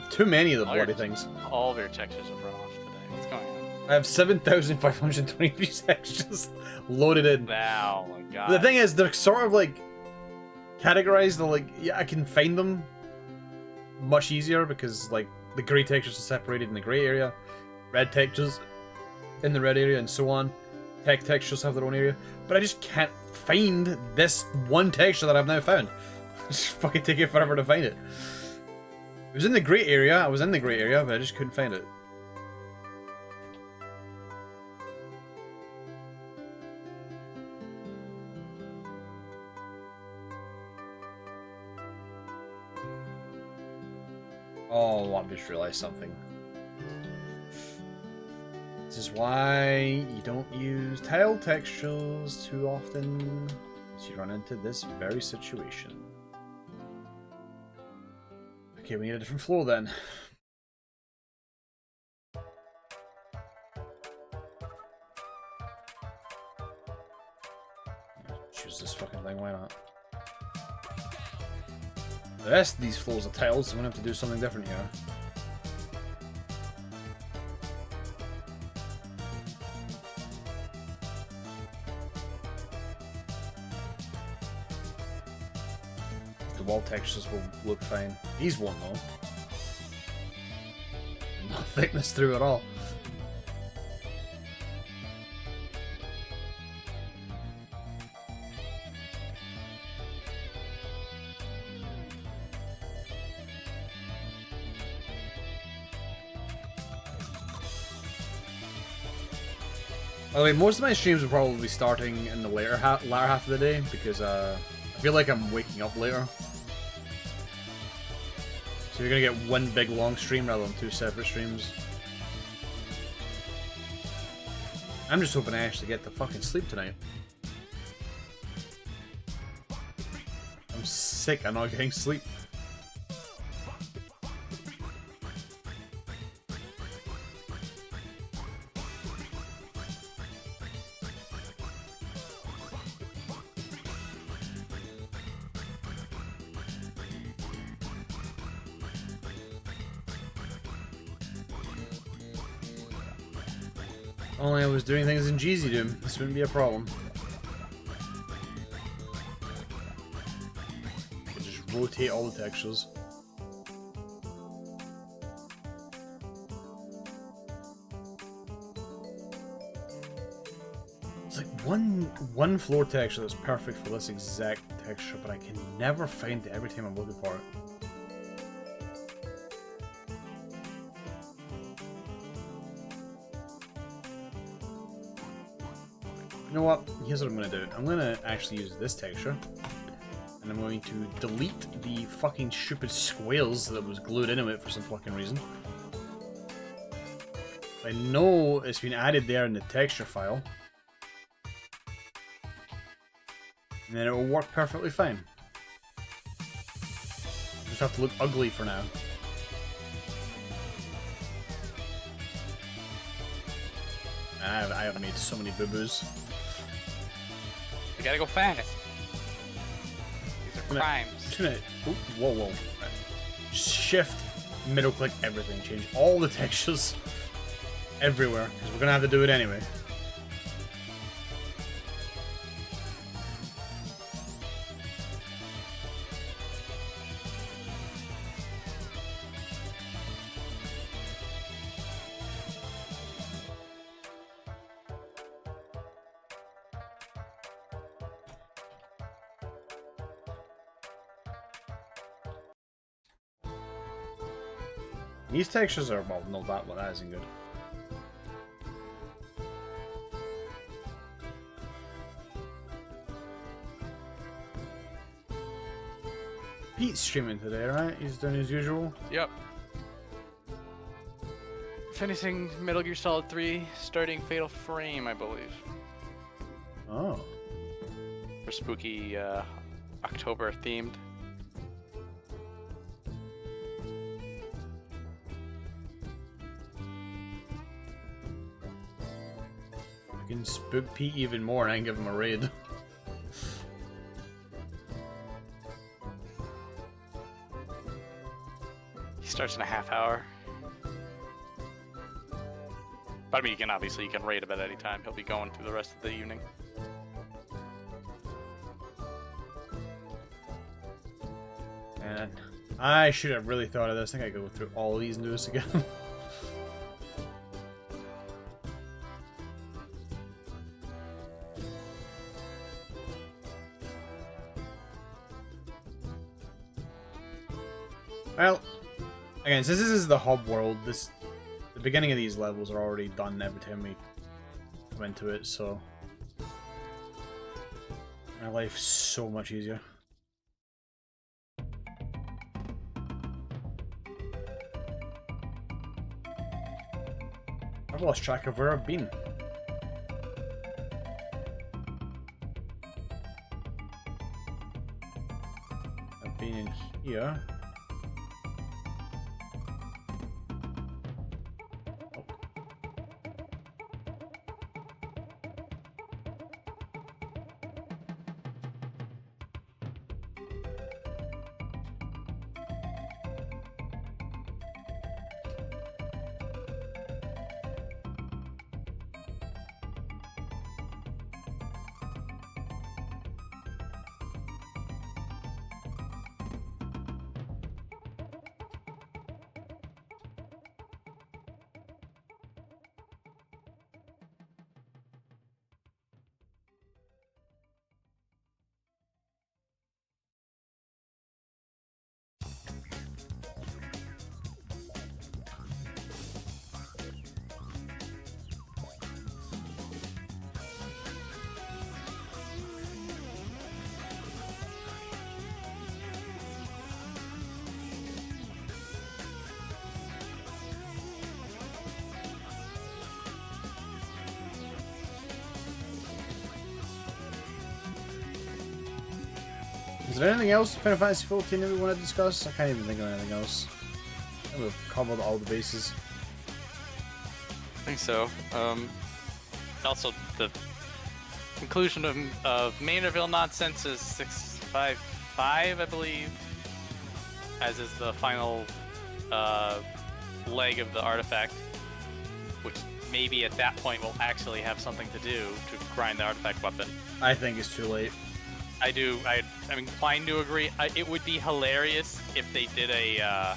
Too many of the bloody things. All of your textures have run off today. What's going on? I have 7,523 textures loaded in. Oh my god. But the thing is, they're sort of like categorized. They're like, yeah, I can find them much easier because like the grey textures are separated in the grey area, red textures in the red area, and so on. Tech textures have their own area, but I just can't find this one texture that I've now found. It's fucking taking forever to find it. It was in the grey area. I was in the grey area, but I just couldn't find it. Oh, I just realized something. This is why you don't use tile textures too often, because you run into this very situation. Okay, we need a different floor then. Choose this fucking thing, why not? The rest of these floors are tiles, so I'm gonna have to do something different here. The wall textures will look fine. These won't though. No thickness through at all. By the way, most of my streams will probably be starting in the latter half of the day because I feel like I'm waking up later. So you're gonna get one big long stream rather than two separate streams. I'm just hoping I actually get to fucking sleep tonight. I'm sick of not getting sleep. Only I was doing things in Jeezy Doom, this wouldn't be a problem. I could just rotate all the textures. It's like one floor texture that's perfect for this exact texture, but I can never find it every time I'm looking for it. You know what? Here's what I'm going to do. I'm going to actually use this texture. And I'm going to delete the fucking stupid squares that was glued into it for some fucking reason. I know it's been added there in the texture file. And then it will work perfectly fine. Just have to look ugly for now. I have made so many boo-boos. We gotta go fast. These are crimes. Just gonna, oh, whoa. Right. Shift, middle click everything. Change all the textures everywhere, because we're gonna have to do it anyway. These textures are, well, no, that one, that isn't good. Pete's streaming today, right? He's doing his usual. Yep. Finishing Metal Gear Solid 3, starting Fatal Frame, I believe. Oh. For spooky October themed. I can spook Pete even more and give him a raid. He starts in a half hour. But I mean, you can raid him at any time. He'll be going through the rest of the evening. Man, I should have really thought of this. I think I go through all these and do this again. Well, again, since this is the hub world, the beginning of these levels are already done every time we come into it, so my life's so much easier. I've lost track of where I've been. I've been in here. Is there anything else Final Fantasy 14 that we want to discuss? I can't even think of anything else. I think we've covered all the bases. I think so. Also, the conclusion of Manorville nonsense is 655, I believe, as is the final leg of the artifact, which maybe at that point will actually have something to do to grind the artifact weapon. I think it's too late. I'm inclined to agree. It would be hilarious if they did a,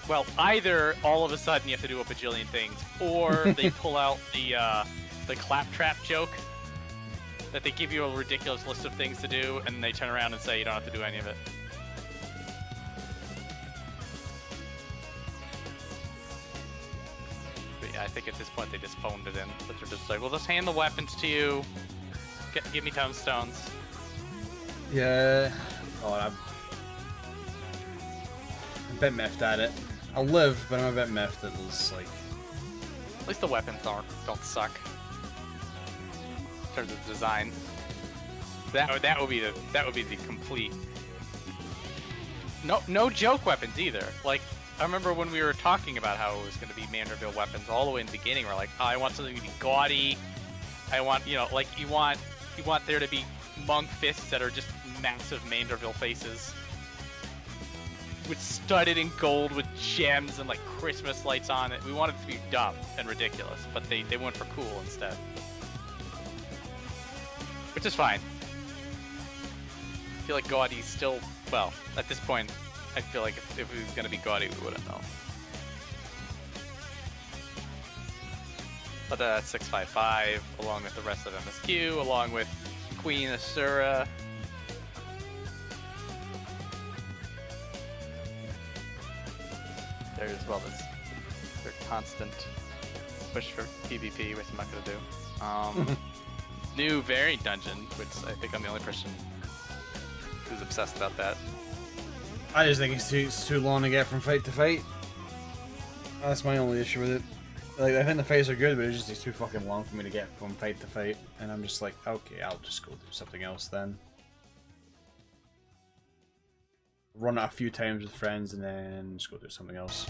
well, either all of a sudden you have to do a bajillion things, or they pull out the claptrap joke, that they give you a ridiculous list of things to do, and they turn around and say you don't have to do any of it. But yeah, I think at this point they just phoned it in. But they're just like, we'll just hand the weapons to you. Give me tomestones. Yeah. Oh, I'm a bit miffed at it. I'll live, but I'm a bit miffed at this, like... At least the weapons don't suck. In terms of design. That would be the complete... No joke weapons either. Like, I remember when we were talking about how it was going to be Manorville weapons all the way in the beginning, we're like, oh, I want something to be gaudy. I want, like, you want there to be monk fists that are just massive Manorville faces, with studded in gold with gems and like Christmas lights on it. We wanted it to be dumb and ridiculous, but they went for cool instead, which is fine. I feel like gaudy's still, well, at this point, I feel like if it was gonna be gaudy, we wouldn't know. But 655, along with the rest of MSQ, along with Queen Asura. There's, well, this their constant push for PvP, which I'm not gonna do. New variant dungeon, which I think I'm the only person who's obsessed about that. I just think it's too long to get from fight to fight. That's my only issue with it. Like, I think the fights are good, but it's too fucking long for me to get from fight to fight. And I'm just like, okay, I'll just go do something else then. run it a few times with friends, and then just go do something else.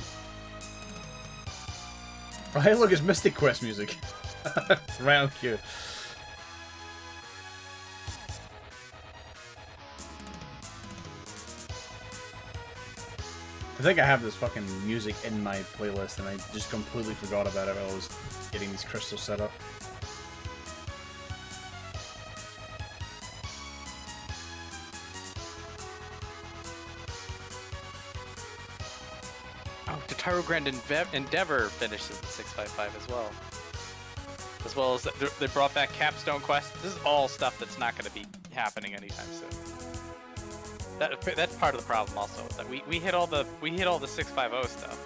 Oh, hey, look, it's Mystic Quest music. Right on cue. I think I have this fucking music in my playlist, and I just completely forgot about it while I was getting these crystals set up. Oh, the Tyro Grand Endeavor finishes at 655 as well. As well as they brought back Capstone Quest. This is all stuff that's not going to be happening anytime soon. That's part of the problem also. That we hit all the 650 stuff.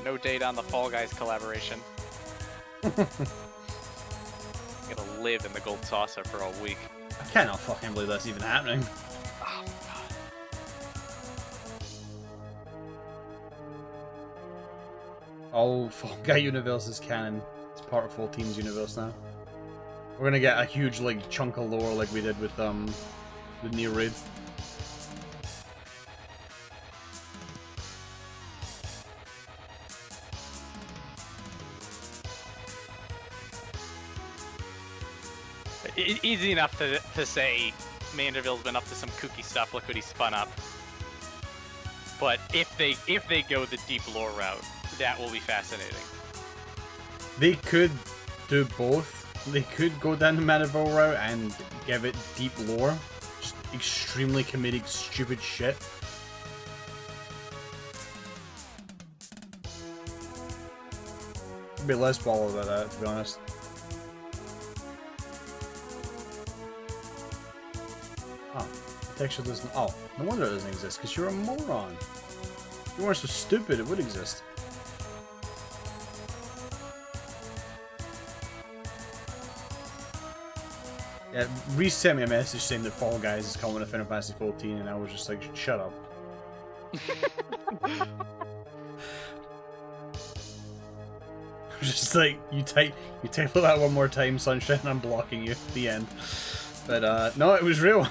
No date on the Fall Guys collaboration. Gonna live in the gold saucer for a week. I cannot fucking believe that's even happening. Oh god. Oh, Fall Guy universe is canon. It's part of Full Team's universe now. We're gonna get a huge like chunk of lore like we did with Neo Raid. Easy enough to say Manderville's been up to some kooky stuff. Look what he spun up. But if they go the deep lore route, that will be fascinating. They could do both. They could go down the Manderville route and give it deep lore, just extremely comedic, stupid shit. I'd be less bothered about that, to be honest. Oh, the texture doesn't. Oh, no wonder it doesn't exist, because you're a moron. If you weren't so stupid, it would exist. Yeah, Reese sent me a message saying that Fall Guys is coming to Final Fantasy 14, and I was just like, shut up. I was just like, you type that one more time, Sunshine, I'm blocking you at the end. But no, it was real.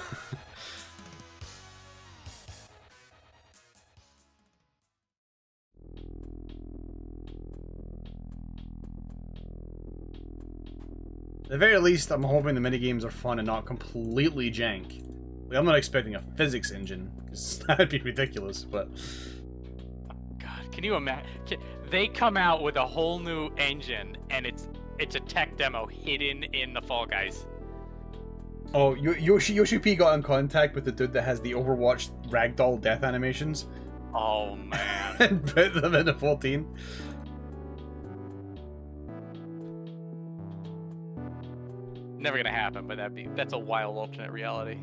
At the very least, I'm hoping the minigames are fun and not completely jank. Like, I'm not expecting a physics engine, because that'd be ridiculous, but... God, can you imagine? They come out with a whole new engine, and it's a tech demo hidden in the Fall Guys. Oh, Yoshi P got in contact with the dude that has the Overwatch ragdoll death animations. Oh, man. And put them into 14. Never gonna happen, but that's a wild alternate reality.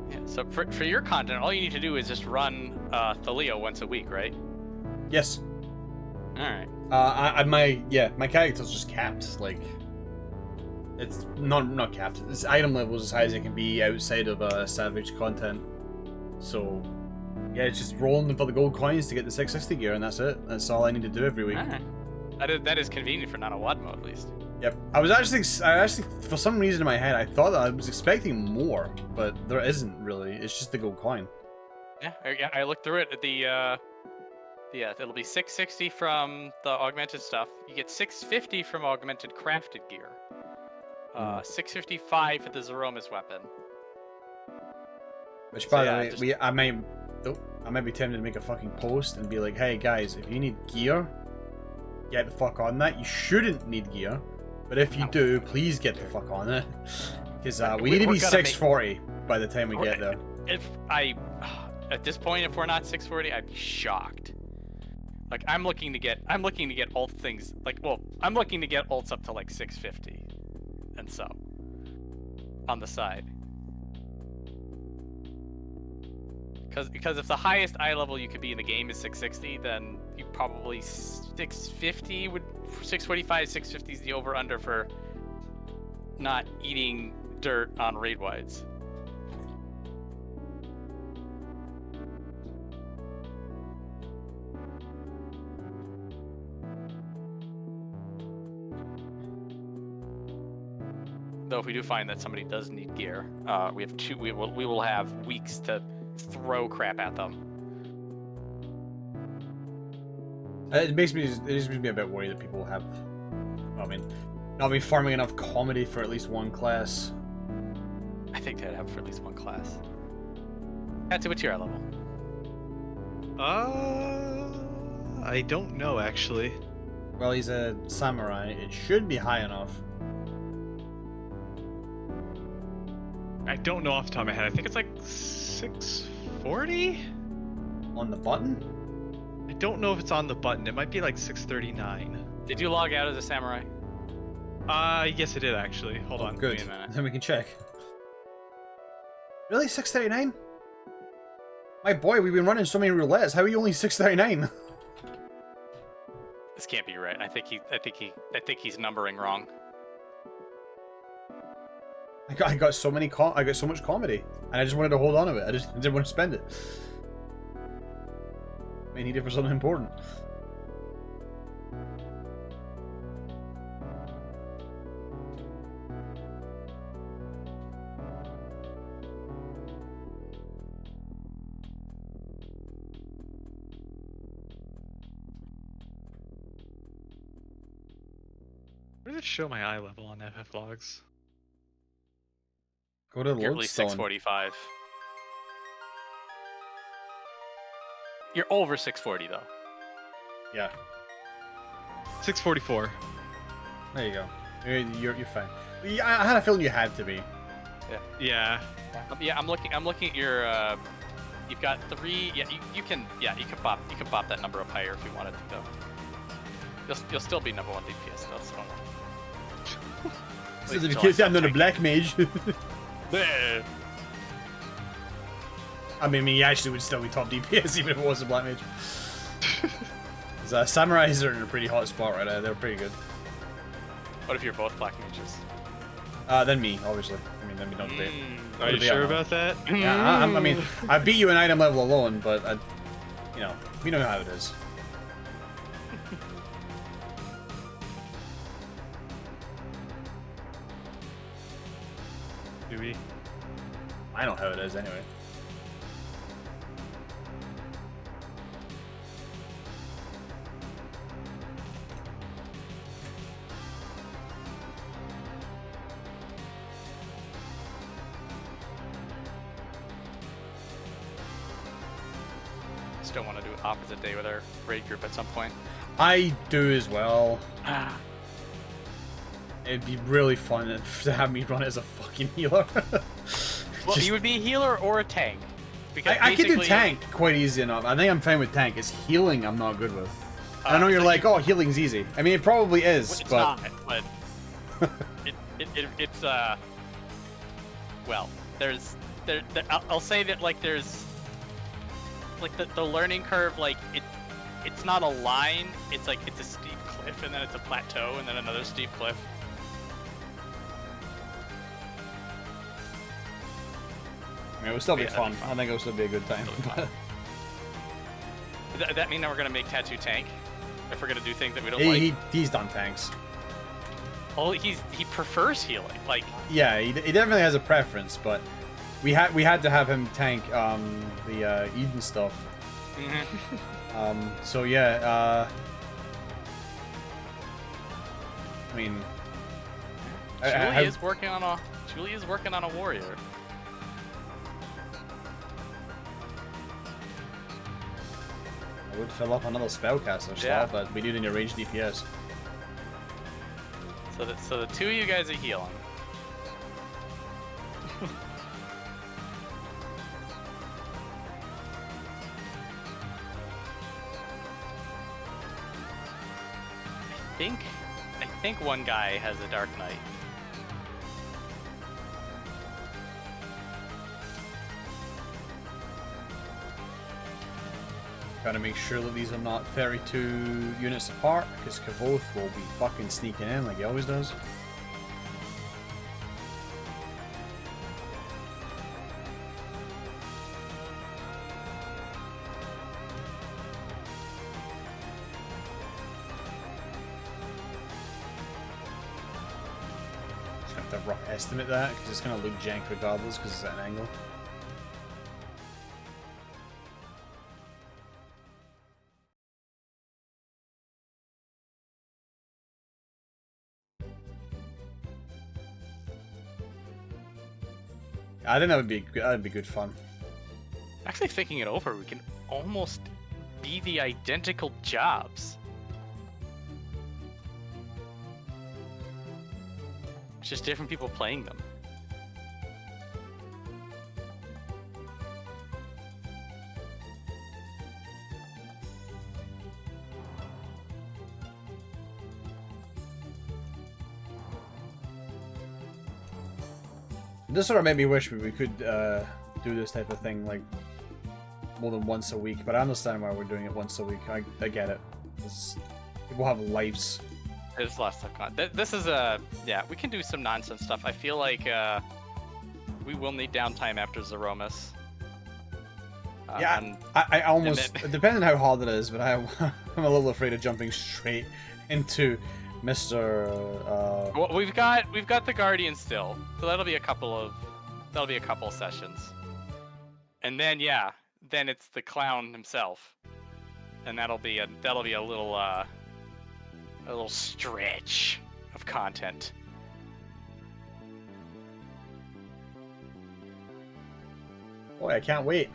Yeah, so for your content, all you need to do is just run Thaleo once a week, right? Yes. Alright. My character's just capped, like... It's not capped. It's item levels as high as it can be outside of Savage content. So, yeah, it's just rolling for the gold coins to get the 660 gear, and that's it. That's all I need to do every week. Alright. That is convenient for Nanowadmo at least. Yep. I actually, for some reason in my head, I thought that I was expecting more, but there isn't really. It's just the gold coin. Yeah, I looked through it. Yeah, it'll be 660 from the augmented stuff. You get 650 from augmented crafted gear. 655 for the Zeromus weapon. Which, by the way, I might be tempted to make a fucking post and be like, hey guys, if you need gear, get the fuck on that. You shouldn't need gear, but if you do, please get the fuck on it. Because we need to be 640 by the time we get there. At this point, if we're not 640, I'd be shocked. Like, I'm looking to get alt things, like, well, I'm looking to get alts up to like 650. And so, on the side. Because if the highest eye level you could be in the game is 660, then you probably 650 would, 645, 650 is the over-under for not eating dirt on raid wides. Though if we do find that somebody does need gear, we have two. We will have weeks to throw crap at them. It makes me a bit worried that people have, I mean, not be farming enough comedy for at least one class. I think they'd have for at least one class. Patsy, what's your level? I don't know actually. Well, he's a samurai. It should be high enough. I don't know off the top of my head. I think it's like 640? On the button? I don't know if it's on the button. It might be like 639. Did you log out as a samurai? Yes I did actually. Hold on. Good. Wait a minute. Then we can check. Really? 639? My boy, we've been running so many roulettes. How are you only 639? This can't be right. I think he's numbering wrong. I got so many I got so much comedy, and I just wanted to hold on to it. I just didn't want to spend it. I need it for something important. Where does it show my eye level on FF logs? Go to You're at least Lodestone. 645. You're over 640 though. Yeah, 644. there you go. You're fine. Yeah, I had a feeling you had to be. Yeah. Yeah, I'm looking at your. You've got 3. Yeah, you can pop that number up higher if you wanted to though. You'll still be number 1 DPS though. So don't worry. This is because I'm not a black mage. Bleh. I mean, he actually would still be top DPS even if it was a black mage. Samurais are in a pretty hot spot right now. They're pretty good. What if you're both black mages? Then me, obviously. I mean, then we don't debate. Are you sure about that? Yeah, I mean, I beat you in item level alone, but you know, we know how it is. Do we? I know how it is anyway. Still want to do opposite day with our raid group at some point. I do as well. It'd be really fun to have me run as a fucking healer. Well, Just- you would be a healer or a tank. Because I can do basically- tank quite easy enough. I think I'm fine with tank. It's healing I'm not good with. I know you're so like, oh, healing's easy. I mean, it probably is, It's but not, but it's well, I'll say that like there's like the learning curve, like it's not a line, it's like it's a steep cliff and then it's a plateau and then another steep cliff. I mean, it would still be Yeah, fun. that'd be fun. I think it would still be a good time. Does that mean that we're gonna make Tattoo tank? If we're gonna do things that we don't like? He's done tanks. Oh, he prefers healing. Like, Yeah, he definitely has a preference, but we had to have him tank the Eden stuff. So yeah, I mean, Julie is working on a warrior. I would fill up another spellcaster slot, but we do need a ranged DPS. So the two of you guys are healing. I think one guy has a Dark Knight. Gotta make sure that these are not 32 units apart, because Kavoth will be fucking sneaking in like he always does. have to rough estimate that, because it's going to look jank regardless, because it's at an angle. I think that'd be good fun. Actually, thinking it over, we can almost be the identical jobs. It's just different people playing them. This sort of made me wish we could do this type of thing like more than once a week, but I understand why we're doing it once a week. I get it. People have lives. There's lots of content. This is yeah, we can do some nonsense stuff. I feel like we will need downtime after Zeromus. Yeah, I almost, depending on how hard it is, but I'm a little afraid of jumping straight into Mr. Well, we've got the Guardian still, so that'll be a couple sessions, and then yeah, then it's the clown himself, and that'll be a little stretch of content. Boy, I can't wait.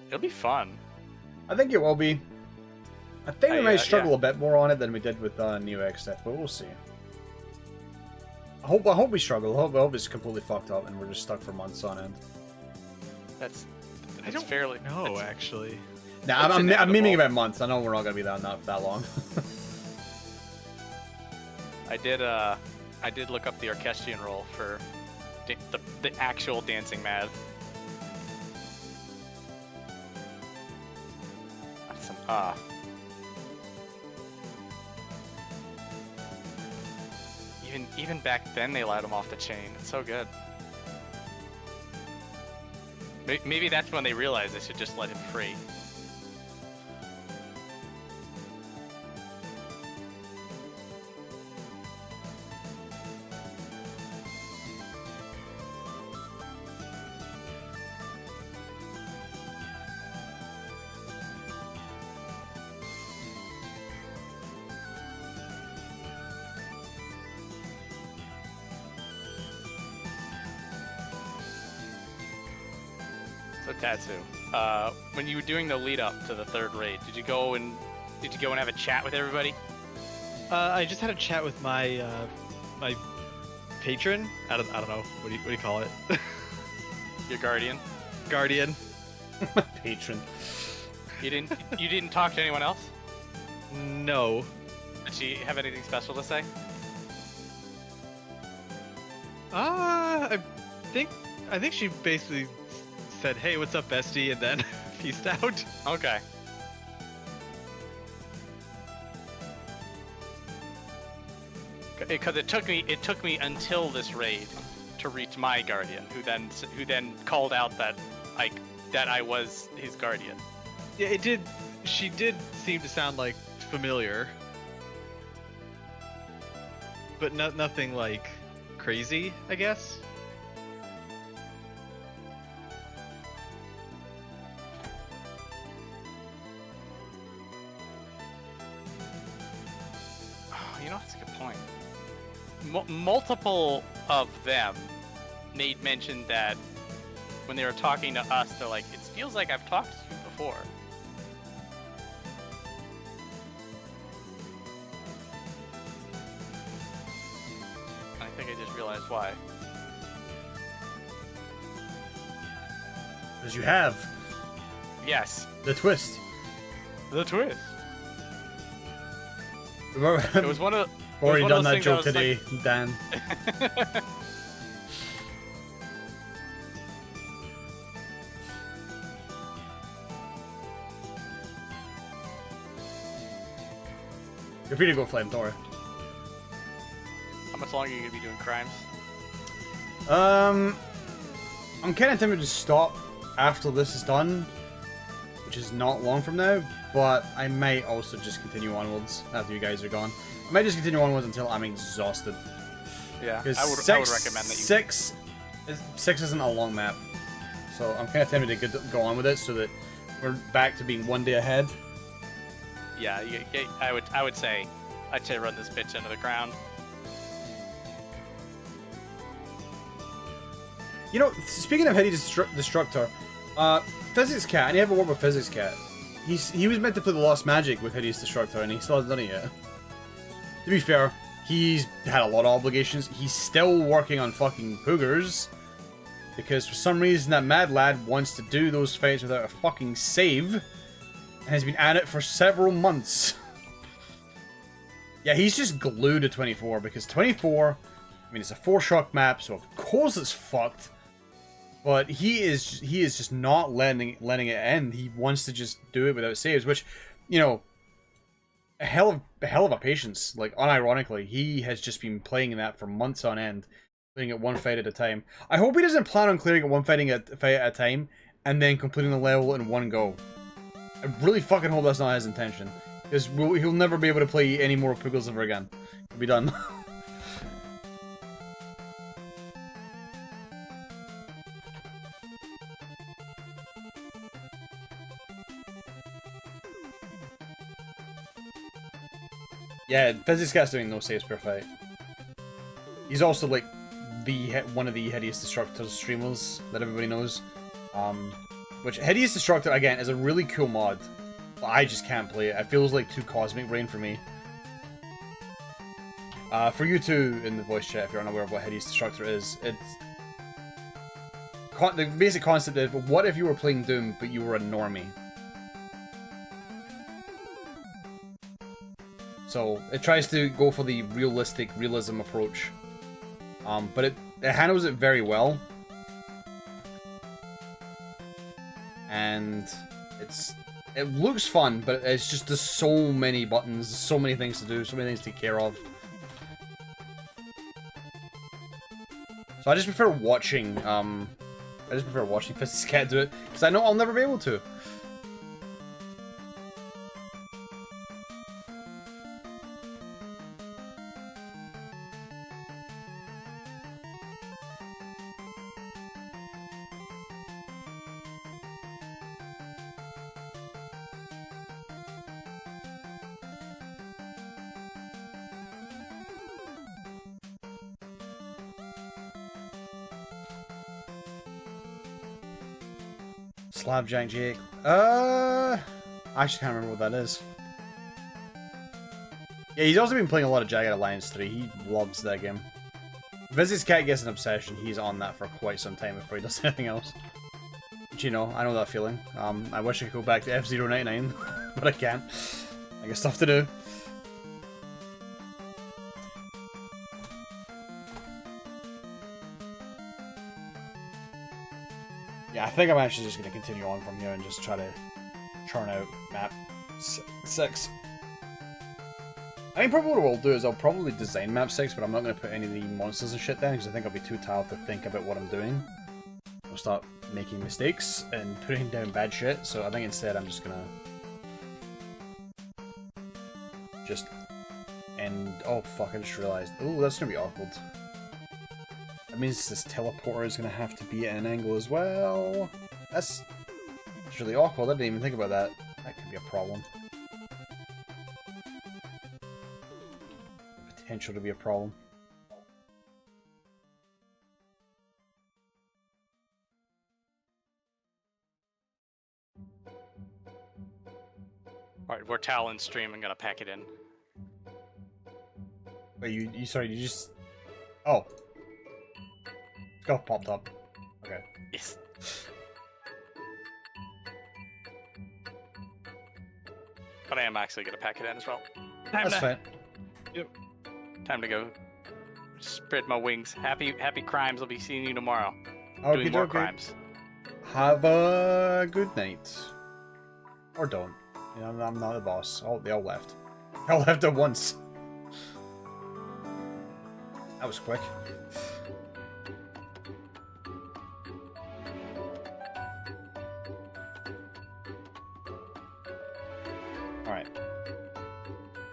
It'll be fun. I think it will be. I think we might struggle yeah. a bit more on it than we did with New X stuff, but we'll see. I hope we struggle. I hope it's completely fucked up and we're just stuck for months on end. That's I don't fairly know, actually. Nah, It's I'm memeing inevitable. about months. I know we're not gonna be that long. I did look up the orchestrion role for the actual Dancing Mad. That's some Even back then they let him off the chain. It's so good. Maybe that's when they realized they should just let him free. So Tatsu, when you were doing the lead up to the third raid, did you go and have a chat with everybody? I just had a chat with my my patron. I don't know. What do you call it? Your guardian? Guardian. Patron. You didn't talk to anyone else? No. Did she have anything special to say? I think she basically said, "Hey, what's up, bestie?" and then peaced out. Okay. Because it took me until this raid to reach my guardian, who then called out that I was his guardian. Yeah, it did. She did seem to sound like familiar, but nothing like crazy, I guess. You know, that's a good point. Multiple of them made mention that when they were talking to us, they're like, "It feels like I've talked to you before." I think I just realized why. Because you have Yes, the twist. the twist. We've It was one of already one of done those that things I joke was today, Dan. You're free to go flamethrower. How much longer are you gonna be doing crimes? I'm kind of tempted to stop after this is done, which is not long from now, but I might also just continue onwards after you guys are gone. I might just continue onwards until I'm exhausted. Yeah, Because I would recommend that you. Six isn't a long map, so I'm kind of tempted to go on with it so that we're back to being one day ahead. Yeah, I would say, run this bitch into the ground. You know, speaking of Heady Destructor, Physics Cat, I need to have a word with Physics Cat. He was meant to play the Lost Magic with Hideous Destructor, and he still hasn't done it yet. To be fair, he's had a lot of obligations. He's still working on fucking Poogers, because for some reason that mad lad wants to do those fights without a fucking save, and has been at it for several months. Yeah, he's just glued to 24, because 24, I mean, it's a 4-shock map, so of course it's fucked. But he is just not letting it end. He wants to just do it without saves, which, you know, a hell of a patience. Like, unironically, he has just been playing that for months on end, playing it one fight at a time. I hope he doesn't plan on clearing it one fight at a time and then completing the level in one go. I really fucking hope that's not his intention, because he'll never be able to play any more Poogles ever again. He'll be done. Yeah, Physics Cat's doing no saves per fight. He's also like one of the Hideous Destructor streamers that everybody knows. Which Hideous Destructor again is a really cool mod, but I just can't play it. It feels like too Cosmic Brain for me. For you two in the voice chat, if you're unaware of what Hideous Destructor is, it's the basic concept is: what if you were playing Doom but you were a normie? So it tries to go for the realism approach, but it handles it very well, and it looks fun, but it's just there's so many buttons, so many things to do, so many things to take care of. So I just prefer watching Physics Cat do it, because I know I'll never be able to. Slabjack Jake. I actually can't remember what that is. Yeah, he's also been playing a lot of Jagged Alliance 3. He loves that game. Physics Cat gets an obsession. He's on that for quite some time before he does anything else. But you know, I know that feeling. I wish I could go back to F-099, but I can't. I got stuff to do. Yeah, I think I'm actually just going to continue on from here and just try to churn out map 6. I mean, probably what I'll do is I'll probably design map 6, but I'm not going to put any of the monsters and shit down, because I think I'll be too tired to think about what I'm doing. I'll start making mistakes and putting down bad shit, so I think instead I'm just going to end... Oh fuck, I just realised. Oh, that's going to be awkward. That means this teleporter is going to have to be at an angle as well. That's really awkward. I didn't even think about that. That could be a problem. Potential to be a problem. Alright, we're Talon stream. I'm gonna pack it in. Wait, sorry, you just... Oh. Scuff popped up. Okay. Yes. But I am actually gonna pack it in as well. That's fine. Yep. Time to go spread my wings. Happy crimes. I'll be seeing you tomorrow. Okay, doing more crimes. Have a good night. Or don't. You know, I'm not the boss. They all left. They all left at once. That was quick. Alright.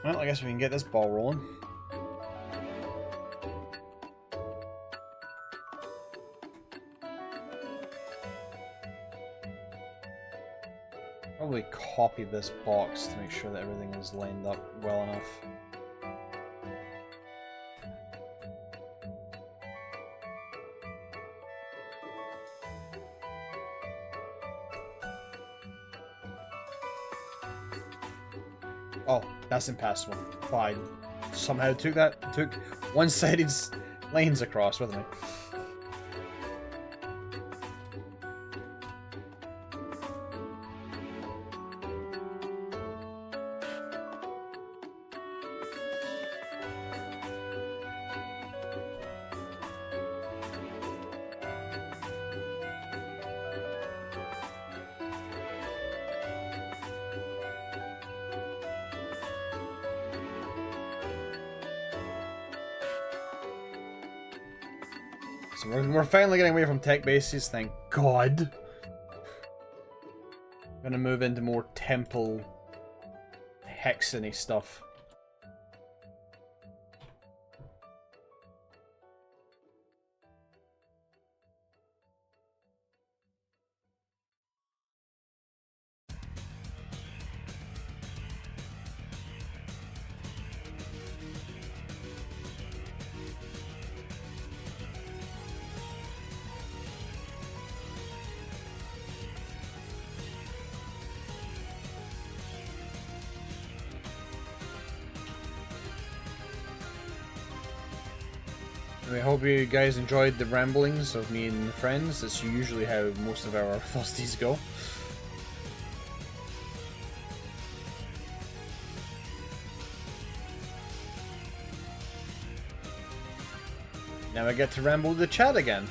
Well, I guess we can get this ball rolling. Probably copy this box to make sure that everything is lined up well enough. Oh, that's impassable. Fine. Somehow took one-sided lines across with me. So we're finally getting away from tech bases, thank God. I'm gonna move into more temple hexen-y stuff. I hope you guys enjoyed the ramblings of me and friends. That's usually how most of our Thusties go. Now I get to ramble the chat again.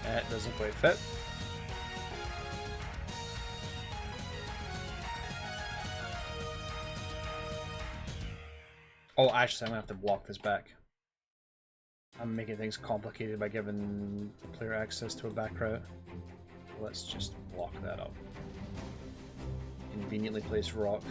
That doesn't quite fit. Oh, actually, I'm gonna have to block this back. I'm making things complicated by giving the player access to a back route. Let's just block that up. Conveniently placed rock.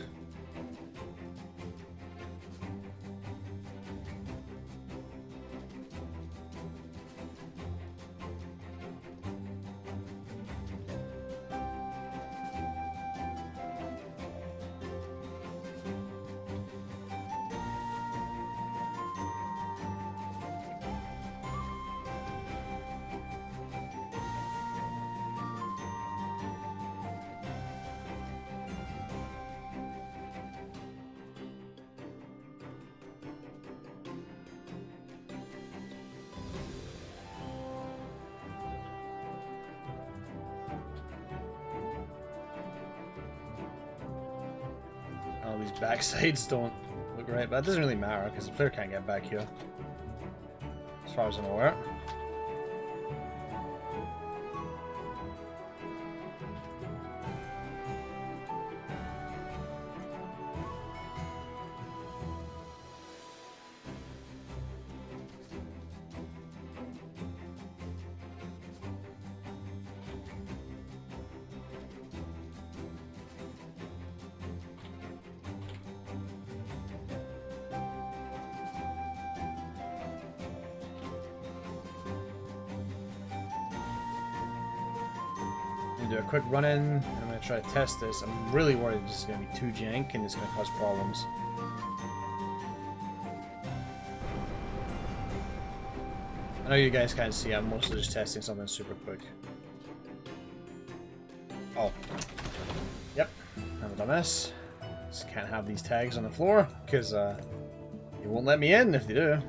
Oh, these backsides don't look right, but that doesn't really matter because the player can't get back here. As far as I'm aware. Do a quick run in, and I'm going to try to test this. I'm really worried this is going to be too jank and it's going to cause problems. I know you guys can't see, I'm mostly just testing something super quick. Oh. Yep. Haven't done this. Just can't have these tags on the floor, because you won't let me in if they do.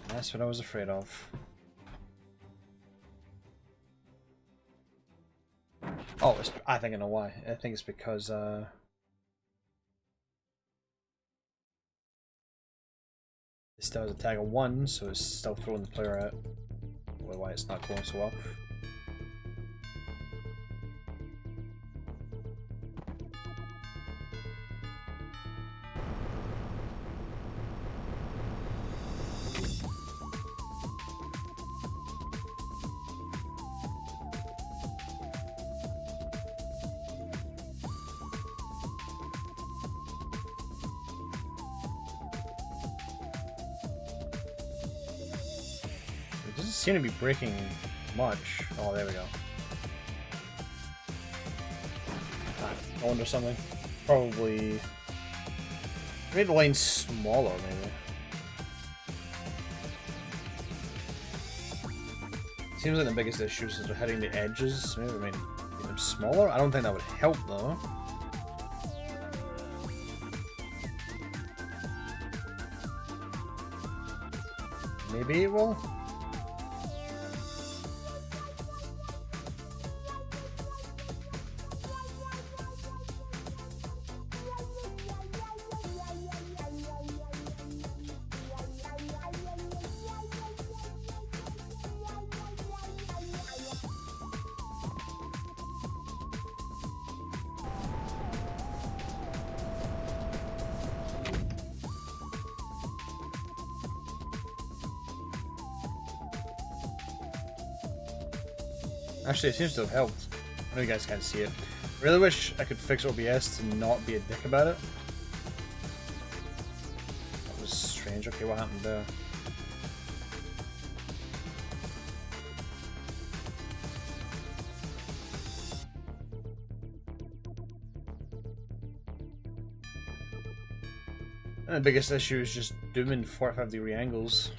That's what I was afraid of. Oh, I think I know why. I think it's because it still has a tag of 1, so it's still throwing the player out. Probably why it's not going so well. It doesn't seem to be breaking much. Oh, there we go. I wonder something. Probably made the lane smaller, maybe. Seems like the biggest issue is they're hitting the edges. Maybe make them smaller. I don't think that would help though. Maybe it will. Actually, it seems to have helped. I know you guys can't see it. Really wish I could fix OBS to not be a dick about it. That was strange. Okay, what happened there? And the biggest issue is just doing 45-degree angles.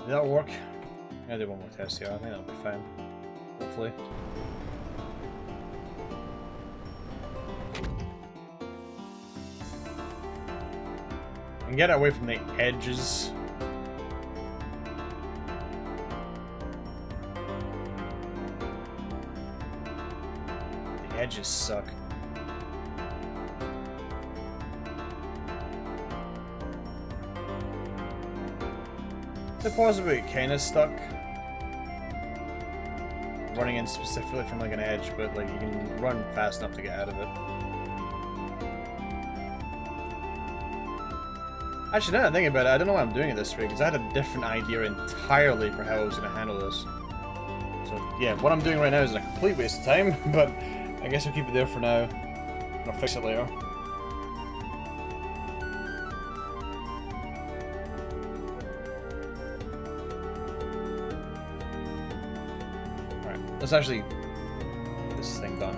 Did that work? I'm gonna do one more test here. I think that'll be fine. Hopefully. And get away from the edges. The edges suck. The possibly kind of stuck running in specifically from like an edge, but like you can run fast enough to get out of it. Actually, now that I think about it, I don't know why I'm doing it this way, because I had a different idea entirely for how I was going to handle this. So yeah, what I'm doing right now is a complete waste of time, but I guess I'll keep it there for now. I'll fix it later. Let's actually get this thing done.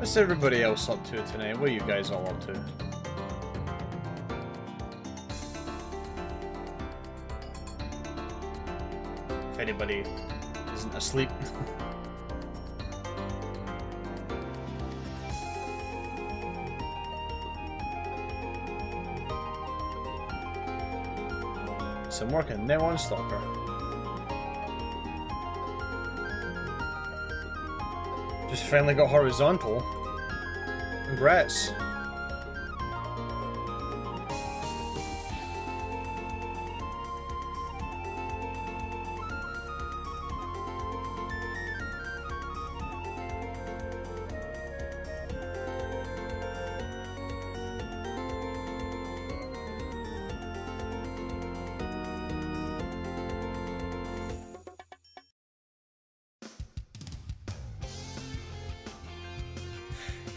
What's everybody else up to tonight? What are you guys all up to? If anybody isn't asleep. Some work in Net One Stalker. Just finally got horizontal. Congrats.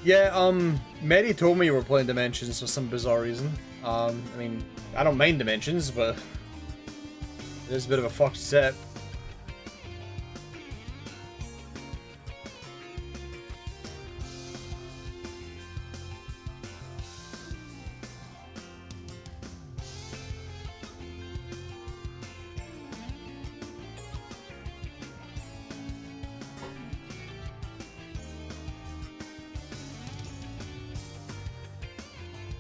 Yeah, Mary told me you were playing Dimensions for some bizarre reason. I mean, I don't mind Dimensions, but it is a bit of a fucked set.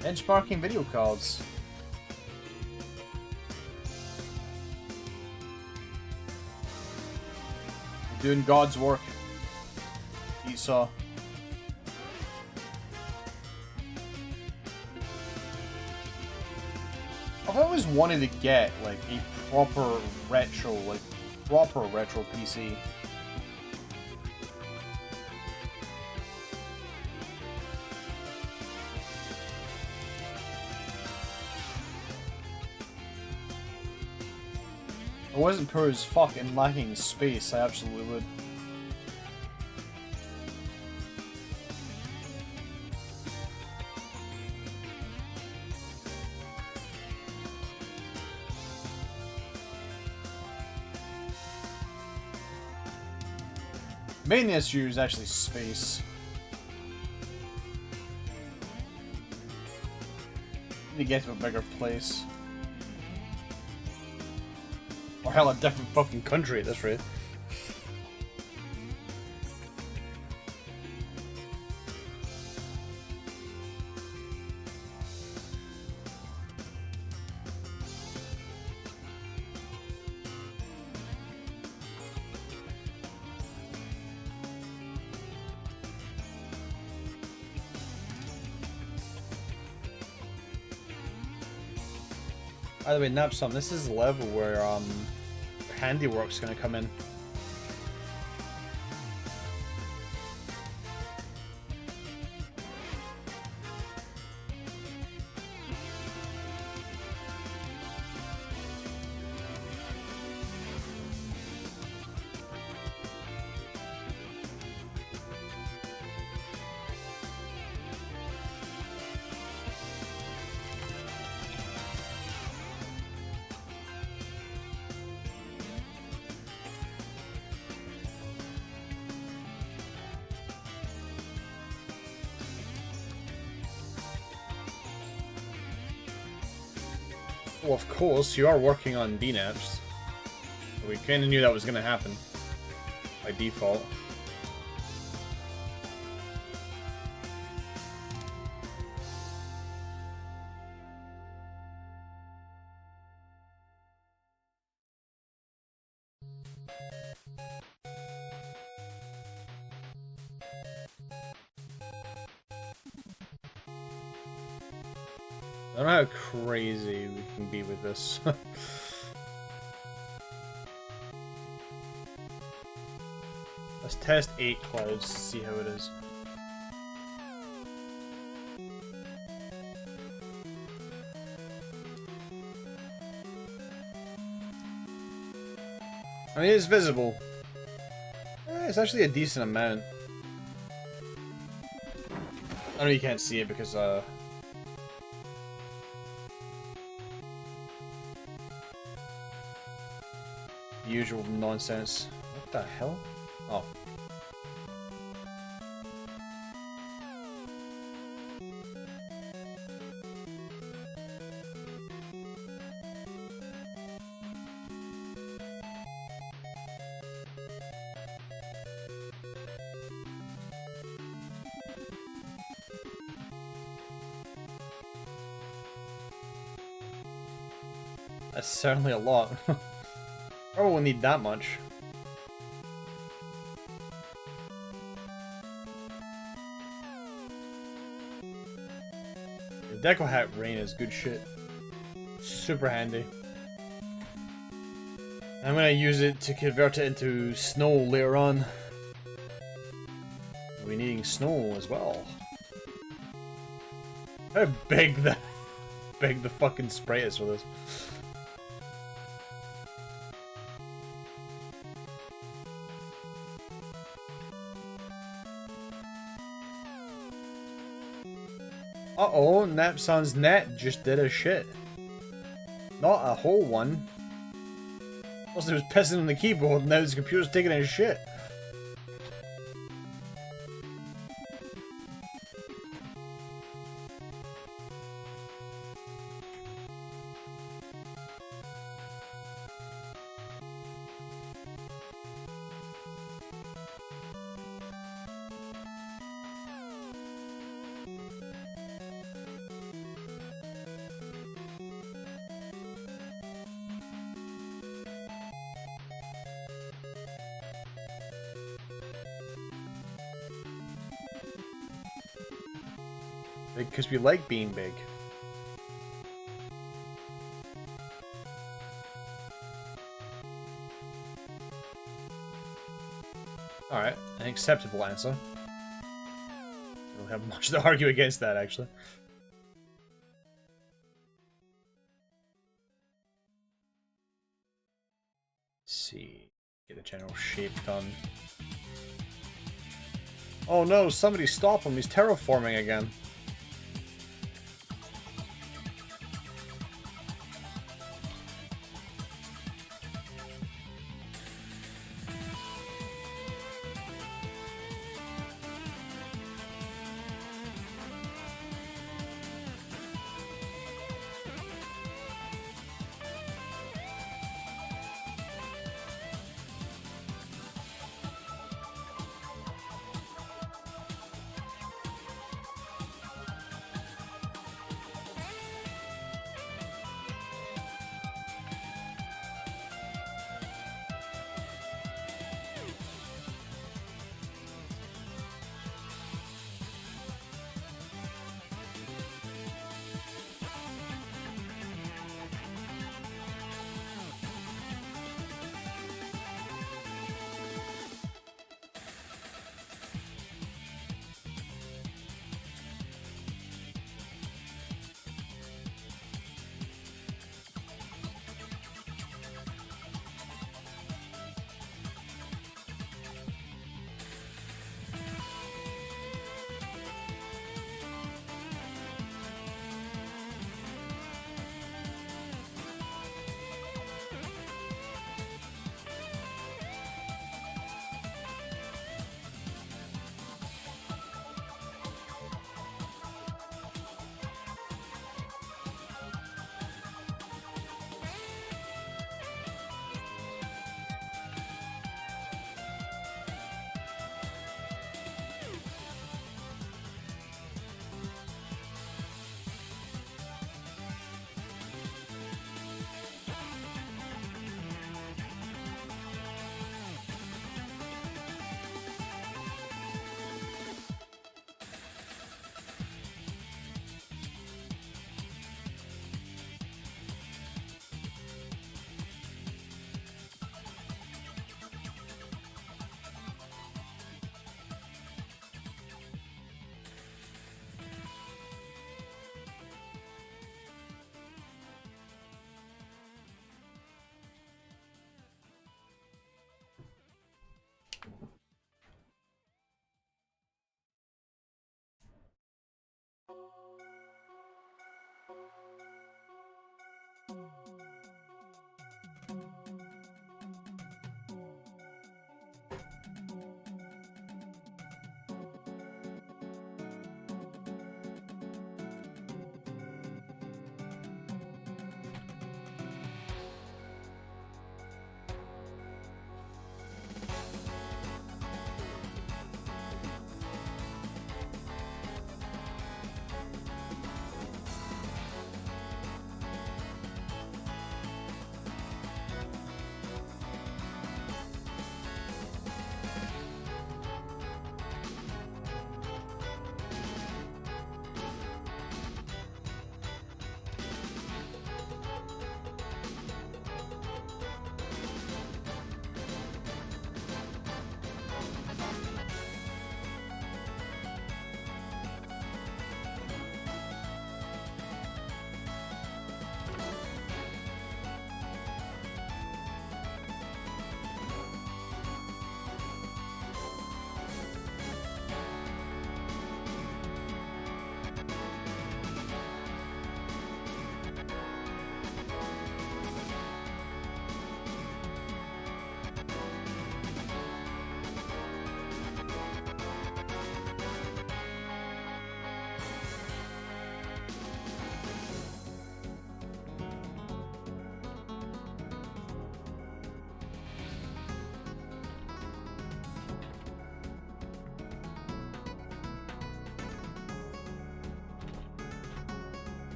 Benchmarking video cards. You're doing God's work, Esau. I've always wanted to get like a proper retro PC. If I wasn't poor as fuck and lacking space, I absolutely would. Main issue is actually space. Need to get to a bigger place. Or hell, a different fucking country at this rate. By the way, Napsom, this is the level where handiwork's gonna come in. Well, of course, you are working on DNAPs. We kinda knew that was gonna happen. By default. I don't know how crazy we can be with this. Let's test 8 clouds, see how it is. I mean, it's visible. It's actually a decent amount. I know you can't see it because, usual nonsense. What the hell? Oh. That's certainly a lot. Probably won't need that much. The Deco Hat Rain is good shit. Super handy. I'm gonna use it to convert it into snow later on. We'll be needing snow as well. How big the fucking spray is for this. Uh-oh, Napson's net just did a shit. Not a whole one. Plus it was pissing on the keyboard and now his computer's taking a shit. Because we like being big. Alright, an acceptable answer. I don't have much to argue against that, actually. Let's see. Get the general shape done. Oh no, somebody stop him, he's terraforming again.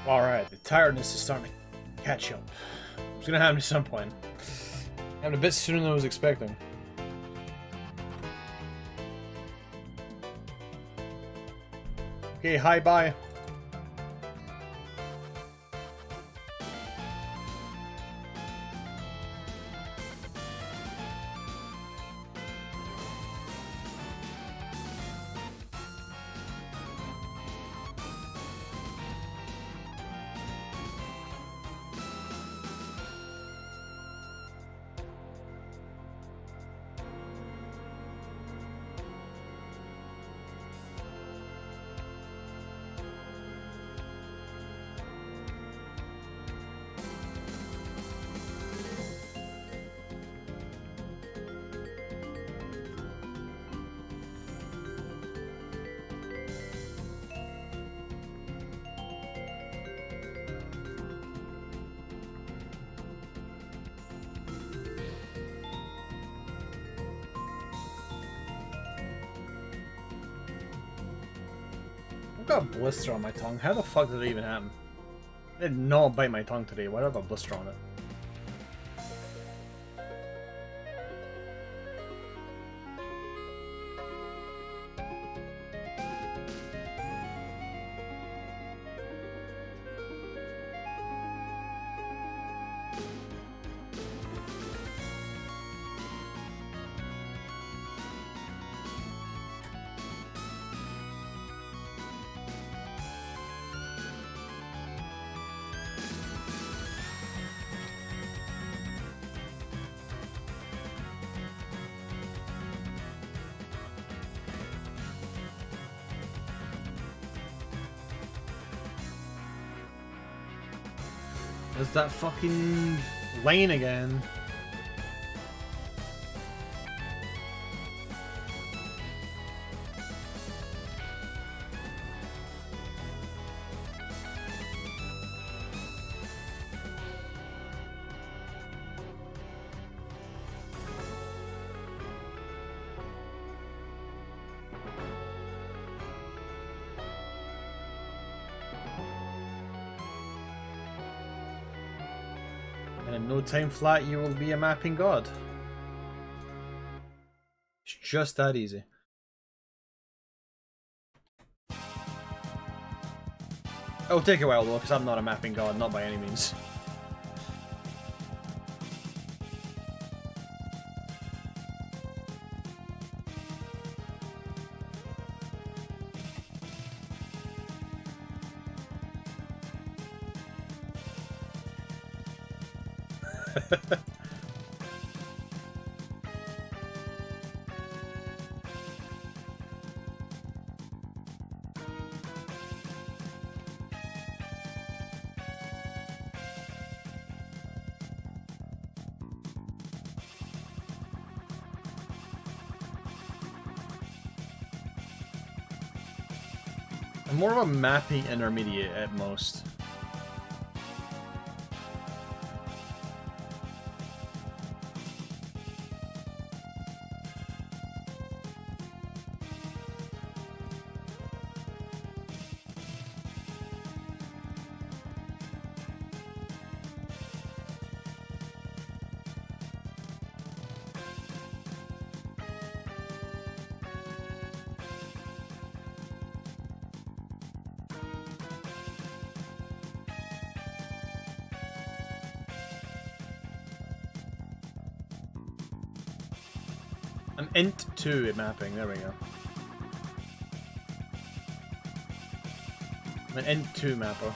Alright, the tiredness is starting to catch up. It's gonna happen at some point. Happened a bit sooner than I was expecting. Okay, hi, bye. I've got a blister on my tongue. How the fuck did it even happen? I did not bite my tongue today. Why do I have a blister on it? There's that fucking lane again. And in no time flat, you will be a mapping god. It's just that easy. It'll take a while though, because I'm not a mapping god, not by any means. I'm more of a mapping intermediate at most. I'm int 2 at mapping, there we go. I'm an int 2 mapper.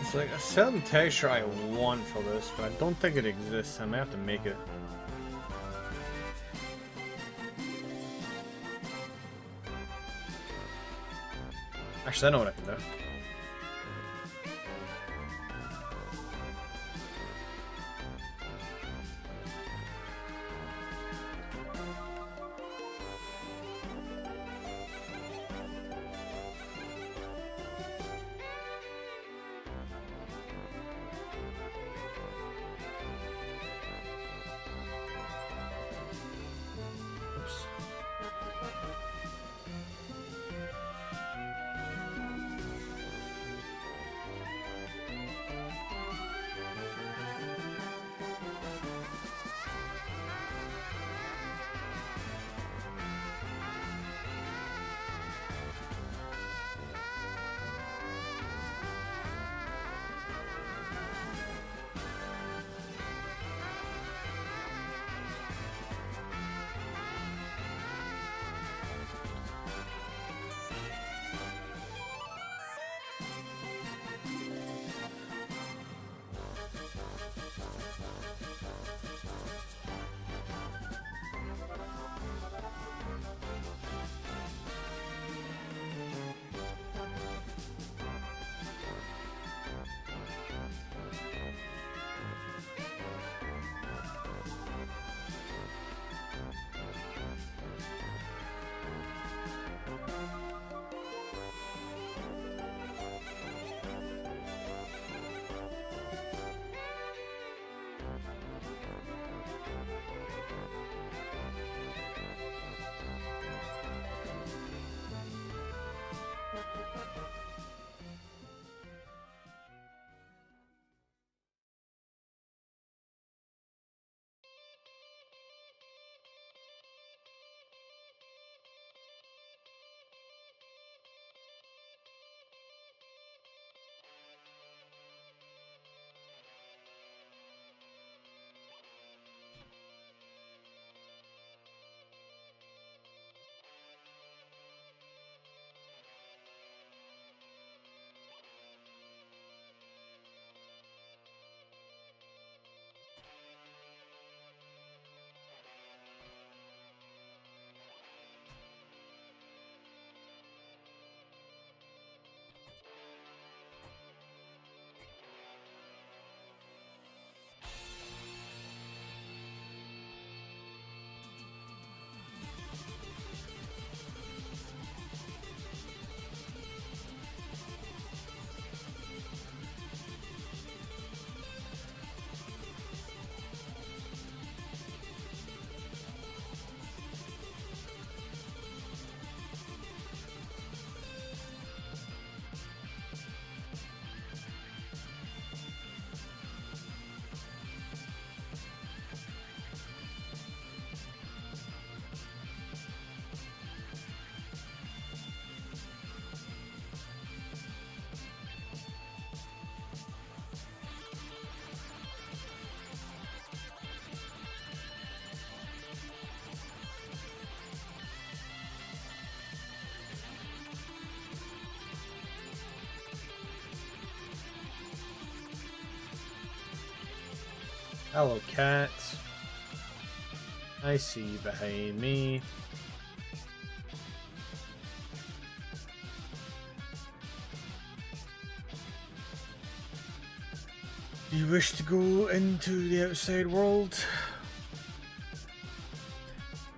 It's like a certain texture I want for this, but I don't think it exists. I may have to make it. Actually, I know what I can do. Hello, cat. I see you behind me. Do you wish to go into the outside world?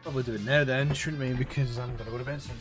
Probably do it now then, shouldn't we? Because I'm gonna go to bed soon.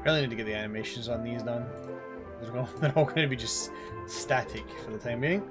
Really need to get the animations on these done. They're all going to be just static for the time being.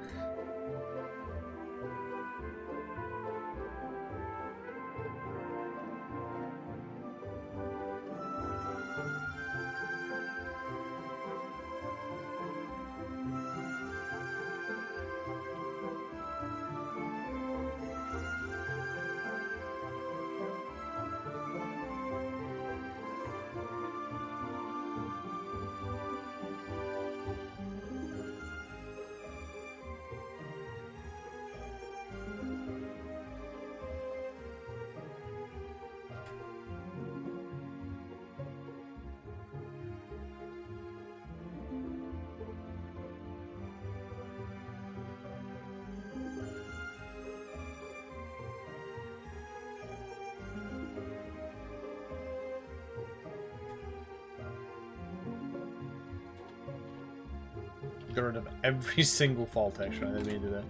Get rid of every single fall texture. I didn't mean to do that.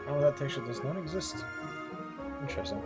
Oh, that texture does not exist. Interesting.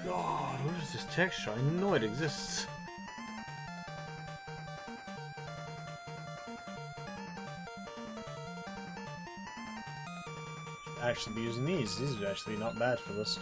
God, what is this texture? I know it exists. Should actually be using these. These are actually not bad for this.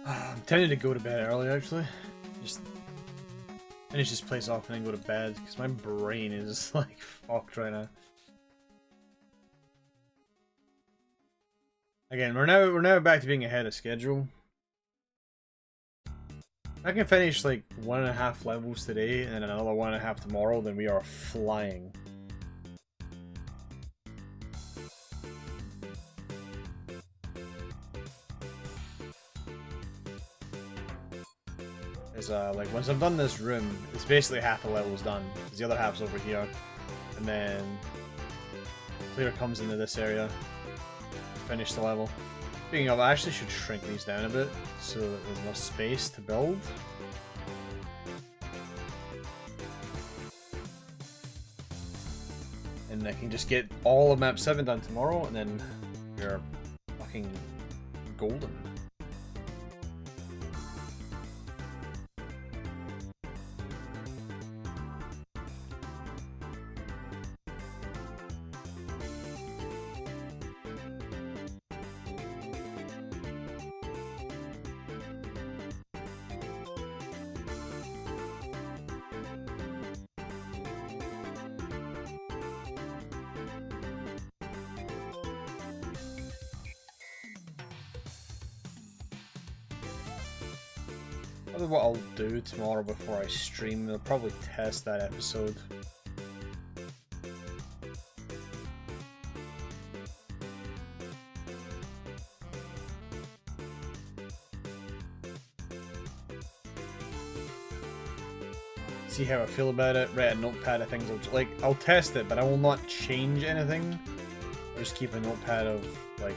I'm tempted to go to bed early, actually. Just finish this place off and then go to bed, because my brain is, like, fucked right now. Again, we're now back to being ahead of schedule. If I can finish, like, 1.5 levels today, and then another 1.5 tomorrow, then we are flying. Like, once I've done this room, it's basically half the level's done, because the other half's over here. And then clear comes into this area, finish the level. Speaking of, I actually should shrink these down a bit, so that there's enough space to build. And I can just get all of map 7 done tomorrow, and then we're fucking golden. Probably what I'll do tomorrow before I stream, I'll probably test that episode. See how I feel about it, write a notepad of things, I'll test it, but I will not change anything. I'll just keep a notepad of, like,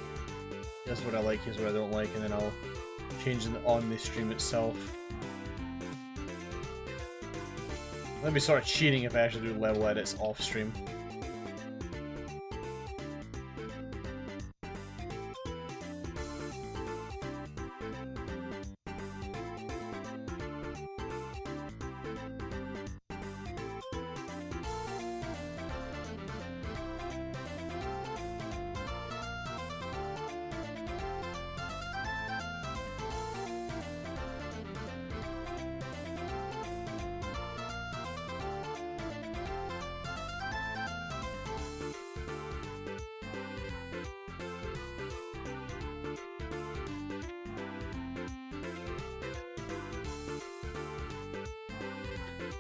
here's what I like, here's what I don't like, and then I'll change it on the stream itself. Let me start cheating if I actually do level edits off stream.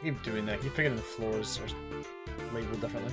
Keep doing that, keep figuring the floors are labeled differently.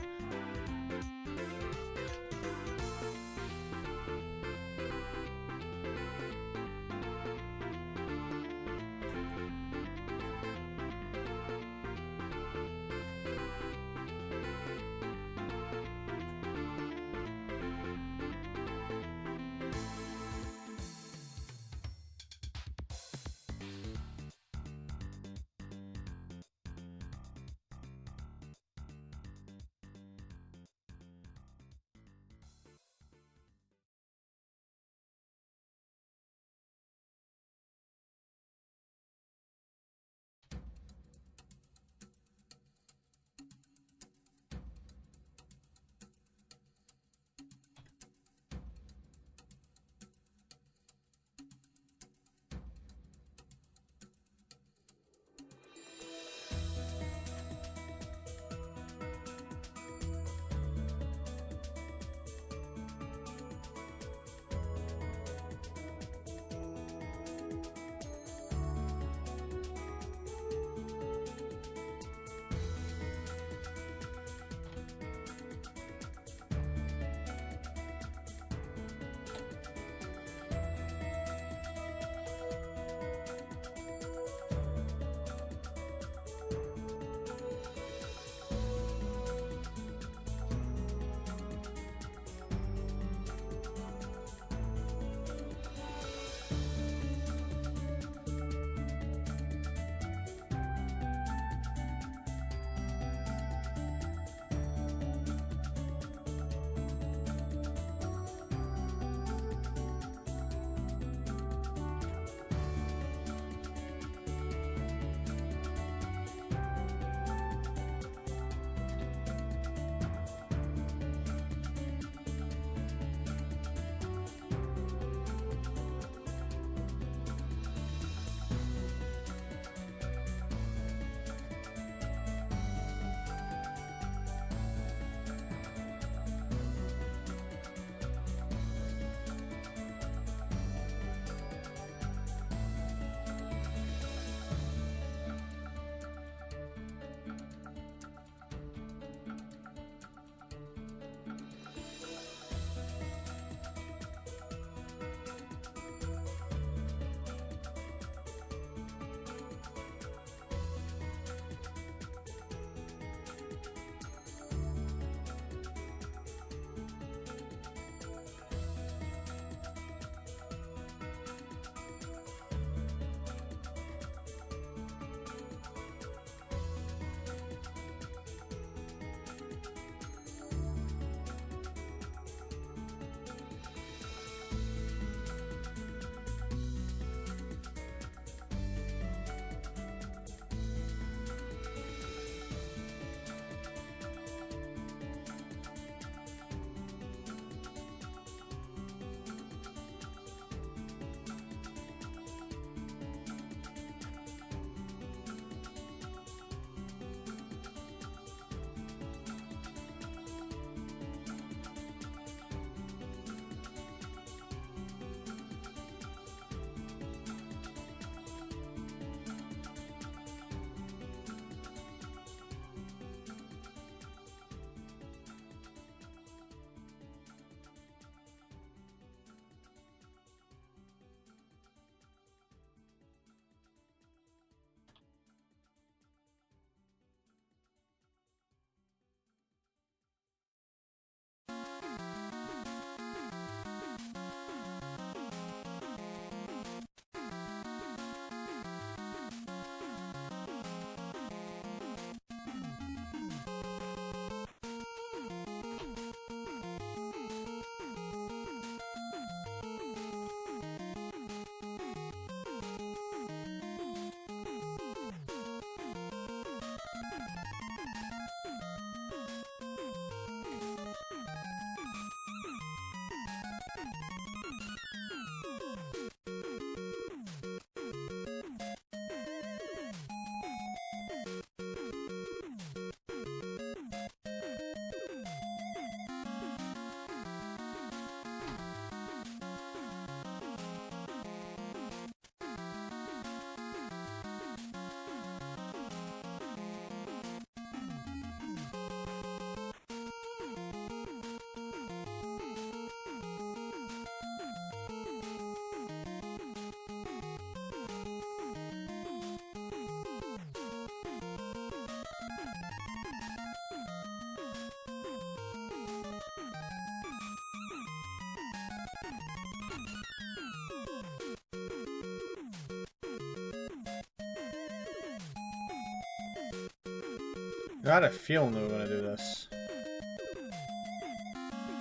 I had a feeling they were going to do this.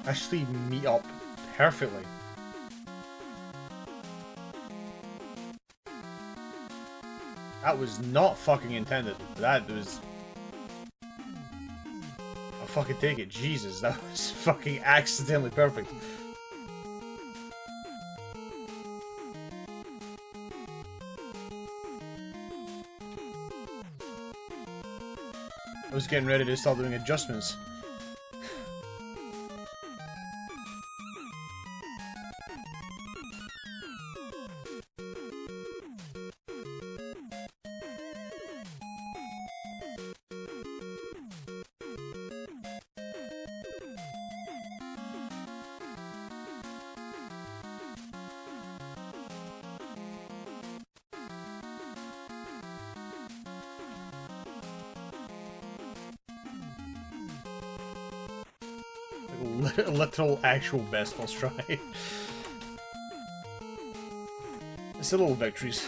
Actually meet up perfectly. That was not fucking intended. That was... I'll fucking take it. Jesus, that was fucking accidentally perfect. I was getting ready to start doing adjustments. Literal, actual best first try. It's the little victories.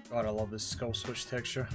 God, I love this skull switch texture.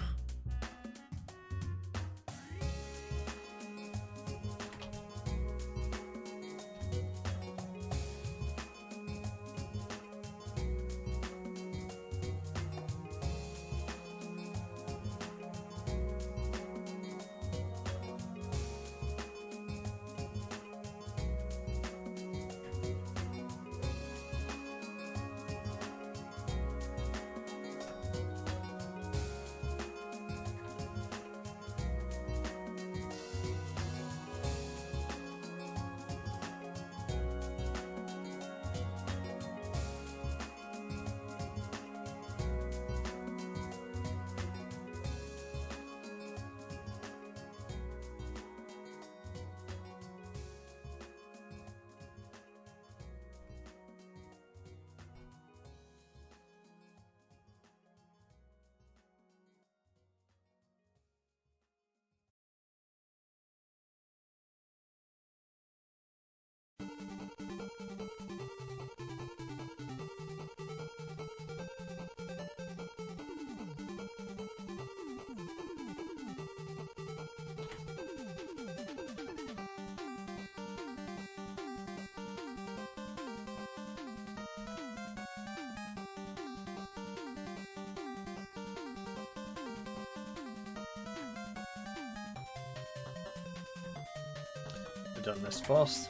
Done this first.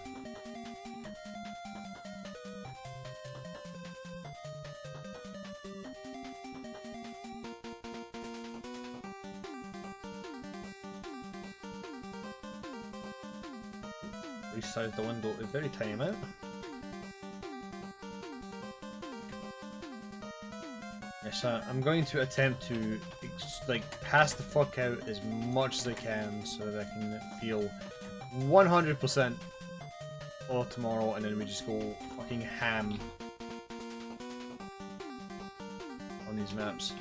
Resize the window a very tiny amount. Yes, I'm going to attempt to pass the fuck out as much as I can so that I can feel 100% for tomorrow, and then we just go fucking ham on these maps.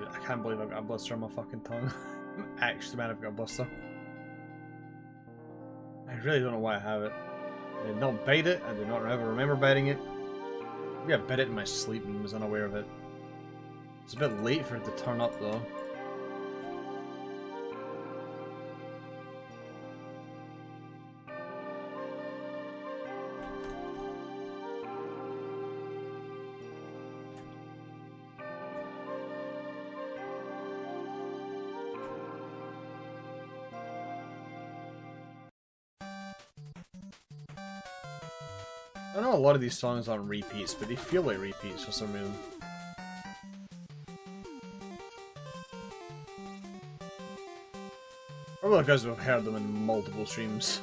I can't believe I've got a blister on my fucking tongue. I'm actually mad I've got a blister. I really don't know why I have it. I did not bite it, I do not ever remember biting it. Maybe I bit it in my sleep and was unaware of it. It's a bit late for it to turn up though. I know a lot of these songs aren't repeats, but they feel like repeats for some reason. Probably because we've heard them in multiple streams.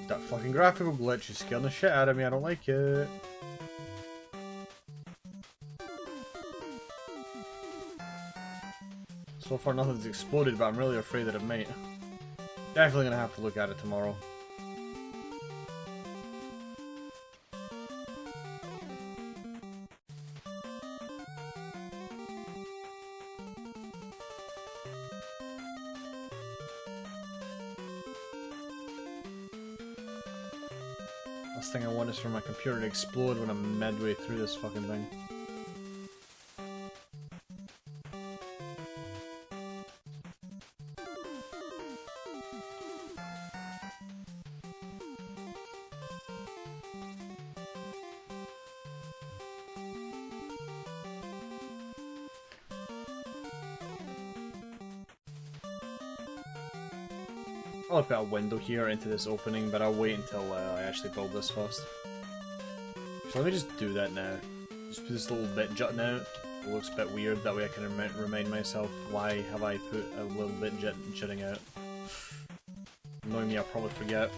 That fucking graphical glitch is scaring the shit out of me, I don't like it. So far nothing's exploded, but I'm really afraid that it might. Definitely gonna have to look at it tomorrow. Last thing I want is for my computer to explode when I'm midway through this fucking thing. I'll put a window here into this opening, but I'll wait until I actually build this first. So let me just do that now. Just put this little bit jutting out. It looks a bit weird, that way I can remind myself why have I put a little bit jutting out. Knowing me, I'll probably forget.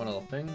one other thing.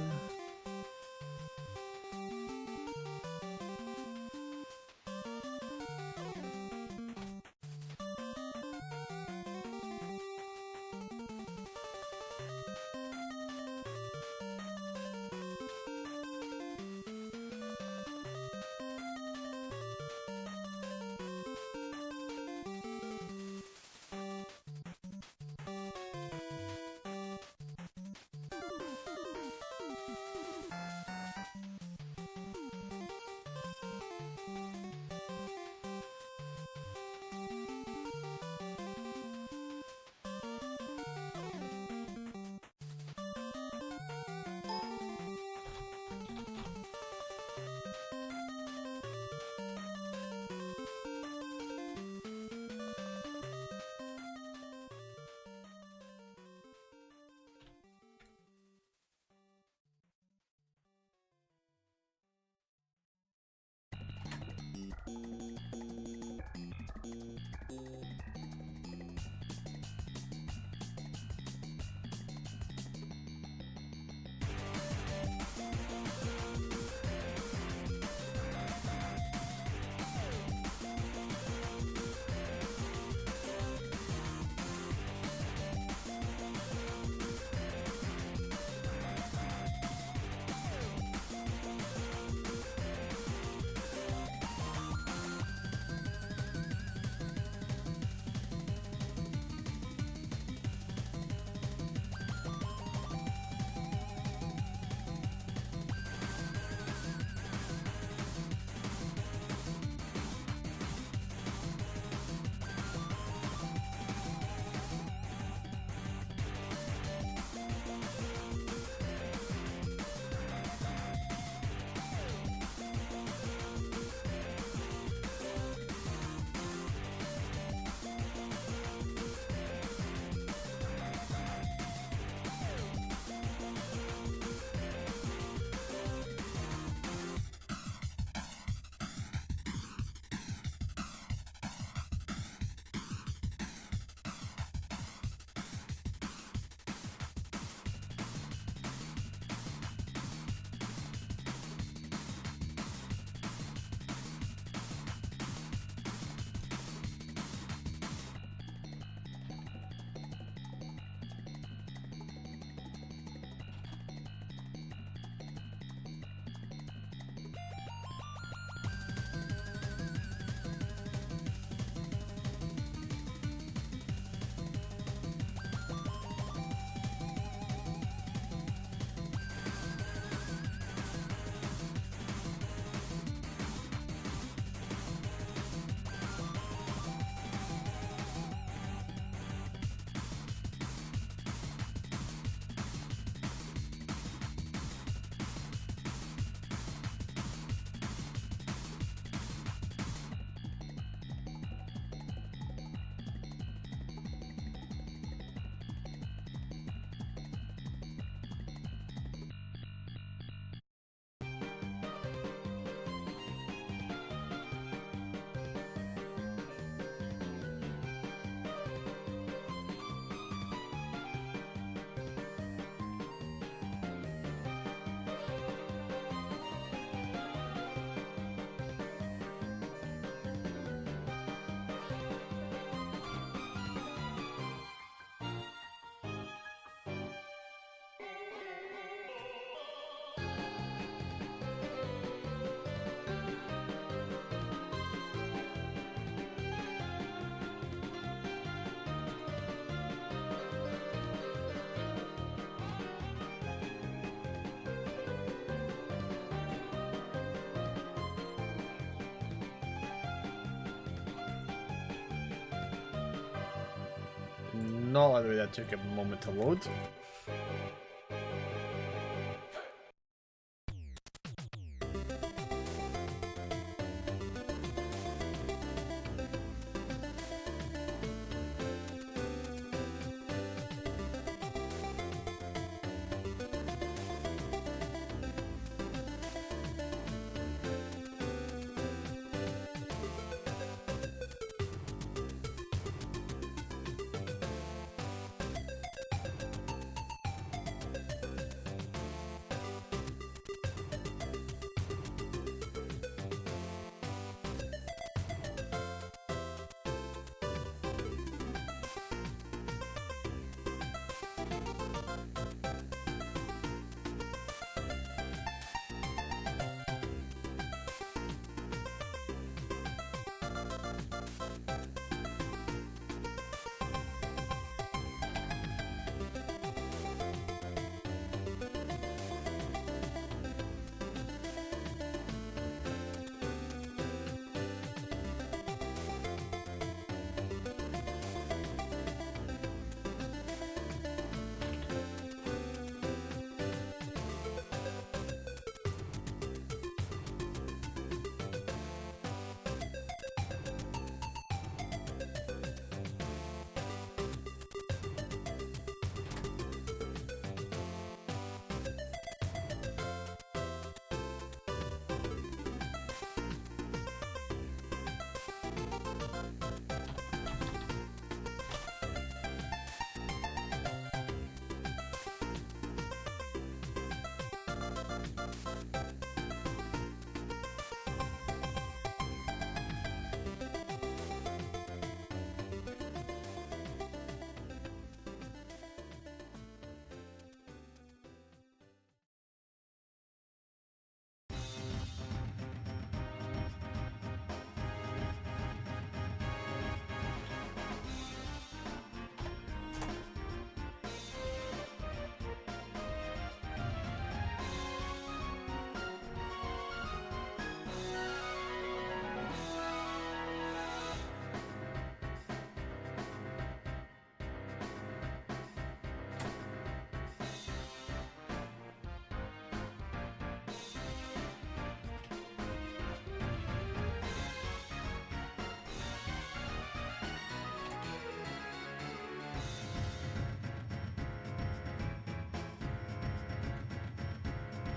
Not like the way that took a moment to load.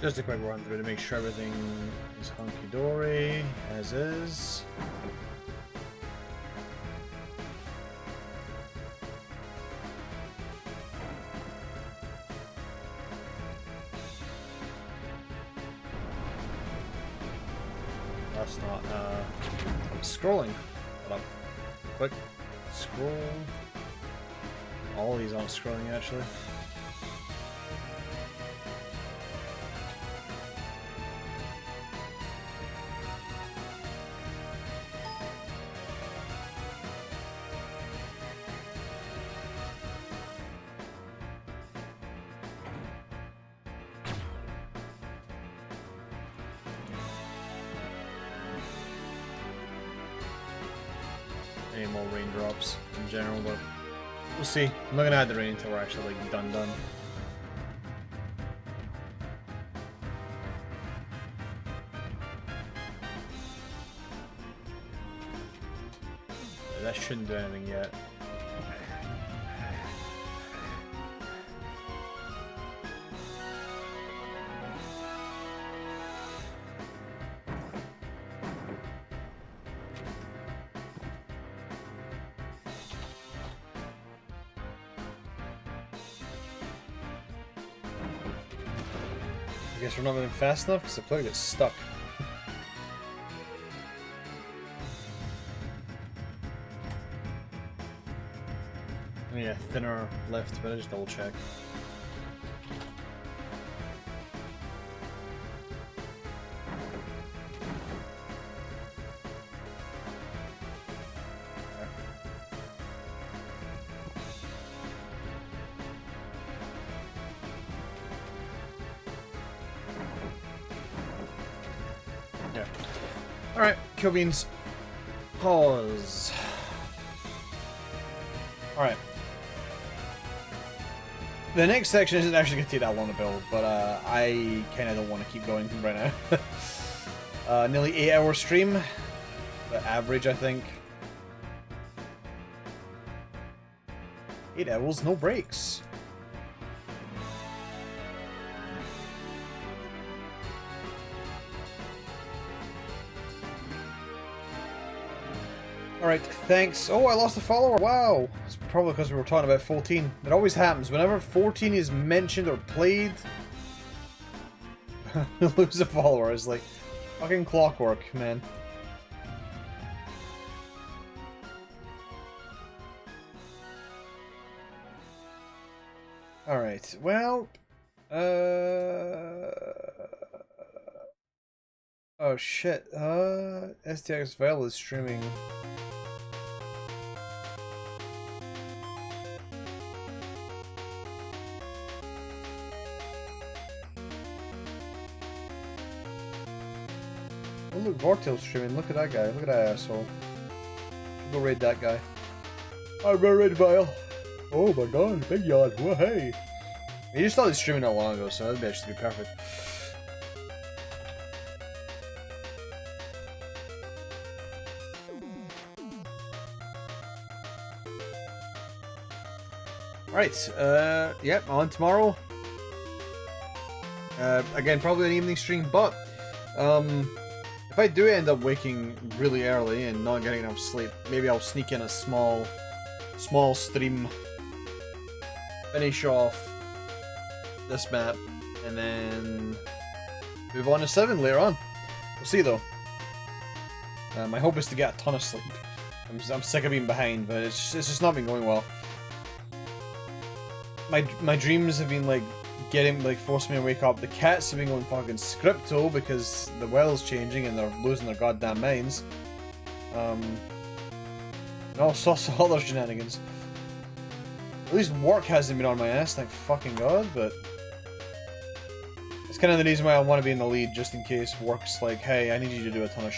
Just a quick run through to make sure everything is hunky-dory, as is. That's not, scrolling. Hold up. Quick. Scroll. All these aren't scrolling, actually. Any more raindrops in general, but we'll see. I'm not gonna add the rain until we're actually like done. That shouldn't do anything yet. I guess we're not moving fast enough because the player gets stuck. I need a thinner lift, but I just double check. Alright, kill beans. Pause. Alright. The next section isn't actually going to take that long to build, but I kind of don't want to keep going right now. Nearly 8-hour stream. The average, I think. 8 hours, no breaks. Alright, thanks. Oh, I lost a follower. Wow. It's probably because we were talking about 14. It always happens. Whenever 14 is mentioned or played, we lose a follower. It's like fucking clockwork, man. Alright, well... Oh shit, STX Vel is streaming. Oh look, Vortil's streaming, look at that guy, look at that asshole. Go raid that guy. I'm gonna raid Vile. Oh my god, big yawn, whoa hey. He just started streaming not long ago, so that'd actually be perfect. Right, yep, on tomorrow. Again, probably an evening stream, but if I do end up waking really early and not getting enough sleep, maybe I'll sneak in a small stream, finish off this map, and then move on to 7 later on. We'll see though. My hope is to get a ton of sleep. I'm sick of being behind, but it's just not been going well. My dreams have been like forcing me to wake up. The cats have been going fucking scripto because the world's changing and they're losing their goddamn minds. And all sorts of other shenanigans. At least work hasn't been on my ass, thank fucking god, but it's kind of the reason why I want to be in the lead, just in case work's like, hey, I need you to do a ton of shit.